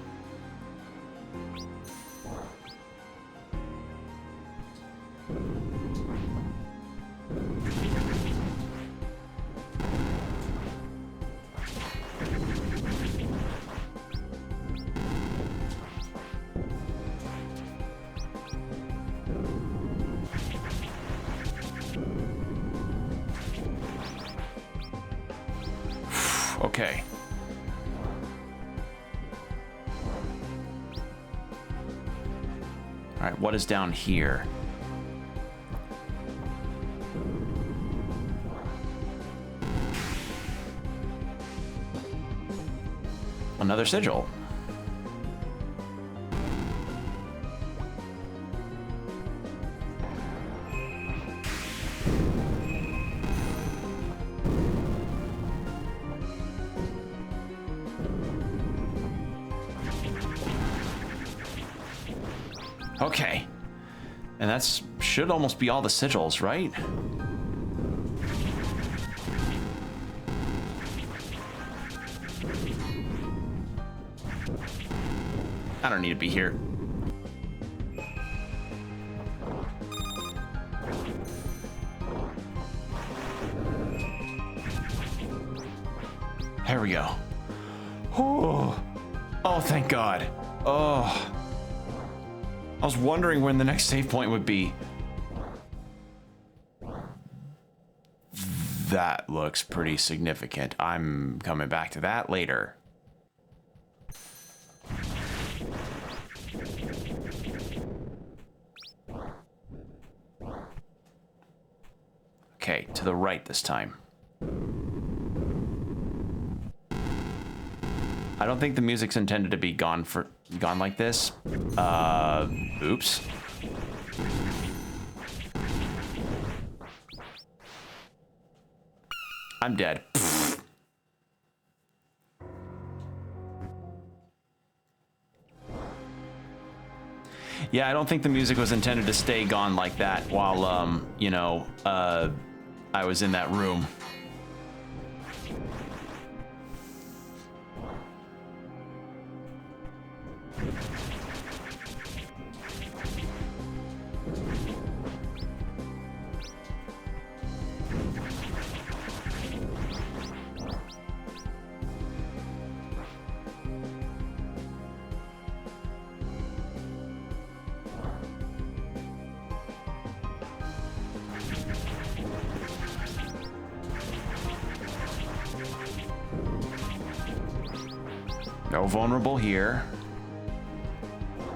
Okay. All right, what is down here? Another sigil. Okay. And that's should almost be all the sigils, right? I don't need to be here. There we go. Oh, oh, thank God. Oh. I was wondering when the next save point would be. That looks pretty significant. I'm coming back to that later. Okay, to the right this time. I don't think the music's intended to be gone like this. Oops. I'm dead. Yeah, I don't think the music was intended to stay gone like that while, you know, I was in that room. No vulnerable here.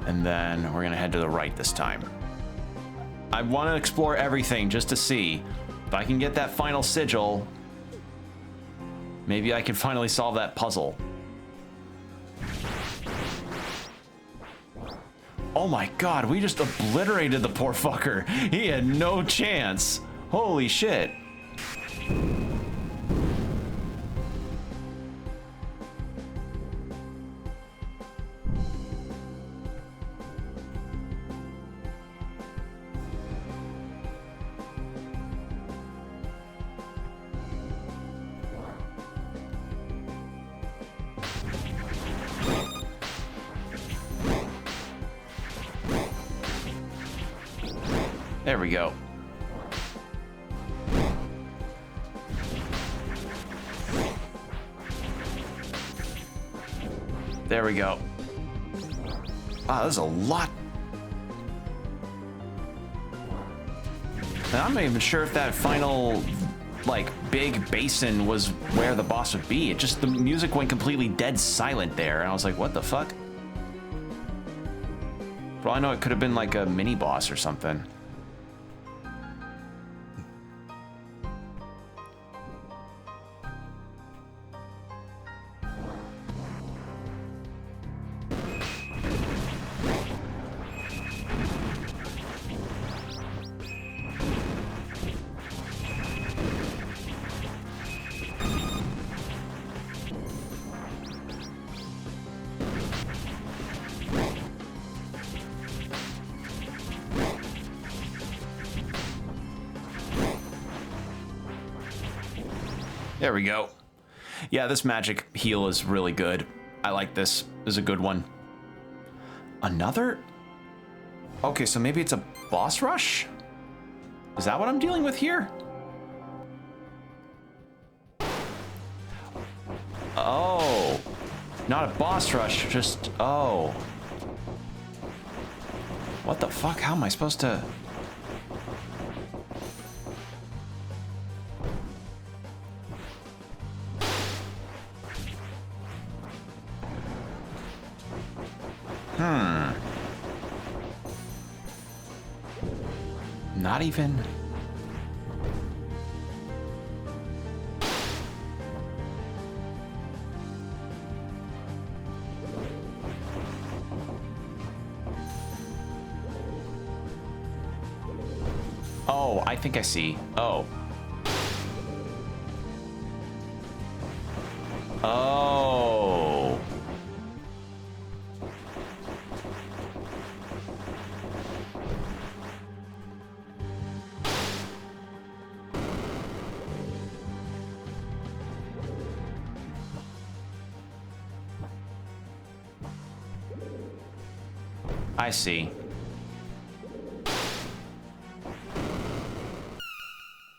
And then we're gonna head to the right this time. I want to explore everything just to see if I can get that final sigil. Maybe I can finally solve that puzzle. Oh my God, we just obliterated the poor fucker. He had no chance. Holy shit. There we go. There we go. Wow, there's a lot. And I'm not even sure if that final, like, big basin was where the boss would be. It just, the music went completely dead silent there, and I was like, what the fuck? For all I know, it could have been like a mini boss or something. There we go. Yeah, this magic heal is really good. I like this. This is a good one. Another? Okay, so maybe it's a boss rush? Is that what I'm dealing with here? Oh. Not a boss rush, just... Oh. What the fuck? How am I supposed to... Not even... Oh, I think I see. Oh. Oh. I see.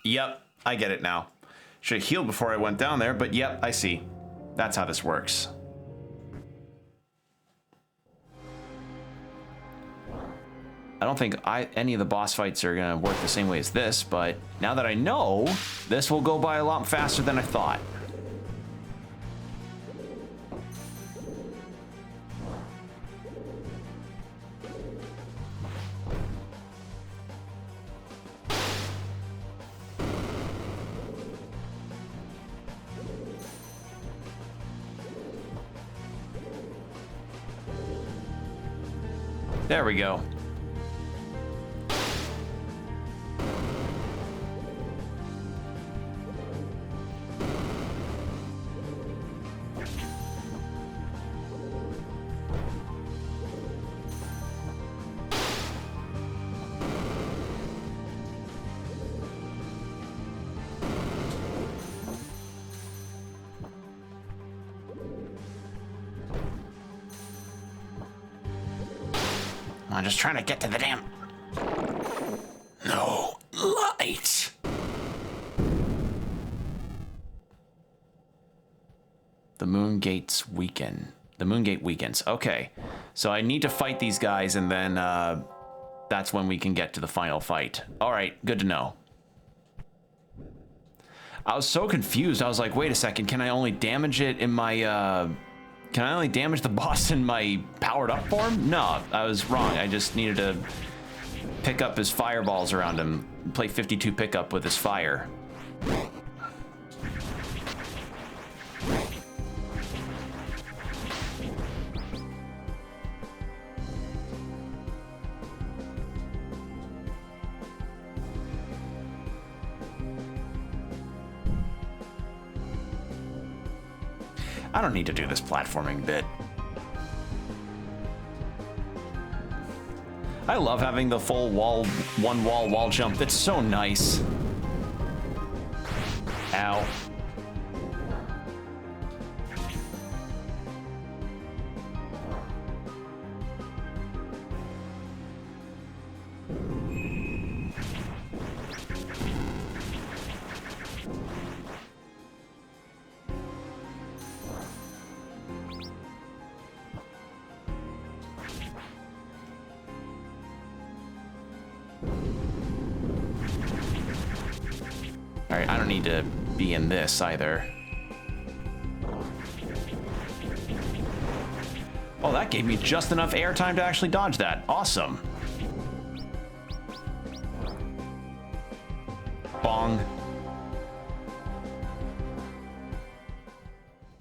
Yep, I get it now. Should have healed before I went down there, but yep, I see. That's how this works. I don't think any of the boss fights are gonna work the same way as this, but now that I know, this will go by a lot faster than I thought. There we go. I'm just trying to get to the damn... No light. The Moongate's weaken. The Moongate weakens. Okay. So I need to fight these guys, and then that's when we can get to the final fight. All right, good to know. I was so confused. I was like, wait a second, can I only damage it in my... Can I only damage the boss in my powered up form? No, I was wrong. I just needed to pick up his fireballs around him. Play 52 pickup with his fire. I don't need to do this platforming bit. I love having the full wall jump. That's so nice. Ow. All right, I don't need to be in this either. Oh, that gave me just enough airtime to actually dodge that. Awesome. Bong.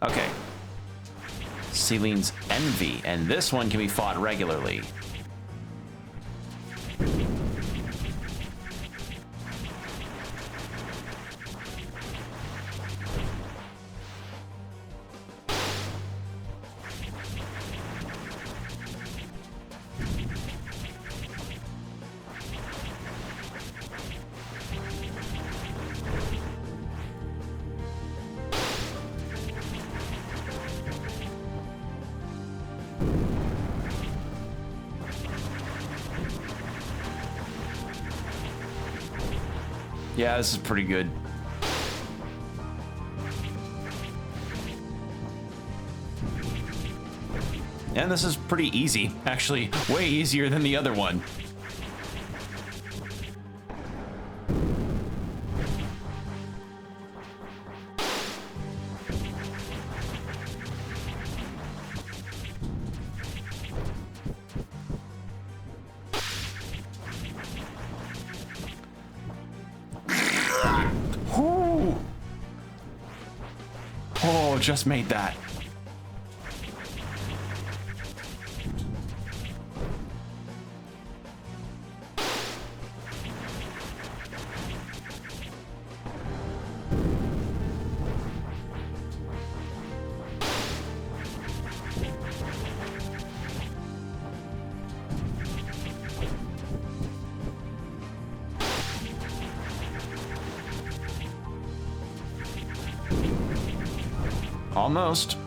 Okay. Celine's Envy, and this one can be fought regularly. Yeah, this is pretty good. And this is pretty easy. Actually, way easier than the other one. Oh, just made that. Almost.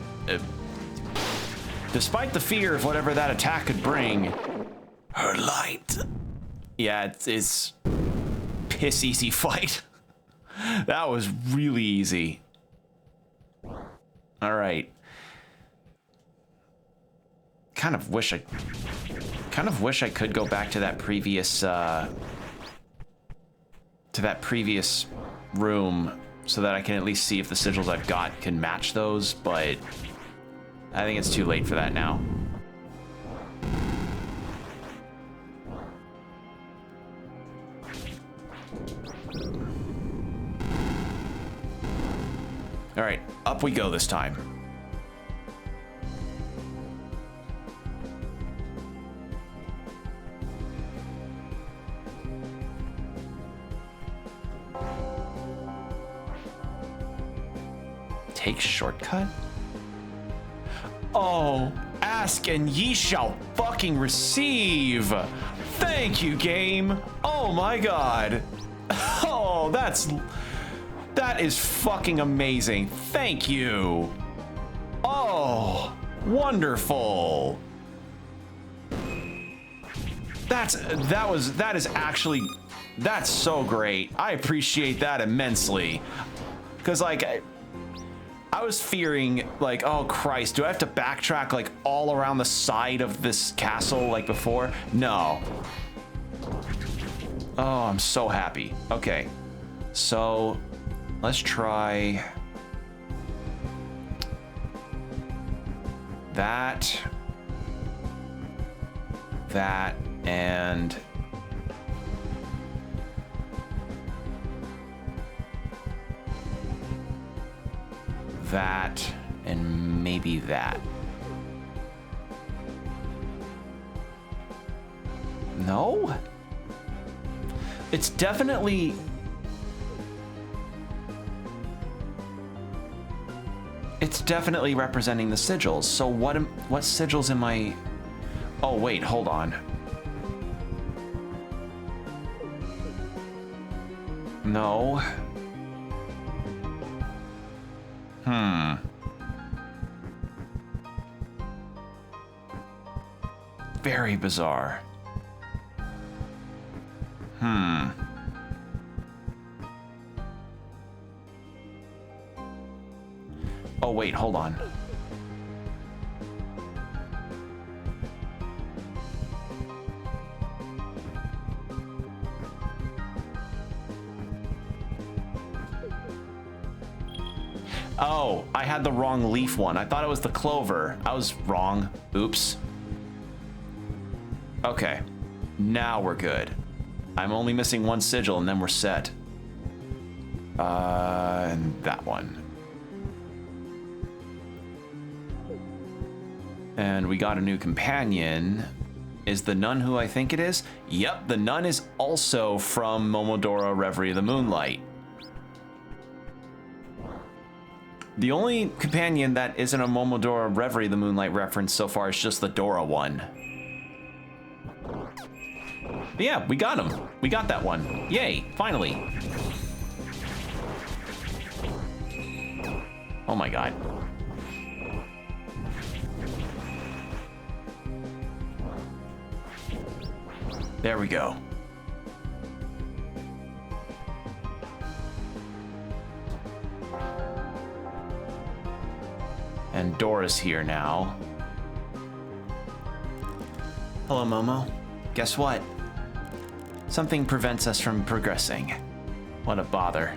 Despite the fear of whatever that attack could bring, her light. Yeah, it's piss easy fight. That was really easy. All right. Kind of wish I could go back to that previous room so that I can at least see if the sigils I've got can match those, but I think it's too late for that now. All right, up we go this time. Take shortcut? Oh, ask and ye shall fucking receive. Thank you, game. Oh my god. Oh, that is fucking amazing. Thank you. Oh, wonderful. That's so great. I appreciate that immensely. 'Cause like I was fearing, like, oh Christ, do I have to backtrack like all around the side of this castle like before? No. Oh, I'm so happy. Okay, so let's try that, and that, and maybe that. No? It's definitely... It's definitely representing the sigils. So what sigils am I... Oh, wait, hold on. No. Very bizarre. Oh, wait, hold on. Oh, I had the wrong leaf one. I thought it was the clover. I was wrong. Oops. Okay. Now we're good. I'm only missing one sigil and then we're set. And that one. And we got a new companion. Is the nun who I think it is? Yep, the nun is also from Momodora Reverie of the Moonlight. The only companion that isn't a Momodora Reverie of the Moonlight reference so far is just the Dora one. But yeah, we got him. We got that one. Yay, finally. Oh my god. There we go. And Dora's here now. Hello, Momo. Guess what? Something prevents us from progressing. What a bother.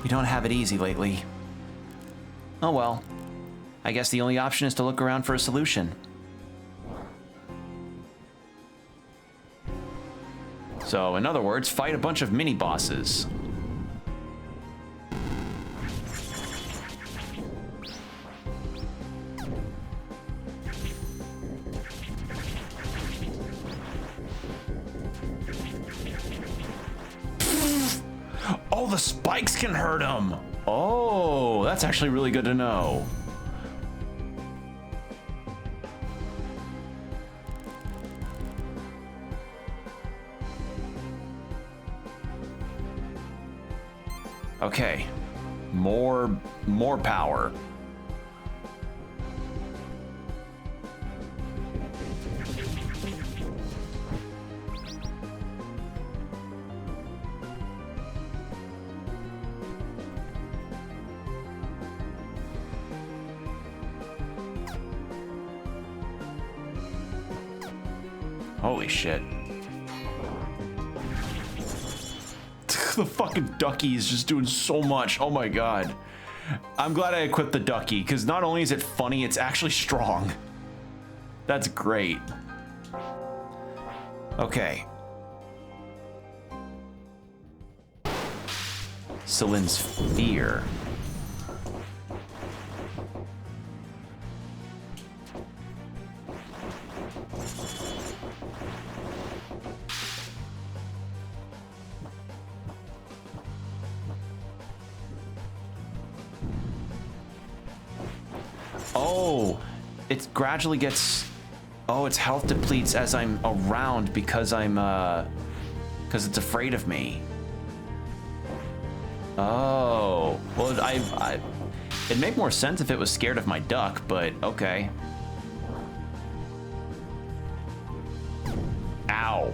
We don't have it easy lately. Oh well. I guess the only option is to look around for a solution. So, in other words, fight a bunch of mini-bosses. Oh, the spikes can hurt him! Oh, that's actually really good to know. Okay, more power. Holy shit. The fucking ducky is just doing so much. Oh my god. I'm glad I equipped the ducky, because not only is it funny, it's actually strong. That's great. Okay. Celin's fear. Oh, it gradually gets... Oh, its health depletes as I'm around because because it's afraid of me. Oh, well, it'd make more sense if it was scared of my duck, but okay. Ow.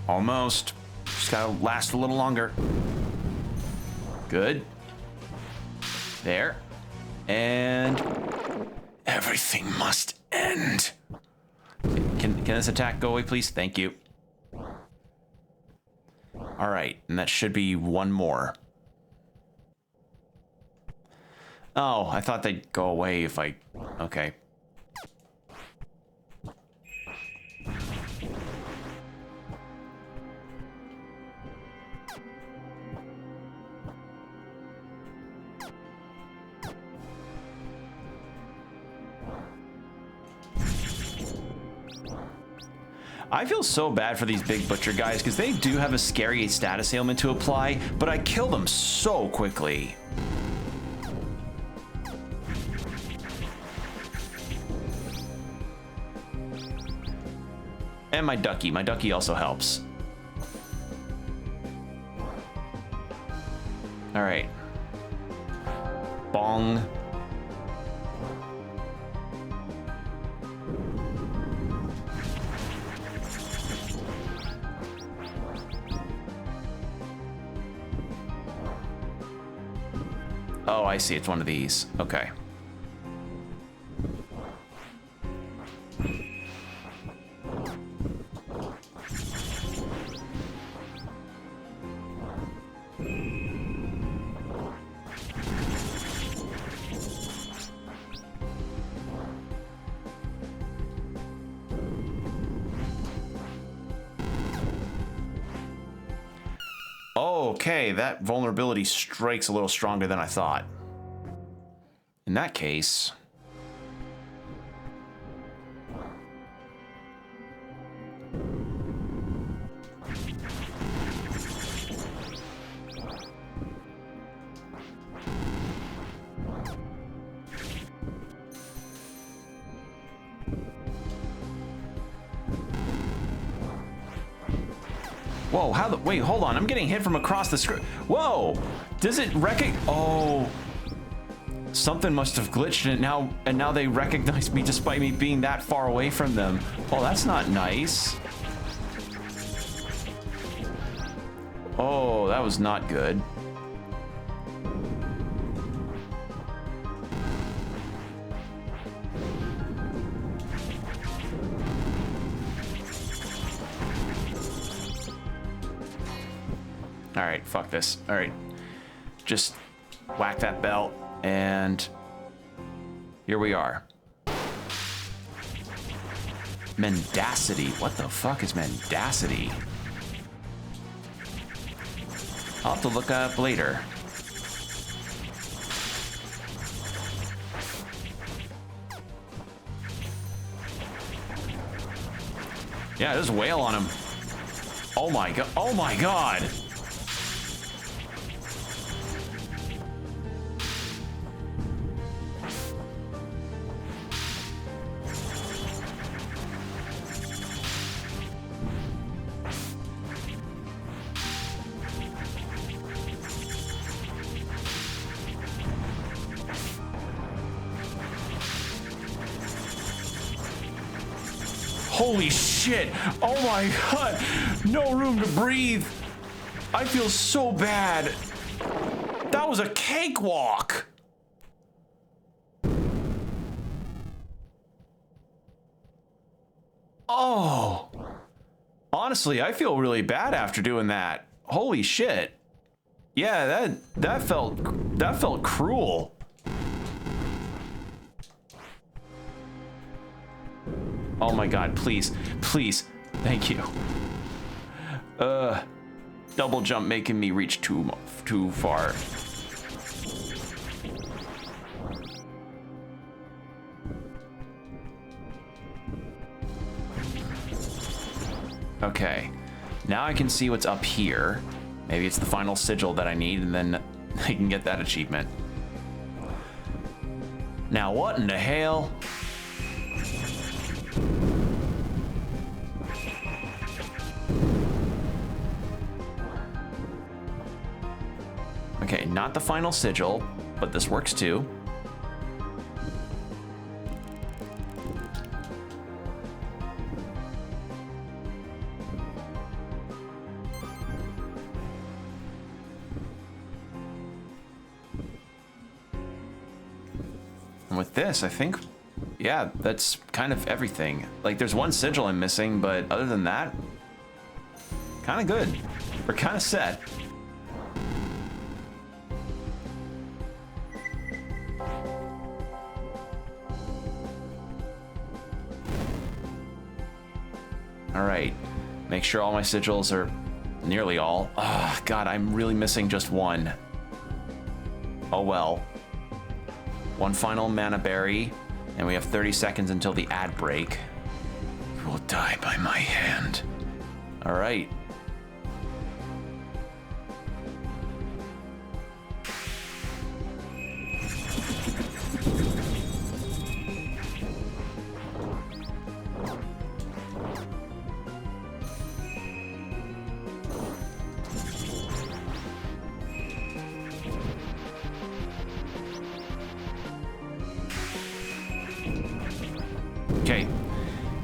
Almost. Just gotta last a little longer. Good. There. And everything must end. Can this attack go away, please? Thank you. All right, and that should be one more. Oh, I thought they'd go away if I... Okay. I feel so bad for these big butcher guys because they do have a scary status ailment to apply, but I kill them so quickly. And my ducky also helps. All right. Bong. Oh, I see. It's one of these. Okay. Okay, that vulnerability strikes a little stronger than I thought. In that case... Whoa, how the... Wait, hold on. I'm getting hit from across the screen. Whoa! Does it Oh... Something must have glitched in it now, and now they recognize me despite me being that far away from them. Oh, that's not nice. Oh, that was not good. All right, fuck this. All right, just whack that belt, and here we are. Mendacity. What the fuck is mendacity? I'll have to look up later. Yeah, there's a whale on him. Oh my god. Oh my god. Holy shit! Oh my god! No room to breathe! I feel so bad! That was a cakewalk! Oh! Honestly, I feel really bad after doing that. Holy shit. Yeah, that felt cruel. Oh my god, please, please, thank you. Double jump making me reach too far. Okay, now I can see what's up here. Maybe it's the final sigil that I need, and then I can get that achievement. Now what in the hell? Okay, not the final sigil, but this works too. And with this, I think, yeah, that's kind of everything. Like, there's one sigil I'm missing, but other than that, kind of good. We're kind of set. All right, make sure all my sigils are nearly all. Oh, God, I'm really missing just one. Oh well. One final mana berry, and we have 30 seconds until the ad break. You will die by my hand. All right.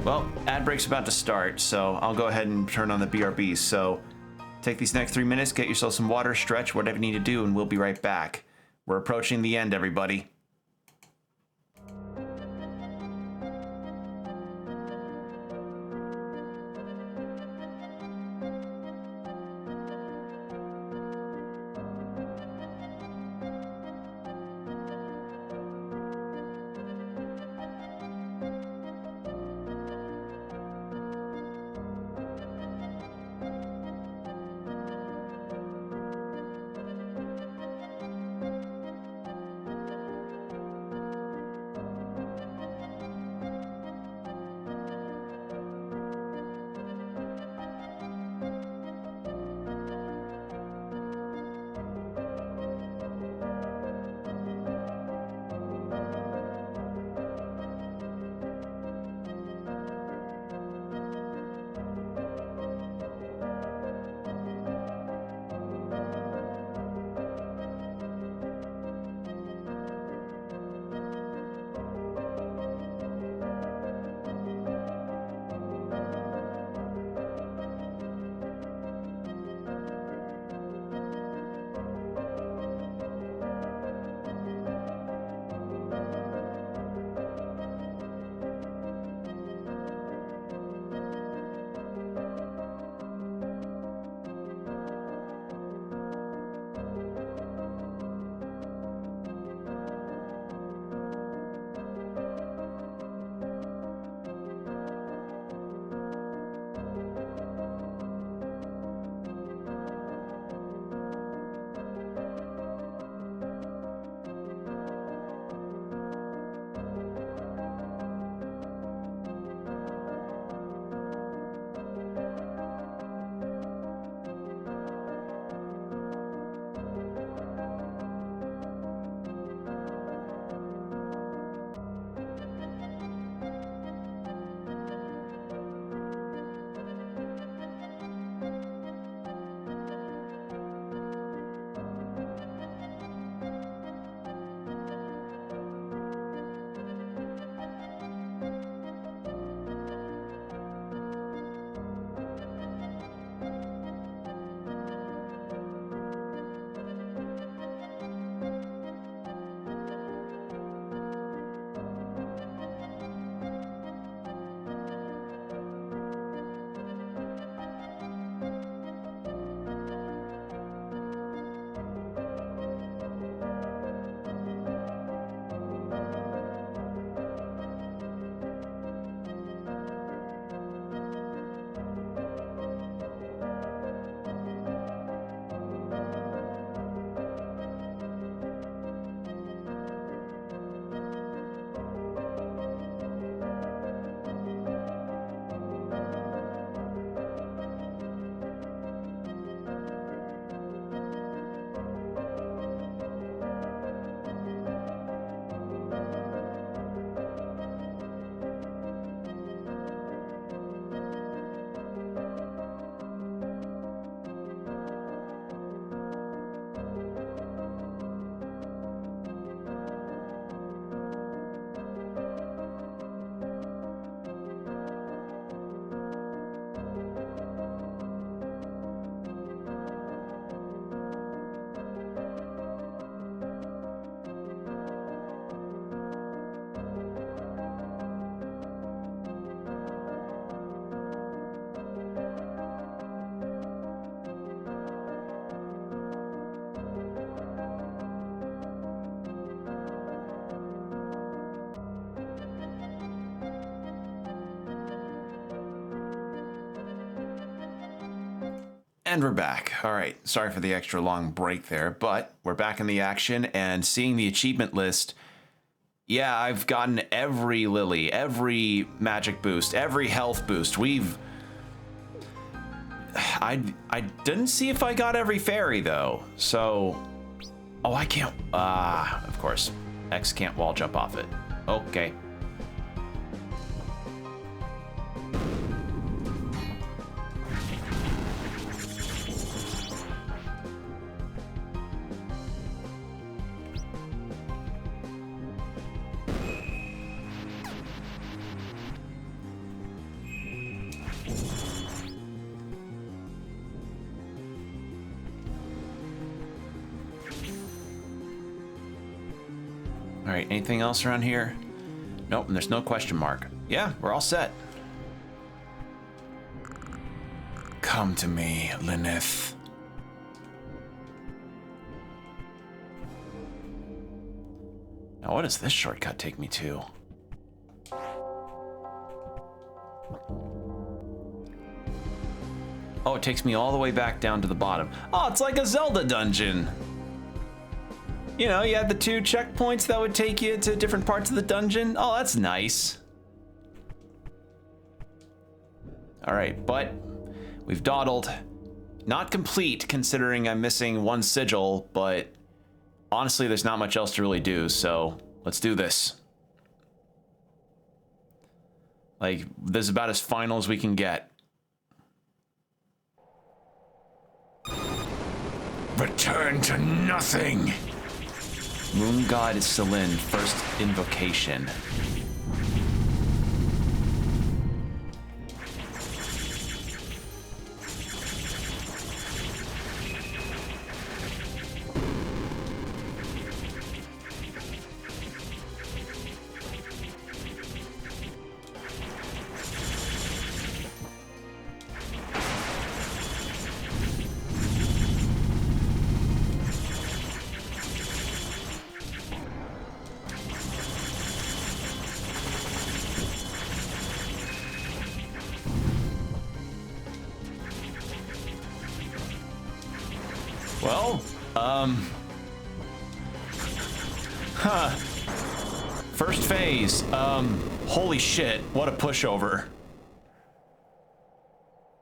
Well, ad break's about to start, so I'll go ahead and turn on the BRBs. So take these next 3 minutes, get yourself some water, stretch, whatever you need to do, and we'll be right back. We're approaching the end, everybody. And we're back. All right, sorry for the extra long break there, but we're back in the action and seeing the achievement list. Yeah, I've gotten every Lily, every magic boost, every health boost. I didn't see if I got every fairy though. So, oh, I can't. Of course, X can't wall jump off it. Okay. right, anything else around here? Nope, and there's no question mark. Yeah, we're all set. Come to me, Lyneth. Now, what does this shortcut take me to? Oh, it takes me all the way back down to the bottom. Oh, it's like a Zelda dungeon. You know, you had the 2 checkpoints that would take you to different parts of the dungeon. Oh, that's nice. All right, but we've dawdled. Not complete, considering I'm missing 1 sigil, but honestly, there's not much else to really do, so let's do this. Like, this is about as final as we can get. Return to nothing. Moon God Selin, first invocation. Well, first phase, holy shit, what a pushover.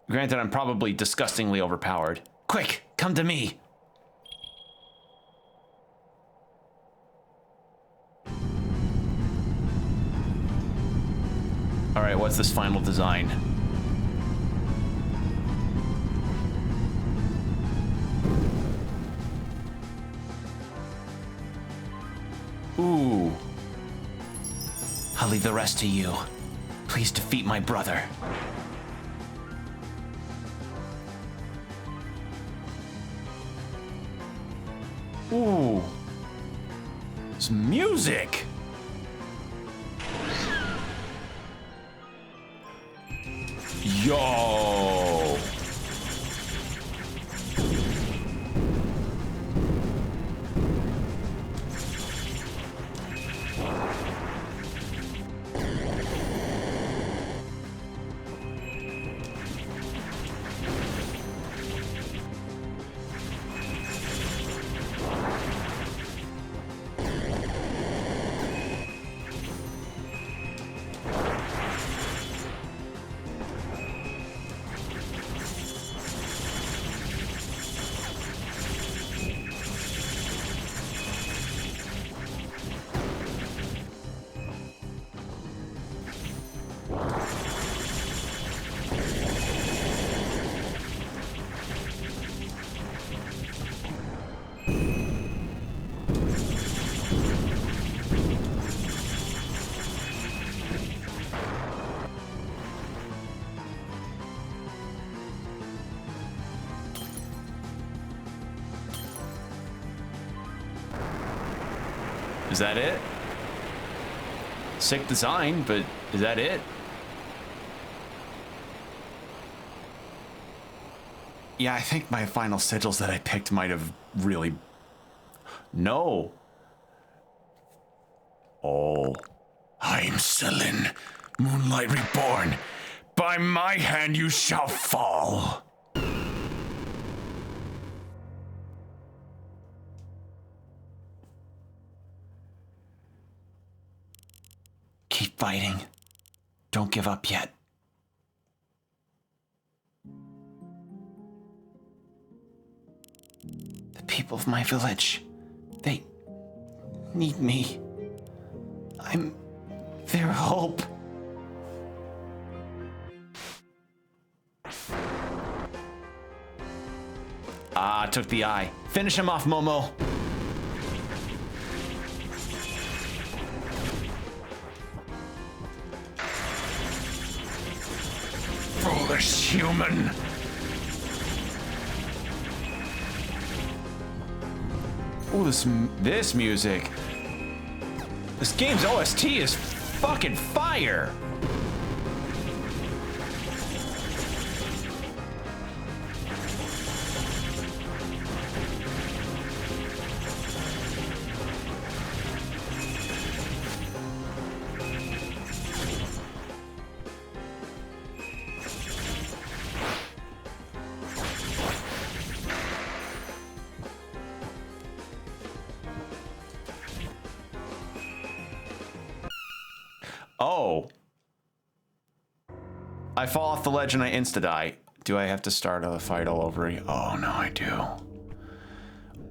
Granted, I'm probably disgustingly overpowered. Quick, come to me. All right, what's this final design? Ooh. I'll leave the rest to you. Please defeat my brother. Ooh. Some music. Yo. Is that it? Sick design, but is that it? Yeah, I think my final sigils that I picked might have really... No. Oh. I'm Selin, Moonlight Reborn. By my hand you shall fall. Keep fighting. Don't give up yet. The people of my village, they need me. I'm their hope. Ah, took the eye. Finish him off, Momo. Foolish human. Ooh, this music. This game's OST is fucking fire. Oh. I fall off the ledge and I insta-die. Do I have to start the fight all over again? Oh, no, I do.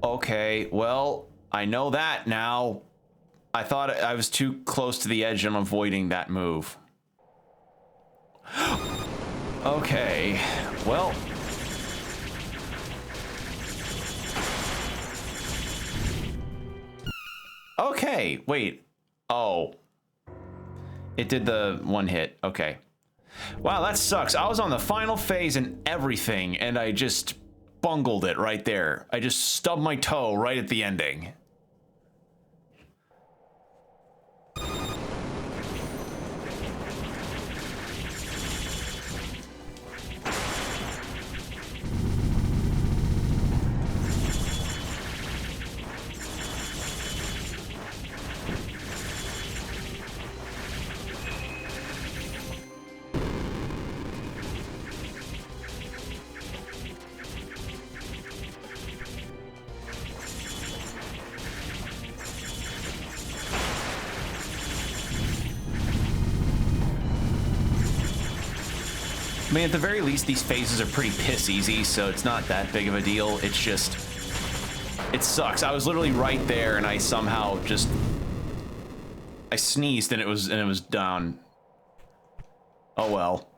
Okay, well, I know that now. I thought I was too close to the edge and I'm avoiding that move. Okay, well. Okay, wait. Oh. It did the one hit. Okay. Wow, that sucks. I was on the final phase and everything, and I just bungled it right there. I just stubbed my toe right at the ending. I mean, at the very least, these phases are pretty piss easy, so it's not that big of a deal. It's just, it sucks. I was literally right there, and I somehow just, I sneezed, and it was down. Oh well.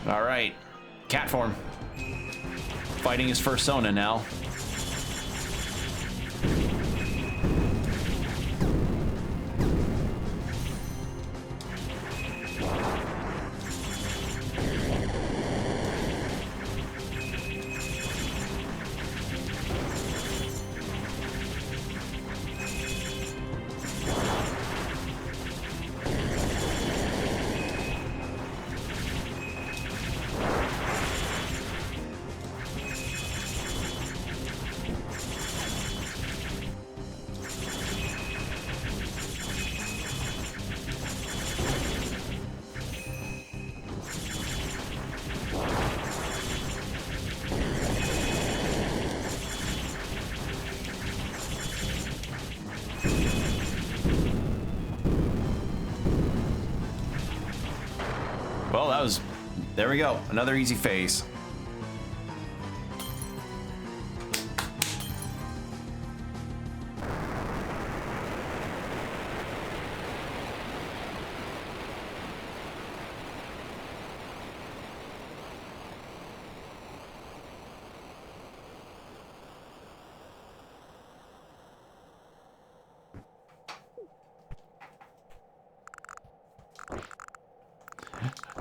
All right, cat form. Fighting his fursona now. Well, that was, there we go, another easy phase.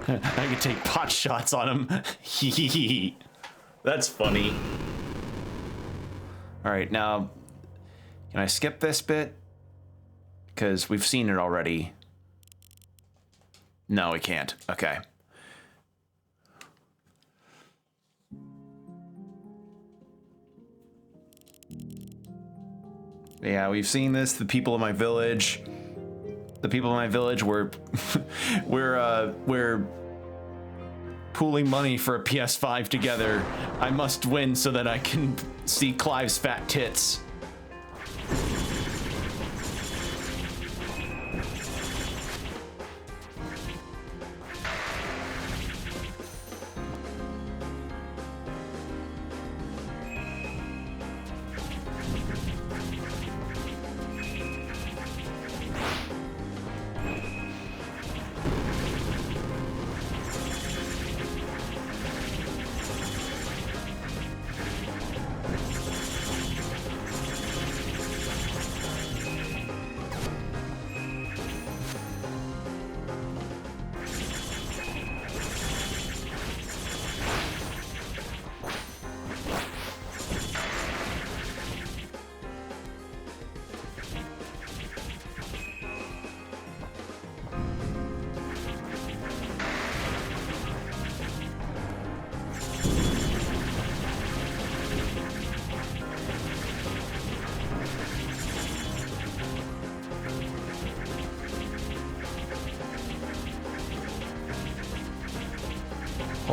I could take pot shots on him. That's funny. All right, now, can I skip this bit? Because we've seen it already. No, we can't. Okay. Yeah, we've seen this. The people of my village. The people of my village were we're pooling money for a PS5 together. I must win so that I can see Clive's fat tits.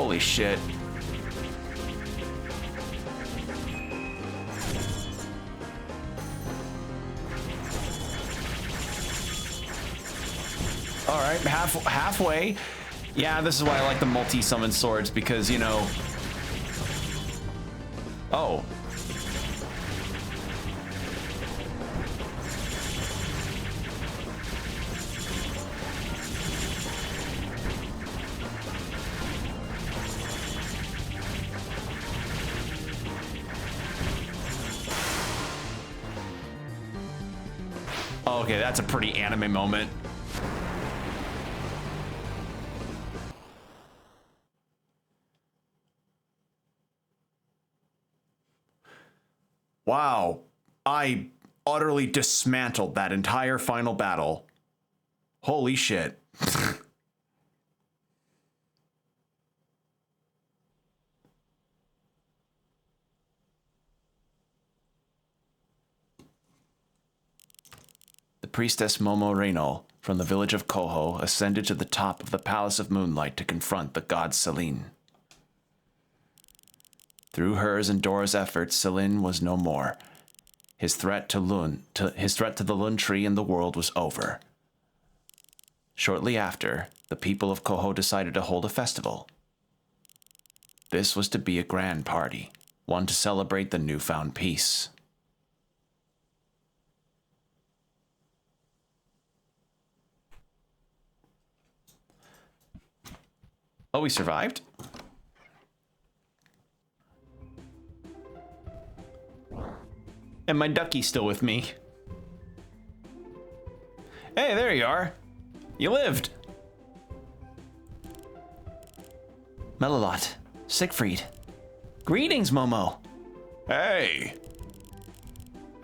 Holy shit. All right, halfway. Yeah, this is why I like the multi-summon swords, because, you know... Oh. Okay, that's a pretty anime moment. Wow, I utterly dismantled that entire final battle. Holy shit. The priestess Momo Reynol from the village of Koho ascended to the top of the Palace of Moonlight to confront the god Selene. Through hers and Dora's efforts, Selene was no more. His threat to the Lun tree and the world was over. Shortly after, the people of Koho decided to hold a festival. This was to be a grand party, one to celebrate the newfound peace. Oh, we survived? And my ducky's still with me. Hey, there you are. You lived. Melilot, Siegfried. Greetings, Momo. Hey!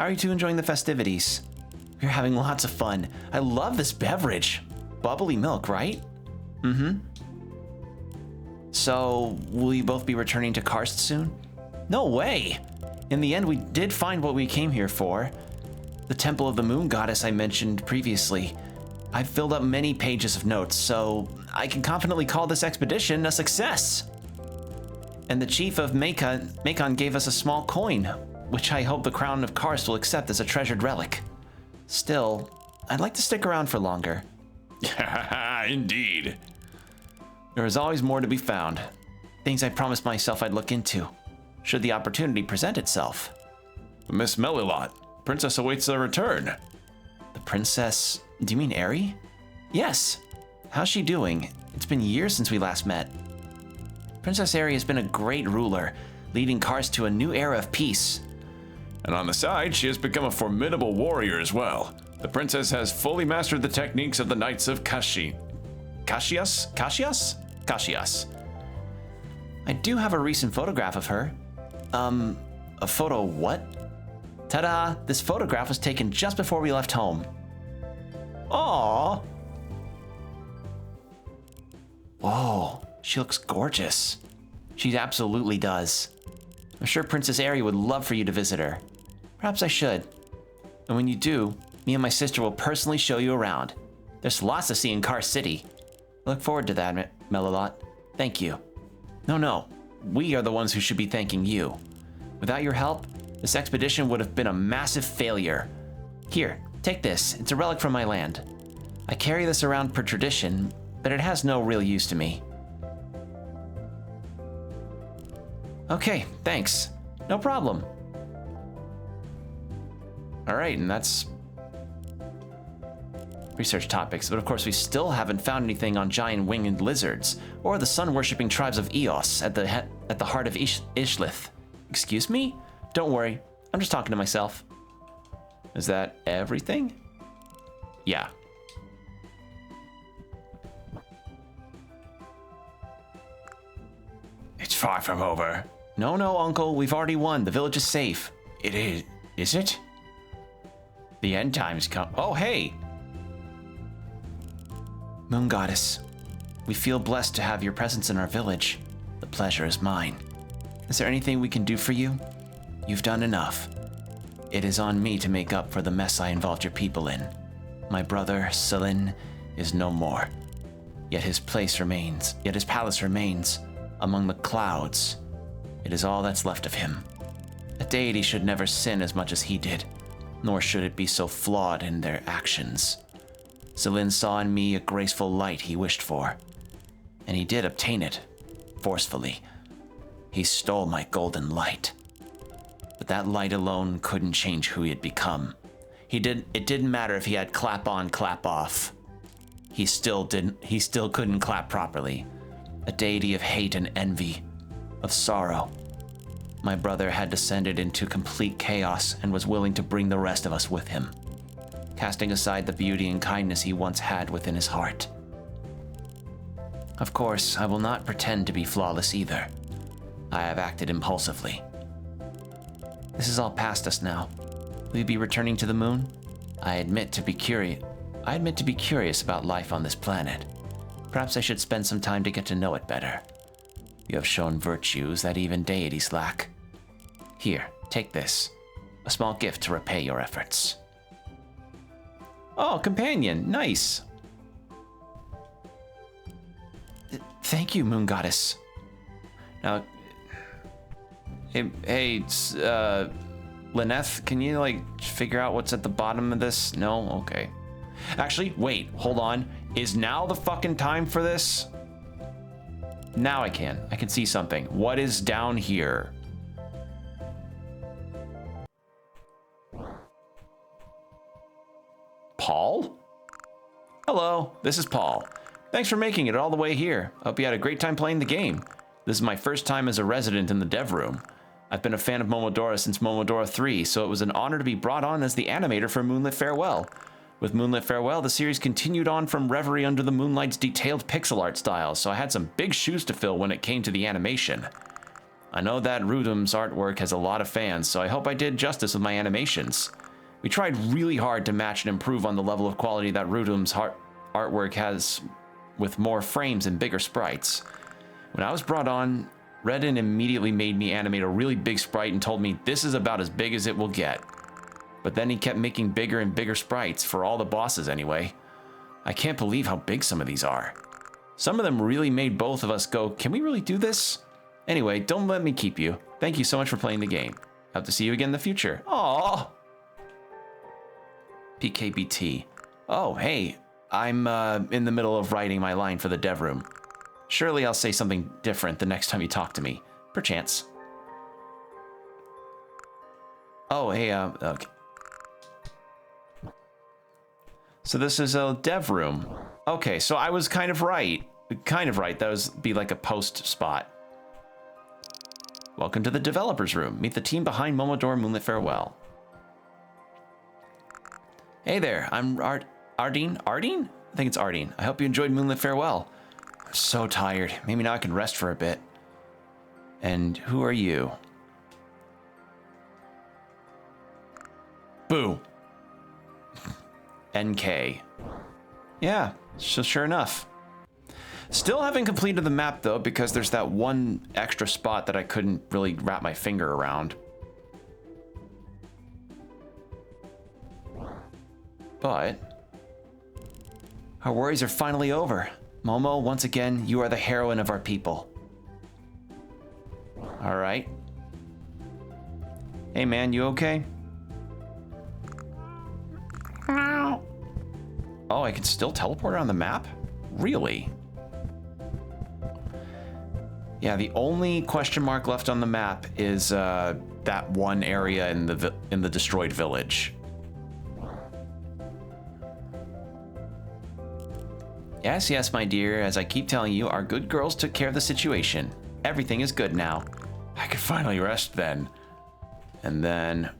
How are you two enjoying the festivities? We're having lots of fun. I love this beverage. Bubbly milk, right? Mm-hmm. So, will you both be returning to Karst soon? No way! In the end, we did find what we came here for. The Temple of the Moon Goddess I mentioned previously. I've filled up many pages of notes, so I can confidently call this expedition a success. And the chief of Macon gave us a small coin, which I hope the Crown of Karst will accept as a treasured relic. Still, I'd like to stick around for longer. Indeed. There is always more to be found. Things I promised myself I'd look into, should the opportunity present itself. Miss Melilot, Princess awaits their return. The princess? Do you mean Aerie? Yes. How's she doing? It's been years since we last met. Princess Aerie has been a great ruler, leading Karst to a new era of peace. And on the side, she has become a formidable warrior as well. The princess has fully mastered the techniques of the Knights of Kashias? I do have a recent photograph of her. A photo what? Ta-da! This photograph was taken just before we left home. Aww! Whoa, she looks gorgeous. She absolutely does. I'm sure Princess Aerie would love for you to visit her. Perhaps I should. And when you do, me and my sister will personally show you around. There's lots to see in Karst City. I look forward to that, Melilot. Thank you. No. We are the ones who should be thanking you. Without your help, this expedition would have been a massive failure. Here, take this. It's a relic from my land. I carry this around per tradition, but it has no real use to me. Okay, thanks. No problem. All right, and that's research topics, but of course we still haven't found anything on giant winged lizards or the sun-worshipping tribes of Eos at the heart of Ishlith. Excuse me? Don't worry, I'm just talking to myself. Is that everything? Yeah. It's far from over. No, Uncle, we've already won. The village is safe. It is it? The end times come. Oh, hey! Moon Goddess, we feel blessed to have your presence in our village. The pleasure is mine. Is there anything we can do for you? You've done enough. It is on me to make up for the mess I involved your people in. My brother, Selene, is no more. Yet his palace remains. among the clouds. It is all that's left of him. A deity should never sin as much as he did, nor should it be so flawed in their actions. Zelin saw in me a graceful light he wished for, and he did obtain it, forcefully. He stole my golden light. But that light alone couldn't change who he had become. It didn't matter if he had clap on, clap off. He still couldn't clap properly. A deity of hate and envy, of sorrow. My brother had descended into complete chaos and was willing to bring the rest of us with him, casting aside the beauty and kindness he once had within his heart. Of course, I will not pretend to be flawless either. I have acted impulsively. This is all past us now. Will you be returning to the moon? I admit to be curious about life on this planet. Perhaps I should spend some time to get to know it better. You have shown virtues that even deities lack. Here, take this. A small gift to repay your efforts. Oh, companion. Nice. Thank you, Moon Goddess. Now, hey, Lyneth, can you, like, figure out what's at the bottom of this? No? Okay. Actually, wait, hold on. Is now the fucking time for this? Now I can see something. What is down here? Paul? Hello, this is Paul. Thanks for making it all the way here. Hope you had a great time playing the game. This is my first time as a resident in the dev room. I've been a fan of Momodora since Momodora 3, so it was an honor to be brought on as the animator for Moonlit Farewell. With Moonlit Farewell, the series continued on from Reverie under the Moonlight's detailed pixel art style, so I had some big shoes to fill when it came to the animation. I know that Rudum's artwork has a lot of fans, so I hope I did justice with my animations. We tried really hard to match and improve on the level of quality that Rudum's artwork has, with more frames and bigger sprites. When I was brought on, Redden immediately made me animate a really big sprite and told me this is about as big as it will get. But then he kept making bigger and bigger sprites, for all the bosses anyway. I can't believe how big some of these are. Some of them really made both of us go, can we really do this? Anyway, don't let me keep you. Thank you so much for playing the game. Hope to see you again in the future. Aww. PKBT. Oh, hey, I'm in the middle of writing my line for the dev room. Surely I'll say something different the next time you talk to me. Perchance. Oh, hey, okay. So this is a dev room. Okay, so I was kind of right. That would be like a post spot. Welcome to the developers room. Meet the team behind Momodora Moonlit Farewell. Hey there, I'm Ardeen? Ardeen? I think it's Ardeen. I hope you enjoyed Moonlit Farewell. I'm so tired. Maybe now I can rest for a bit. And who are you? Boo. NK. Yeah, so sure enough. Still haven't completed the map though, because there's that one extra spot that I couldn't really wrap my finger around. But our worries are finally over. Momo, once again, you are the heroine of our people. All right. Hey man, you okay? Oh, I can still teleport on the map? Really? Yeah, the only question mark left on the map is that one area in the destroyed village. Yes, yes, my dear. As I keep telling you, our good girls took care of the situation. Everything is good now. I can finally rest then. And then...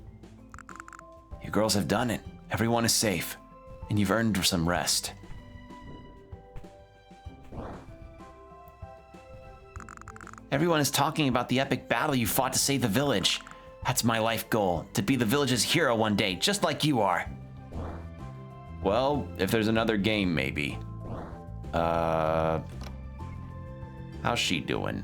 You girls have done it. Everyone is safe. And you've earned some rest. Everyone is talking about the epic battle you fought to save the village. That's my life goal, to be the village's hero one day, just like you are. Well, if there's another game, maybe. How's she doing?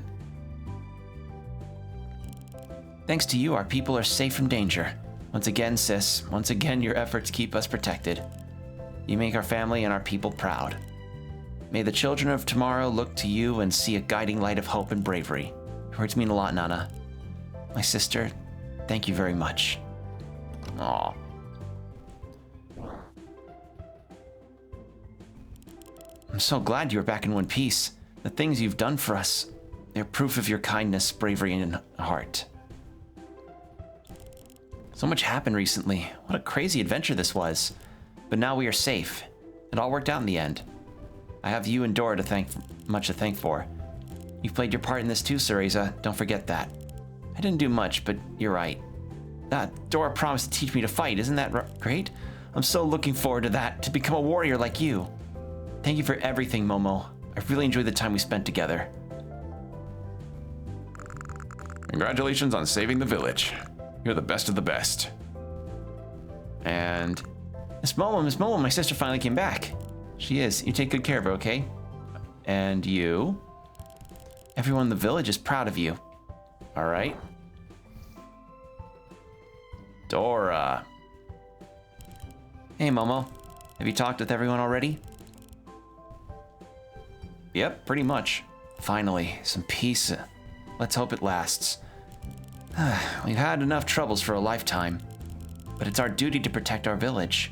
Thanks to you, our people are safe from danger. Once again, sis, once again, your efforts keep us protected. You make our family and our people proud. May the children of tomorrow look to you and see a guiding light of hope and bravery. Your words mean a lot, Nana. My sister, thank you very much. Aw. I'm so glad you're back in one piece. The things you've done for us, they're proof of your kindness, bravery, and heart. So much happened recently. What a crazy adventure this was. But now we are safe. It all worked out in the end. I have you and Dora to thank for. You've played your part in this too, Cereza. Don't forget that. I didn't do much, but you're right. Dora promised to teach me to fight. Isn't that great? I'm so looking forward to that, to become a warrior like you. Thank you for everything, Momo. I really enjoyed the time we spent together. Congratulations on saving the village. You're the best of the best. And Miss Momo, my sister finally came back. She is. You take good care of her, okay? And you? Everyone in the village is proud of you. All right. Dora. Hey, Momo. Have you talked with everyone already? Yep, pretty much. Finally, some peace. Let's hope it lasts. We've had enough troubles for a lifetime, but it's our duty to protect our village.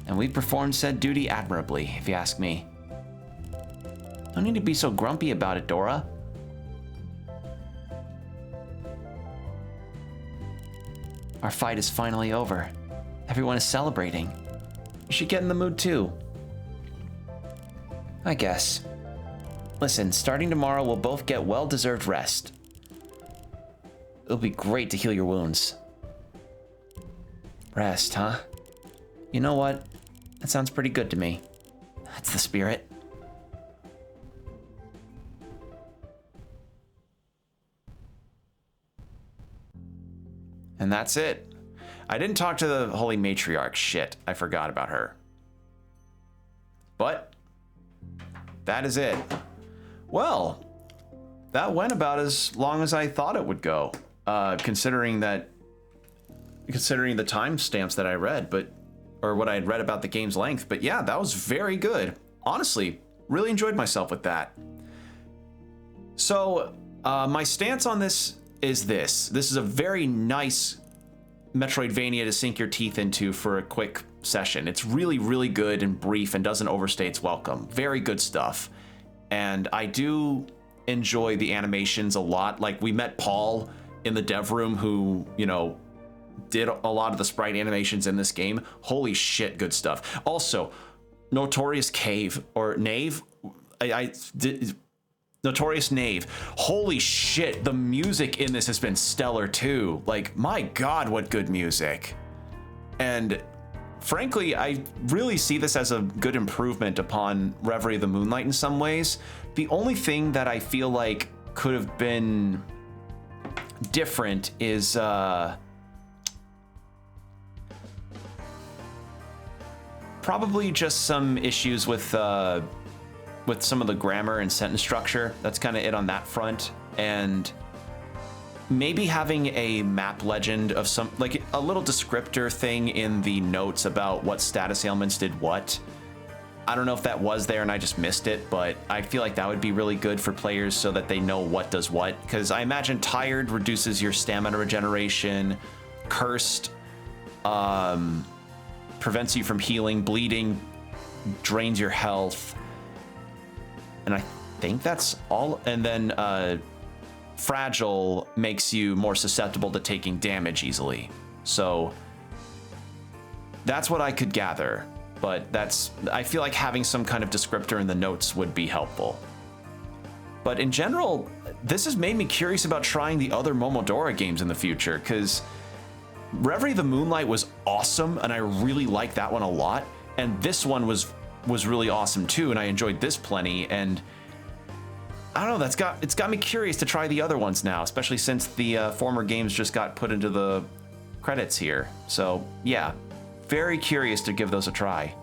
And we performed said duty admirably, if you ask me. No need to be so grumpy about it, Dora. Our fight is finally over. Everyone is celebrating. You should get in the mood too. I guess. Listen, starting tomorrow, we'll both get well-deserved rest. It'll be great to heal your wounds. Rest, huh? You know what? That sounds pretty good to me. That's the spirit. And that's it. I didn't talk to the Holy Matriarch. Shit, I forgot about her. But that is it. Well, that went about as long as I thought it would go, considering the timestamps that I read, or what I had read about the game's length. But yeah, that was very good. Honestly, really enjoyed myself with that. So my stance on this is this. This is a very nice Metroidvania to sink your teeth into for a quick session. It's really, really good and brief and doesn't overstay its welcome. Very good stuff. And I do enjoy the animations a lot. Like, we met Paul in the dev room who, you know, did a lot of the sprite animations in this game. Holy shit, good stuff. Also, Notorious Cave, or Knave, Notorious Knave. Holy shit, the music in this has been stellar too. Like, my God, what good music. And frankly, I really see this as a good improvement upon Reverie of the Moonlight in some ways. The only thing that I feel like could have been different is probably just some issues with some of the grammar and sentence structure. That's kind of it on that front. And maybe having a map legend of some, like a little descriptor thing in the notes about what status ailments did what. I don't know if that was there and I just missed it, but I feel like that would be really good for players so that they know what does what. Because I imagine tired reduces your stamina regeneration, cursed prevents you from healing, bleeding drains your health, and I think that's all. And then fragile makes you more susceptible to taking damage easily. So that's what I could gather, but I feel like having some kind of descriptor in the notes would be helpful. But in general, this has made me curious about trying the other Momodora games in the future, because Reverie of the Moonlight was awesome, and I really liked that one a lot. And this one was really awesome too, and I enjoyed this plenty. And I don't know, it's got me curious to try the other ones now, especially since the former games just got put into the credits here. So yeah, very curious to give those a try.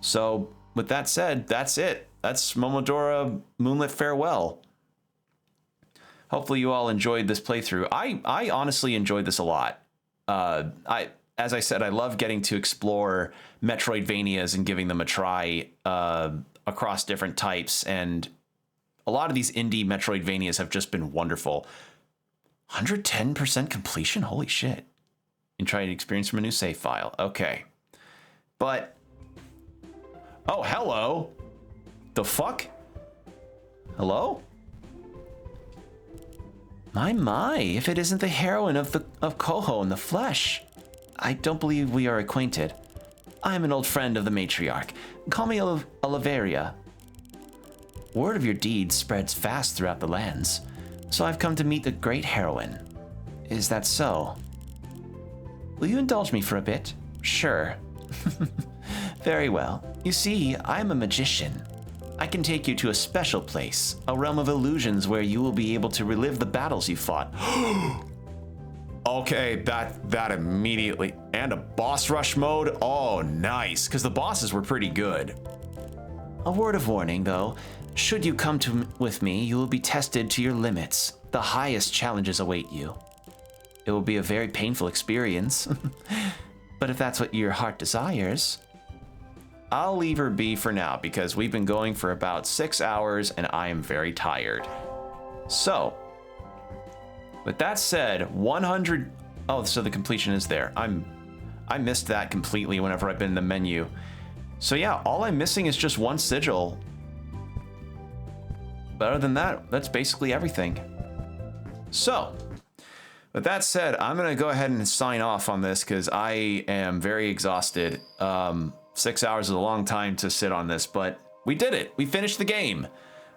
So with that said, that's it. That's Momodora Moonlit Farewell. Hopefully you all enjoyed this playthrough. I honestly enjoyed this a lot. as I said, I love getting to explore Metroidvanias and giving them a try across different types. And a lot of these indie Metroidvanias have just been wonderful. 110% completion? Holy shit. And try to experience from a new save file. Okay. But... oh, hello. The fuck? Hello? My, if it isn't the heroine of Coho in the flesh. I don't believe we are acquainted. I'm an old friend of the matriarch. Call me Oliveria. Word of your deeds spreads fast throughout the lands, so I've come to meet the great heroine. Is that so? Will you indulge me for a bit? Sure. Very well. You see, I'm a magician. I can take you to a special place, a realm of illusions where you will be able to relive the battles you fought. Okay, that immediately. And a boss rush mode? Oh, nice, because the bosses were pretty good. A word of warning, though. Should you come with me, you will be tested to your limits. The highest challenges await you. It will be a very painful experience. But if that's what your heart desires... I'll leave her be for now because we've been going for about 6 hours and I am very tired. So, with that said, 100... oh, so the completion is there. I missed that completely whenever I've been in the menu. So yeah, all I'm missing is just one sigil. But other than that, that's basically everything. So, with that said, I'm going to go ahead and sign off on this because I am very exhausted. 6 hours is a long time to sit on this, but we did it. We finished the game.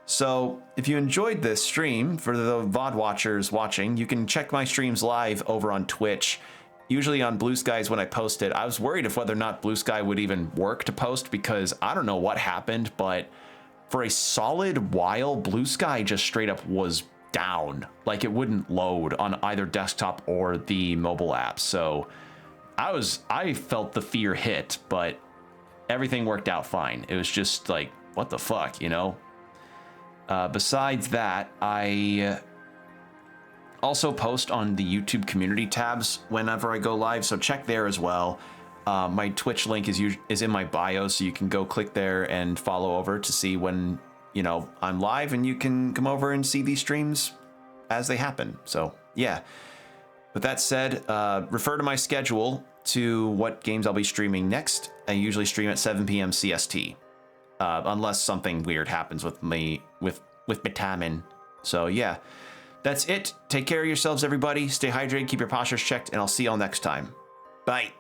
So if you enjoyed this stream, for the VOD watchers watching, you can check my streams live over on Twitch. Usually on Blue Sky is when I post it. I was worried if whether or not Blue Sky would even work to post because I don't know what happened, but for a solid while, Blue Sky just straight up was down. Like it wouldn't load on either desktop or the mobile app. So I felt the fear hit, but everything worked out fine. It was just like, what the fuck, you know? Besides that, I also post on the YouTube community tabs whenever I go live, so check there as well. My Twitch link is in my bio, so you can go click there and follow over to see when, you know, I'm live, and you can come over and see these streams as they happen. So, yeah. With that said, refer to my schedule to what games I'll be streaming next. I usually stream at 7 p.m. CST, unless something weird happens with me, with my timing. So yeah, that's it. Take care of yourselves, everybody. Stay hydrated, keep your postures checked, and I'll see y'all next time. Bye.